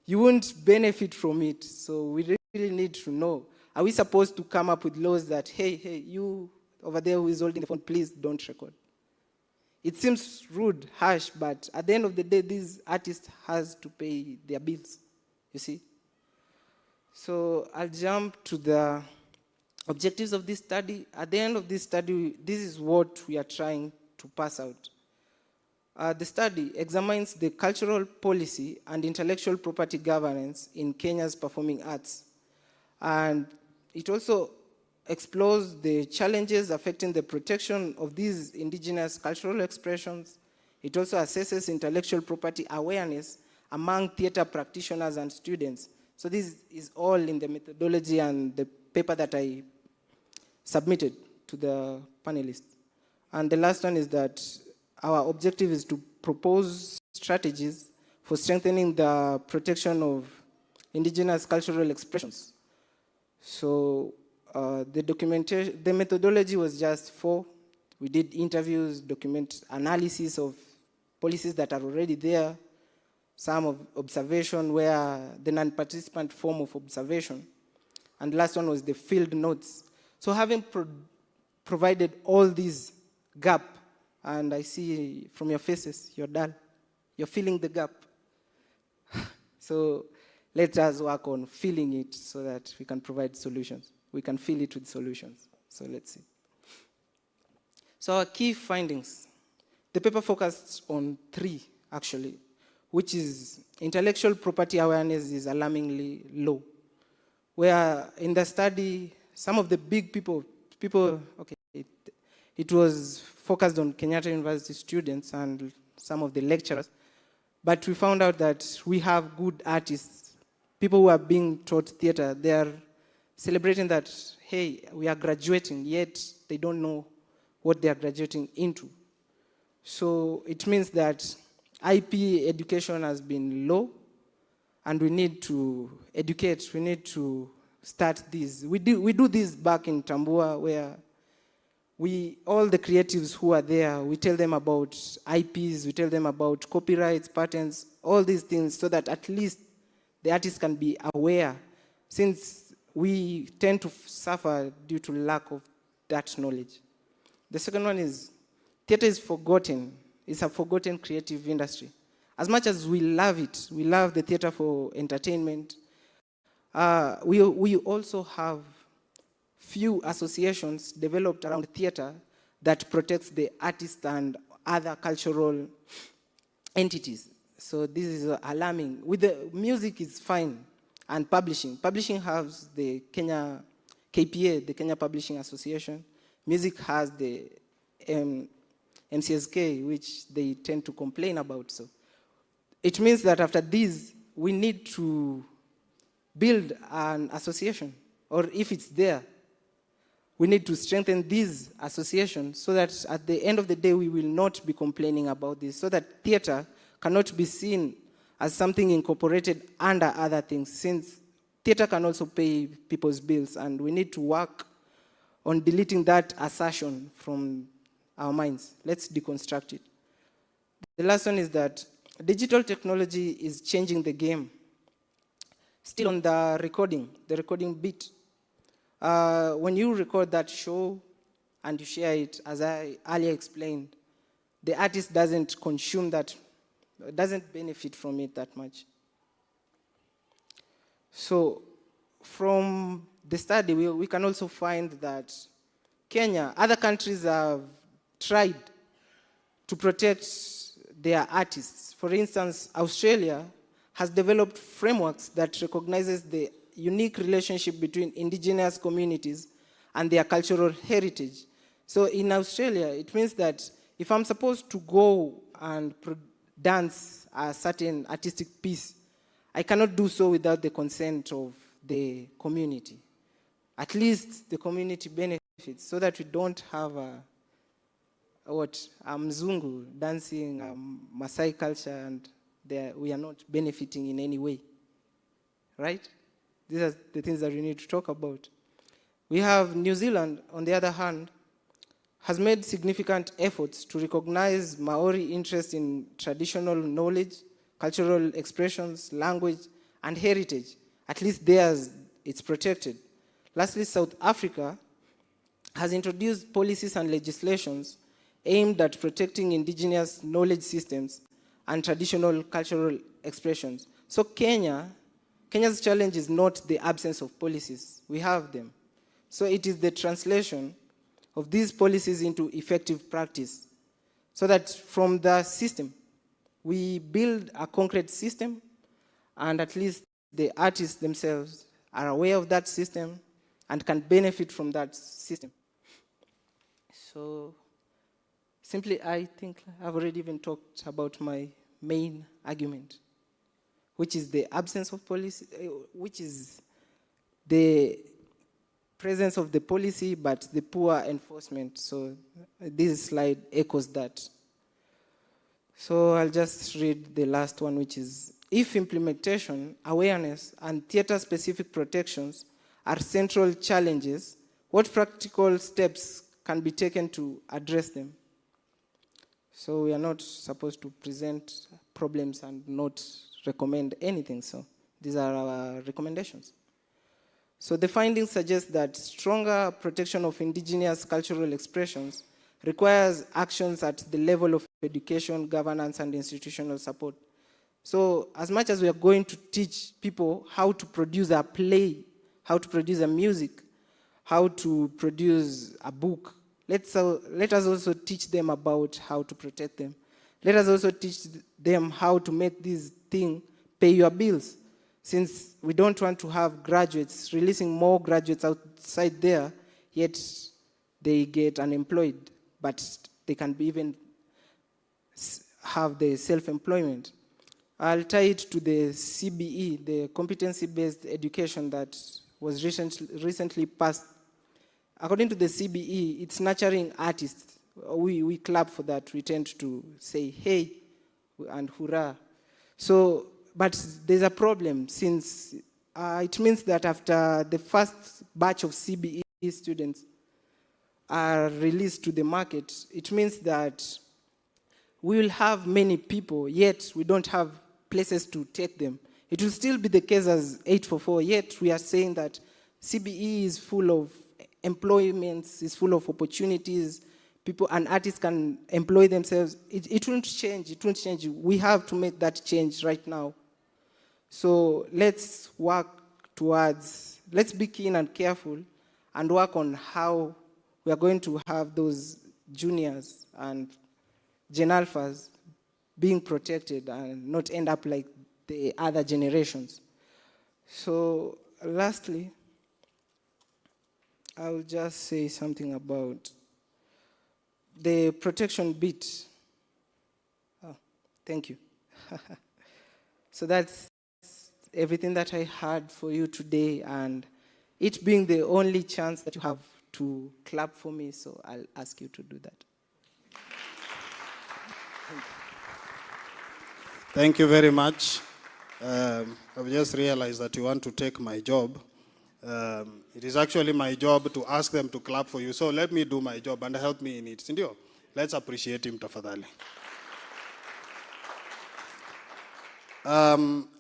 you won't benefit from it. So we really need to know, are we supposed to come up with laws that, hey, you over there who is holding the phone, please don't record? It seems rude, harsh, but at the end of the day, these artists has to pay their bills, you see. So I'll jump to the objectives of this study. At the end of this study, this is what we are trying to pass out. The study examines the cultural policy and intellectual property governance in Kenya's performing arts. And it also explores the challenges affecting the protection of these indigenous cultural expressions. It also assesses intellectual property awareness among theater practitioners and students. So this is all in the methodology and the paper that I submitted to the panelists. And the last one is that our objective is to propose strategies for strengthening the protection of indigenous cultural expressions. So the methodology was just 4. We did interviews, document analysis of policies that are already there, some of observation where the non-participant form of observation, and the last one was the field notes. So having provided all these gap, and I see from your faces, you're dull, you're filling the gap. So let us work on filling it so that we can provide solutions. We can fill it with solutions. So let's see. So our key findings. The paper focused on 3, actually, which is intellectual property awareness is alarmingly low. Where in the study, some of the big people, okay, it was focused on Kenyatta University students and some of the lecturers, but we found out that we have good artists, people who are being taught theater. They are celebrating that, hey, we are graduating, yet they don't know what they are graduating into. So it means that IP education has been low, and we need to educate, we need to start this. We do this back in Tambua, where all the creatives who are there, we tell them about IPs, we tell them about copyrights, patents, all these things, so that at least the artists can be aware, since we tend to suffer due to lack of that knowledge. The second one is, theater is forgotten. It's a forgotten creative industry. As much as we love it, we love the theater for entertainment, we also have few associations developed around theater that protects the artists and other cultural entities. So this is alarming. With the music is fine, and publishing. Publishing has the Kenya KPA, the Kenya Publishing Association. Music has the MCSK, which they tend to complain about. So it means that after this, we need to build an association, or if it's there, we need to strengthen these associations so that at the end of the day, we will not be complaining about this, so that theater cannot be seen as something incorporated under other things, since theater can also pay people's bills, and we need to work on deleting that assertion from our minds. Let's deconstruct it. The last one is that digital technology is changing the game. Still on the recording bit. When you record that show and you share it, as I earlier explained, the artist doesn't consume that, doesn't benefit from it that much. So from the study, we can also find that Kenya, other countries have tried to protect their artists. For instance, Australia has developed frameworks that recognizes the unique relationship between indigenous communities and their cultural heritage. So in Australia, it means that if I'm supposed to go and dance a certain artistic piece, I cannot do so without the consent of the community. At least the community benefits, so that we don't have a Mzungu dancing Maasai culture and we are not benefiting in any way, right? These are the things that we need to talk about. We have New Zealand, on the other hand, has made significant efforts to recognize Maori interest in traditional knowledge, cultural expressions, language, and heritage. At least theirs, it's protected. Lastly, South Africa has introduced policies and legislations aimed at protecting indigenous knowledge systems and traditional cultural expressions. So Kenya's challenge is not the absence of policies. We have them. So it is the translation of these policies into effective practice, so that from the system, we build a concrete system, and at least the artists themselves are aware of that system and can benefit from that system. So simply, I think I've already even talked about my main argument, which is the absence of policy, which is the presence of the policy, but the poor enforcement. So this slide echoes that. So I'll just read the last one, which is, if implementation, awareness, and theater-specific protections are central challenges, what practical steps can be taken to address them? So we are not supposed to present problems and not recommend anything. So these are our recommendations. So the findings suggest that stronger protection of indigenous cultural expressions requires actions at the level of education, governance, and institutional support. So as much as we are going to teach people how to produce a play, how to produce a music, how to produce a book, let us also teach them about how to protect them. Let us also teach them how to make this thing pay your bills. Since we don't want to have graduates, releasing more graduates outside there, yet they get unemployed, but they can even have the self-employment. I'll tie it to the CBE, the competency-based education that was recently passed. According to the CBE, it's nurturing artists. We clap for that. We tend to say, hey, and hurrah. So, but there's a problem, since it means that after the first batch of CBE students are released to the market, it means that we will have many people, yet we don't have places to take them. It will still be the case as 844, yet we are saying that CBE is full of employments, is full of opportunities, people and artists can employ themselves. It won't change, it won't change. We have to make that change right now. So let's work towards, let's be keen and careful and work on how we are going to have those juniors and Gen Alphas being protected and not end up like the other generations. So lastly, I will just say something about the protection bit. Oh, thank you. So that's everything that I had for you today, and it being the only chance that you have to clap for me, so I'll ask you to do that. Thank you very much. I've just realized that you want to take my job. It is actually my job to ask them to clap for you, so let me do my job and help me in it. Sindio? Let's appreciate him, tafadhali.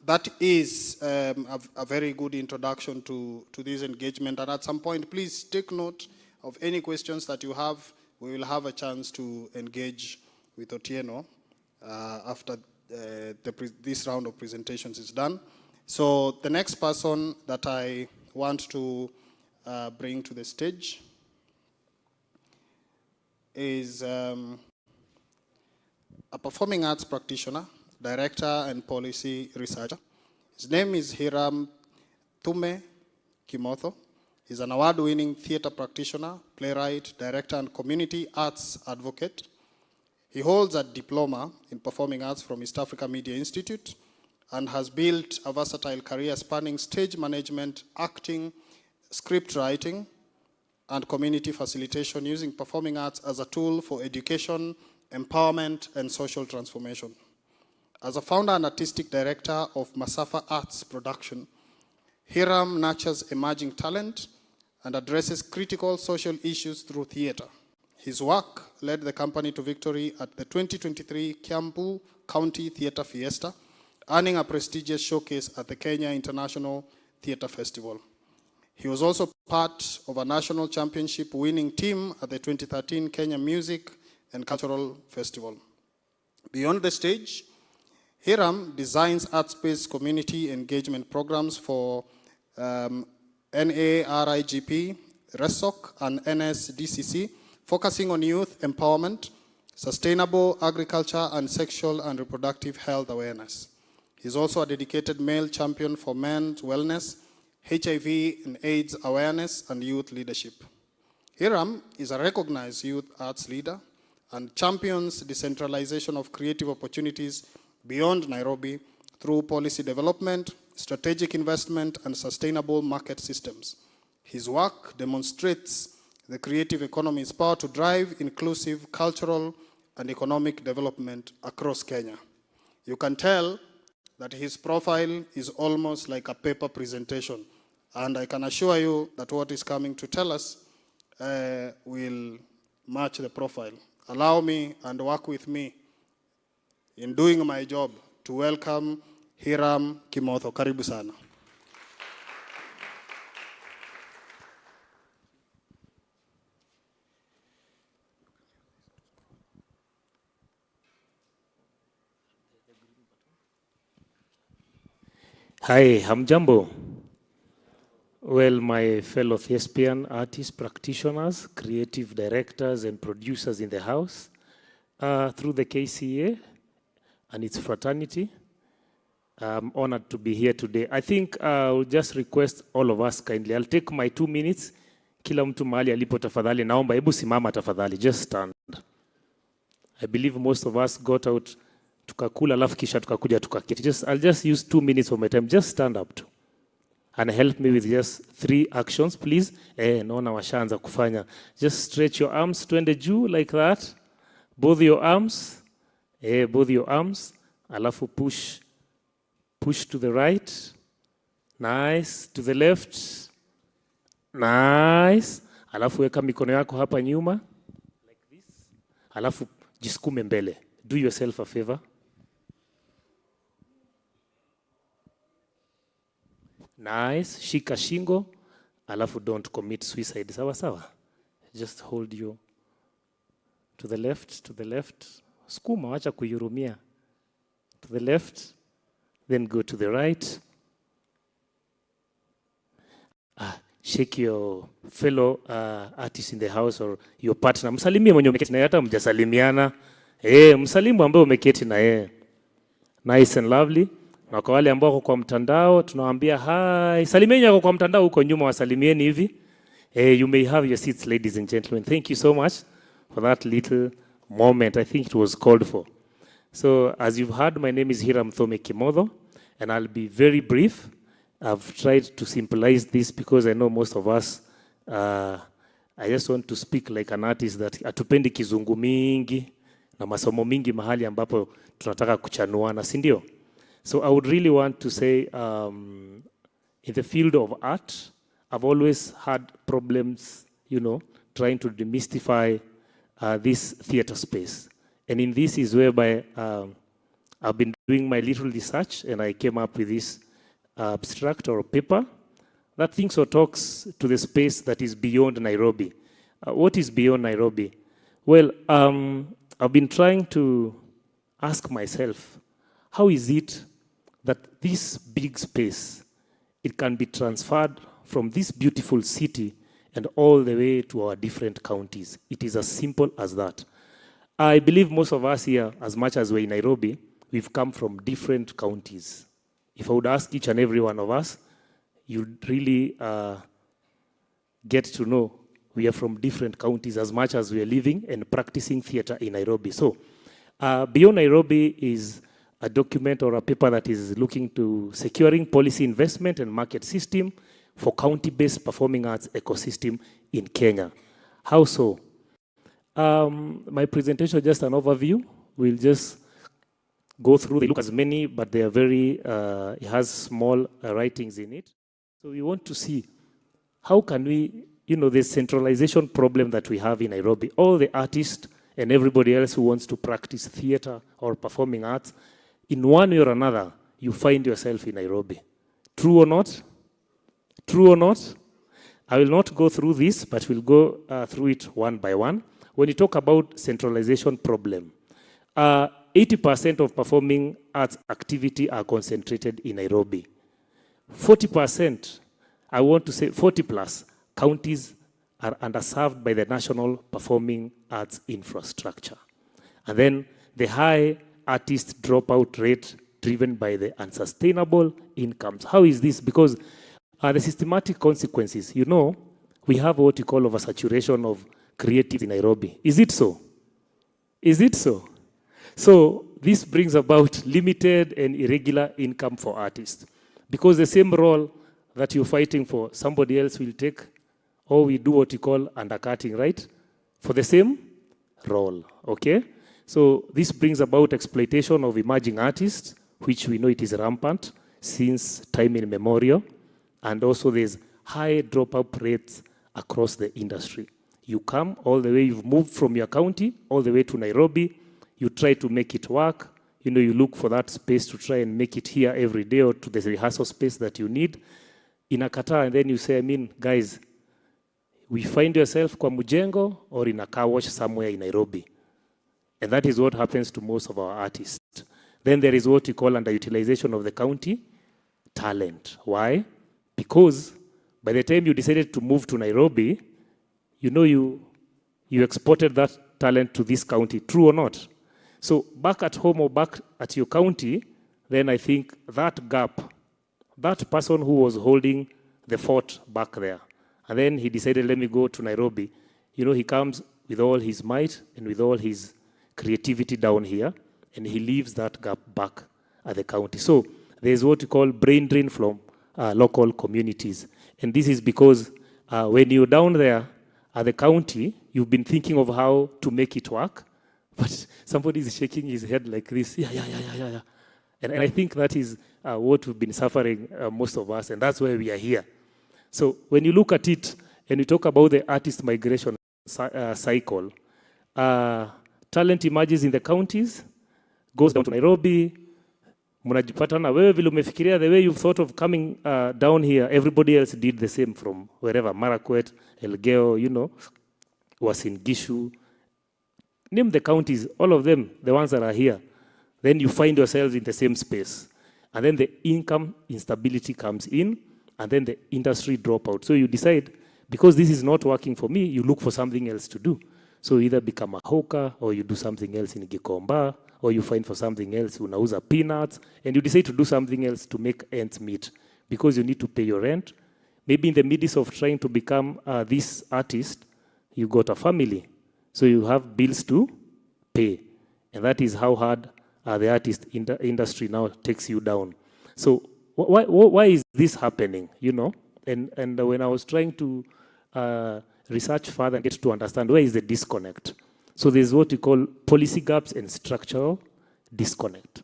That is a very good introduction to this engagement, and at some point, please take note of any questions that you have. We will have a chance to engage with Otieno after this round of presentations is done. So the next person that I want to bring to the stage is a performing arts practitioner, director and policy researcher. His name is Hiram Thume Kimotho. He's an award-winning theater practitioner, playwright, director, and community arts advocate. He holds a diploma in performing arts from East Africa Media Institute and has built a versatile career spanning stage management, acting, script writing, and community facilitation, using performing arts as a tool for education, empowerment, and social transformation. As a founder and artistic director of Masafa Arts Production, Hiram nurtures emerging talent and addresses critical social issues through theater. His work led the company to victory at the 2023 Kiambu County Theatre Fiesta, earning a prestigious showcase at the Kenya International Theatre Festival. He was also part of a national championship winning team at the 2013 Kenya Music and cultural festival. Beyond the stage, Hiram designs art-based community engagement programs for NARIGP, RESOC, and NSDCC, focusing on youth empowerment, sustainable agriculture, and sexual and reproductive health awareness. He's also a dedicated male champion for men's wellness, HIV and AIDS awareness, and youth leadership. Hiram is a recognized youth arts leader and champions decentralization of creative opportunities beyond Nairobi through policy development, strategic investment, and sustainable market systems. His work demonstrates the creative economy's power to drive inclusive cultural and economic development across Kenya. You can tell that his profile is almost like a paper presentation, and I can assure you that what he's coming to tell us will match the profile. Allow me and work with me in doing my job to welcome Hiram Kimotho. Karibu sana. Hi, hamjambo. Well, my fellow thespian artists, practitioners, creative directors, and producers in the house, through the KCA and its fraternity, I'm honored to be here today. I think I'll just request all of us kindly. I'll take my 2 minutes. Kila mtu mahali alipo tafadhali. Naomba hebu simama tafadhali. Just stand. I believe most of us got out tukakula alafu kisha tukakuja tukaketi. I'll just use 2 minutes of my time. Just stand up to and help me with just 3 actions, please. Naona washaanza kufanya. Just stretch your arms twende juu like that. Both your arms. Both your arms. Alafu push to the right. Nice. To the left. Nice. Alafu weka mikono yako hapa nyuma like this. Alafu jisukume mbele. Do yourself a favor. Nice. Shika shingo. Alafu don't commit suicide. Sawa sawa. Just hold you to the left, to the left. Skuma, wacha kuyurumia. To the left. Then go to the right. Shake your fellow artist in the house or your partner. Msalimie mwenye umeketi na yeye, hata mjasalimiana. Msalimu ambaye umeketi na yeye. Nice and lovely. Na kwa wale ambao wako kwa mtandao tunawaambia hi. Salimieni wako kwa mtandao huko nyuma, wasalimieni hivi. You may have your seats, ladies and gentlemen. Thank you so much for that little moment. I think it was called for. So as you've heard, my name is Hiram Thome Kimotho, and I'll be very brief. I've tried to symbolize this because I know most of us, I just want to speak like an artist that hatupendi kizungu mingi na masomo mingi mahali ambapo tunataka kuchanuana, si ndio? So I would really want to say, in the field of art, I've always had problems, trying to demystify this theater space. And in this is whereby I've been doing my little research, and I came up with this abstract or paper that thinks or talks to the space that is beyond Nairobi. What is beyond Nairobi? Well, I've been trying to ask myself, how is it that this big space, it can be transferred from this beautiful city and all the way to our different counties? It is as simple as that. I believe most of us here, as much as we're in Nairobi, we've come from different counties. If I would ask each and every one of us, you'd really get to know we are from different counties as much as we are living and practicing theater in Nairobi. So, Beyond Nairobi is a document or a paper that is looking to securing policy investment and market system for county-based performing arts ecosystem in Kenya. How so? My presentation, just an overview. We'll just go through, they look as many, but they are very, it has small writings in it. So we want to see how can we, the centralization problem that we have in Nairobi, all the artists and everybody else who wants to practice theater or performing arts, in one way or another, you find yourself in Nairobi. True or not? True or not? I will not go through this, but we'll go through it one by one. when you talk about centralization problem, 80% of performing arts activity are concentrated in Nairobi. 40%, I want to say 40 plus, counties are underserved by the national performing arts infrastructure. And then the high artist dropout rate driven by the unsustainable incomes. How is this? Because the systematic consequences, you know, we have what you call oversaturation of creative in Nairobi. Is it so? Is it so? So this brings about limited and irregular income for artists. Because the same role that you're fighting for, somebody else will take, or we do what you call undercutting, right? For the same role, okay? So this brings about exploitation of emerging artists, which we know it is rampant since time immemorial. And also there's high dropout rates across the industry. You come all the way, you've moved from your county all the way to Nairobi, you try to make it work, you know, you look for that space to try and make it here every day or to the rehearsal space that you need. In a Qatar, and then you say, I mean, guys, we find yourself kwa Mujengo or in a car wash somewhere in Nairobi. And that is what happens to most of our artists. Then there is what we call underutilization of the county talent. Why? Because by the time you decided to move to Nairobi, you know you exported that talent to this county, true or not? So back at home or back at your county, then I think that gap, that person who was holding the fort back there, and then he decided, let me go to Nairobi. You know, he comes with all his might and with all his creativity down here, and he leaves that gap back at the county. So there's what we call brain drain from local communities. And this is because when you're down there at the county, you've been thinking of how to make it work, but somebody is shaking his head like this, yeah. And I think that is what we've been suffering, most of us, and that's why we are here. So when you look at it, and you talk about the artist migration cycle, talent emerges in the counties, goes down to Nairobi, mnajipata na wewe vile umefikiria, the way you've thought of coming down here, everybody else did the same from wherever, Marakwet, Elgeyo, you know, Uasin Gishu. Name the counties, all of them, the ones that are here. Then you find yourselves in the same space. And then the income instability comes in, and then the industry dropout. So you decide, because this is not working for me, you look for something else to do. So you either become a hawker, or you do something else in Gikomba, or you find for something else, unauza peanuts, and you decide to do something else to make ends meet, because you need to pay your rent. Maybe in the midst of trying to become this artist, you got a family. So you have bills to pay. And that is how hard the artist industry now takes you down. So why is this happening, you know? And when I was trying to research further and get to understand where is the disconnect. So there's what we call policy gaps and structural disconnect.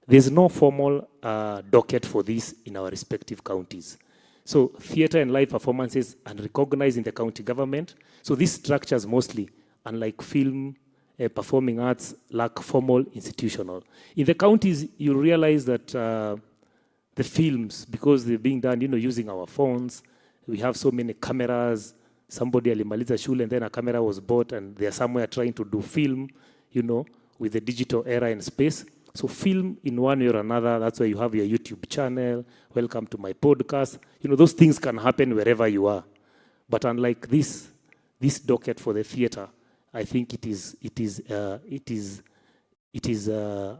There's no formal docket for this in our respective counties. So theater and live performances are recognized in the county government. So these structures mostly, unlike film, performing arts, lack formal institutional. In the counties, you realize that the films, because they're being done, you know, using our phones, we have so many cameras. Somebody alimaliza shule and then a camera was bought and they're somewhere trying to do film, you know, with the digital era and space. So film in one way or another, that's why you have your YouTube channel, welcome to my podcast. You know, those things can happen wherever you are. But unlike this docket for the theater, I think it is a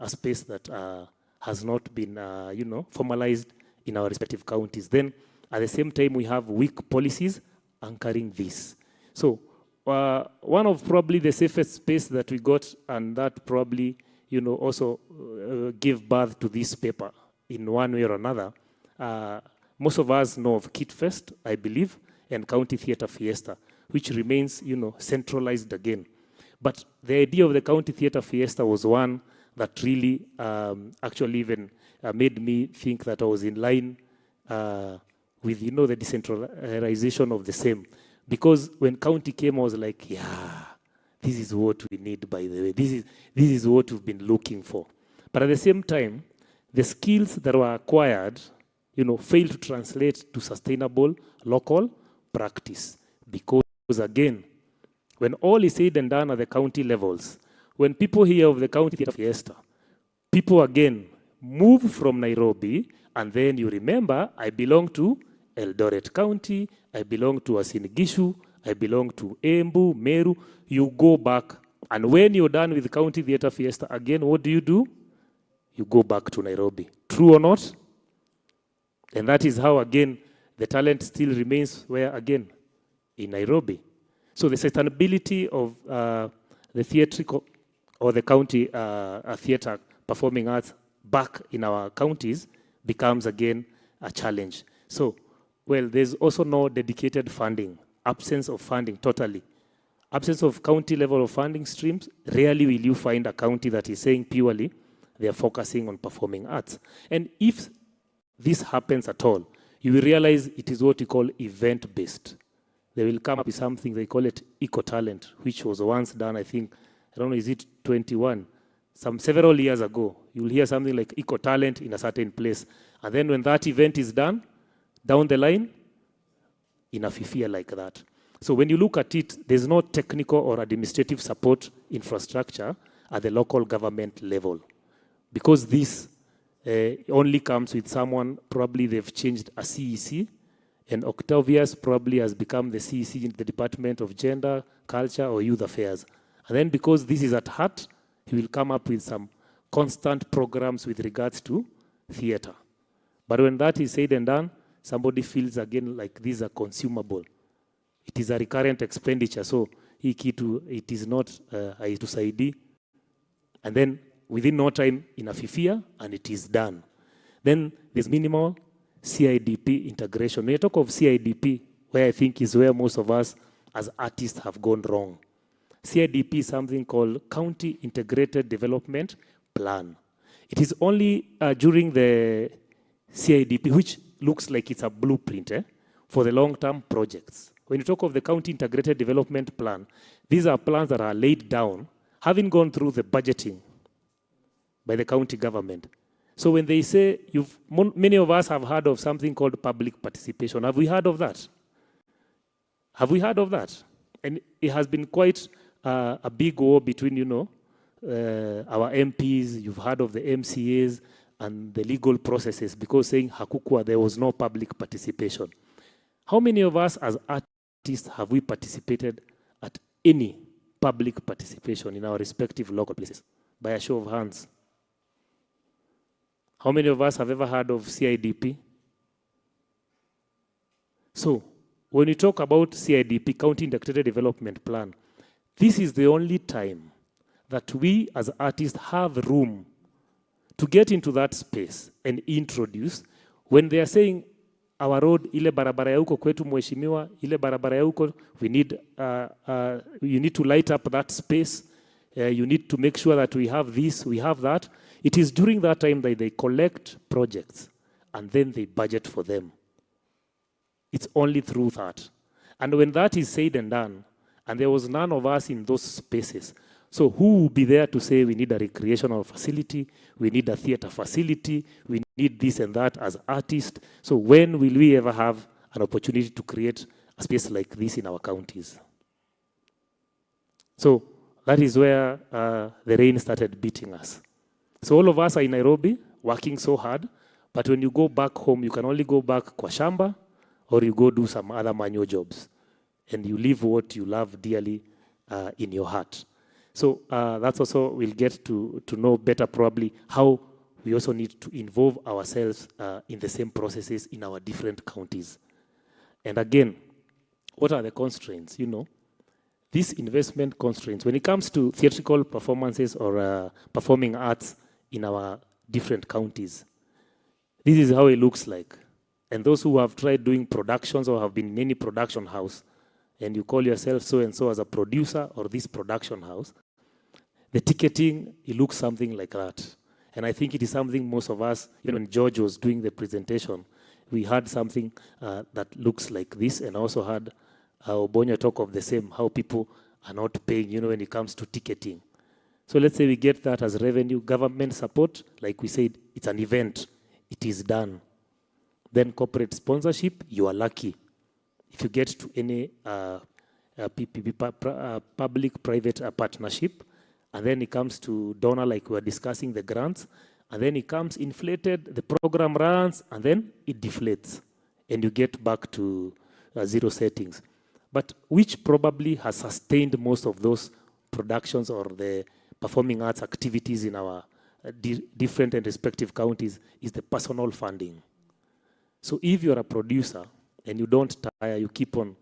space that has not been, you know, formalized in our respective counties. Then at the same time, we have weak policies anchoring this. So one of probably the safest space that we got, and that probably, you know, also gave birth to this paper in one way or another. Most of us know of Kit Fest, I believe, and County Theatre Fiesta, which remains, you know, centralized again. But the idea of the County Theatre Fiesta was one that really actually even made me think that I was in line with, you know, the decentralization of the same. Because when county came, I was like, yeah, this is what we need, by the way. This is what we've been looking for. But at the same time, the skills that were acquired, you know, failed to translate to sustainable local practice. Because again, When all is said and done at the county levels, when people hear of the county theatre fiesta, people again move from Nairobi, and then you remember, I belong to Eldoret County, I belong to Uasin Gishu, I belong to Embu, Meru. You go back, and when you're done with the county theatre fiesta, again, what do? You go back to Nairobi. True or not? And that is how, again, the talent still remains where, again, in Nairobi. So the sustainability of the theatrical or the county theatre performing arts back in our counties becomes, again, a challenge. So, well, there's also no dedicated funding, absence of funding totally. Absence of county level of funding streams, rarely will you find a county that is saying purely they are focusing on performing arts. And if this happens at all, you will realize it is what we call event-based. They will come up with something, they call it eco-talent, which was once done, I think, I don't know, is it 21? Several years ago, you will hear something like eco-talent in a certain place. And then when that event is done, down the line, in a fifia like that. So when you look at it, there's no technical or administrative support infrastructure at the local government level. Because this only comes with someone, probably they've changed a CEC, and Octavius probably has become the CEC in the Department of Gender, Culture, or Youth Affairs. And then because this is at heart, he will come up with some constant programs with regards to theatre. But when that is said and done, somebody feels again like these are consumable. It is a recurrent expenditure, so it is not to side. And then within no time in a fifia, and it is done. Then there's minimal CIDP integration. When you talk of CIDP, where I think is where most of us as artists have gone wrong. CIDP is something called County Integrated Development Plan. It is only during the CIDP, which looks like it's a blueprint for the long-term projects. When you talk of the County Integrated Development Plan, these are plans that are laid down, having gone through the budgeting by the county government. So when they say, many of us have heard of something called public participation. Have we heard of that? Have we heard of that? And it has been quite a big war between, our MPs, you've heard of the MCAs, and the legal processes, because saying hakukua, there was no public participation. How many of us as artists have we participated at any public participation in our respective local places? By a show of hands. How many of us have ever heard of CIDP? So, when you talk about CIDP, County Integrated Development Plan, this is the only time that we as artists have room to get into that space and introduce. When they are saying, our road, ile barabara ya huko kwetu mheshimiwa, ile barabara ya huko, we need, you need to light up that space. You need to make sure that we have this, we have that. It is during that time that they collect projects and then they budget for them. It's only through that. And when that is said and done, and there was none of us in those spaces, so who will be there to say we need a recreational facility, we need a theater facility, we need this and that as artists? So when will we ever have an opportunity to create a space like this in our counties? So that is where the rain started beating us. So all of us are in Nairobi, working so hard, but when you go back home, you can only go back kwa shamba, or you go do some other manual jobs, and you leave what you love dearly in your heart. So that's also, we'll get to know better probably how we also need to involve ourselves in the same processes in our different counties. And again, what are the constraints? These investment constraints, when it comes to theatrical performances or performing arts in our different counties, this is how it looks like. And those who have tried doing productions or have been in any production house, and you call yourself so-and-so as a producer or this production house, the ticketing, it looks something like that. And I think it is something most of us, when George was doing the presentation, we had something that looks like this, and also had Obonyo talk of the same, how people are not paying, when it comes to ticketing. So let's say we get that as revenue, government support, like we said, it's an event, it is done. Then corporate sponsorship, you are lucky. If you get to any public-private partnership, and then it comes to donor, like we were discussing, the grants, and then it comes inflated, the program runs, and then it deflates, and you get back to zero settings. But which probably has sustained most of those productions or the performing arts activities in our different and respective counties is the personal funding. So if you're a producer and you don't tire, you keep on,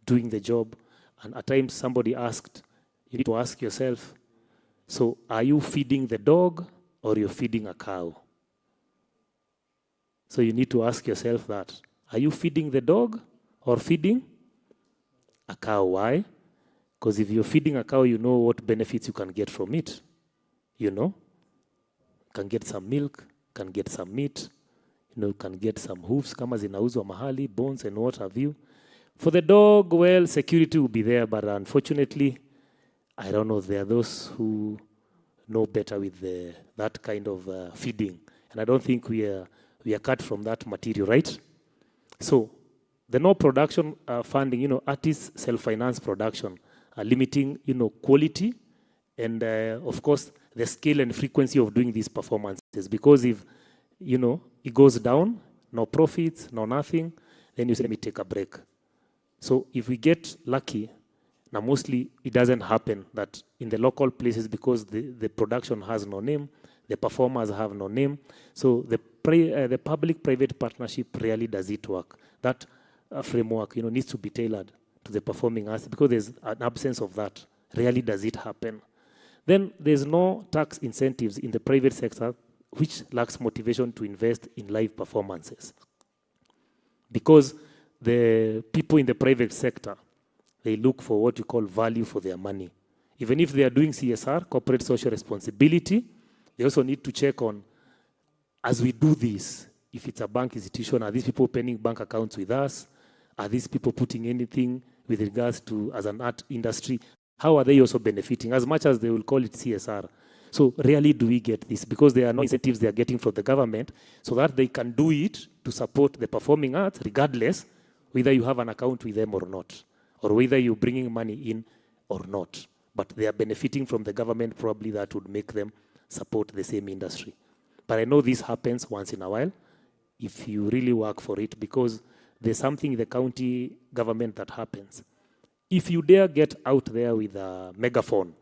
doing the job, and at times somebody asked, you need to ask yourself, so are you feeding the dog or you're feeding a cow? So you need to ask yourself that. Are you feeding the dog or feeding a cow? Why? Because if you're feeding a cow, you know what benefits you can get from it. You can get some milk, can get some meat, you can get some hoofs, kama zinauzwa mahali, bones and what have you. For the dog, well, security will be there, but unfortunately, I don't know, there are those who know better with that kind of feeding. And I don't think we are cut from that material, right? So the no production funding, artists self-finance production, limiting, quality, and of course, the scale and frequency of doing these performances. Because if, it goes down, no profits, no nothing, then you say, let me take a break. So if we get lucky, now mostly it doesn't happen that in the local places, because the production has no name, the performers have no name, so the public-private partnership rarely does it work. That framework, needs to be tailored to the performing arts, because there's an absence of that. Rarely does it happen. Then there's no tax incentives in the private sector, which lacks motivation to invest in live performances. Because the people in the private sector, they look for what you call value for their money. Even if they are doing CSR, corporate social responsibility, they also need to check on, as we do this, if it's a bank institution, are these people opening bank accounts with us? Are these people putting anything with regards to, as an art industry, how are they also benefiting, as much as they will call it CSR? So rarely do we get this, because there are no incentives they are getting from the government, so that they can do it to support the performing arts, regardless whether you have an account with them or not, or whether you're bringing money in or not. But they are benefiting from the government, probably that would make them support the same industry. But I know this happens once in a while, if you really work for it, because there's something in the county government that happens. If you dare get out there with a megaphone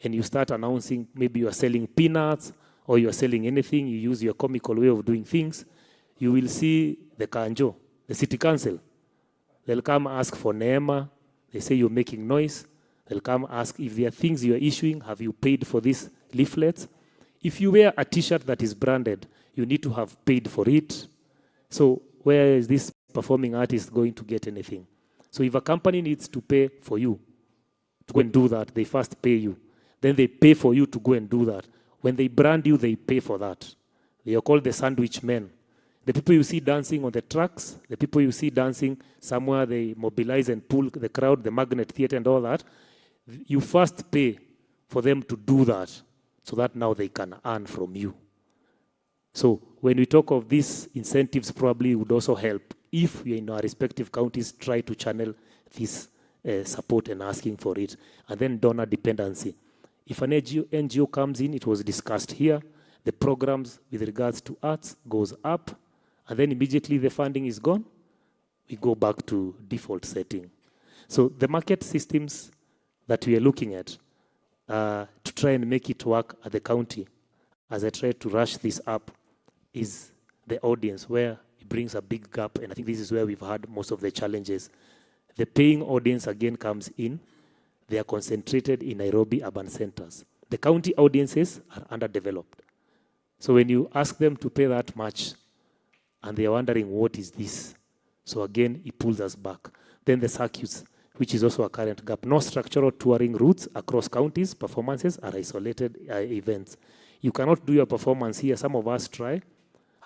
and you start announcing, maybe you are selling peanuts or you are selling anything, you use your comical way of doing things, you will see the Kanjo, the city council. They'll come ask for Neema. They say you're making noise. They'll come ask if there are things you're issuing, have you paid for these leaflets? If you wear a t-shirt that is branded, you need to have paid for it. So where is this performing artist going to get anything? So if a company needs to pay for you to go and do that, they first pay you. Then they pay for you to go and do that. When they brand you, they pay for that. They are called the sandwich men. The people you see dancing on the tracks, the people you see dancing somewhere, they mobilize and pull the crowd, the magnet theater and all that. You first pay for them to do that, so that now they can earn from you. So when we talk of these incentives, probably would also help if we in our respective counties try to channel this support and asking for it. And then donor dependency. If an NGO comes in, it was discussed here, the programs with regards to arts goes up, and then immediately the funding is gone, we go back to default setting. So the market systems that we are looking at to try and make it work at the county, as I try to rush this up, is the audience, where it brings a big gap, and I think this is where we've had most of the challenges. The paying audience again comes in. They are concentrated in Nairobi urban centers. The county audiences are underdeveloped. So when you ask them to pay that much, and they are wondering, what is this? So again, it pulls us back. Then the circuits, which is also a current gap. No structural touring routes across counties. Performances are isolated events. You cannot do your performance here. Some of us try.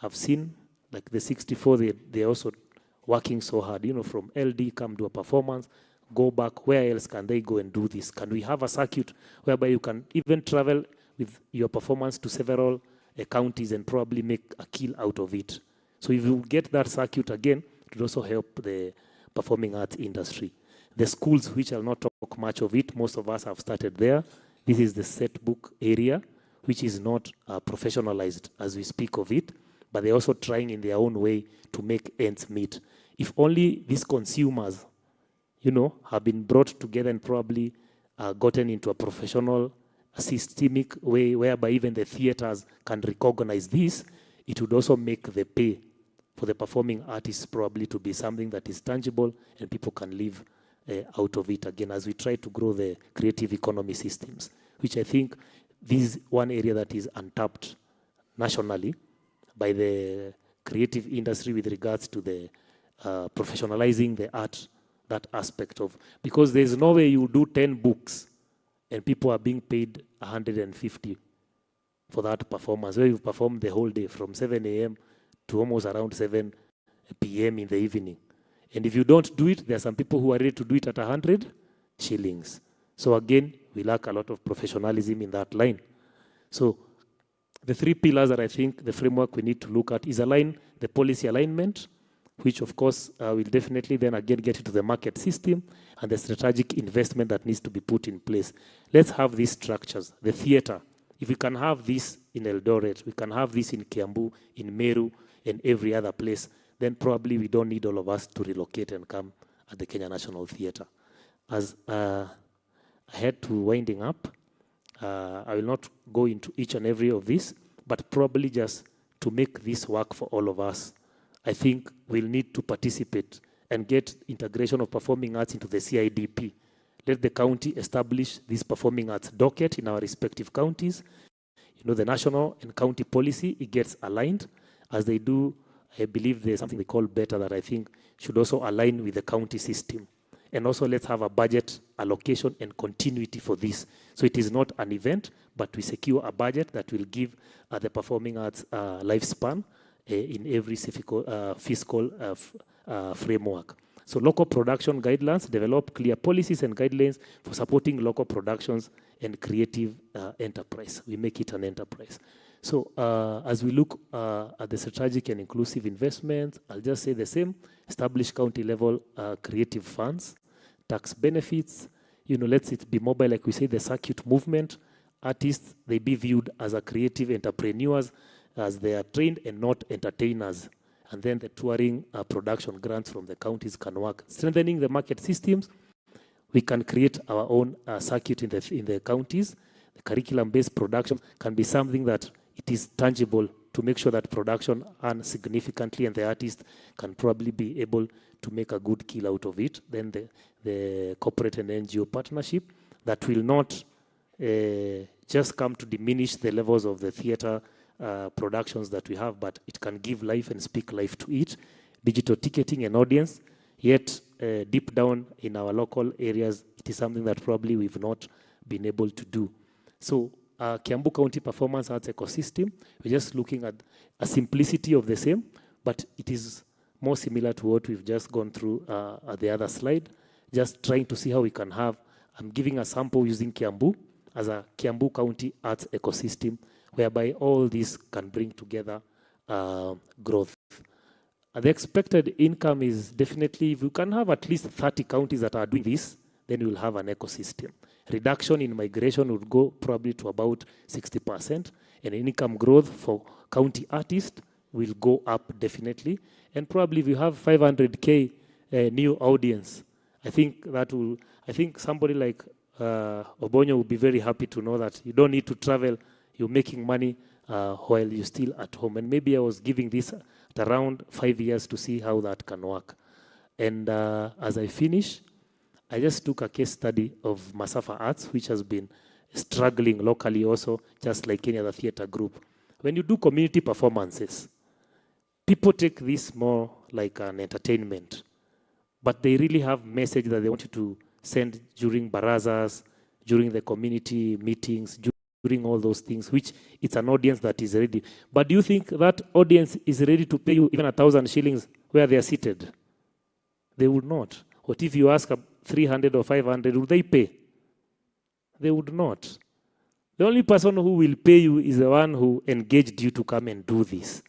I've seen, like the 64, they're also working so hard. From LD, come do a performance, go back. Where else can they go and do this? Can we have a circuit whereby you can even travel with your performance to several counties and probably make a kill out of it? So if you get that circuit again, it will also help the performing arts industry. The schools, which I'll not talk much of it, most of us have started there. This is the set book area, which is not professionalized as we speak of it, but they're also trying in their own way to make ends meet. If only these consumers, you know, have been brought together and probably gotten into a professional, systemic way whereby even the theaters can recognize this, it would also make the pay for the performing artists probably to be something that is tangible and people can live out of it again as we try to grow the creative economy systems, which I think this is one area that is untapped nationally by the creative industry with regards to the professionalizing the art, that aspect of, because there's no way you do 10 books and people are being paid 150 for that performance, where you've performed the whole day from 7 a.m. to almost around 7 p.m. in the evening. And if you don't do it, there are some people who are ready to do it at 100 shillings. So again, we lack a lot of professionalism in that line. So the three pillars that I think the framework we need to look at is the policy alignment, which of course will definitely then again get into the market system and the strategic investment that needs to be put in place. Let's have these structures. The theater, if we can have this in Eldoret, we can have this in Kiambu, in Meru, and every other place, then probably we don't need all of us to relocate and come at the Kenya National Theatre. As I head to winding up, I will not go into each and every of this, but probably just to make this work for all of us, I think we'll need to participate and get integration of performing arts into the CIDP. Let the county establish this performing arts docket in our respective counties. You know, the national and county policy, it gets aligned as they do. I believe there's something they call better that I think should also align with the county system. And also let's have a budget allocation and continuity for this. So it is not an event, but we secure a budget that will give the performing arts lifespan in every fiscal framework. So local production guidelines, develop clear policies and guidelines for supporting local productions and creative enterprise. We make it an enterprise. So as we look at the strategic and inclusive investments, I'll just say the same, establish county level creative funds, tax benefits, you know, let it be mobile, like we say, the circuit movement. Artists, they be viewed as a creative entrepreneurs, as they are trained and not entertainers. And then the touring production grants from the counties can work. Strengthening the market systems, we can create our own circuit in the counties. The curriculum-based production can be something that it is tangible to make sure that production earns significantly and the artist can probably be able to make a good kill out of it. Then the corporate and NGO partnership that will not just come to diminish the levels of the theater productions that we have, but it can give life and speak life to it. Digital ticketing and audience, yet deep down in our local areas, it is something that probably we've not been able to do. So Kiambu County Performance Arts Ecosystem, we're just looking at a simplicity of the same, but it is more similar to what we've just gone through at the other slide, just trying to see how we can have, I'm giving a sample using Kiambu as a Kiambu County Arts Ecosystem, whereby all these can bring together growth. The expected income is definitely, if you can have at least 30 counties that are doing this, then you'll have an ecosystem. Reduction in migration would go probably to about 60%, and income growth for county artists will go up definitely. And probably if you have 500K new audience, I think that will, I think somebody like Obonyo will be very happy to know that you don't need to travel, you're making money while you're still at home. And maybe I was giving this at around 5 years to see how that can work. And as I finish, I just took a case study of Masafa Arts, which has been struggling locally also, just like any other theater group. When you do community performances, people take this more like an entertainment, but they really have message that they want you to send during barazas, during the community meetings, during all those things, which it's an audience that is ready. But do you think that audience is ready to pay you even 1,000 shillings where they are seated? They would not. What if you ask 300 or 500, would they pay? They would not. The only person who will pay you is the one who engaged you to come and do this,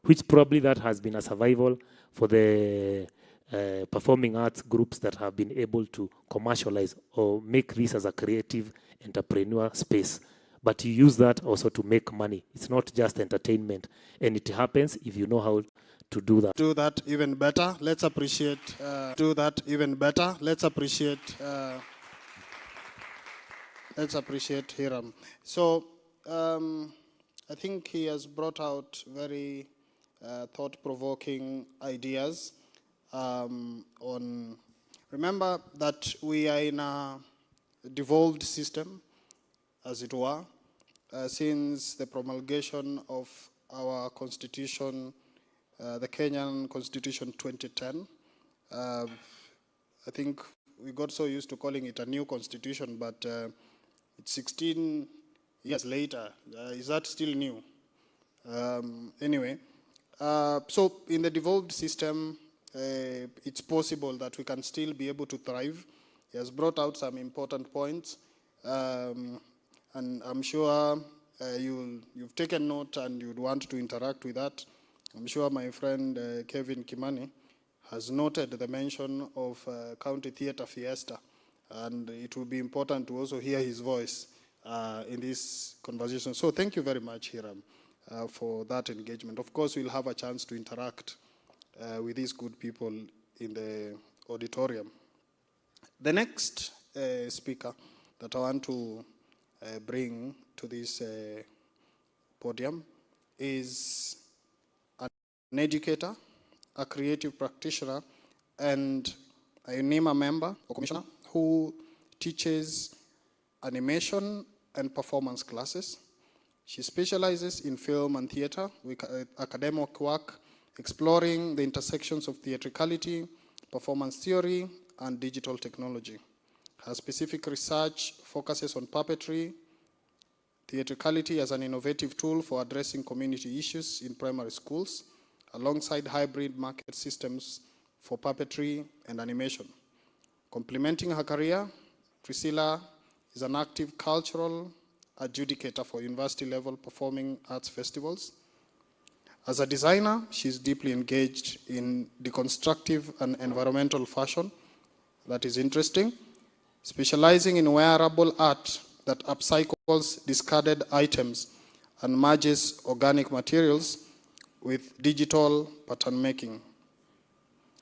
which probably that has been a survival for the performing arts groups that have been able to commercialize or make this as a creative entrepreneur space. But you use that also to make money. It's not just entertainment. And it happens if you know how to do that. Do that even better. Let's appreciate. Do that even better. Let's appreciate. Let's appreciate Hiram. So I think he has brought out very thought-provoking ideas on. Remember that we are in a devolved system, as it were, since the promulgation of our constitution, the Kenyan Constitution 2010. I think we got so used to calling it a new constitution, but it's 16 years later. Is that still new? Anyway, so in the devolved system, it's possible that we can still be able to thrive. He has brought out some important points, and I'm sure you've taken note and you'd want to interact with that. I'm sure my friend Kevin Kimani has noted the mention of County Theatre Fiesta, and it will be important to also hear his voice in this conversation. So thank you very much, Hiram, for that engagement. Of course, we'll have a chance to interact with these good people in the auditorium. The next speaker that I want to bring to this podium is an educator, a creative practitioner, and a UNIMA member or commissioner who teaches animation and performance classes. She specializes in film and theater with academic work exploring the intersections of theatricality, performance theory, and digital technology. Her specific research focuses on puppetry, theatricality as an innovative tool for addressing community issues in primary schools, alongside hybrid market systems for puppetry and animation. Complementing her career, Priscilla is an active cultural adjudicator for university-level performing arts festivals. As a designer, she's deeply engaged in deconstructive and environmental fashion. That is interesting. Specializing in wearable art that upcycles discarded items and merges organic materials with digital pattern making.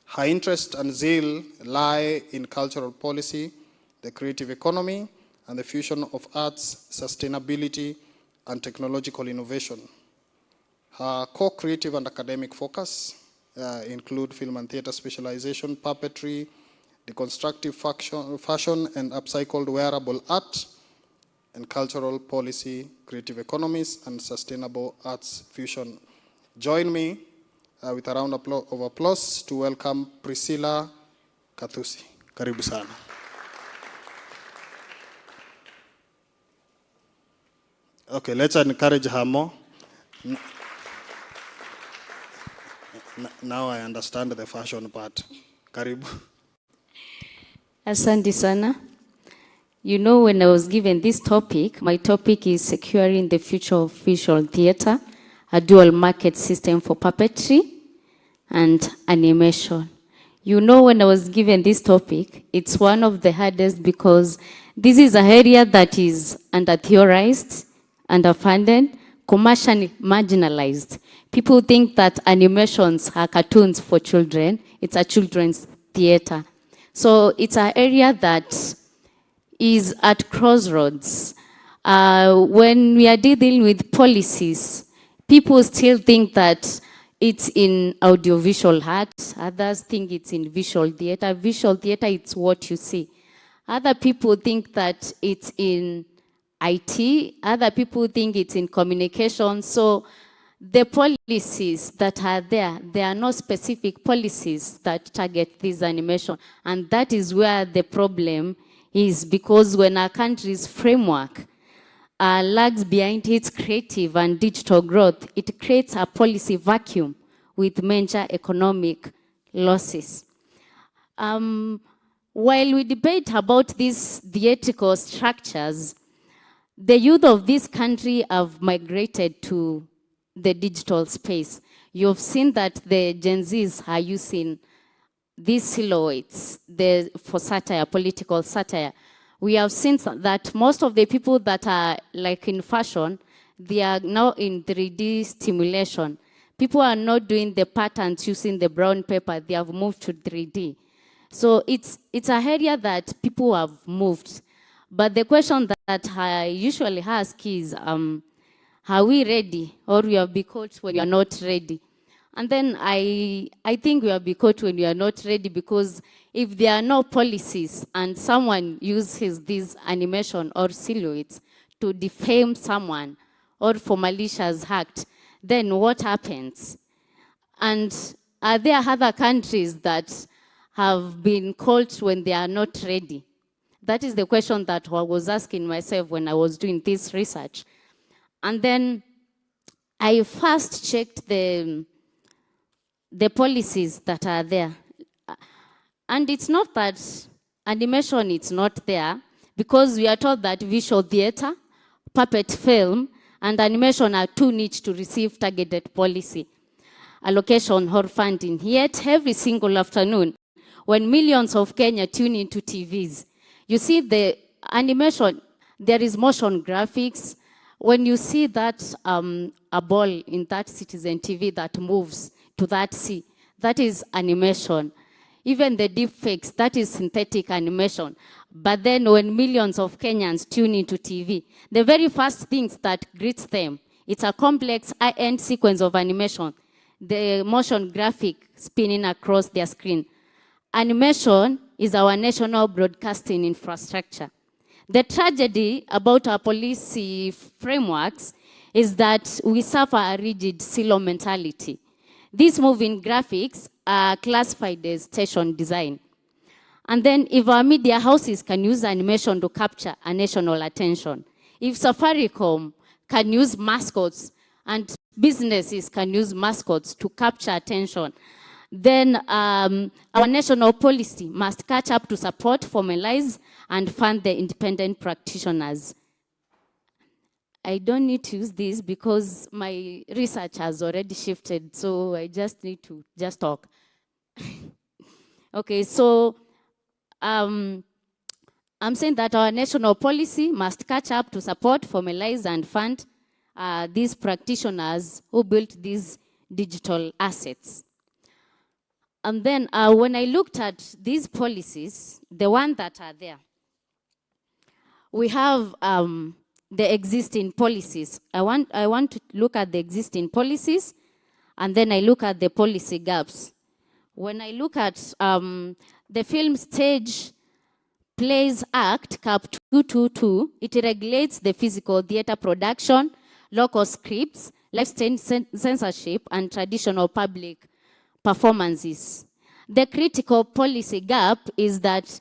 Her interest and zeal lie in cultural policy, the creative economy, and the fusion of arts, sustainability, and technological innovation. Her core creative and academic focus include film and theater specialization, puppetry, deconstructive fashion, and upcycled wearable art, and cultural policy, creative economies, and sustainable arts fusion. Join me with a round of applause to welcome Priscilla Kathusi. Karibu sana. Okay, let's encourage her more. Now I understand the fashion part. Karibu. Asante sana. You know, when I was given this topic, my topic is securing the future of visual theater, a dual market system for puppetry and animation. You know, when I was given this topic, it's one of the hardest because this is an area that is under-theorized, underfunded, commercially marginalized. People think that animations are cartoons for children. It's a children's theater. So it's an area that is at crossroads. When we are dealing with policies, people still think that it's in audiovisual art. Others think it's in visual theater. Visual theater, it's what you see. Other people think that it's in IT. Other people think it's in communication. So the policies that are there are no specific policies that target this animation. And that is where the problem is, because when our country's framework lags behind its creative and digital growth, it creates a policy vacuum with major economic losses. While we debate about these theatrical structures, the youth of this country have migrated to the digital space. You've seen that the Gen Zs are using these silhouettes for satire, political satire, we have seen that most of the people that are like in fashion, they are now in 3D stimulation. People are not doing the patterns using the brown paper, they have moved to 3D. So it's an area that people have moved. But the question that I usually ask is, are we ready, or we have been caught when we are not ready? And then I think we have been caught when we are not ready, because if there are no policies and someone uses these animation or silhouettes to defame someone or for malicious act, then what happens? And are there other countries that have been caught when they are not ready? That is the question that I was asking myself when I was doing this research. And then I first checked the policies that are there. And it's not that animation is not there, because we are told that visual theater, puppet film, and animation are too niche to receive targeted policy allocation or funding. Yet every single afternoon, when millions of Kenya tune into TVs, you see the animation, there is motion graphics. When you see that a ball in that Citizen TV that moves to that sea, that is animation. Even the deep fakes, that is synthetic animation. But then when millions of Kenyans tune into TV, the very first things that greets them, it's a complex high-end sequence of animation, the motion graphic spinning across their screen. Animation is our national broadcasting infrastructure. The tragedy about our policy frameworks is that we suffer a rigid silo mentality. These moving graphics are classified as station design. And then if our media houses can use animation to capture a national attention, if Safaricom can use mascots and businesses can use mascots to capture attention, then our national policy must catch up to support, formalize, and fund the independent practitioners. I don't need to use this because my research has already shifted, so I just need to just talk. Okay, so I'm saying that our national policy must catch up to support, formalize, and fund these practitioners who built these digital assets. And then when I looked at these policies, the ones that are there, we have the existing policies. I want to look at the existing policies, and then I look at the policy gaps. When I look at the Film Stage Plays Act, Cap 222, it regulates the physical theater production, local scripts, lifestyle censorship, and traditional public performances. The critical policy gap is that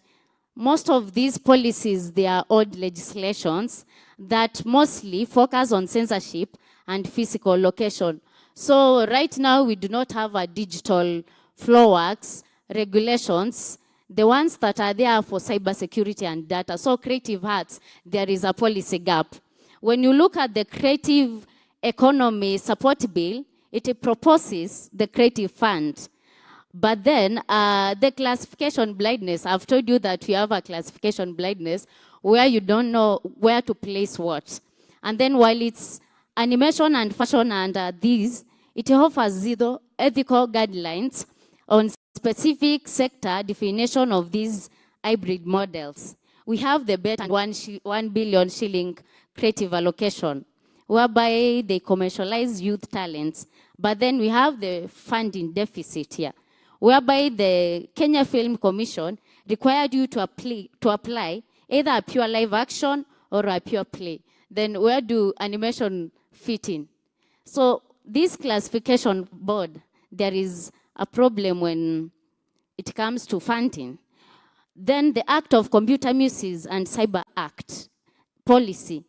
most of these policies, they are old legislations that mostly focus on censorship and physical location. So right now, we do not have a digital flow works, regulations, the ones that are there for cybersecurity and data. So creative arts, there is a policy gap. When you look at the Creative Economy Support Bill, it proposes the Creative Fund. But then the classification blindness, I've told you that we have a classification blindness where you don't know where to place what. And then while it's animation and fashion under these, it offers zero ethical guidelines on specific sector definition of these hybrid models. We have the bet and 1 billion shilling creative allocation, whereby they commercialize youth talents. But then we have the funding deficit here, whereby the Kenya Film Commission required you to apply either a pure live action or a pure play. Then where do animation fit in? So this classification board, there is a problem when it comes to funding. Then the Act of Computer Misuse and Cyber Act policy,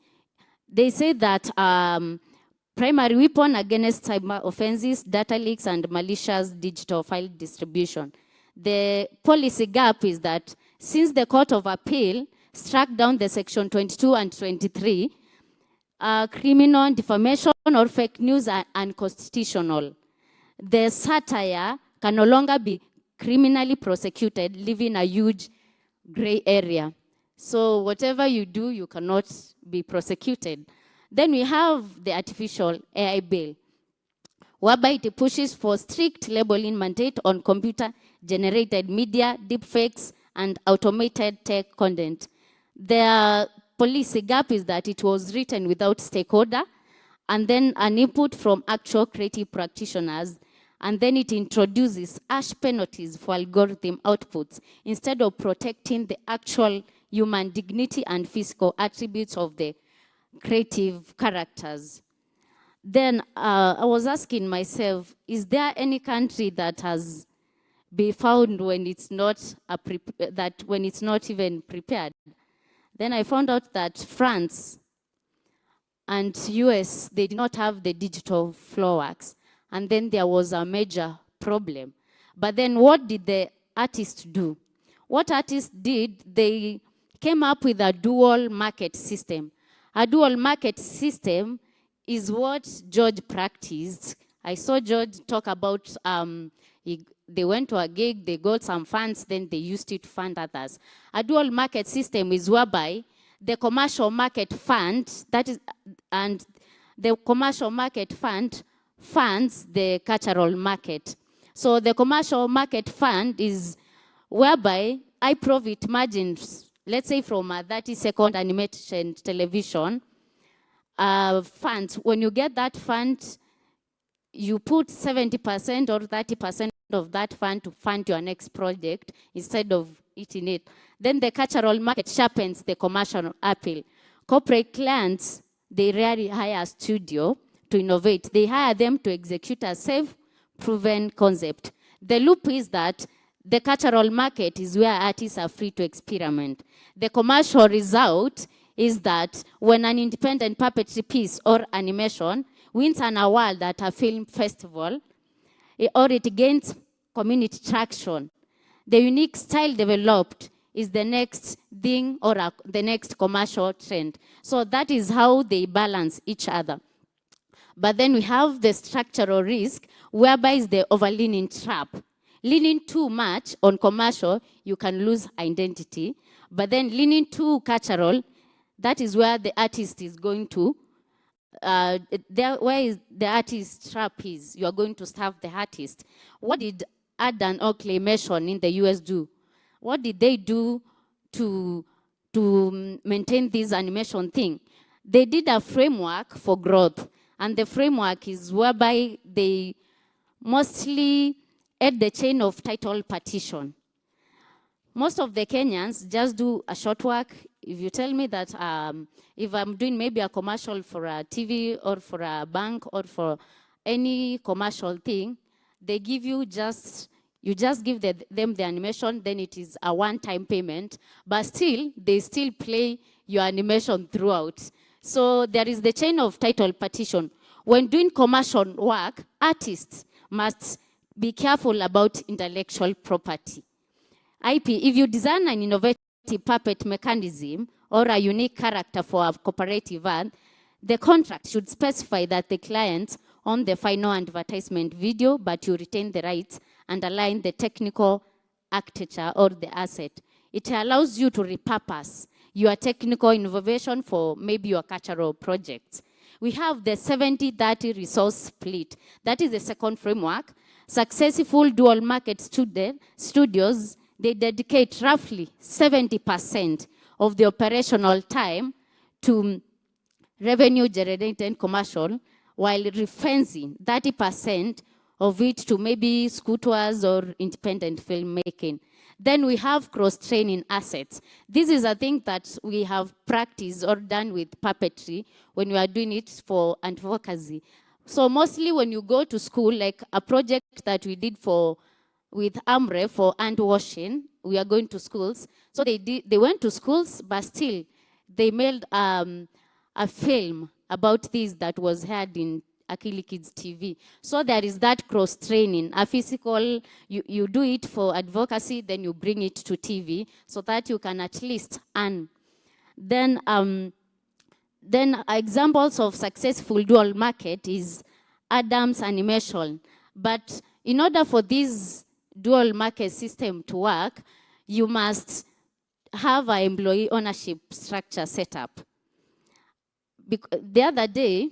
they say that primary weapon against cyber offenses, data leaks, and malicious digital file distribution. The policy gap is that since the Court of Appeal struck down the Section 22 and 23, criminal defamation or fake news are unconstitutional. The satire can no longer be criminally prosecuted, leaving a huge gray area. So whatever you do, you cannot be prosecuted. Then we have the artificial AI bill, whereby it pushes for strict labeling mandate on computer-generated media, deepfakes, and automated tech content. The policy gap is that it was written without stakeholder, and then an input from actual creative practitioners, and then it introduces harsh penalties for algorithm outputs instead of protecting the actual human dignity and physical attributes of the creative characters. Then I was asking myself, is there any country that has been found when it's not when it's not even prepared? Then I found out that France and US, they did not have the digital floorworks. And then there was a major problem. But then what did the artists do? What artists did, they came up with a dual market system. A dual market system is what George practiced. I saw George talk about, they went to a gig, they got some funds, then they used it to fund others. A dual market system is whereby the commercial market fund, and the commercial market fund funds the cultural market. So the commercial market fund is whereby high profit margins, let's say from a 30-second animation television fund, when you get that fund, you put 70% or 30% of that fund to fund your next project instead of eating it. Then the cultural market sharpens the commercial appeal. Corporate clients, they rarely hire a studio to innovate. They hire them to execute a safe, proven concept. The loop is that the cultural market is where artists are free to experiment. The commercial result is that when an independent puppetry piece or animation wins an award at a film festival, or it gains community traction, the unique style developed is the next thing or the next commercial trend. So that is how they balance each other. But then we have the structural risk, whereby is the overleaning trap. Leaning too much on commercial, you can lose identity. But then leaning too cultural, that is where the artist is going to, where is the artist trap is, you are going to starve the artist. What did Ardan or Claymation in the US do? What did they do to maintain this animation thing? They did a framework for growth. And the framework is whereby they mostly add the chain of title partition. Most of the Kenyans just do a short work. If you tell me that if I'm doing maybe a commercial for a TV or for a bank or for any commercial thing, they give you you just give them the animation, then it is a one-time payment, but still, they still play your animation throughout. So there is the chain of title partition. When doing commercial work, artists must be careful about intellectual property. IP, if you design an innovative puppet mechanism or a unique character for a cooperative art, the contract should specify that the client on the final advertisement video, but you retain the rights and align the technical architecture or the asset. It allows you to repurpose your technical innovation for maybe your cultural projects. We have the 70-30 resource split. That is the second framework. Successful dual market studios, they dedicate roughly 70% of the operational time to revenue-generating commercial, while referencing 30% of it to maybe school tours or independent filmmaking. Then we have cross-training assets. This is a thing that we have practiced or done with puppetry when we are doing it for advocacy. So mostly when you go to school, like a project that we did with AMRE for hand washing, we are going to schools. So they went to schools, but still they made a film about this that was heard in Akili Kids TV. So there is that cross-training, a physical, you do it for advocacy, then you bring it to TV so that you can at least earn. Then examples of successful dual market is Adam's animation. But in order for this dual market system to work, you must have an employee ownership structure set up. The other day,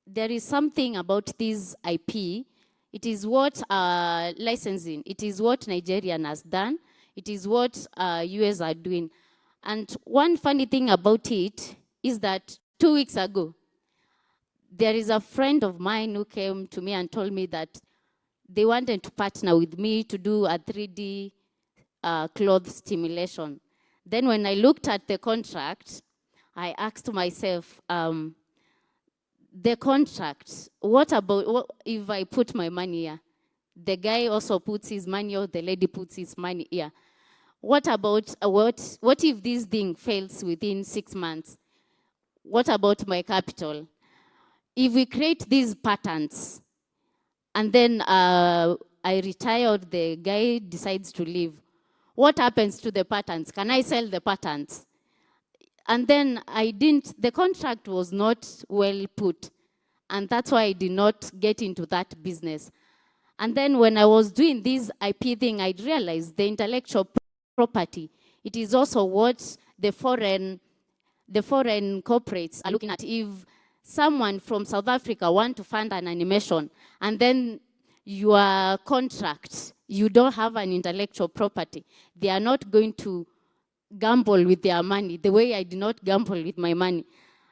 there is something about this IP. It is what licensing, it is what Nigerian has done, it is what US are doing. And one funny thing about it is that 2 weeks ago, there is a friend of mine who came to me and told me that they wanted to partner with me to do a 3D cloth stimulation. Then when I looked at the contract, I asked myself, the contract, what if I put my money here? The guy also puts his money or the lady puts his money here. What about, what if this thing fails within 6 months? What about my capital? If we create these patterns, and then I retire or the guy decides to leave, what happens to the patterns? Can I sell the patterns? And then the contract was not well put. And that's why I did not get into that business. And then when I was doing this IP thing, I realized the intellectual property, it is also what the foreign corporates are looking at. If someone from South Africa want to fund an animation, and then your contract, you don't have an intellectual property, they are not going to gamble with their money the way I did not gamble with my money.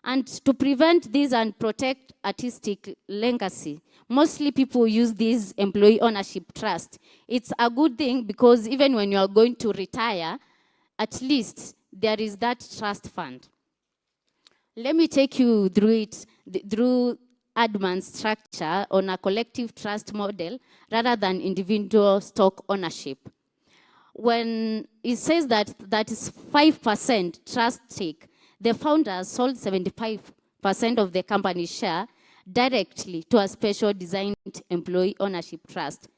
And to prevent this and protect artistic legacy, mostly people use this employee ownership trust. It's a good thing because even when you are going to retire, at least there is that trust fund. Let me take you through it, through ARTSCON structure on a collective trust model rather than individual stock ownership. When it says that is 5% trust stake, the founders sold 75% of the company's share directly to a special designed employee ownership trust.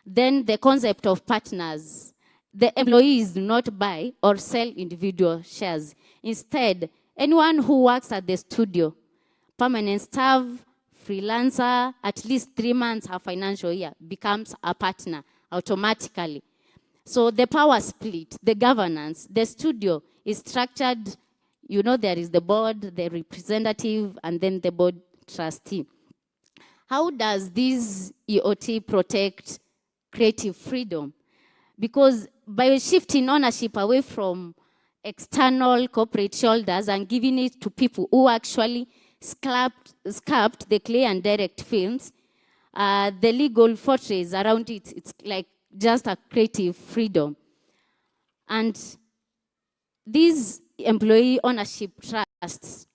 Then the concept of partners. The employees do not buy or sell individual shares. Instead, anyone who works at the studio, permanent staff, freelancer, at least 3 months a financial year, becomes a partner automatically. So the power split, the governance, the studio is structured. You know, there is the board, the representative, and then the board trustee. How does this EOT protect creative freedom? Because by shifting ownership away from external corporate shoulders and giving it to people who actually sculpt the clay and direct films, the legal fortress around it, it's like just a creative freedom. And these employee ownership trusts,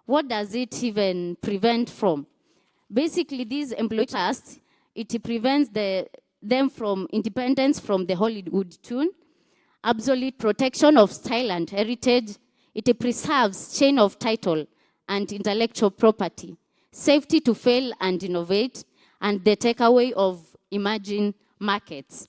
what does it even prevent from? Basically, these employee trusts, it prevents them from independence from the Hollywood tune, absolute protection of style and heritage, it preserves chain of title and intellectual property, safety to fail and innovate, and the takeaway of emerging markets.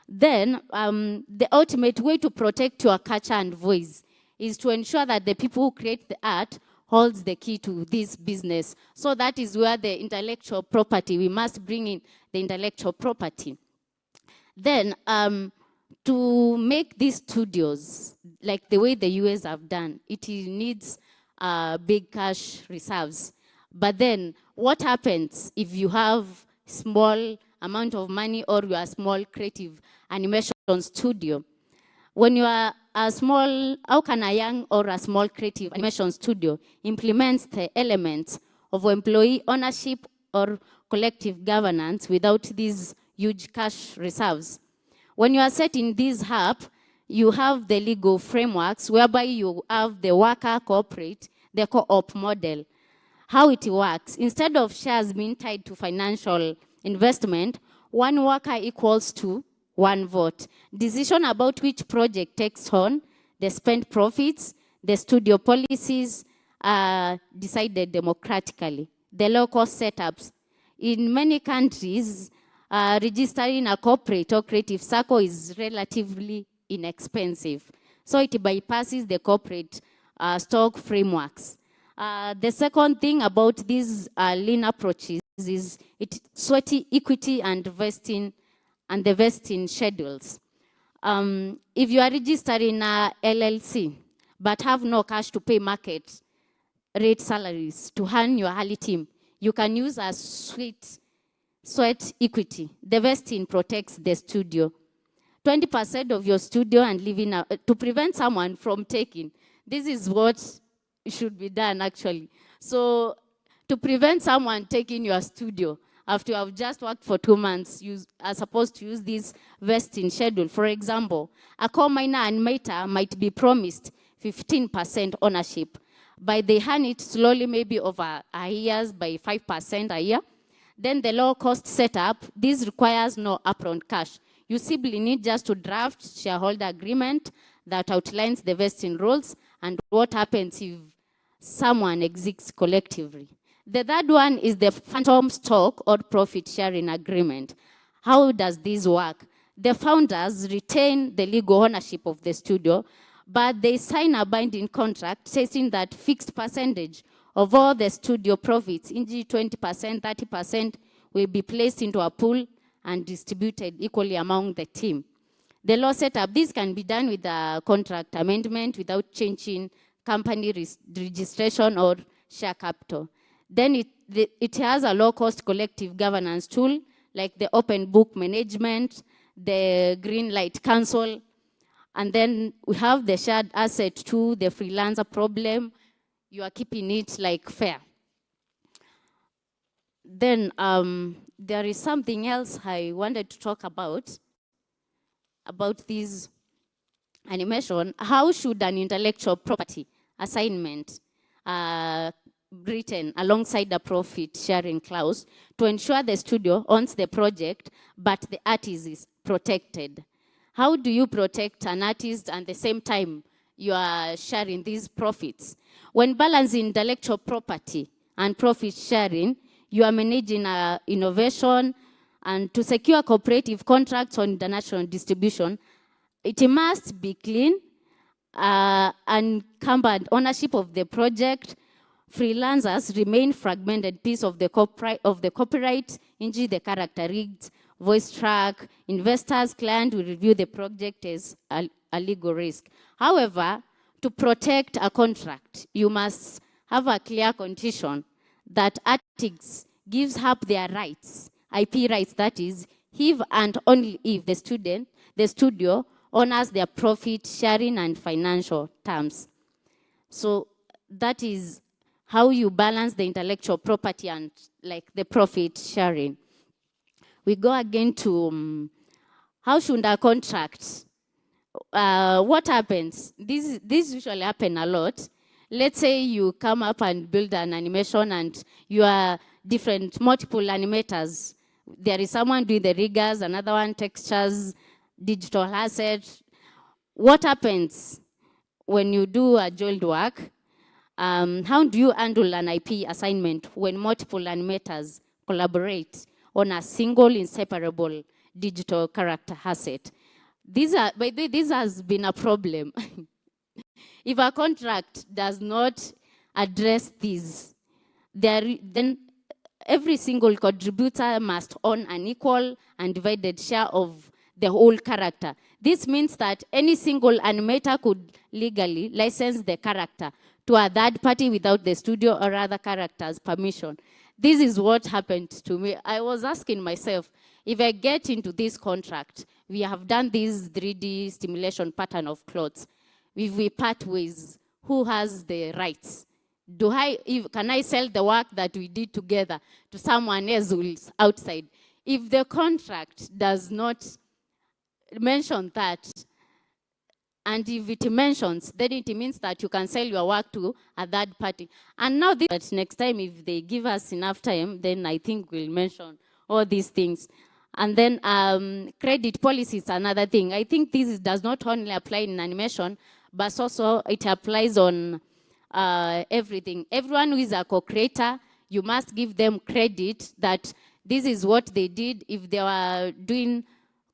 Then, the ultimate way to protect your culture and voice is to ensure that the people who create the art holds the key to this business. So that is where the intellectual property, we must bring in the intellectual property. Then, to make these studios, like the way the US have done, it needs big cash reserves. But then, what happens if you have small amount of money or you are a small creative animation studio? When you are a small, how can a young or a small creative animation studio implement the elements of employee ownership or collective governance without these huge cash reserves? When you are setting this up, you have the legal frameworks whereby you have the worker corporate, the co-op model. How it works, instead of shares being tied to financial investment, one worker equals to one vote. Decision about which project takes on, the spent profits, the studio policies are decided democratically. The local setups. In many countries, registering a corporate or creative circle is relatively inexpensive. So it bypasses the corporate stock frameworks. The second thing about these lean approaches is it sweaty equity and vesting and the vesting schedules. If you are registered in a LLC, but have no cash to pay market rate salaries to earn your early team, you can use a sweat equity. The vesting protects the studio. 20% of your studio and living to prevent someone from taking. This is what should be done actually. So to prevent someone taking your studio after you have just worked for 2 months, you are supposed to use this vesting schedule. For example, a coal miner and miner might be promised 15% ownership, but they earn it slowly, maybe over years by 5% a year. Then the low cost setup, this requires no upfront cash. You simply need just to draft shareholder agreement that outlines the vesting rules and what happens if someone exits collectively. The third one is the phantom stock or profit sharing agreement. How does this work? The founders retain the legal ownership of the studio, but they sign a binding contract stating that fixed percentage of all the studio profits, e.g. 20%, 30%, will be placed into a pool and distributed equally among the team. The law setup, this can be done with a contract amendment without changing company registration or share capital. Then it has a low-cost collective governance tool, like the open book management, the green light council, and then we have the shared asset too, the freelancer problem. You are keeping it like fair. Then there is something else I wanted to talk about this animation. How should an intellectual property assignment written alongside a profit sharing clause to ensure the studio owns the project, but the artist is protected? How do you protect an artist and at the same time you are sharing these profits? When balancing intellectual property and profit sharing, you are managing innovation, and to secure cooperative contracts on international distribution, it must be clean, unencumbered ownership of the project. Freelancers remain fragmented piece of the copyright, e.g. the character rights, voice track. Investors, client will review the project as a legal risk. However, to protect a contract, you must have a clear condition that artists gives up their rights, IP rights, that is, if and only if the studio honors their profit sharing and financial terms. So that is how you balance the intellectual property and like the profit sharing. We go again to how should a contract, what happens? This usually happen a lot. Let's say you come up and build an animation and you are multiple animators. There is someone doing the riggers, another one textures, digital assets. What happens when you do a joint work? How do you handle an IP assignment when multiple animators collaborate on a single inseparable digital character asset? By the way, this has been a problem. If a contract does not address this, then every single contributor must own an equal and divided share of the whole character. This means that any single animator could legally license the character to a third party without the studio or other character's permission. This is what happened to me. I was asking myself, if I get into this contract, we have done this 3D stimulation pattern of clothes. If we part ways, who has the rights? Can I sell the work that we did together to someone else who is outside? If the contract does not mention that, and if it mentions, then it means that you can sell your work to a third party. And now this, next time, if they give us enough time, then I think we'll mention all these things. And then credit policy is another thing. I think this does not only apply in animation, but also it applies on everything. Everyone who is a co-creator, you must give them credit that this is what they did. If they were doing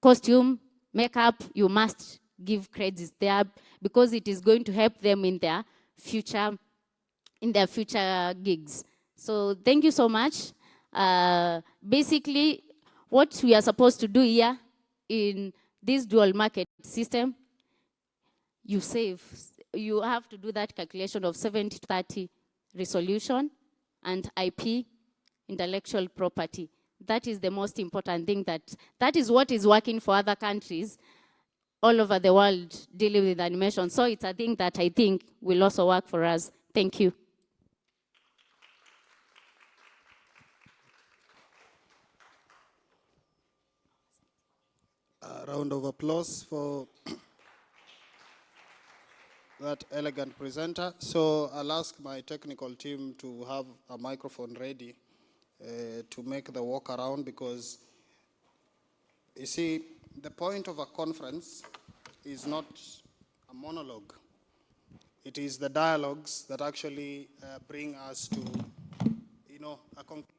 costume, makeup, you must give credits there because it is going to help them in their future gigs. So thank you so much. Basically, what we are supposed to do here in this dual market system, you save. You have to do that calculation of 70-30 resolution and IP, intellectual property. That is the most important thing. That is what is working for other countries all over the world dealing with animation. So it's a thing that I think will also work for us. Thank you. A round of applause for that elegant presenter. So I'll ask my technical team to have a microphone ready to make the walk around, because you see, the point of a conference is not a monologue. It is the dialogues that actually bring us to, you know, a conclusion.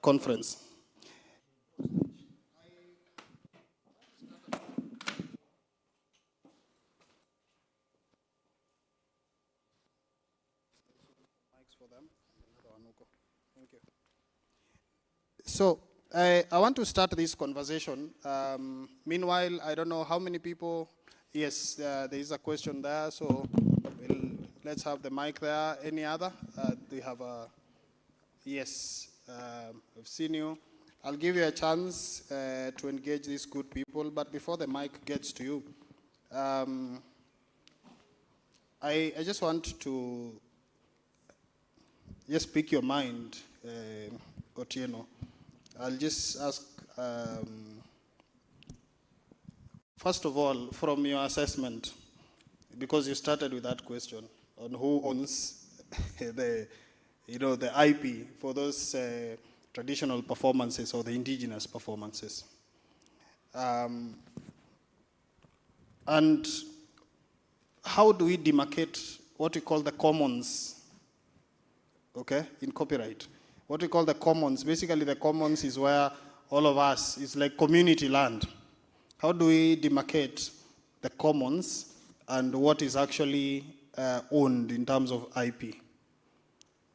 Conference. Thank you. So I want to start this conversation. Meanwhile, I don't know how many people. Yes, there is a question there. So let's have the mic there. Any other? Do you have a? Yes, I've seen you. I'll give you a chance to engage these good people. But before the mic gets to you, I just want to just speak your mind, Otieno. I'll just ask, first of all, from your assessment, because you started with that question on who owns the IP for those traditional performances or the indigenous performances. And how do we demarcate what we call the commons, okay, in copyright? What we call the commons, basically the commons is where all of us, is like community land. How do we demarcate the commons and what is actually owned in terms of IP?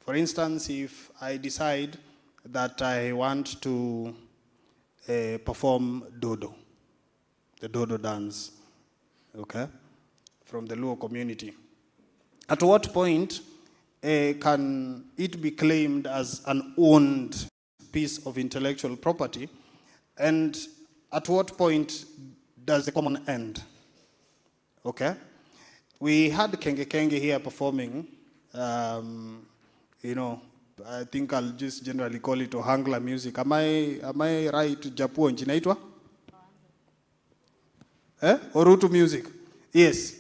For instance, if I decide that I want to perform Dodo, the Dodo dance, okay, from the Luo community, at what point can it be claimed as an owned piece of intellectual property? And at what point does the common end? Okay? We had Kenge Kenge here performing, you know, I think I'll just generally call it Ohangla music. Am I right, Japuo inaitwa? Orutu music. Yes.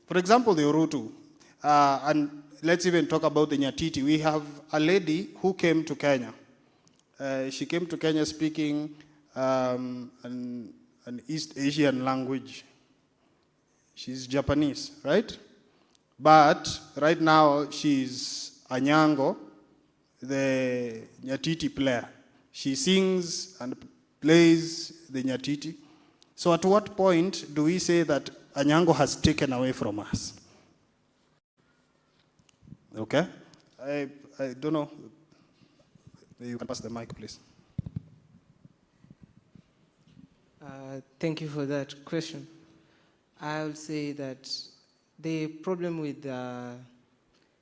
For example, the Orutu. And let's even talk about the Nyatiti. We have a lady who came to Kenya. She came to Kenya speaking an East Asian language. She's Japanese, right? But right now she's Anyango, the Nyatiti player. She sings and plays the Nyatiti. So at what point do we say that Anyango has taken away from us? Okay? I don't know. You can pass the mic, please. Thank you for that question. I would say that the problem with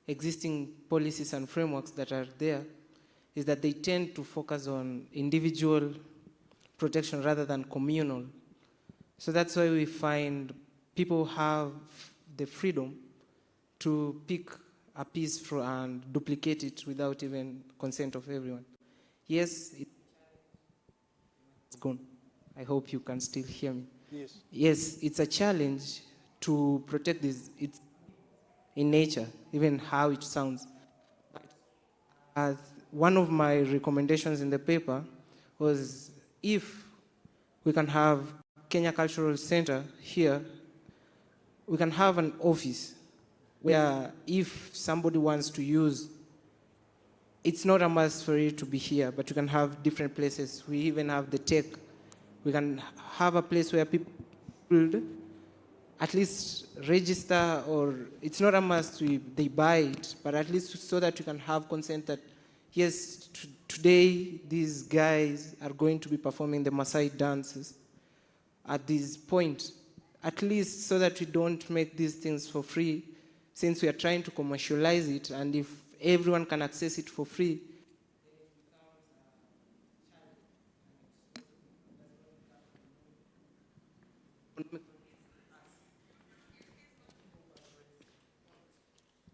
existing policies and frameworks that are there is that they tend to focus on individual protection rather than communal. So that's why we find people have the freedom to pick a piece and duplicate it without even consent of everyone. Yes, it's gone. I hope you can still hear me. Yes. Yes, it's a challenge to protect this. It's in nature, even how it sounds. One of my recommendations in the paper was if we can have Kenya Cultural Center here, we can have an office where if somebody wants to use, it's not a must for it to be here, but you can have different places. We even have the tech. We can have a place where people at least register, or it's not a must they buy it, but at least so that you can have consent that yes, today these guys are going to be performing the Maasai dances at this point, at least so that we don't make these things for free, since we are trying to commercialize it, and if everyone can access it for free.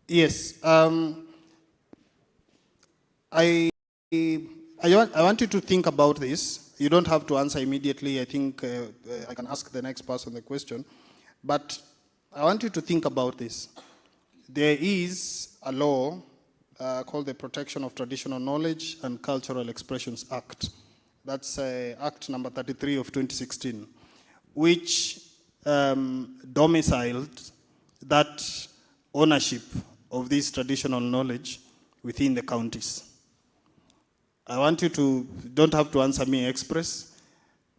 Yes. I want you to think about this. You don't have to answer immediately. I think I can ask the next person the question. But I want you to think about this. There is a law called the Protection of Traditional Knowledge and Cultural Expressions Act. That's Act number 33 of 2016, which domiciled that ownership of this traditional knowledge within the counties. I want you to, don't have to answer me express,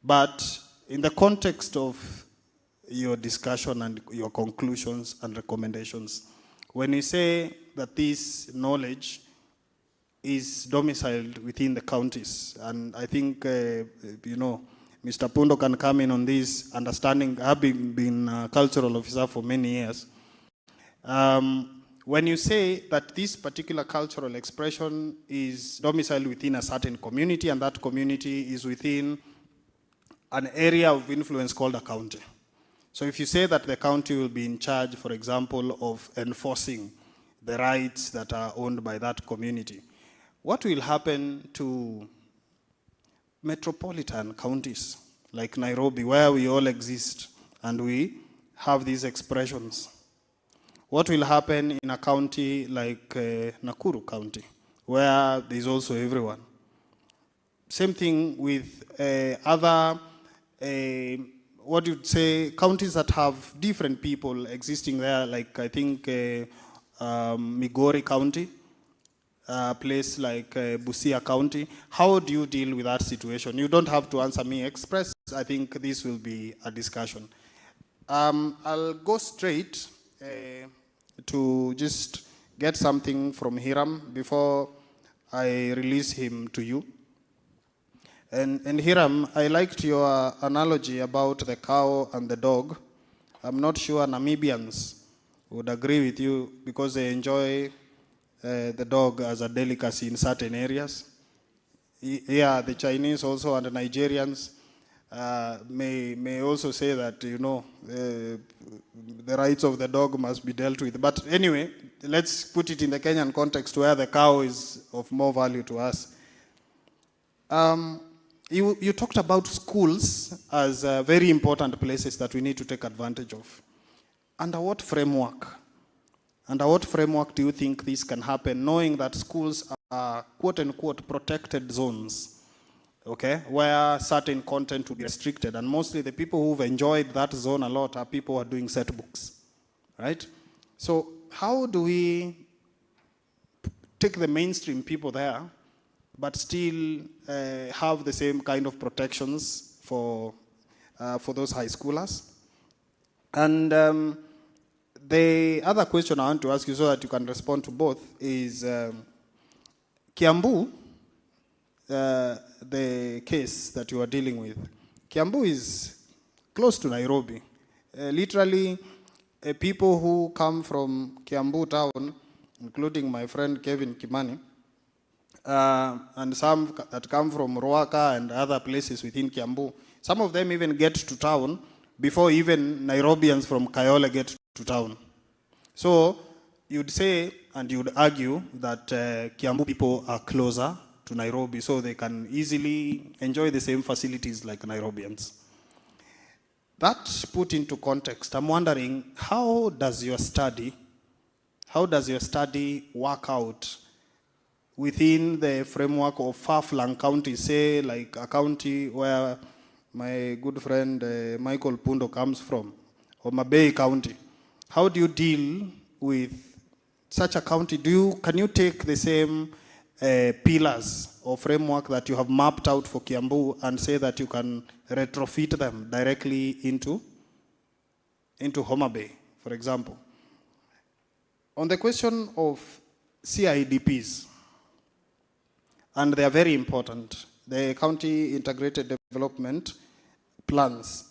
but in the context of your discussion and your conclusions and recommendations, when you say that this knowledge is domiciled within the counties, and I think, you know, Mr. Pundo can come in on this, understanding, having been a cultural officer for many years. When you say that this particular cultural expression is domiciled within a certain community, and that community is within an area of influence called a county. So if you say that the county will be in charge, for example, of enforcing the rights that are owned by that community, what will happen to metropolitan counties like Nairobi, where we all exist and we have these expressions? What will happen in a county like Nakuru County, where there's also everyone? Same thing with other, what you'd say, counties that have different people existing there, like I think Migori County, a place like Busia County. How do you deal with that situation? You don't have to answer me express. I think this will be a discussion. I'll go straight to just get something from Hiram before I release him to you. And Hiram, I liked your analogy about the cow and the dog. I'm not sure Namibians would agree with you because they enjoy the dog as a delicacy in certain areas. Yeah, the Chinese also and the Nigerians may also say that, you know, the rights of the dog must be dealt with. But anyway, let's put it in the Kenyan context where the cow is of more value to us. You talked about schools as very important places that we need to take advantage of. Under what framework? Under what framework do you think this can happen, knowing that schools are quote-unquote protected zones, okay, where certain content will be restricted, and mostly the people who've enjoyed that zone a lot are people who are doing set books, right? So how do we take the mainstream people there, but still have the same kind of protections for those high schoolers? And the other question I want to ask you so that you can respond to both is Kiambu, the case that you are dealing with. Kiambu is close to Nairobi. Literally, people who come from Kiambu town, including my friend Kevin Kimani, and some that come from Ruaka and other places within Kiambu, some of them even get to town before even Nairobians from Kayole get to town. So you'd say and you'd argue that Kiambu people are closer to Nairobi, so they can easily enjoy the same facilities like Nairobians. That put into context, I'm wondering, how does your study work out within the framework of far-flung counties, say like a county where my good friend Michael Pundo comes from, or Mabei County? How do you deal with such a county? Can you take the same pillars or framework that you have mapped out for Kiambu and say that you can retrofit them directly into Homa Bay, for example? On the question of CIDPs, and they are very important. The county integrated development plans.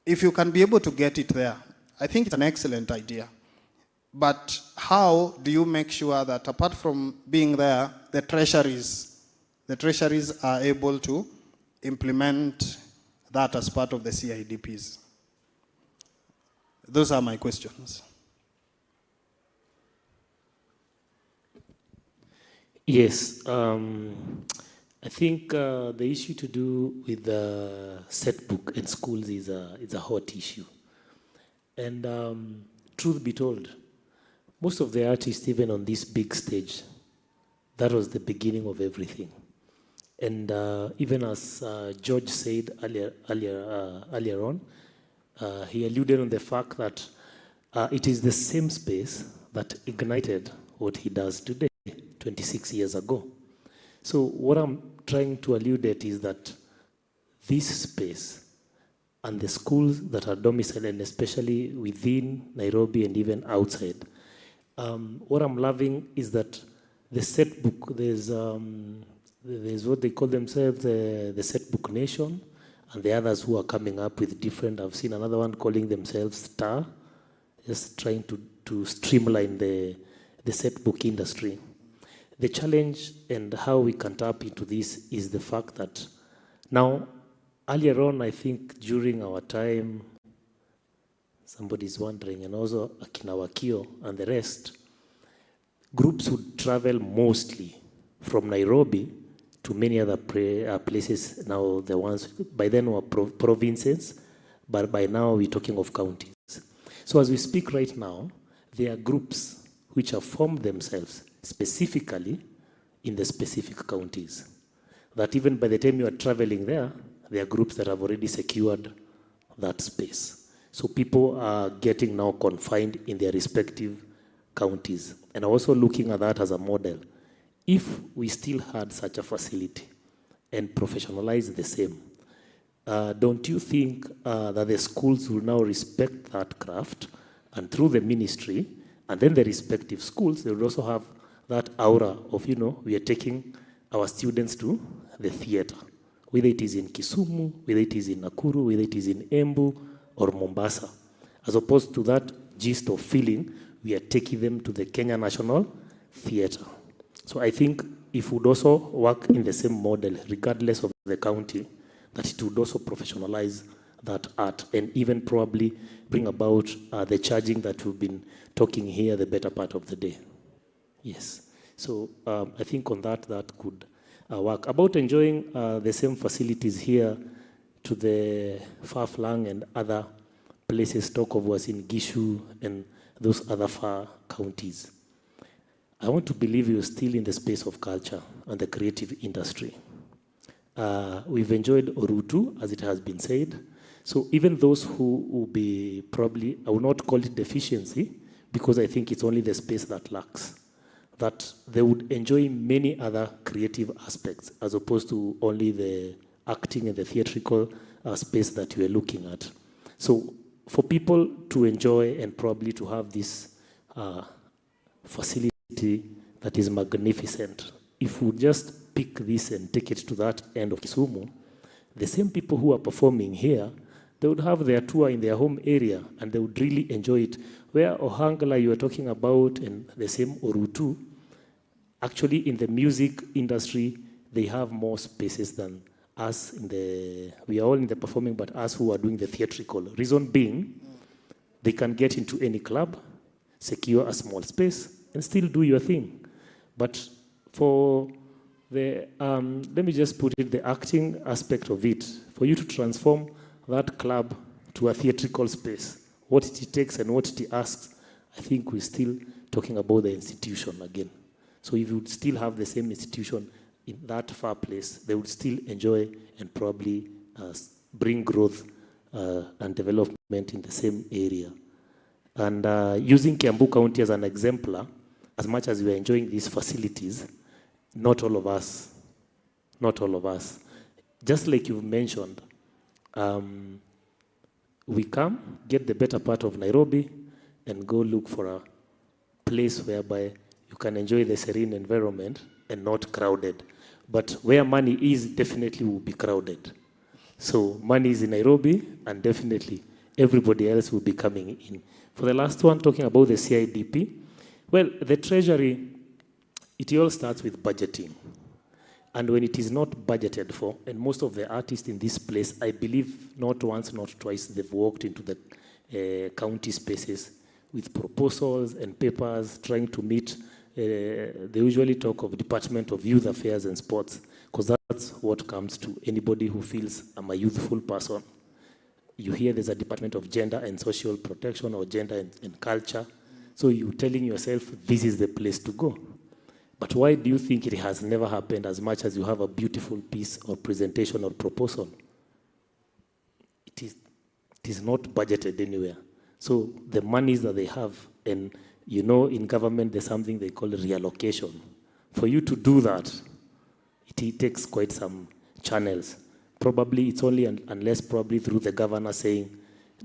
If you can be able to get it there, I think it's an excellent idea. But how do you make sure that apart from being there, the treasuries are able to implement that as part of the CIDPs? Those are my questions. Yes, I think the issue to do with the set book in schools is a hot issue. And truth be told, most of the artists, even on this big stage, that was the beginning of everything. And even as George said earlier on, he alluded on the fact that it is the same space that ignited what he does today, 26 years ago. So what I'm trying to allude at is that this space and the schools that are domiciled, and especially within Nairobi and even outside, what I'm loving is that the set book, there's what they call themselves the set book nation, and the others who are coming up with different, I've seen another one calling themselves Star, just trying to streamline the set book industry. The challenge and how we can tap into this is the fact that now, earlier on, I think during our time, somebody's wondering, and also Akina Wakio and the rest, groups would travel mostly from Nairobi to many other places. Now the ones, by then were provinces, but by now we're talking of counties. So as we speak right now, there are groups which have formed themselves specifically in the specific counties. That even by the time you are traveling there are groups that have already secured that space. So people are getting now confined in their respective counties. And also looking at that as a model. If we still had such a facility and professionalize the same, don't you think that the schools will now respect that craft, and through the ministry, and then the respective schools, they will also have that aura of, we are taking our students to the theater, whether it is in Kisumu, whether it is in Nakuru, whether it is in Embu or Mombasa, as opposed to that gist of feeling we are taking them to the Kenya National Theatre. So I think if we would also work in the same model, regardless of the county, that it would also professionalize that art and even probably bring about the charging that we've been talking here the better part of the day. Yes. So I think on that could work. About enjoying the same facilities here to the far-flung and other places, talk of was in Gishu and those other far counties. I want to believe you're still in the space of culture and the creative industry. We've enjoyed Orutu, as it has been said. So even those who will be probably, I will not call it deficiency, because I think it's only the space that lacks, that they would enjoy many other creative aspects as opposed to only the acting and the theatrical space that you are looking at. So for people to enjoy and probably to have this facility that is magnificent, if we just pick this and take it to that end of Kisumu, the same people who are performing here, they would have their tour in their home area and they would really enjoy it. Where Ohangala you are talking about and the same Orutu, actually in the music industry, they have more spaces than us we are all in the performing, but us who are doing the theatrical. Reason being, they can get into any club, secure a small space, and still do your thing. But for the, let me just put it, the acting aspect of it, for you to transform that club to a theatrical space, what it takes and what it asks, I think we're still talking about the institution again. So if you would still have the same institution in that far place, they would still enjoy and probably bring growth and development in the same area. And using Kiambu County as an exemplar, as much as we are enjoying these facilities, not all of us, just like you've mentioned, we come, get the better part of Nairobi, and go look for a place whereby you can enjoy the serene environment and not crowded. But where money is, definitely will be crowded. So money is in Nairobi, and definitely everybody else will be coming in. For the last one, talking about the CIDP, well, the Treasury, it all starts with budgeting. And when it is not budgeted for, and most of the artists in this place, I believe not once, not twice, they've walked into the county spaces with proposals and papers trying to meet. They usually talk of Department of Youth Affairs and Sports, because that's what comes to anybody who feels I'm a youthful person. You hear there's a Department of Gender and Social Protection or Gender and Culture. So you're telling yourself this is the place to go. But why do you think it has never happened as much as you have a beautiful piece or presentation or proposal? It is not budgeted anywhere. So the monies that they have, and you know in government there's something they call reallocation. For you to do that, it takes quite some channels. Probably it's only unless probably through the governor saying,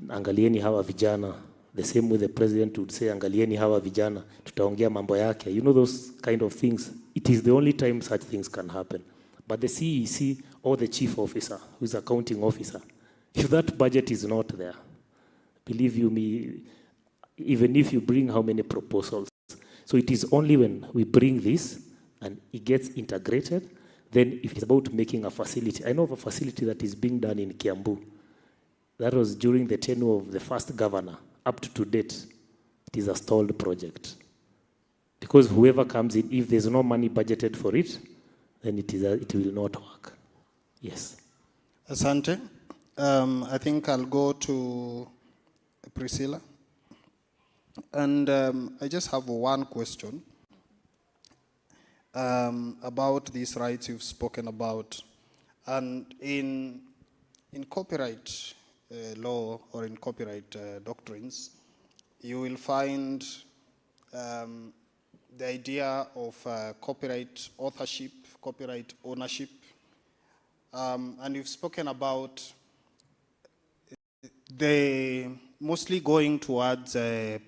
angalieni hawa vijana, the same way the president would say, angalieni hawa vijana, tutaongea mambo yake. You know those kind of things. It is the only time such things can happen. But the CEC or the chief officer, who is accounting officer, if that budget is not there, believe you me, even if you bring how many proposals. So it is only when we bring this and it gets integrated, then if it's about making a facility. I know of a facility that is being done in Kiambu. That was during the tenure of the first governor. Up to date, it is a stalled project. Because whoever comes in, if there's no money budgeted for it, then it will not work. Yes. Asante. I think I'll go to Priscilla. And I just have one question about these rights you've spoken about. And in copyright law or in copyright doctrines, you will find the idea of copyright authorship, copyright ownership. And you've spoken about the mostly going towards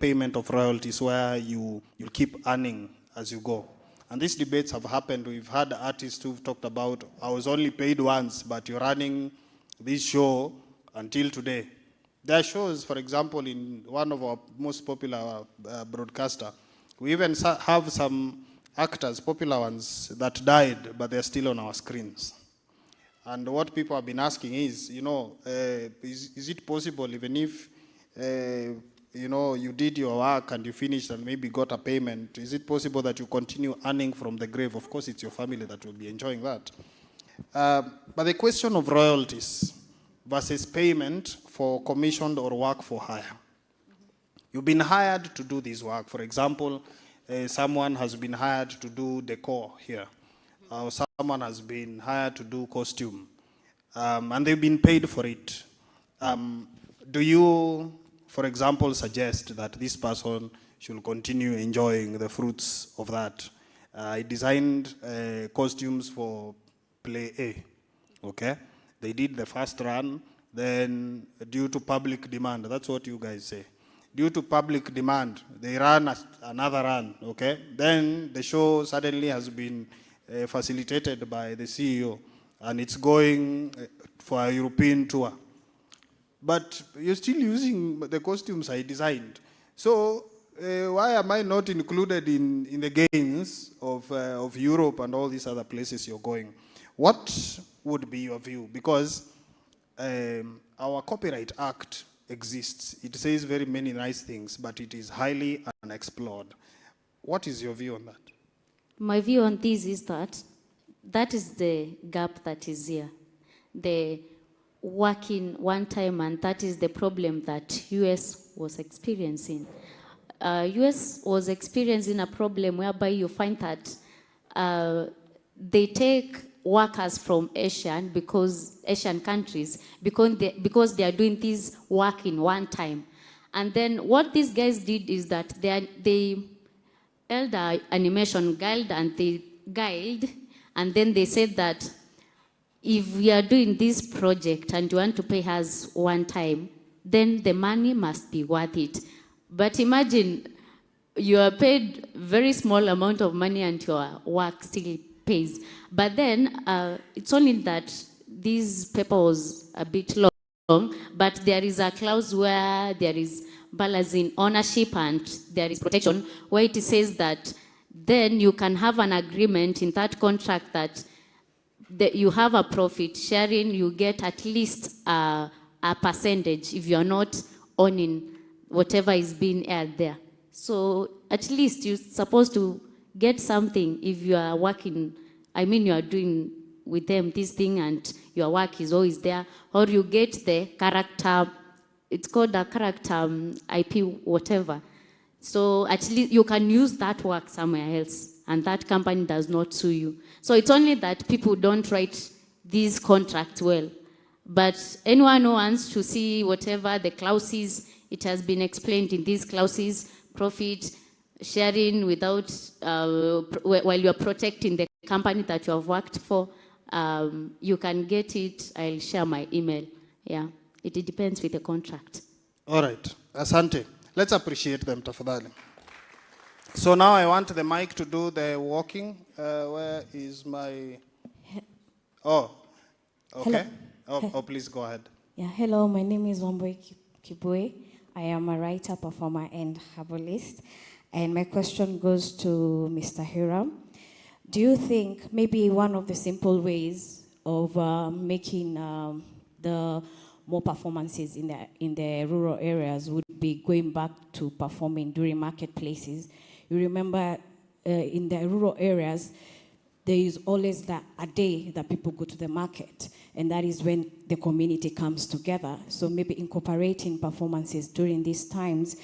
payment of royalties where you'll keep earning as you go. And these debates have happened. We've had artists who've talked about, I was only paid once, but you're running this show until today. There are shows, for example, in one of our most popular broadcaster, we even have some actors, popular ones, that died, but they're still on our screens. And what people have been asking is, you know, is it possible, even if, you know, you did your work and you finished and maybe got a payment, is it possible that you continue earning from the grave? Of course, it's your family that will be enjoying that. But the question of royalties versus payment for commissioned or work for hire. You've been hired to do this work. For example, someone has been hired to do decor here. Someone has been hired to do costume. And they've been paid for it. Do you, for example, suggest that this person should continue enjoying the fruits of that? I designed costumes for Play A, okay? They did the first run, then due to public demand, that's what you guys say. Due to public demand, they ran another run, okay? Then the show suddenly has been facilitated by the CEO, and it's going for a European tour. But you're still using the costumes I designed. So why am I not included in the gains of Europe and all these other places you're going? What would be your view? Because our Copyright Act exists. It says very many nice things, but it is highly unexplored. What is your view on that? My view on this is that is the gap that is here. The working one time, and that is the problem that US was experiencing. US was experiencing a problem whereby you find that they take workers from Asian countries because they are doing this work in one time. And then what these guys did is that they held an animation guild, and then they said that if we are doing this project and you want to pay us one time, then the money must be worth it. But imagine you are paid very small amount of money and your work still pays. But then it's only that this paper was a bit long, but there is a clause where there is balance in ownership and there is protection, where it says that then you can have an agreement in that contract that you have a profit sharing, you get at least a percentage if you are not owning whatever is being aired there. So at least you're supposed to get something if you are working, I mean you are doing with them this thing and your work is always there, or you get the character, it's called a character IP whatever. So at least you can use that work somewhere else and that company does not sue you. So it's only that people don't write these contracts well. But anyone who wants to see whatever the clauses, it has been explained in these clauses, profit sharing without, while you're protecting the company that you have worked for, you can get it. I'll share my email. Yeah, it depends with the contract. All right, asante. Let's appreciate them, tafadhali. So now I want the mic to do the walking. Where is my... Oh, okay. Oh, please go ahead. Yeah, hello, my name is Wambui Kibwe. I am a writer, performer, and herbalist. And my question goes to Mr. Hiram. Do you think maybe one of the simple ways of making the more performances in the rural areas would be going back to performing during marketplaces? You remember in the rural areas, there is always a day that people go to the market, and that is when the community comes together. So maybe incorporating performances during these times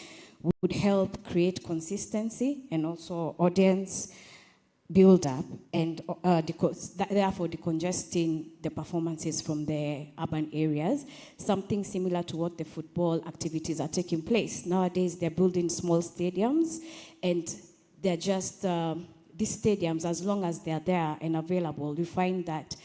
would help create consistency and also audience build up, and therefore decongesting the performances from the urban areas. Something similar to what the football activities are taking place. Nowadays, they're building small stadiums, and they're just, these stadiums, as long as they're there and available, you find that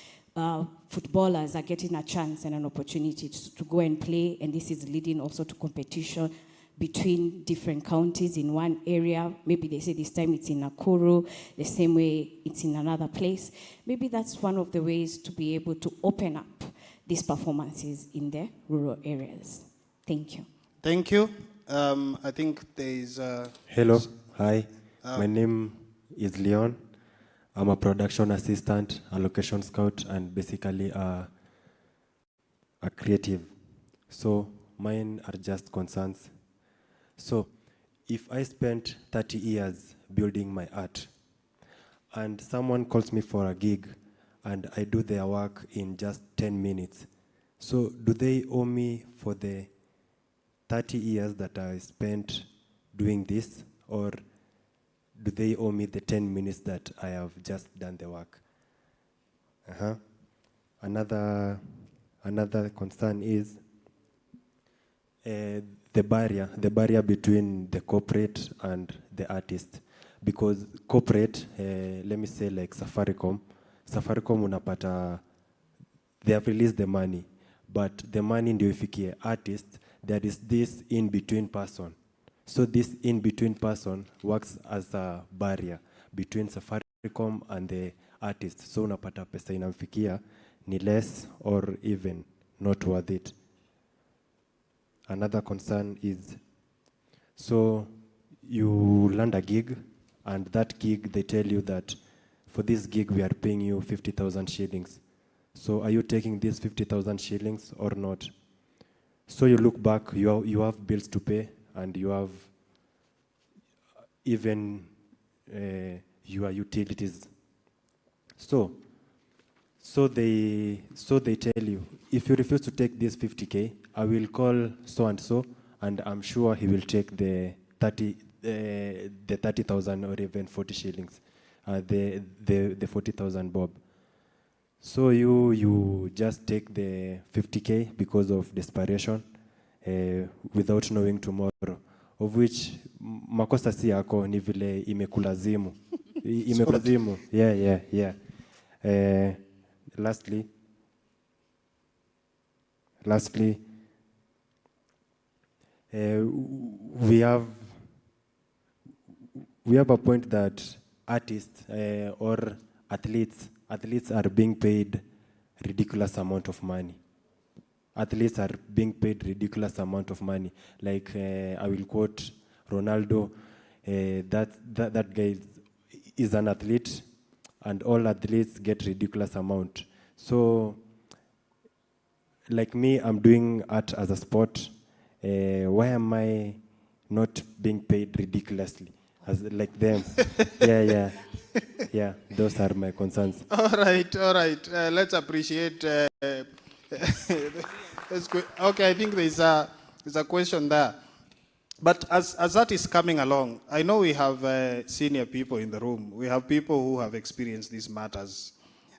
footballers are getting a chance and an opportunity to go and play, and this is leading also to competition between different counties in one area. Maybe they say this time it's in Nakuru, the same way it's in another place. Maybe that's one of the ways to be able to open up these performances in the rural areas. Thank you. Thank you. I think there is... Hello, hi. My name is Leon. I'm a production assistant, a location scout, and basically a creative. So mine are just concerns. So if I spent 30 years building my art and someone calls me for a gig and I do their work in just 10 minutes, so do they owe me for the 30 years that I spent doing this, or do they owe me the 10 minutes that I have just done the work? Another concern is the barrier between the corporate and the artist. Because corporate, let me say like Safaricom unapata, they have released the money, but the money ndio ifikie artist, there is this in-between person. So this in-between person works as a barrier between Safaricom and the artist. So unapata pesa inamfikia ni less or even not worth it. Another concern is, so you land a gig, and that gig, they tell you that for this gig, we are paying you 50,000 shillings. So are you taking these 50,000 shillings or not? So you look back, you have bills to pay, and you have even your utilities. So they tell you, if you refuse to take this 50K, I will call so-and-so, and I'm sure he will take the 30,000 or even 40 shillings, the 40,000 bob. So you just take the 50K because of desperation, without knowing tomorrow, of which makosa si yako, ni vile imekulazimu. Imekulazimu. Yeah. Lastly, we have a point that artists or athletes are being paid ridiculous amount of money. Athletes are being paid ridiculous amount of money. Like I will quote Ronaldo. That guy is an athlete, and all athletes get ridiculous amount. So, like me, I'm doing art as a sport. Why am I not being paid ridiculously as like them? Yeah. Those are my concerns. All right. Let's appreciate. Okay, I think there's a question there. But as that is coming along, I know we have senior people in the room. We have people who have experienced these matters.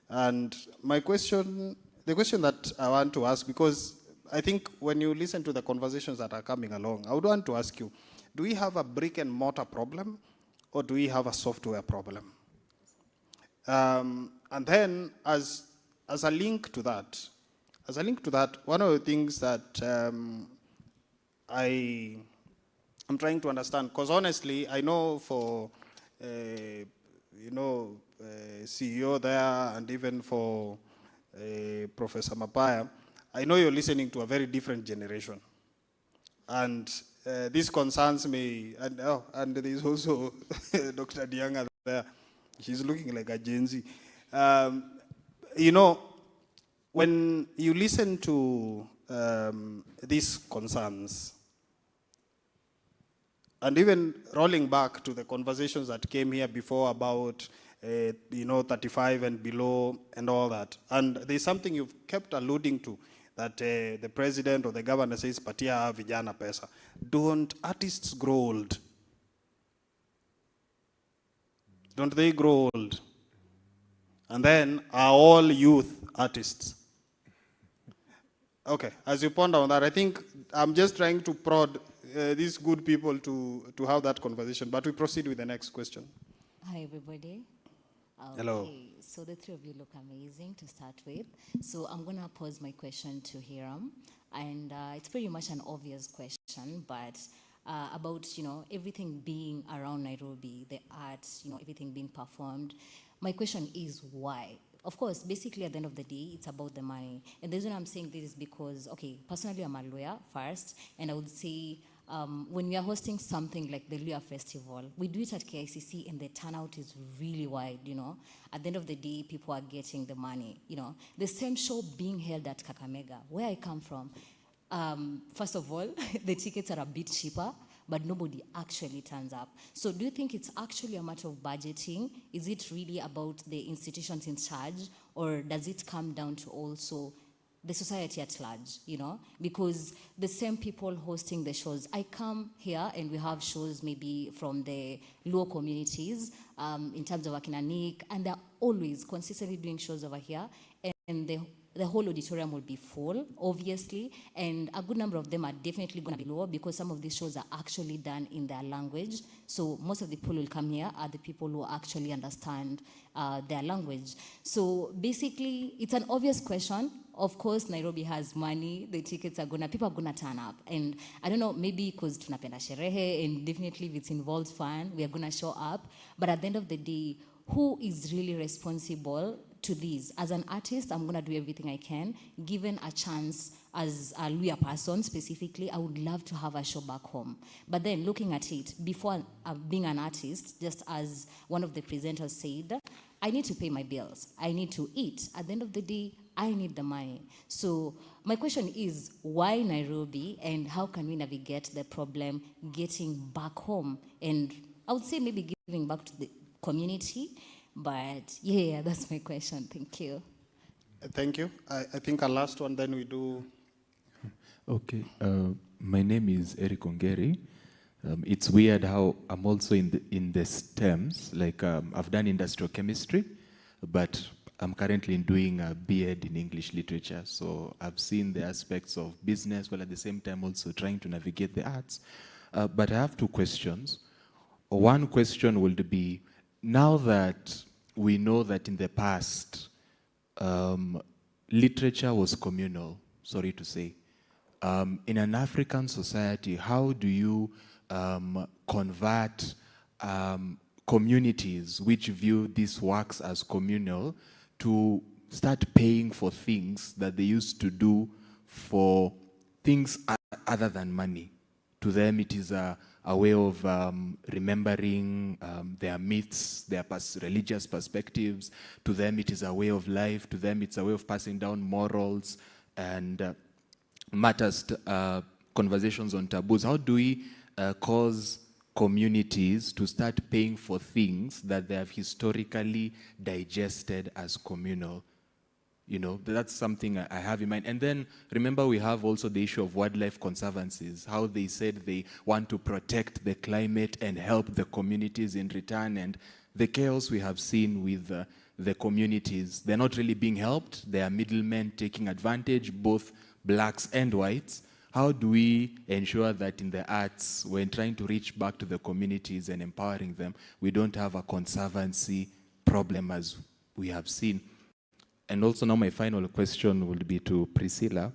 And the question that I want to ask, because I think when you listen to the conversations that are coming along, I would want to ask you, do we have a brick and mortar problem, or do we have a software problem? And then as a link to that, one of the things that I'm trying to understand, because honestly, I know for CEO there, and even for Professor Mapaya, I know you're listening to a very different generation, and this concerns me. And there's also Dr. Dianga there. She's looking like a Gen Z. When you listen to these concerns, and even rolling back to the conversations that came here before about 35 and below and all that, and there's something you've kept alluding to, that the president or the governor says, patia vijana pesa. Don't artists grow old? Don't they grow old? And then are all youth artists? Okay, as you ponder on that, I think I'm just trying to prod these good people to have that conversation, but we proceed with the next question. Hi, everybody. Hello. Okay, so the three of you look amazing to start with. So I'm going to pose my question to Hiram, and it's pretty much an obvious question, but about everything being around Nairobi, the arts, everything being performed. My question is why? Of course, basically at the end of the day, it's about the money. And the reason I'm saying this is because, okay, personally I'm a lawyer first, and I would say when we are hosting something like the Lawyer Festival, we do it at KICC and the turnout is really wide, At the end of the day, people are getting the money, The same show being held at Kakamega, where I come from, first of all, the tickets are a bit cheaper, but nobody actually turns up. So do you think it's actually a matter of budgeting? Is it really about the institutions in charge, or does it come down to also the society at large, Because the same people hosting the shows, I come here and we have shows maybe from the lower communities in terms of Akinanik, and they're always consistently doing shows over here, and the whole auditorium will be full, obviously, and a good number of them are definitely going to be lower because some of these shows are actually done in their language. So most of the people who will come here are the people who actually understand their language. So basically, it's an obvious question. Of course, Nairobi has money. The tickets are people are gonna turn up, and I don't know, maybe because tunapenda sherehe, and definitely if it's involved fun, we are gonna show up. But at the end of the day, who is really responsible to this? As an artist, I'm gonna do everything I can. Given a chance as a lawyer person specifically, I would love to have a show back home. But then looking at it, before being an artist, just as one of the presenters said, I need to pay my bills. I need to eat. At the end of the day, I need the money. So my question is, why Nairobi, and how can we navigate the problem getting back home? And I would say maybe giving back to the community. But yeah, that's my question. Thank you. Thank you. I think our last one, then we do. Okay. My name is Eric Ongeri. It's weird how I'm also in the STEMs. Like I've done industrial chemistry, but I'm currently doing a B.Ed in English literature. So I've seen the aspects of business, while at the same time also trying to navigate the arts. But I have two questions. One question would be, now that we know that in the past, literature was communal, sorry to say. In an African society, how do you convert communities which view these works as communal to start paying for things that they used to do for things other than money. To them, it is a way of remembering their myths, their religious perspectives. To them, it is a way of life. To them, it's a way of passing down morals and matters, conversations on taboos. How do we cause communities to start paying for things that they have historically digested as communal? You know, that's something I have in mind. And then remember, we have also the issue of wildlife conservancies, how they said they want to protect the climate and help the communities in return. And the chaos we have seen with the communities, they're not really being helped. There are middlemen taking advantage, both blacks and whites. How do we ensure that in the arts, when trying to reach back to the communities and empowering them, we don't have a conservancy problem as we have seen? And also now my final question would be to Priscilla.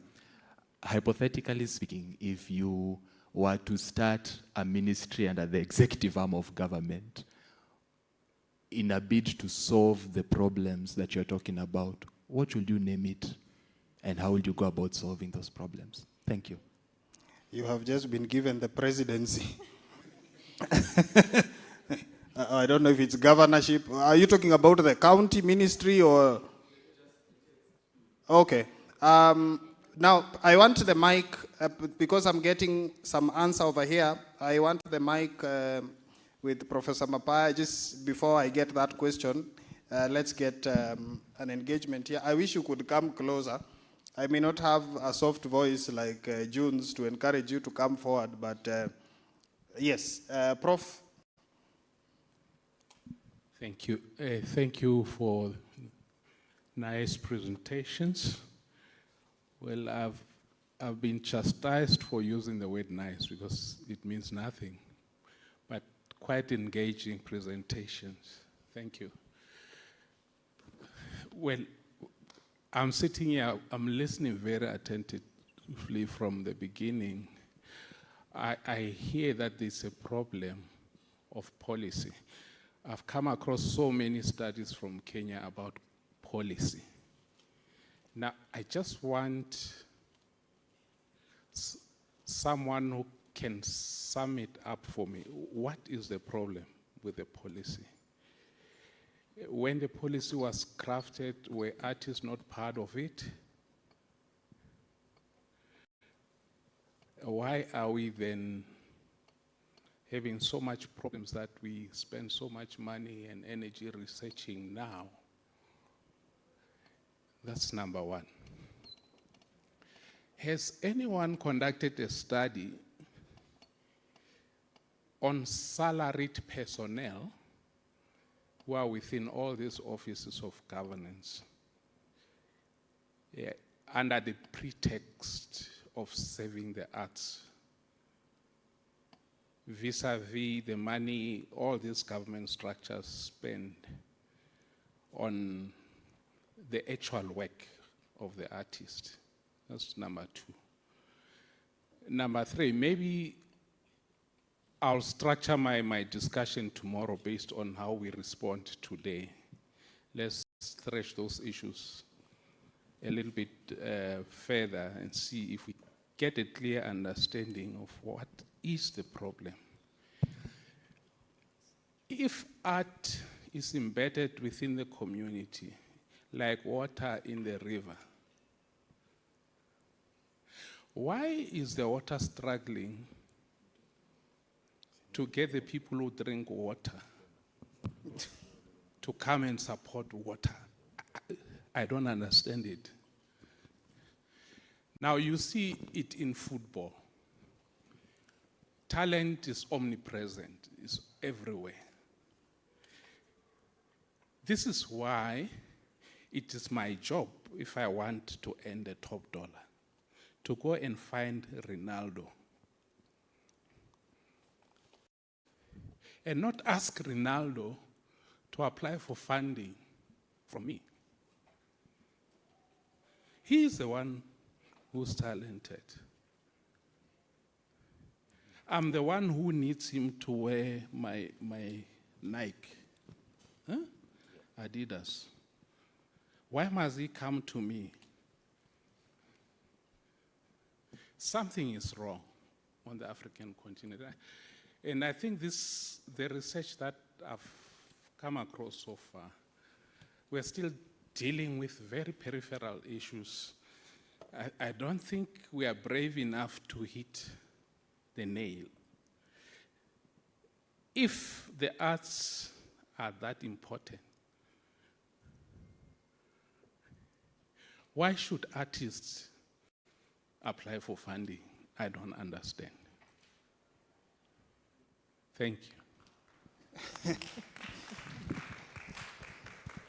Hypothetically speaking, if you were to start a ministry under the executive arm of government in a bid to solve the problems that you're talking about, what would you name it? And how would you go about solving those problems? Thank you. You have just been given the presidency. I don't know if it's governorship. Are you talking about the county ministry or... Okay. Now, I want the mic, because I'm getting some answer over here. I want the mic with Professor Mapaya. Just before I get that question, let's get an engagement here. I wish you could come closer. I may not have a soft voice like June's to encourage you to come forward, but yes, Prof. Thank you. Thank you for nice presentations. Well, I've been chastised for using the word nice because it means nothing, but quite engaging presentations. Thank you. Well, I'm sitting here, I'm listening very attentively from the beginning. I hear that there's a problem of policy. I've come across so many studies from Kenya about policy. Now, I just want someone who can sum it up for me. What is the problem with the policy? When the policy was crafted, were artists not part of it? Why are we then having so much problems that we spend so much money and energy researching now? That's number one. Has anyone conducted a study on salaried personnel who are within all these offices of governance, under the pretext of saving the arts, vis-a-vis the money all these government structures spend on the actual work of the artist? That's number two. Number three, maybe I'll structure my discussion tomorrow based on how we respond today. Let's stretch those issues a little bit further and see if we get a clear understanding of what is the problem. If art is embedded within the community, like water in the river, why is the water struggling to get the people who drink water to come and support water? I don't understand it. Now you see it in football. Talent is omnipresent, it's everywhere. This is why it is my job, if I want to earn the top dollar, to go and find Ronaldo and not ask Ronaldo to apply for funding from me. He's the one who's talented. I'm the one who needs him to wear my Nike, huh? Adidas. Why must he come to me? Something is wrong on the African continent. And I think the research that I've come across so far, we're still dealing with very peripheral issues. I don't think we are brave enough to hit the nail. If the arts are that important, why should artists apply for funding? I don't understand. Thank you.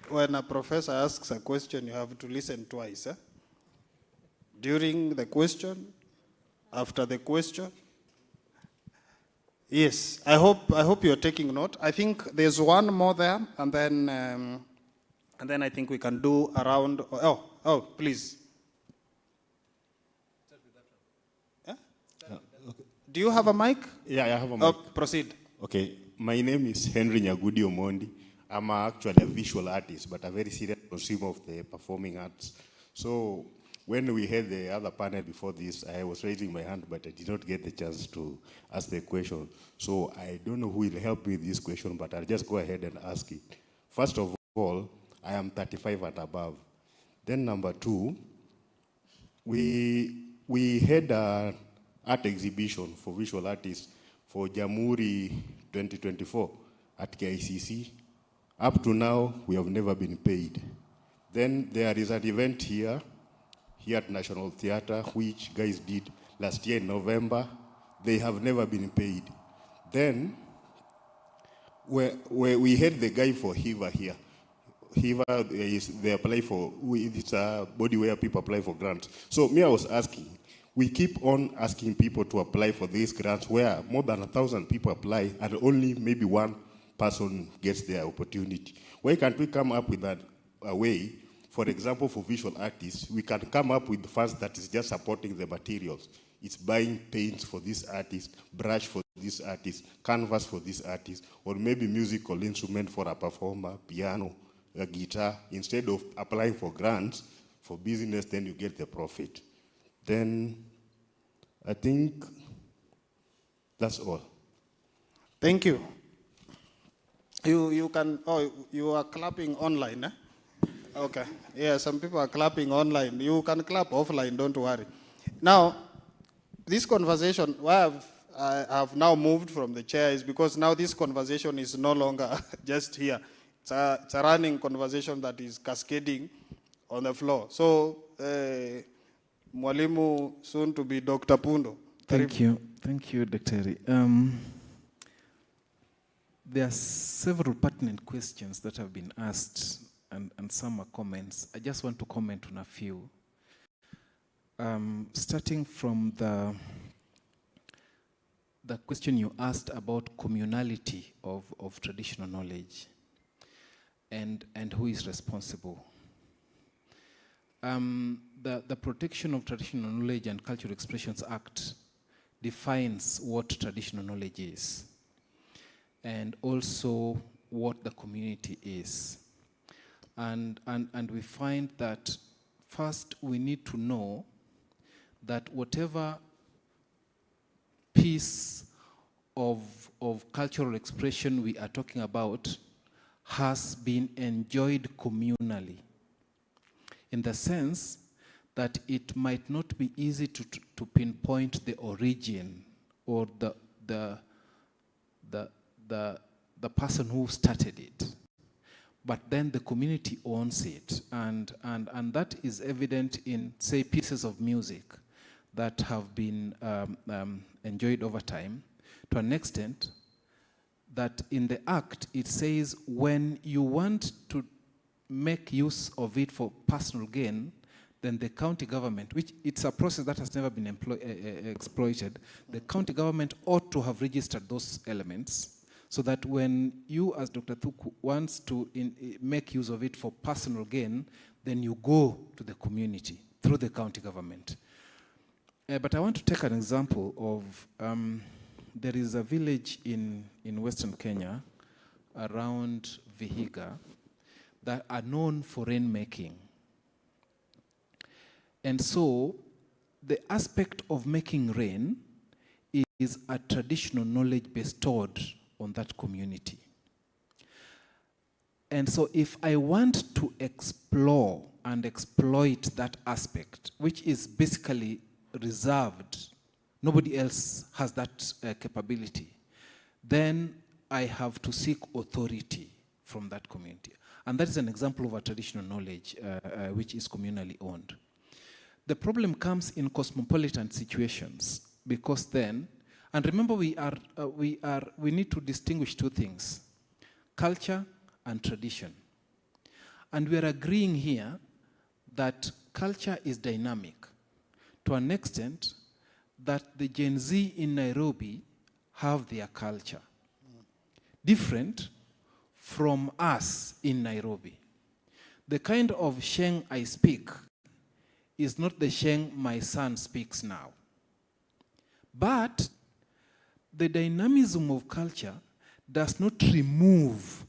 When a professor asks a question, you have to listen twice. During the question, after the question. Yes, I hope you're taking note. I think there's one more there, and then I think we can do around. Oh, please. Do you have a mic? Yeah, I have a mic. Oh, proceed. Okay, my name is Henry Nyagudi Omondi. I'm actually a visual artist, but a very serious consumer of the performing arts. So when we had the other panel before this, I was raising my hand, but I did not get the chance to ask the question. So I don't know who will help me with this question, but I'll just go ahead and ask it. First of all, I am 35 and above. Then number two, we had an art exhibition for visual artists for Jamhuri 2024 at KICC. Up to now, we have never been paid. Then there is an event here at National Theatre, which guys did last year in November. They have never been paid. Then, where we had the guy for HIVA here. HIVA they apply for, it's a body where people apply for grants. So me, I was asking, we keep on asking people to apply for these grants where more than 1,000 people apply and only maybe one person gets their opportunity. Why can't we come up with a way, for example, for visual artists, we can come up with funds that is just supporting the materials. It's buying paints for this artist, brush for this artist, canvas for this artist, or maybe musical instrument for a performer, piano, a guitar. Instead of applying for grants for business, then you get the profit. Then I think that's all. Thank you. You can, you are clapping online, eh? Okay, yeah, some people are clapping online. You can clap offline, don't worry. Now, this conversation, why I have now moved from the chair is because now this conversation is no longer just here. It's a running conversation that is cascading on the floor. So, Mwalimu, soon to be Dr. Pundo. Thank you, Dr. There are several pertinent questions that have been asked, and some are comments. I just want to comment on a few. Starting from the question you asked about communality of traditional knowledge and who is responsible. The Protection of Traditional Knowledge and Cultural Expressions Act defines what traditional knowledge is, and also what the community is. And we find that first we need to know that whatever piece of cultural expression we are talking about has been enjoyed communally, in the sense that it might not be easy to pinpoint the origin or the person who started it, but then the community owns it, and that is evident in, say, pieces of music that have been enjoyed over time, to an extent that in the Act it says when you want to make use of it for personal gain, then the county government, which it's a process that has never been exploited, the county government ought to have registered those elements so that when you, as Dr. Thuku, wants to make use of it for personal gain, then you go to the community through the county government. But I want to take an example of, there is a village in Western Kenya, around Vihiga that are known for rainmaking. And so the aspect of making rain is a traditional knowledge bestowed on that community. And so if I want to explore and exploit that aspect, which is basically reserved, nobody else has that capability, then I have to seek authority from that community. And that is an example of a traditional knowledge which is communally owned. The problem comes in cosmopolitan situations, because then, and remember we need to distinguish two things, culture and tradition. And we are agreeing here that culture is dynamic to an extent that the Gen Z in Nairobi have their culture, different from us in Nairobi. The kind of Sheng I speak is not the Sheng my son speaks now. But the dynamism of culture does not remove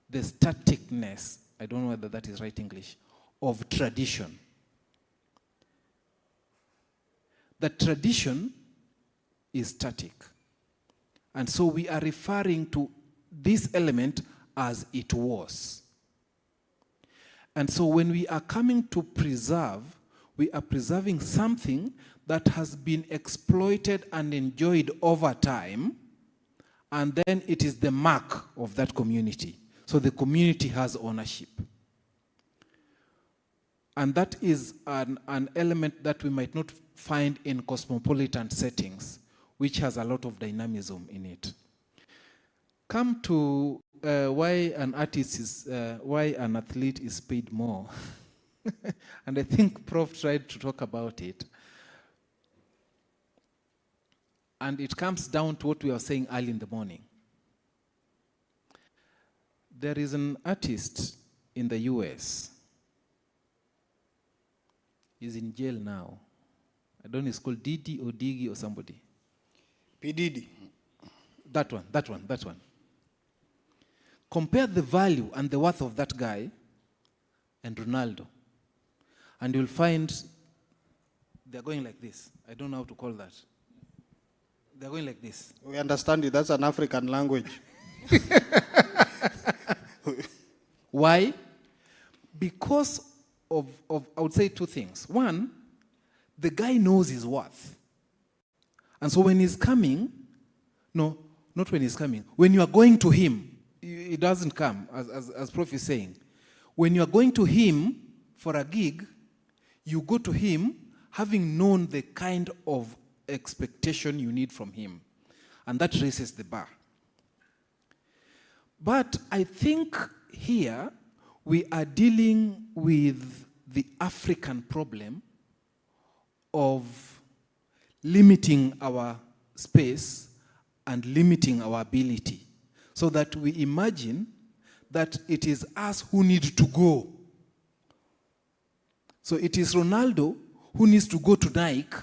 the staticness, I don't know whether that is right English, of tradition. The tradition is static. And so we are referring to this element as it was. And so when we are coming to preserve, we are preserving something that has been exploited and enjoyed over time, and then it is the mark of that community. So the community has ownership. And that is an element that we might not find in cosmopolitan settings, which has a lot of dynamism in it. Come to why an artist is, why an athlete is paid more. And I think Prof tried to talk about it. And it comes down to what we were saying early in the morning. There is an artist in the US. He's in jail now. I don't know, it's called Didi or Digi or somebody. P. Diddy. That one. Compare the value and the worth of that guy and Ronaldo. And you'll find they're going like this. I don't know how to call that. They're going like this. We understand it. That's an African language. Why? Because of, I would say two things. One, the guy knows his worth. And so when he's coming, no, not when he's coming, when you are going to him, it doesn't come, as Prof is saying. When you are going to him for a gig, you go to him having known the kind of expectation you need from him. And that raises the bar. But I think here we are dealing with the African problem of limiting our space and limiting our ability, so that we imagine that it is us who need to go. So it is Ronaldo who needs to go to Nike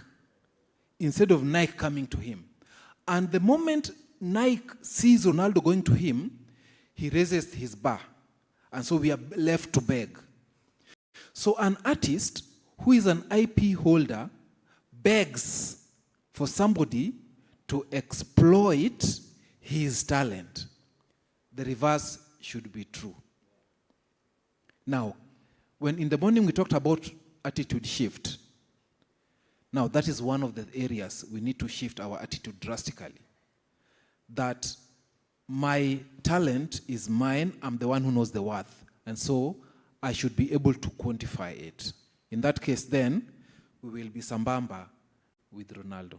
instead of Nike coming to him. And the moment Nike sees Ronaldo going to him, he raises his bar. And so we are left to beg. So an artist who is an IP holder begs for somebody to exploit his talent. The reverse should be true. Now, when in the morning we talked about attitude shift, now that is one of the areas we need to shift our attitude drastically. That my talent is mine, I'm the one who knows the worth, and so I should be able to quantify it. In that case, then, we will be sambamba with Ronaldo.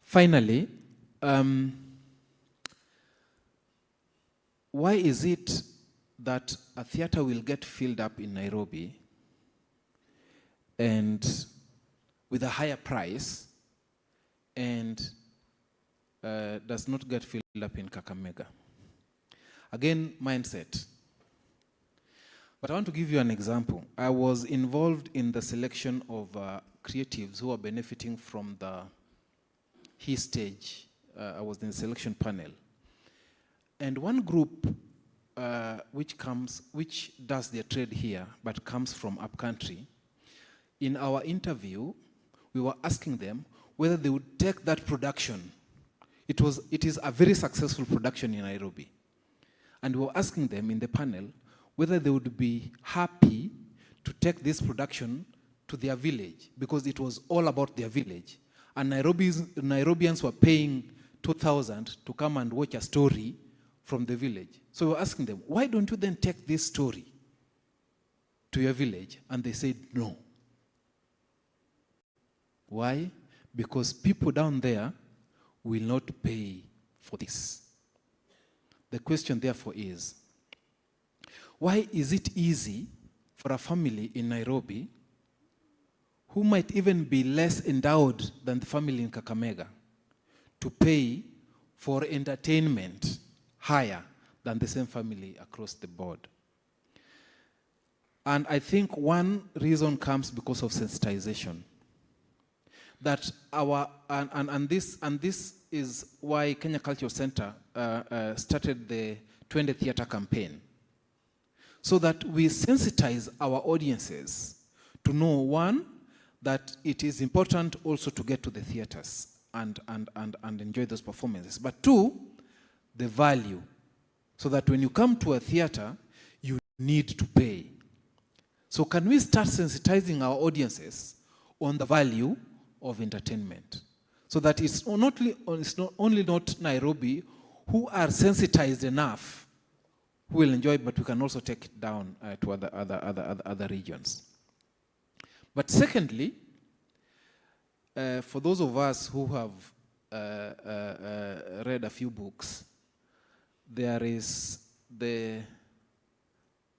Finally, why is it that a theater will get filled up in Nairobi and with a higher price and does not get filled up in Kakamega? Again, mindset. But I want to give you an example. I was involved in the selection of creatives who are benefiting from the He Stage. I was in the selection panel. And one group which does their trade here, but comes from upcountry, in our interview, we were asking them whether they would take that production. It is a very successful production in Nairobi. And we were asking them in the panel whether they would be happy to take this production to their village, because it was all about their village. And Nairobians were paying 2,000 to come and watch a story from the village. So we were asking them, why don't you then take this story to your village? And they said no. Why? Because people down there will not pay for this. The question therefore is, why is it easy for a family in Nairobi who might even be less endowed than the family in Kakamega to pay for entertainment higher than the same family across the board? And I think one reason comes because of sensitization. That this is why Kenya Cultural Center started the 20 Theatre campaign, so that we sensitize our audiences to know, one, that it is important also to get to the theaters and enjoy those performances, but two, the value, so that when you come to a theater, you need to pay. So can we start sensitizing our audiences on the value of entertainment, so that it's not only Nairobi who are sensitized enough who will enjoy it, but we can also take it down to other regions. But secondly, for those of us who have read a few books, there is the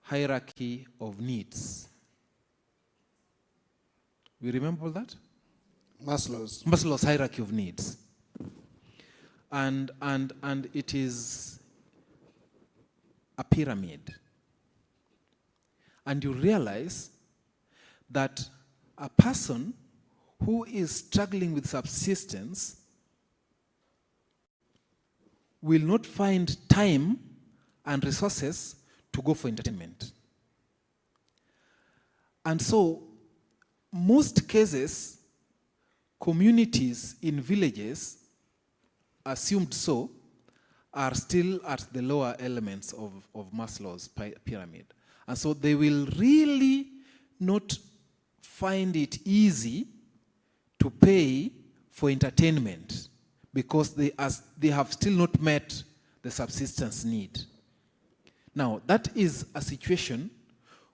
hierarchy of needs. We remember that? Maslow's hierarchy of needs. And it is a pyramid. And you realize that a person who is struggling with subsistence will not find time and resources to go for entertainment. And so, most cases, communities in villages, assumed so, are still at the lower elements of Maslow's pyramid. And so they will really not find it easy to pay for entertainment because they have still not met the subsistence need. Now, that is a situation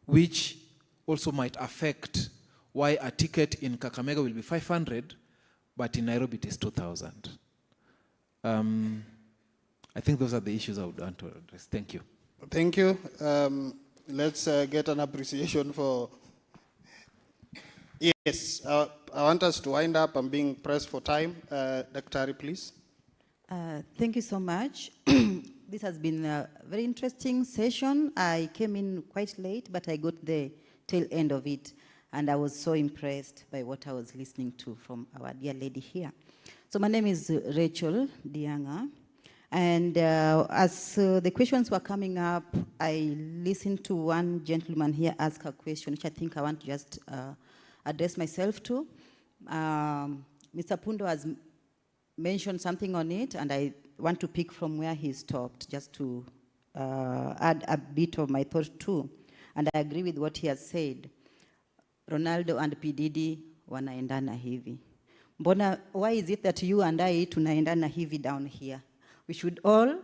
which also might affect why a ticket in Kakamega will be 500, but in Nairobi it is 2,000. I think those are the issues I would want to address. Thank you. Thank you. Let's get an appreciation for... Yes, I want us to wind up. I'm being pressed for time. Dr. please. Thank you so much. This has been a very interesting session. I came in quite late, but I got the tail end of it. And I was so impressed by what I was listening to from our dear lady here. So my name is Rachel Dianga. And as the questions were coming up, I listened to one gentleman here ask a question, which I think I want to just address myself to. Mr. Pundo has mentioned something on it, and I want to pick from where he stopped, just to add a bit of my thought too. And I agree with what he has said. Ronaldo and PDD wanaendana hivi. Mbona, why is it that you and I tunaendana hivi down here? We should all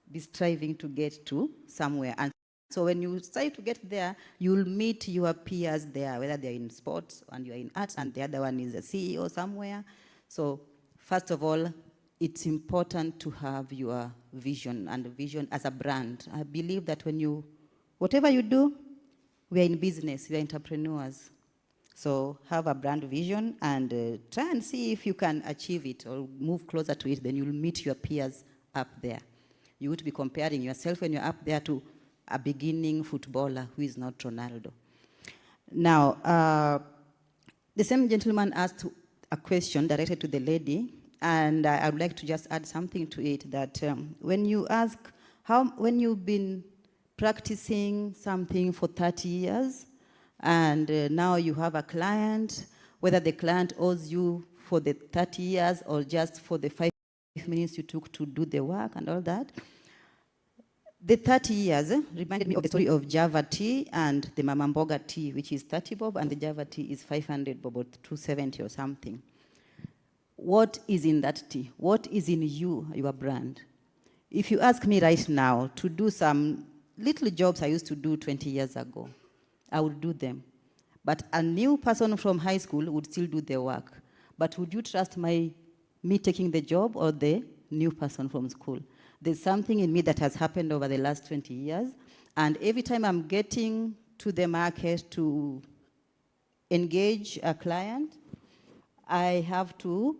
be striving to get to somewhere. And so when you strive to get there, you'll meet your peers there, whether they're in sports and you're in arts, and the other one is a CEO somewhere. So first of all, it's important to have your vision, and vision as a brand. I believe that whatever you do, we are in business, we are entrepreneurs. So have a brand vision and try and see if you can achieve it or move closer to it, then you'll meet your peers up there. You would be comparing yourself when you're up there to a beginning footballer who is not Ronaldo. Now, the same gentleman asked a question directed to the lady, and I would like to just add something to it, that when you ask when you've been practicing something for 30 years, and now you have a client, whether the client owes you for the 30 years or just for the 5 minutes you took to do the work and all that. The 30 years reminded me of the story of Java tea and the Mama Mboga tea, which is 30 bob, and the Java tea is 500 bob or 270 or something. What is in that tea? What is in you, your brand? If you ask me right now to do some little jobs I used to do 20 years ago, I would do them. But a new person from high school would still do the work. But would you trust me taking the job or the new person from school? There's something in me that has happened over the last 20 years. And every time I'm getting to the market to engage a client, I have to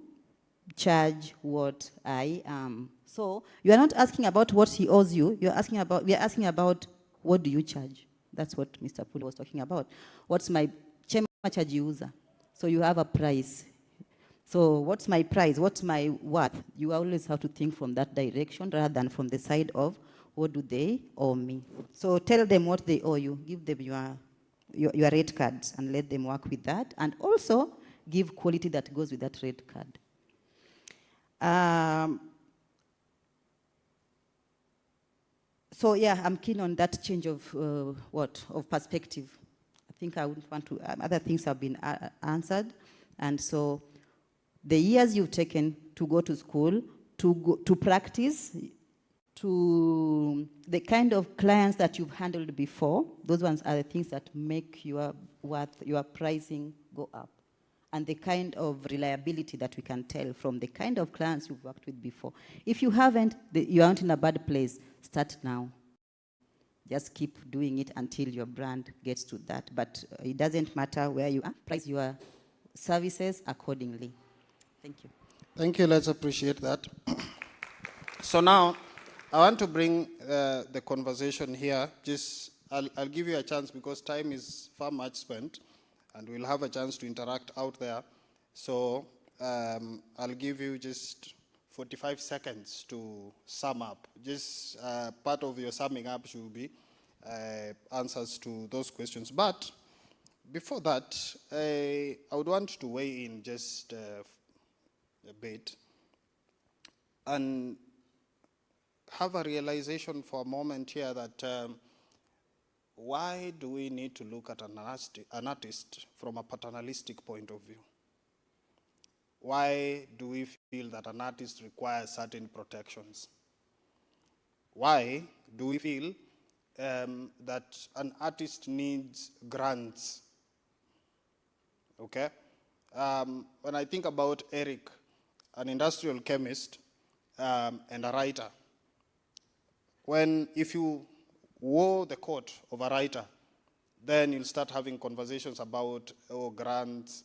charge what I am. So you are not asking about what he owes you. We are asking about what do you charge. That's what Mr. Puli was talking about. What's my charge user? So you have a price. So what's my price? What's my worth? You always have to think from that direction rather than from the side of what do they owe me. So tell them what they owe you. Give them your rate cards and let them work with that. And also give quality that goes with that rate card. So yeah, I'm keen on that change of of perspective. I think I wouldn't want to. Other things have been answered, and so the years you've taken to go to school, to practice, to the kind of clients that you've handled before, those ones are the things that make your pricing go up. And the kind of reliability that we can tell from the kind of clients you've worked with before. If you haven't, you aren't in a bad place, start now. Just keep doing it until your brand gets to that. But it doesn't matter where you are, price your services accordingly. Thank you. Thank you, let's appreciate that. So now, I want to bring the conversation here. I'll give you a chance because time is far much spent, and we'll have a chance to interact out there. So I'll give you just 45 seconds to sum up. Just part of your summing up should be answers to those questions. But before that, I would want to weigh in just a bit and have a realization for a moment here that why do we need to look at an artist from a paternalistic point of view? Why do we feel that an artist requires certain protections? Why do we feel that an artist needs grants? Okay? When I think about Eric, an industrial chemist and a writer, if you wore the coat of a writer, then you'll start having conversations about grants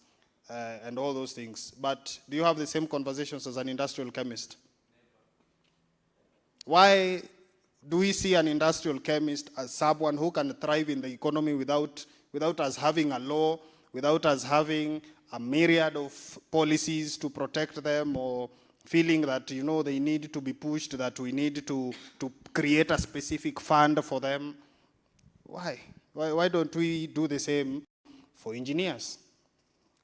and all those things. But do you have the same conversations as an industrial chemist? Why do we see an industrial chemist as someone who can thrive in the economy without us having a law, without us having a myriad of policies to protect them, or feeling that, you know, they need to be pushed, that we need to create a specific fund for them? Why? Why don't we do the same for engineers?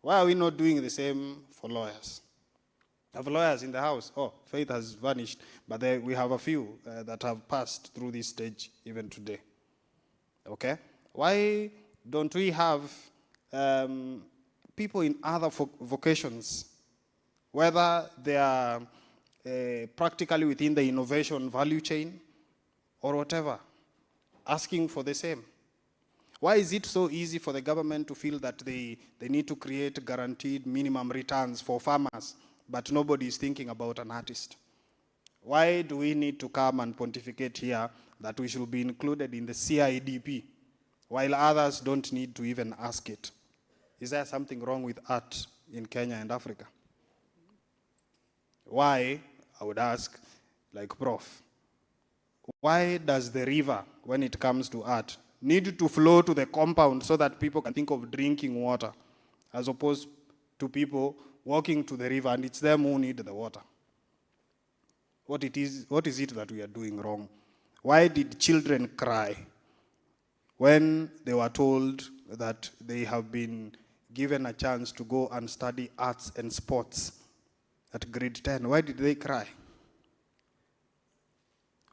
Why are we not doing the same for lawyers? I have lawyers in the house. Oh, Faith has vanished, but we have a few that have passed through this stage even today. Okay? Why don't we have people in other vocations, whether they are practically within the innovation value chain or whatever, asking for the same? Why is it so easy for the government to feel that they need to create guaranteed minimum returns for farmers, but nobody is thinking about an artist? Why do we need to come and pontificate here that we should be included in the CIDP, while others don't need to even ask it? Is there something wrong with art in Kenya and Africa? Why, I would ask, like Prof, why does the river, when it comes to art, need to flow to the compound so that people can think of drinking water, as opposed to people walking to the river and it's them who need the water? What is it that we are doing wrong? Why did children cry when they were told that they have been given a chance to go and study arts and sports at grade 10? Why did they cry?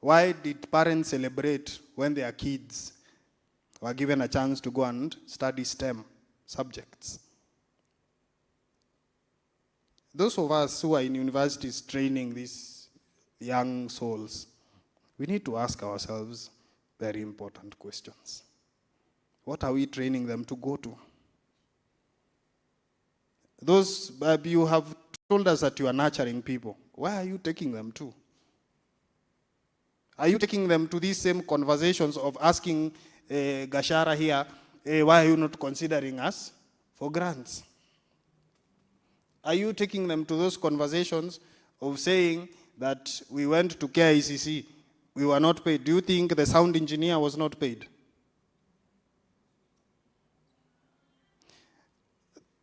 Why did parents celebrate when their kids were given a chance to go and study STEM subjects? Those of us who are in universities training these young souls, we need to ask ourselves very important questions. What are we training them to go to? Those, you have told us that you are nurturing people. Where are you taking them to? Are you taking them to these same conversations of asking Gashara here, why are you not considering us for grants? Are you taking them to those conversations of saying that we went to KICC, we were not paid? Do you think the sound engineer was not paid?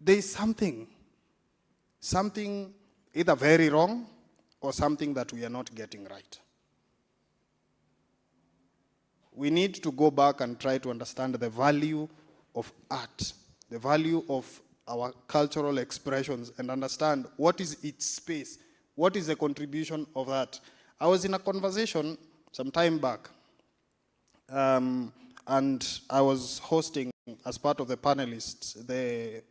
There is something either very wrong or something that we are not getting right. We need to go back and try to understand the value of art, the value of our cultural expressions, and understand what is its space, what is the contribution of that. I was in a conversation some time back, and I was hosting, as part of the panelists, the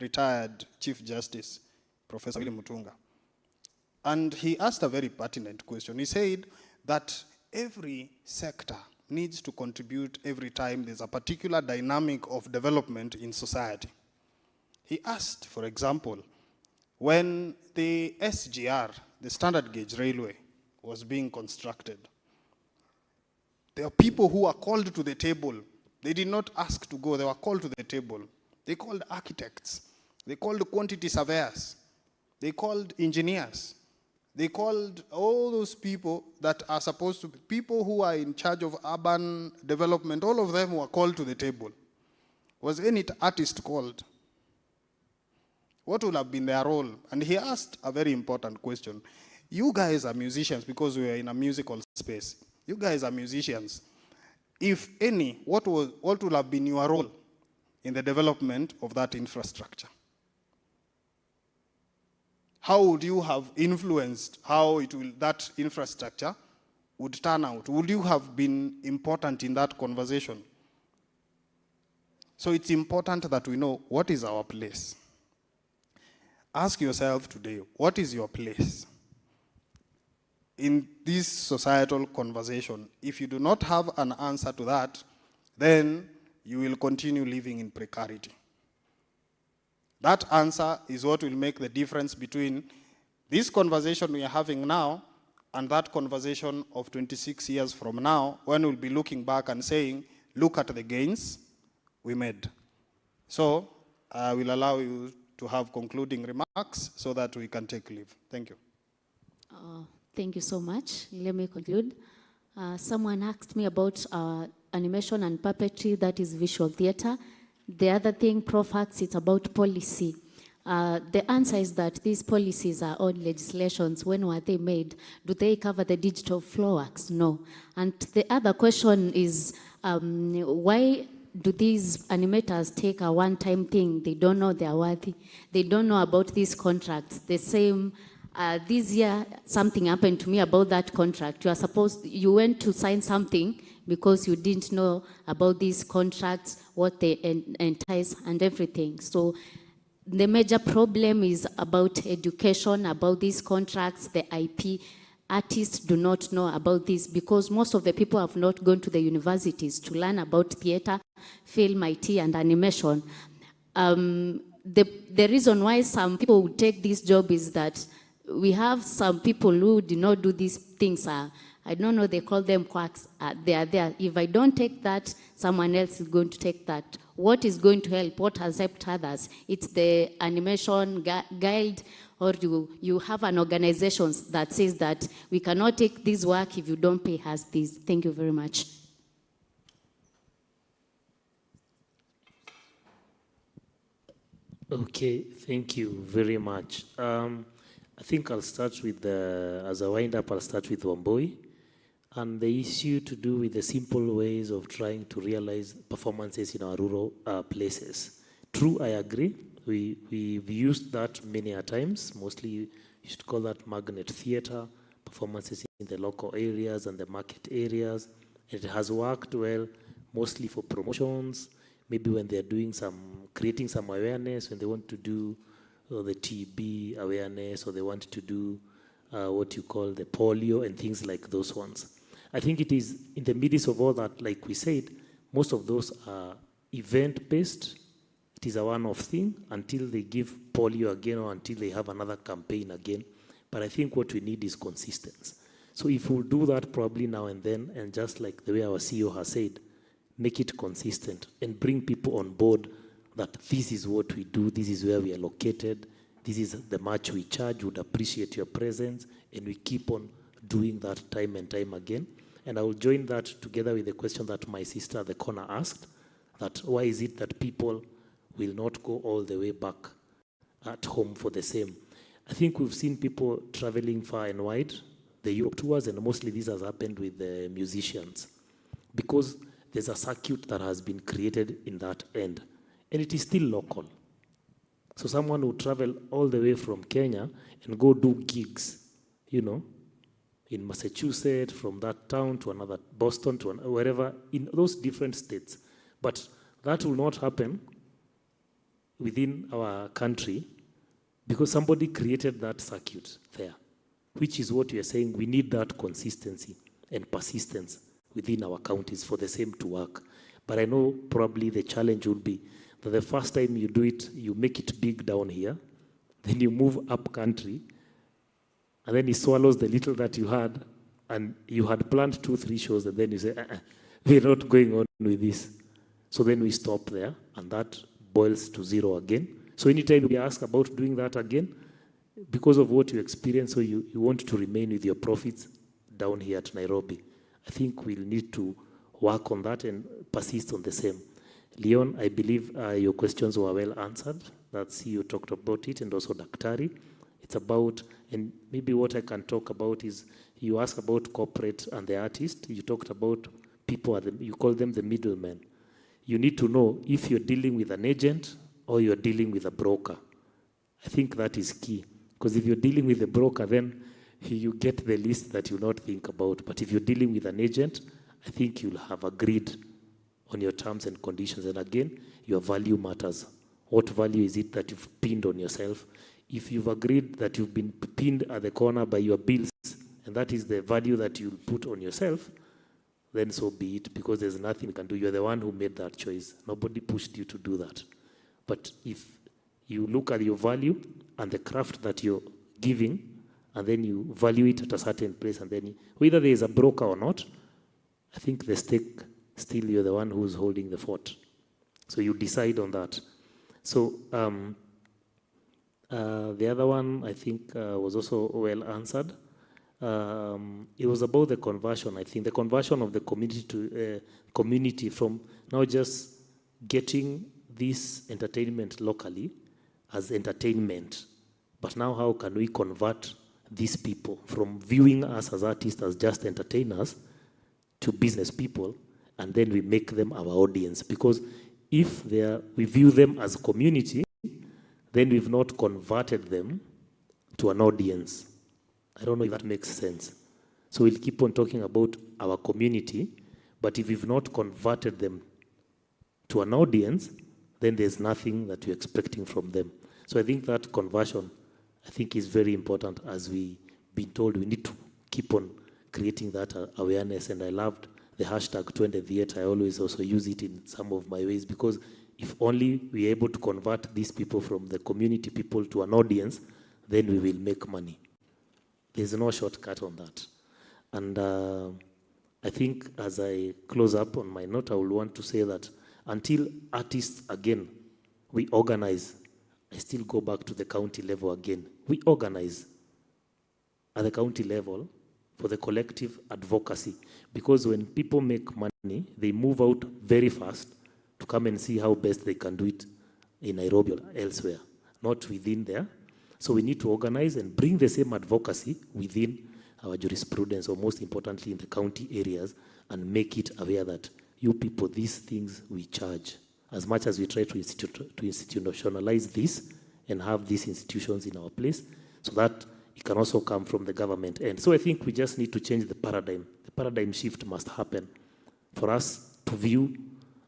retired Chief Justice, Professor William Mutunga. And he asked a very pertinent question. He said that every sector needs to contribute every time there's a particular dynamic of development in society. He asked, for example, when the SGR, the standard gauge railway, was being constructed, there are people who are called to the table. They did not ask to go, they were called to the table. They called architects, they called quantity surveyors, they called engineers, they called all those people that are supposed to be, people who are in charge of urban development, all of them were called to the table. Was any artist called? What would have been their role? And he asked a very important question. You guys are musicians, because we are in a musical space. You guys are musicians. If any, what would have been your role in the development of that infrastructure? How would you have influenced how that infrastructure would turn out? Would you have been important in that conversation? So it's important that we know what is our place. Ask yourself today, what is your place in this societal conversation? If you do not have an answer to that, then you will continue living in precarity. That answer is what will make the difference between this conversation we are having now and that conversation of 26 years from now, when we'll be looking back and saying, look at the gains we made. So I will allow you to have concluding remarks so that we can take leave. Thank you. Thank you so much. Let me conclude. Someone asked me about animation and puppetry, that is visual theater. The other thing, Prof asks, it's about policy. The answer is that these policies are all legislations. When were they made? Do they cover the digital flow works? No. And the other question is, why do these animators take a one-time thing? They don't know they're worthy. They don't know about these contracts. The same, this year, something happened to me about that contract. You went to sign something because you didn't know about these contracts, what they entice and everything. So the major problem is about education, about these contracts, the IP. Artists do not know about this because most of the people have not gone to the universities to learn about theater, film, IT, and animation. The reason why some people would take this job is that we have some people who do not do these things. I don't know, they call them quacks. They are there. If I don't take that, someone else is going to take that. What is going to help? What has helped others? It's the animation guide, or you have an organization that says that we cannot take this work if you don't pay us this. Thank you very much. Okay, thank you very much. I think I'll start with as a wind-up, I'll start with Wambui. and the issue to do with the simple ways of trying to realize performances in our rural places. True, I agree. We've used that many a times. Mostly you used to call that magnet theater, performances in the local areas and the market areas. It has worked well, mostly for promotions, maybe when they're doing creating some awareness, when they want to do the TB awareness, or they want to do what you call the polio and things like those ones. I think it is in the midst of all that, like we said, most of those are event-based. It is a one-off thing until they give polio again or until they have another campaign again. But I think what we need is consistency. So if we'll do that probably now and then, and just like the way our CEO has said, make it consistent and bring people on board that this is what we do, this is where we are located, this is the much we charge, would appreciate your presence, and we keep on doing that time and time again. And I will join that together with the question that my sister at the corner asked, that why is it that people will not go all the way back at home for the same? I think we've seen people traveling far and wide, the Europe tours, and mostly this has happened with the musicians, because there's a circuit that has been created in that end, and it is still local. So someone will travel all the way from Kenya and go do gigs, you know, in Massachusetts, from that town to another, Boston to wherever, in those different states. But that will not happen within our country because somebody created that circuit there, which is what we are saying. We need that consistency and persistence within our counties for the same to work. But I know probably the challenge would be that the first time you do it, you make it big down here, then you move up country, and then it swallows the little that you had, and you had planned 2-3 shows, and then you say, we're not going on with this. So then we stop there, and that boils to zero again. So anytime you ask about doing that again, because of what you experience, so you want to remain with your profits down here at Nairobi. I think we'll need to work on that and persist on the same. Leon, I believe your questions were well answered. That's you talked about it, and also Daktari. It's about, and maybe what I can talk about is, you asked about corporate and the artist. You talked about people, you call them the middlemen. You need to know if you're dealing with an agent or you're dealing with a broker. I think that is key. Because if you're dealing with a broker, then you get the list that you not think about. But if you're dealing with an agent, I think you'll have agreed on your terms and conditions. And again, your value matters. What value is it that you've pinned on yourself? If you've agreed that you've been pinned at the corner by your bills, and that is the value that you'll put on yourself, then so be it, because there's nothing you can do. You're the one who made that choice. Nobody pushed you to do that. But if you look at your value and the craft that you're giving, and then you value it at a certain place, and then whether there is a broker or not, I think the stake, still you're the one who's holding the fort. So you decide on that. So the other one, I think, was also well answered. It was about the conversion, I think, the conversion of the community to community from now just getting this entertainment locally as entertainment, but now how can we convert these people from viewing us as artists as just entertainers to business people, and then we make them our audience? Because if we view them as a community, then we've not converted them to an audience. I don't know if that makes sense. So we'll keep on talking about our community, but if we've not converted them to an audience, then there's nothing that we're expecting from them. So I think that conversion, I think, is very important. As we've been told, we need to keep on creating that awareness. And I loved the hashtag 20 Theatre. I always also use it in some of my ways, because if only we're able to convert these people from the community people to an audience, then we will make money. There's no shortcut on that. And I think as I close up on my note, I will want to say that until artists, again, we organize, I still go back to the county level again. We organize at the county level for the collective advocacy. Because when people make money, they move out very fast to come and see how best they can do it in Nairobi or elsewhere, not within there. So we need to organize and bring the same advocacy within our jurisprudence, or most importantly in the county areas, and make it aware that you people, these things we charge. As much as we try to institutionalize this and have these institutions in our place, so that it can also come from the government end. So I think we just need to change the paradigm. The paradigm shift must happen for us to view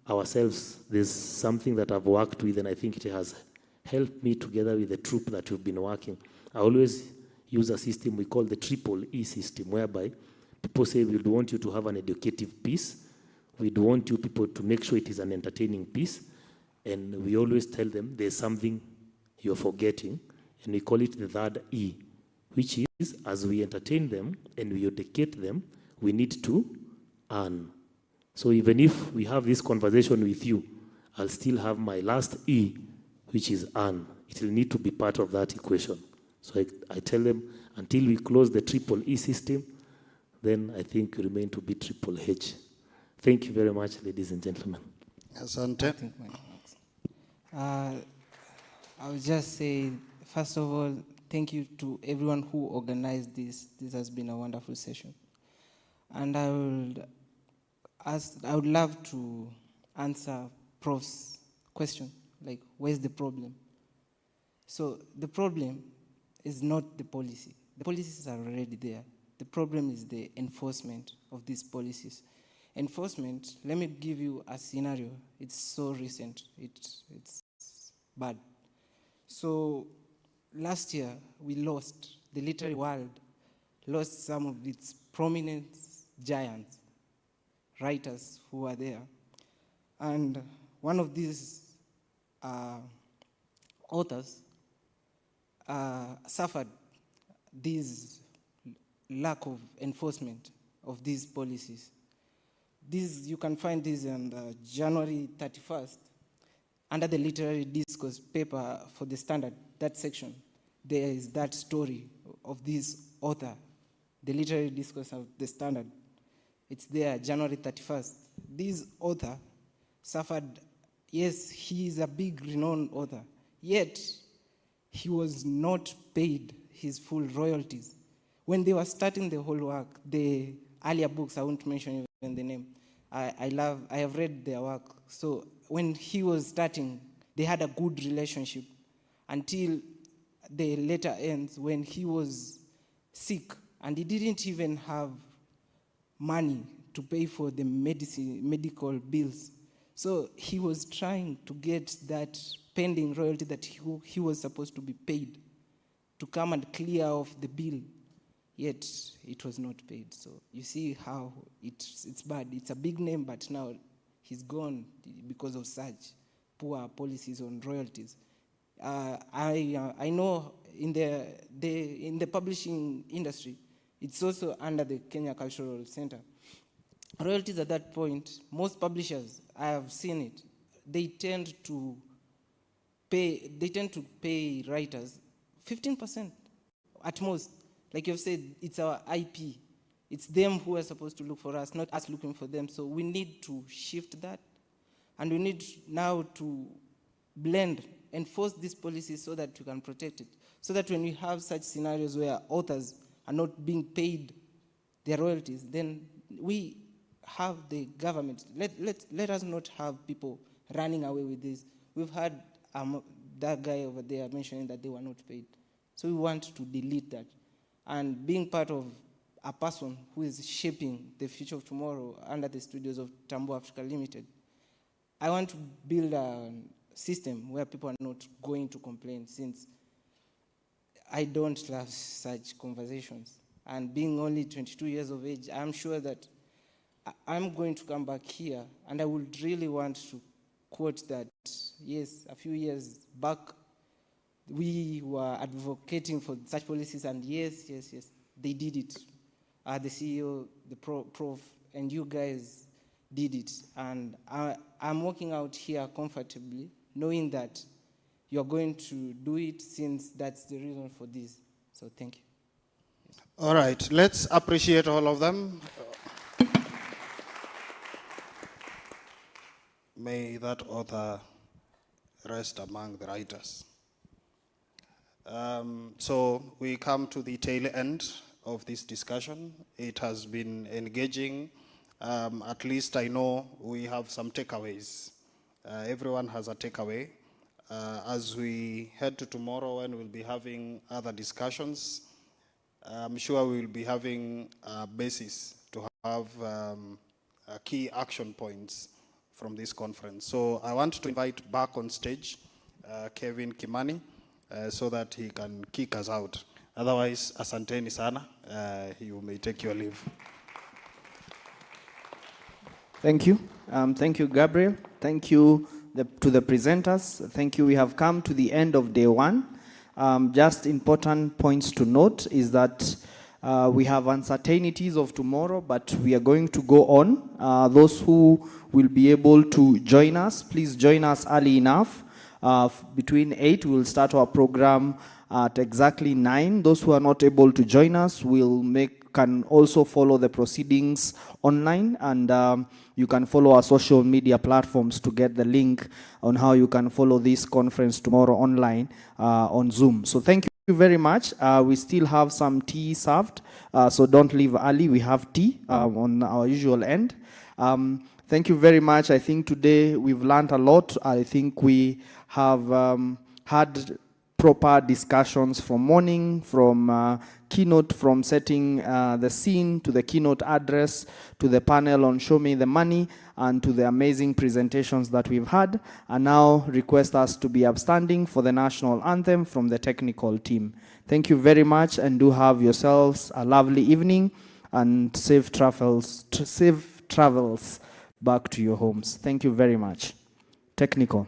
ourselves. There's something that I've worked with, and I think it has helped me together with the troop that we've been working. I always use a system we call the triple E system, whereby people say we'd want you to have an educative piece, we'd want you people to make sure it is an entertaining piece, and we always tell them there's something you're forgetting, and we call it the third E, which is, as we entertain them and we educate them, we need to earn. So even if we have this conversation with you, I'll still have my last E, which is earn. It will need to be part of that equation. So I tell them, until we close the triple E system, then I think we remain to be triple H. Thank you very much, ladies and gentlemen. Asante. I would just say, first of all, thank you to everyone who organized this. This has been a wonderful session. And I would love to answer Prof's question, like, where's the problem? So the problem is not the policy. The policies are already there. The problem is the enforcement of these policies. Enforcement, let me give you a scenario. It's so recent, it's bad. So last year, we lost, the literary world lost some of its prominent giants, writers who were there. And one of these authors suffered this lack of enforcement of these policies. You can find this on January 31st, under the literary discourse paper for the Standard, that section. There is that story of this author, the literary discourse of the Standard. It's there, January 31st. This author suffered, yes, he is a big renowned author, yet he was not paid his full royalties. When they were starting the whole work, the earlier books, I won't mention even the name, I have read their work. So when he was starting, they had a good relationship until the later ends when he was sick and he didn't even have money to pay for the medical bills. So he was trying to get that pending royalty that he was supposed to be paid to come and clear off the bill, yet it was not paid. So you see how it's bad. It's a big name, but now he's gone because of such poor policies on royalties. I know in the publishing industry, it's also under the Kenya Cultural Center. Royalties at that point, most publishers, I have seen it, they tend to pay writers 15% at most. Like you've said, it's our IP. It's them who are supposed to look for us, not us looking for them. So we need to shift that. And we need now to blend, enforce these policies so that we can protect it. So that when we have such scenarios where authors are not being paid their royalties, then we have the government. Let us not have people running away with this. We've had that guy over there mentioning that they were not paid. So we want to delete that. And being part of a person who is shaping the future of tomorrow under the studios of Tambo Africa Limited, I want to build a system where people are not going to complain, since I don't love such conversations. And being only 22 years of age, I'm sure that I'm going to come back here, and I would really want to quote that, yes, a few years back, we were advocating for such policies, and yes, they did it. The CEO, the prof, and you guys did it. And I'm walking out here comfortably, knowing that you're going to do it, since that's the reason for this. So thank you. All right, let's appreciate all of them. May that author rest among the writers. So we come to the tail end of this discussion. It has been engaging. At least I know we have some takeaways. Everyone has a takeaway. As we head to tomorrow when we'll be having other discussions, I'm sure we'll be having a basis to have key action points from this conference. So I want to invite back on stage Kevin Kimani so that he can kick us out. Otherwise, asanteni sana, you may take your leave. Thank you. Thank you, Gabriel. Thank you to the presenters. Thank you. We have come to the end of day one. Just important points to note is that we have uncertainties of tomorrow, but we are going to go on. Those who will be able to join us, please join us early enough. Between 8, we will start our program at exactly 9. Those who are not able to join us can also follow the proceedings online, and you can follow our social media platforms to get the link on how you can follow this conference tomorrow online on Zoom. So thank you very much. We still have some tea served, so don't leave early. We have tea on our usual end. Thank you very much. I think today we've learned a lot. I think we have had proper discussions from morning, from keynote, from setting the scene, to the keynote address, to the panel on Show Me the Money, and to the amazing presentations that we've had. And now request us to be upstanding for the national anthem from the technical team. Thank you very much, and do have yourselves a lovely evening and safe travels back to your homes. Thank you very much. Technical.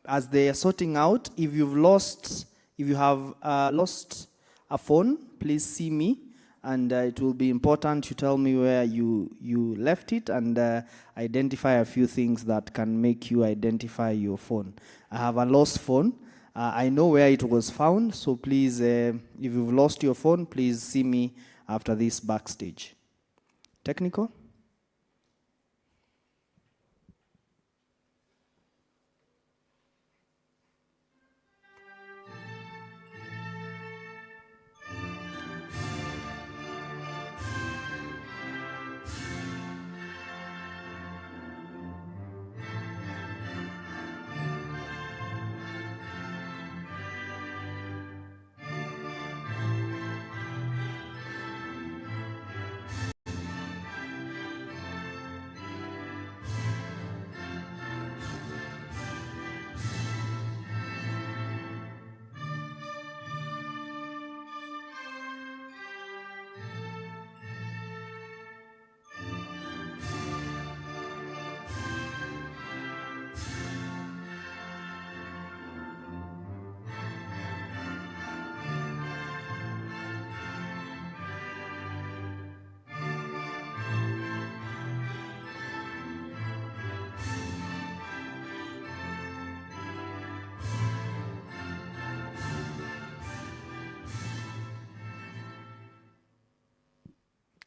As they are sorting out, if you have lost a phone, please see me, and it will be important you tell me where you left it, and identify a few things that can make you identify your phone. I have a lost phone. I know where it was found, so please, if you've lost your phone, please see me after this backstage. Technical?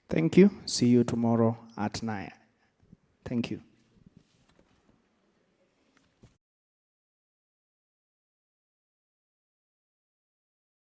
Thank you. See you tomorrow at 9. Thank you.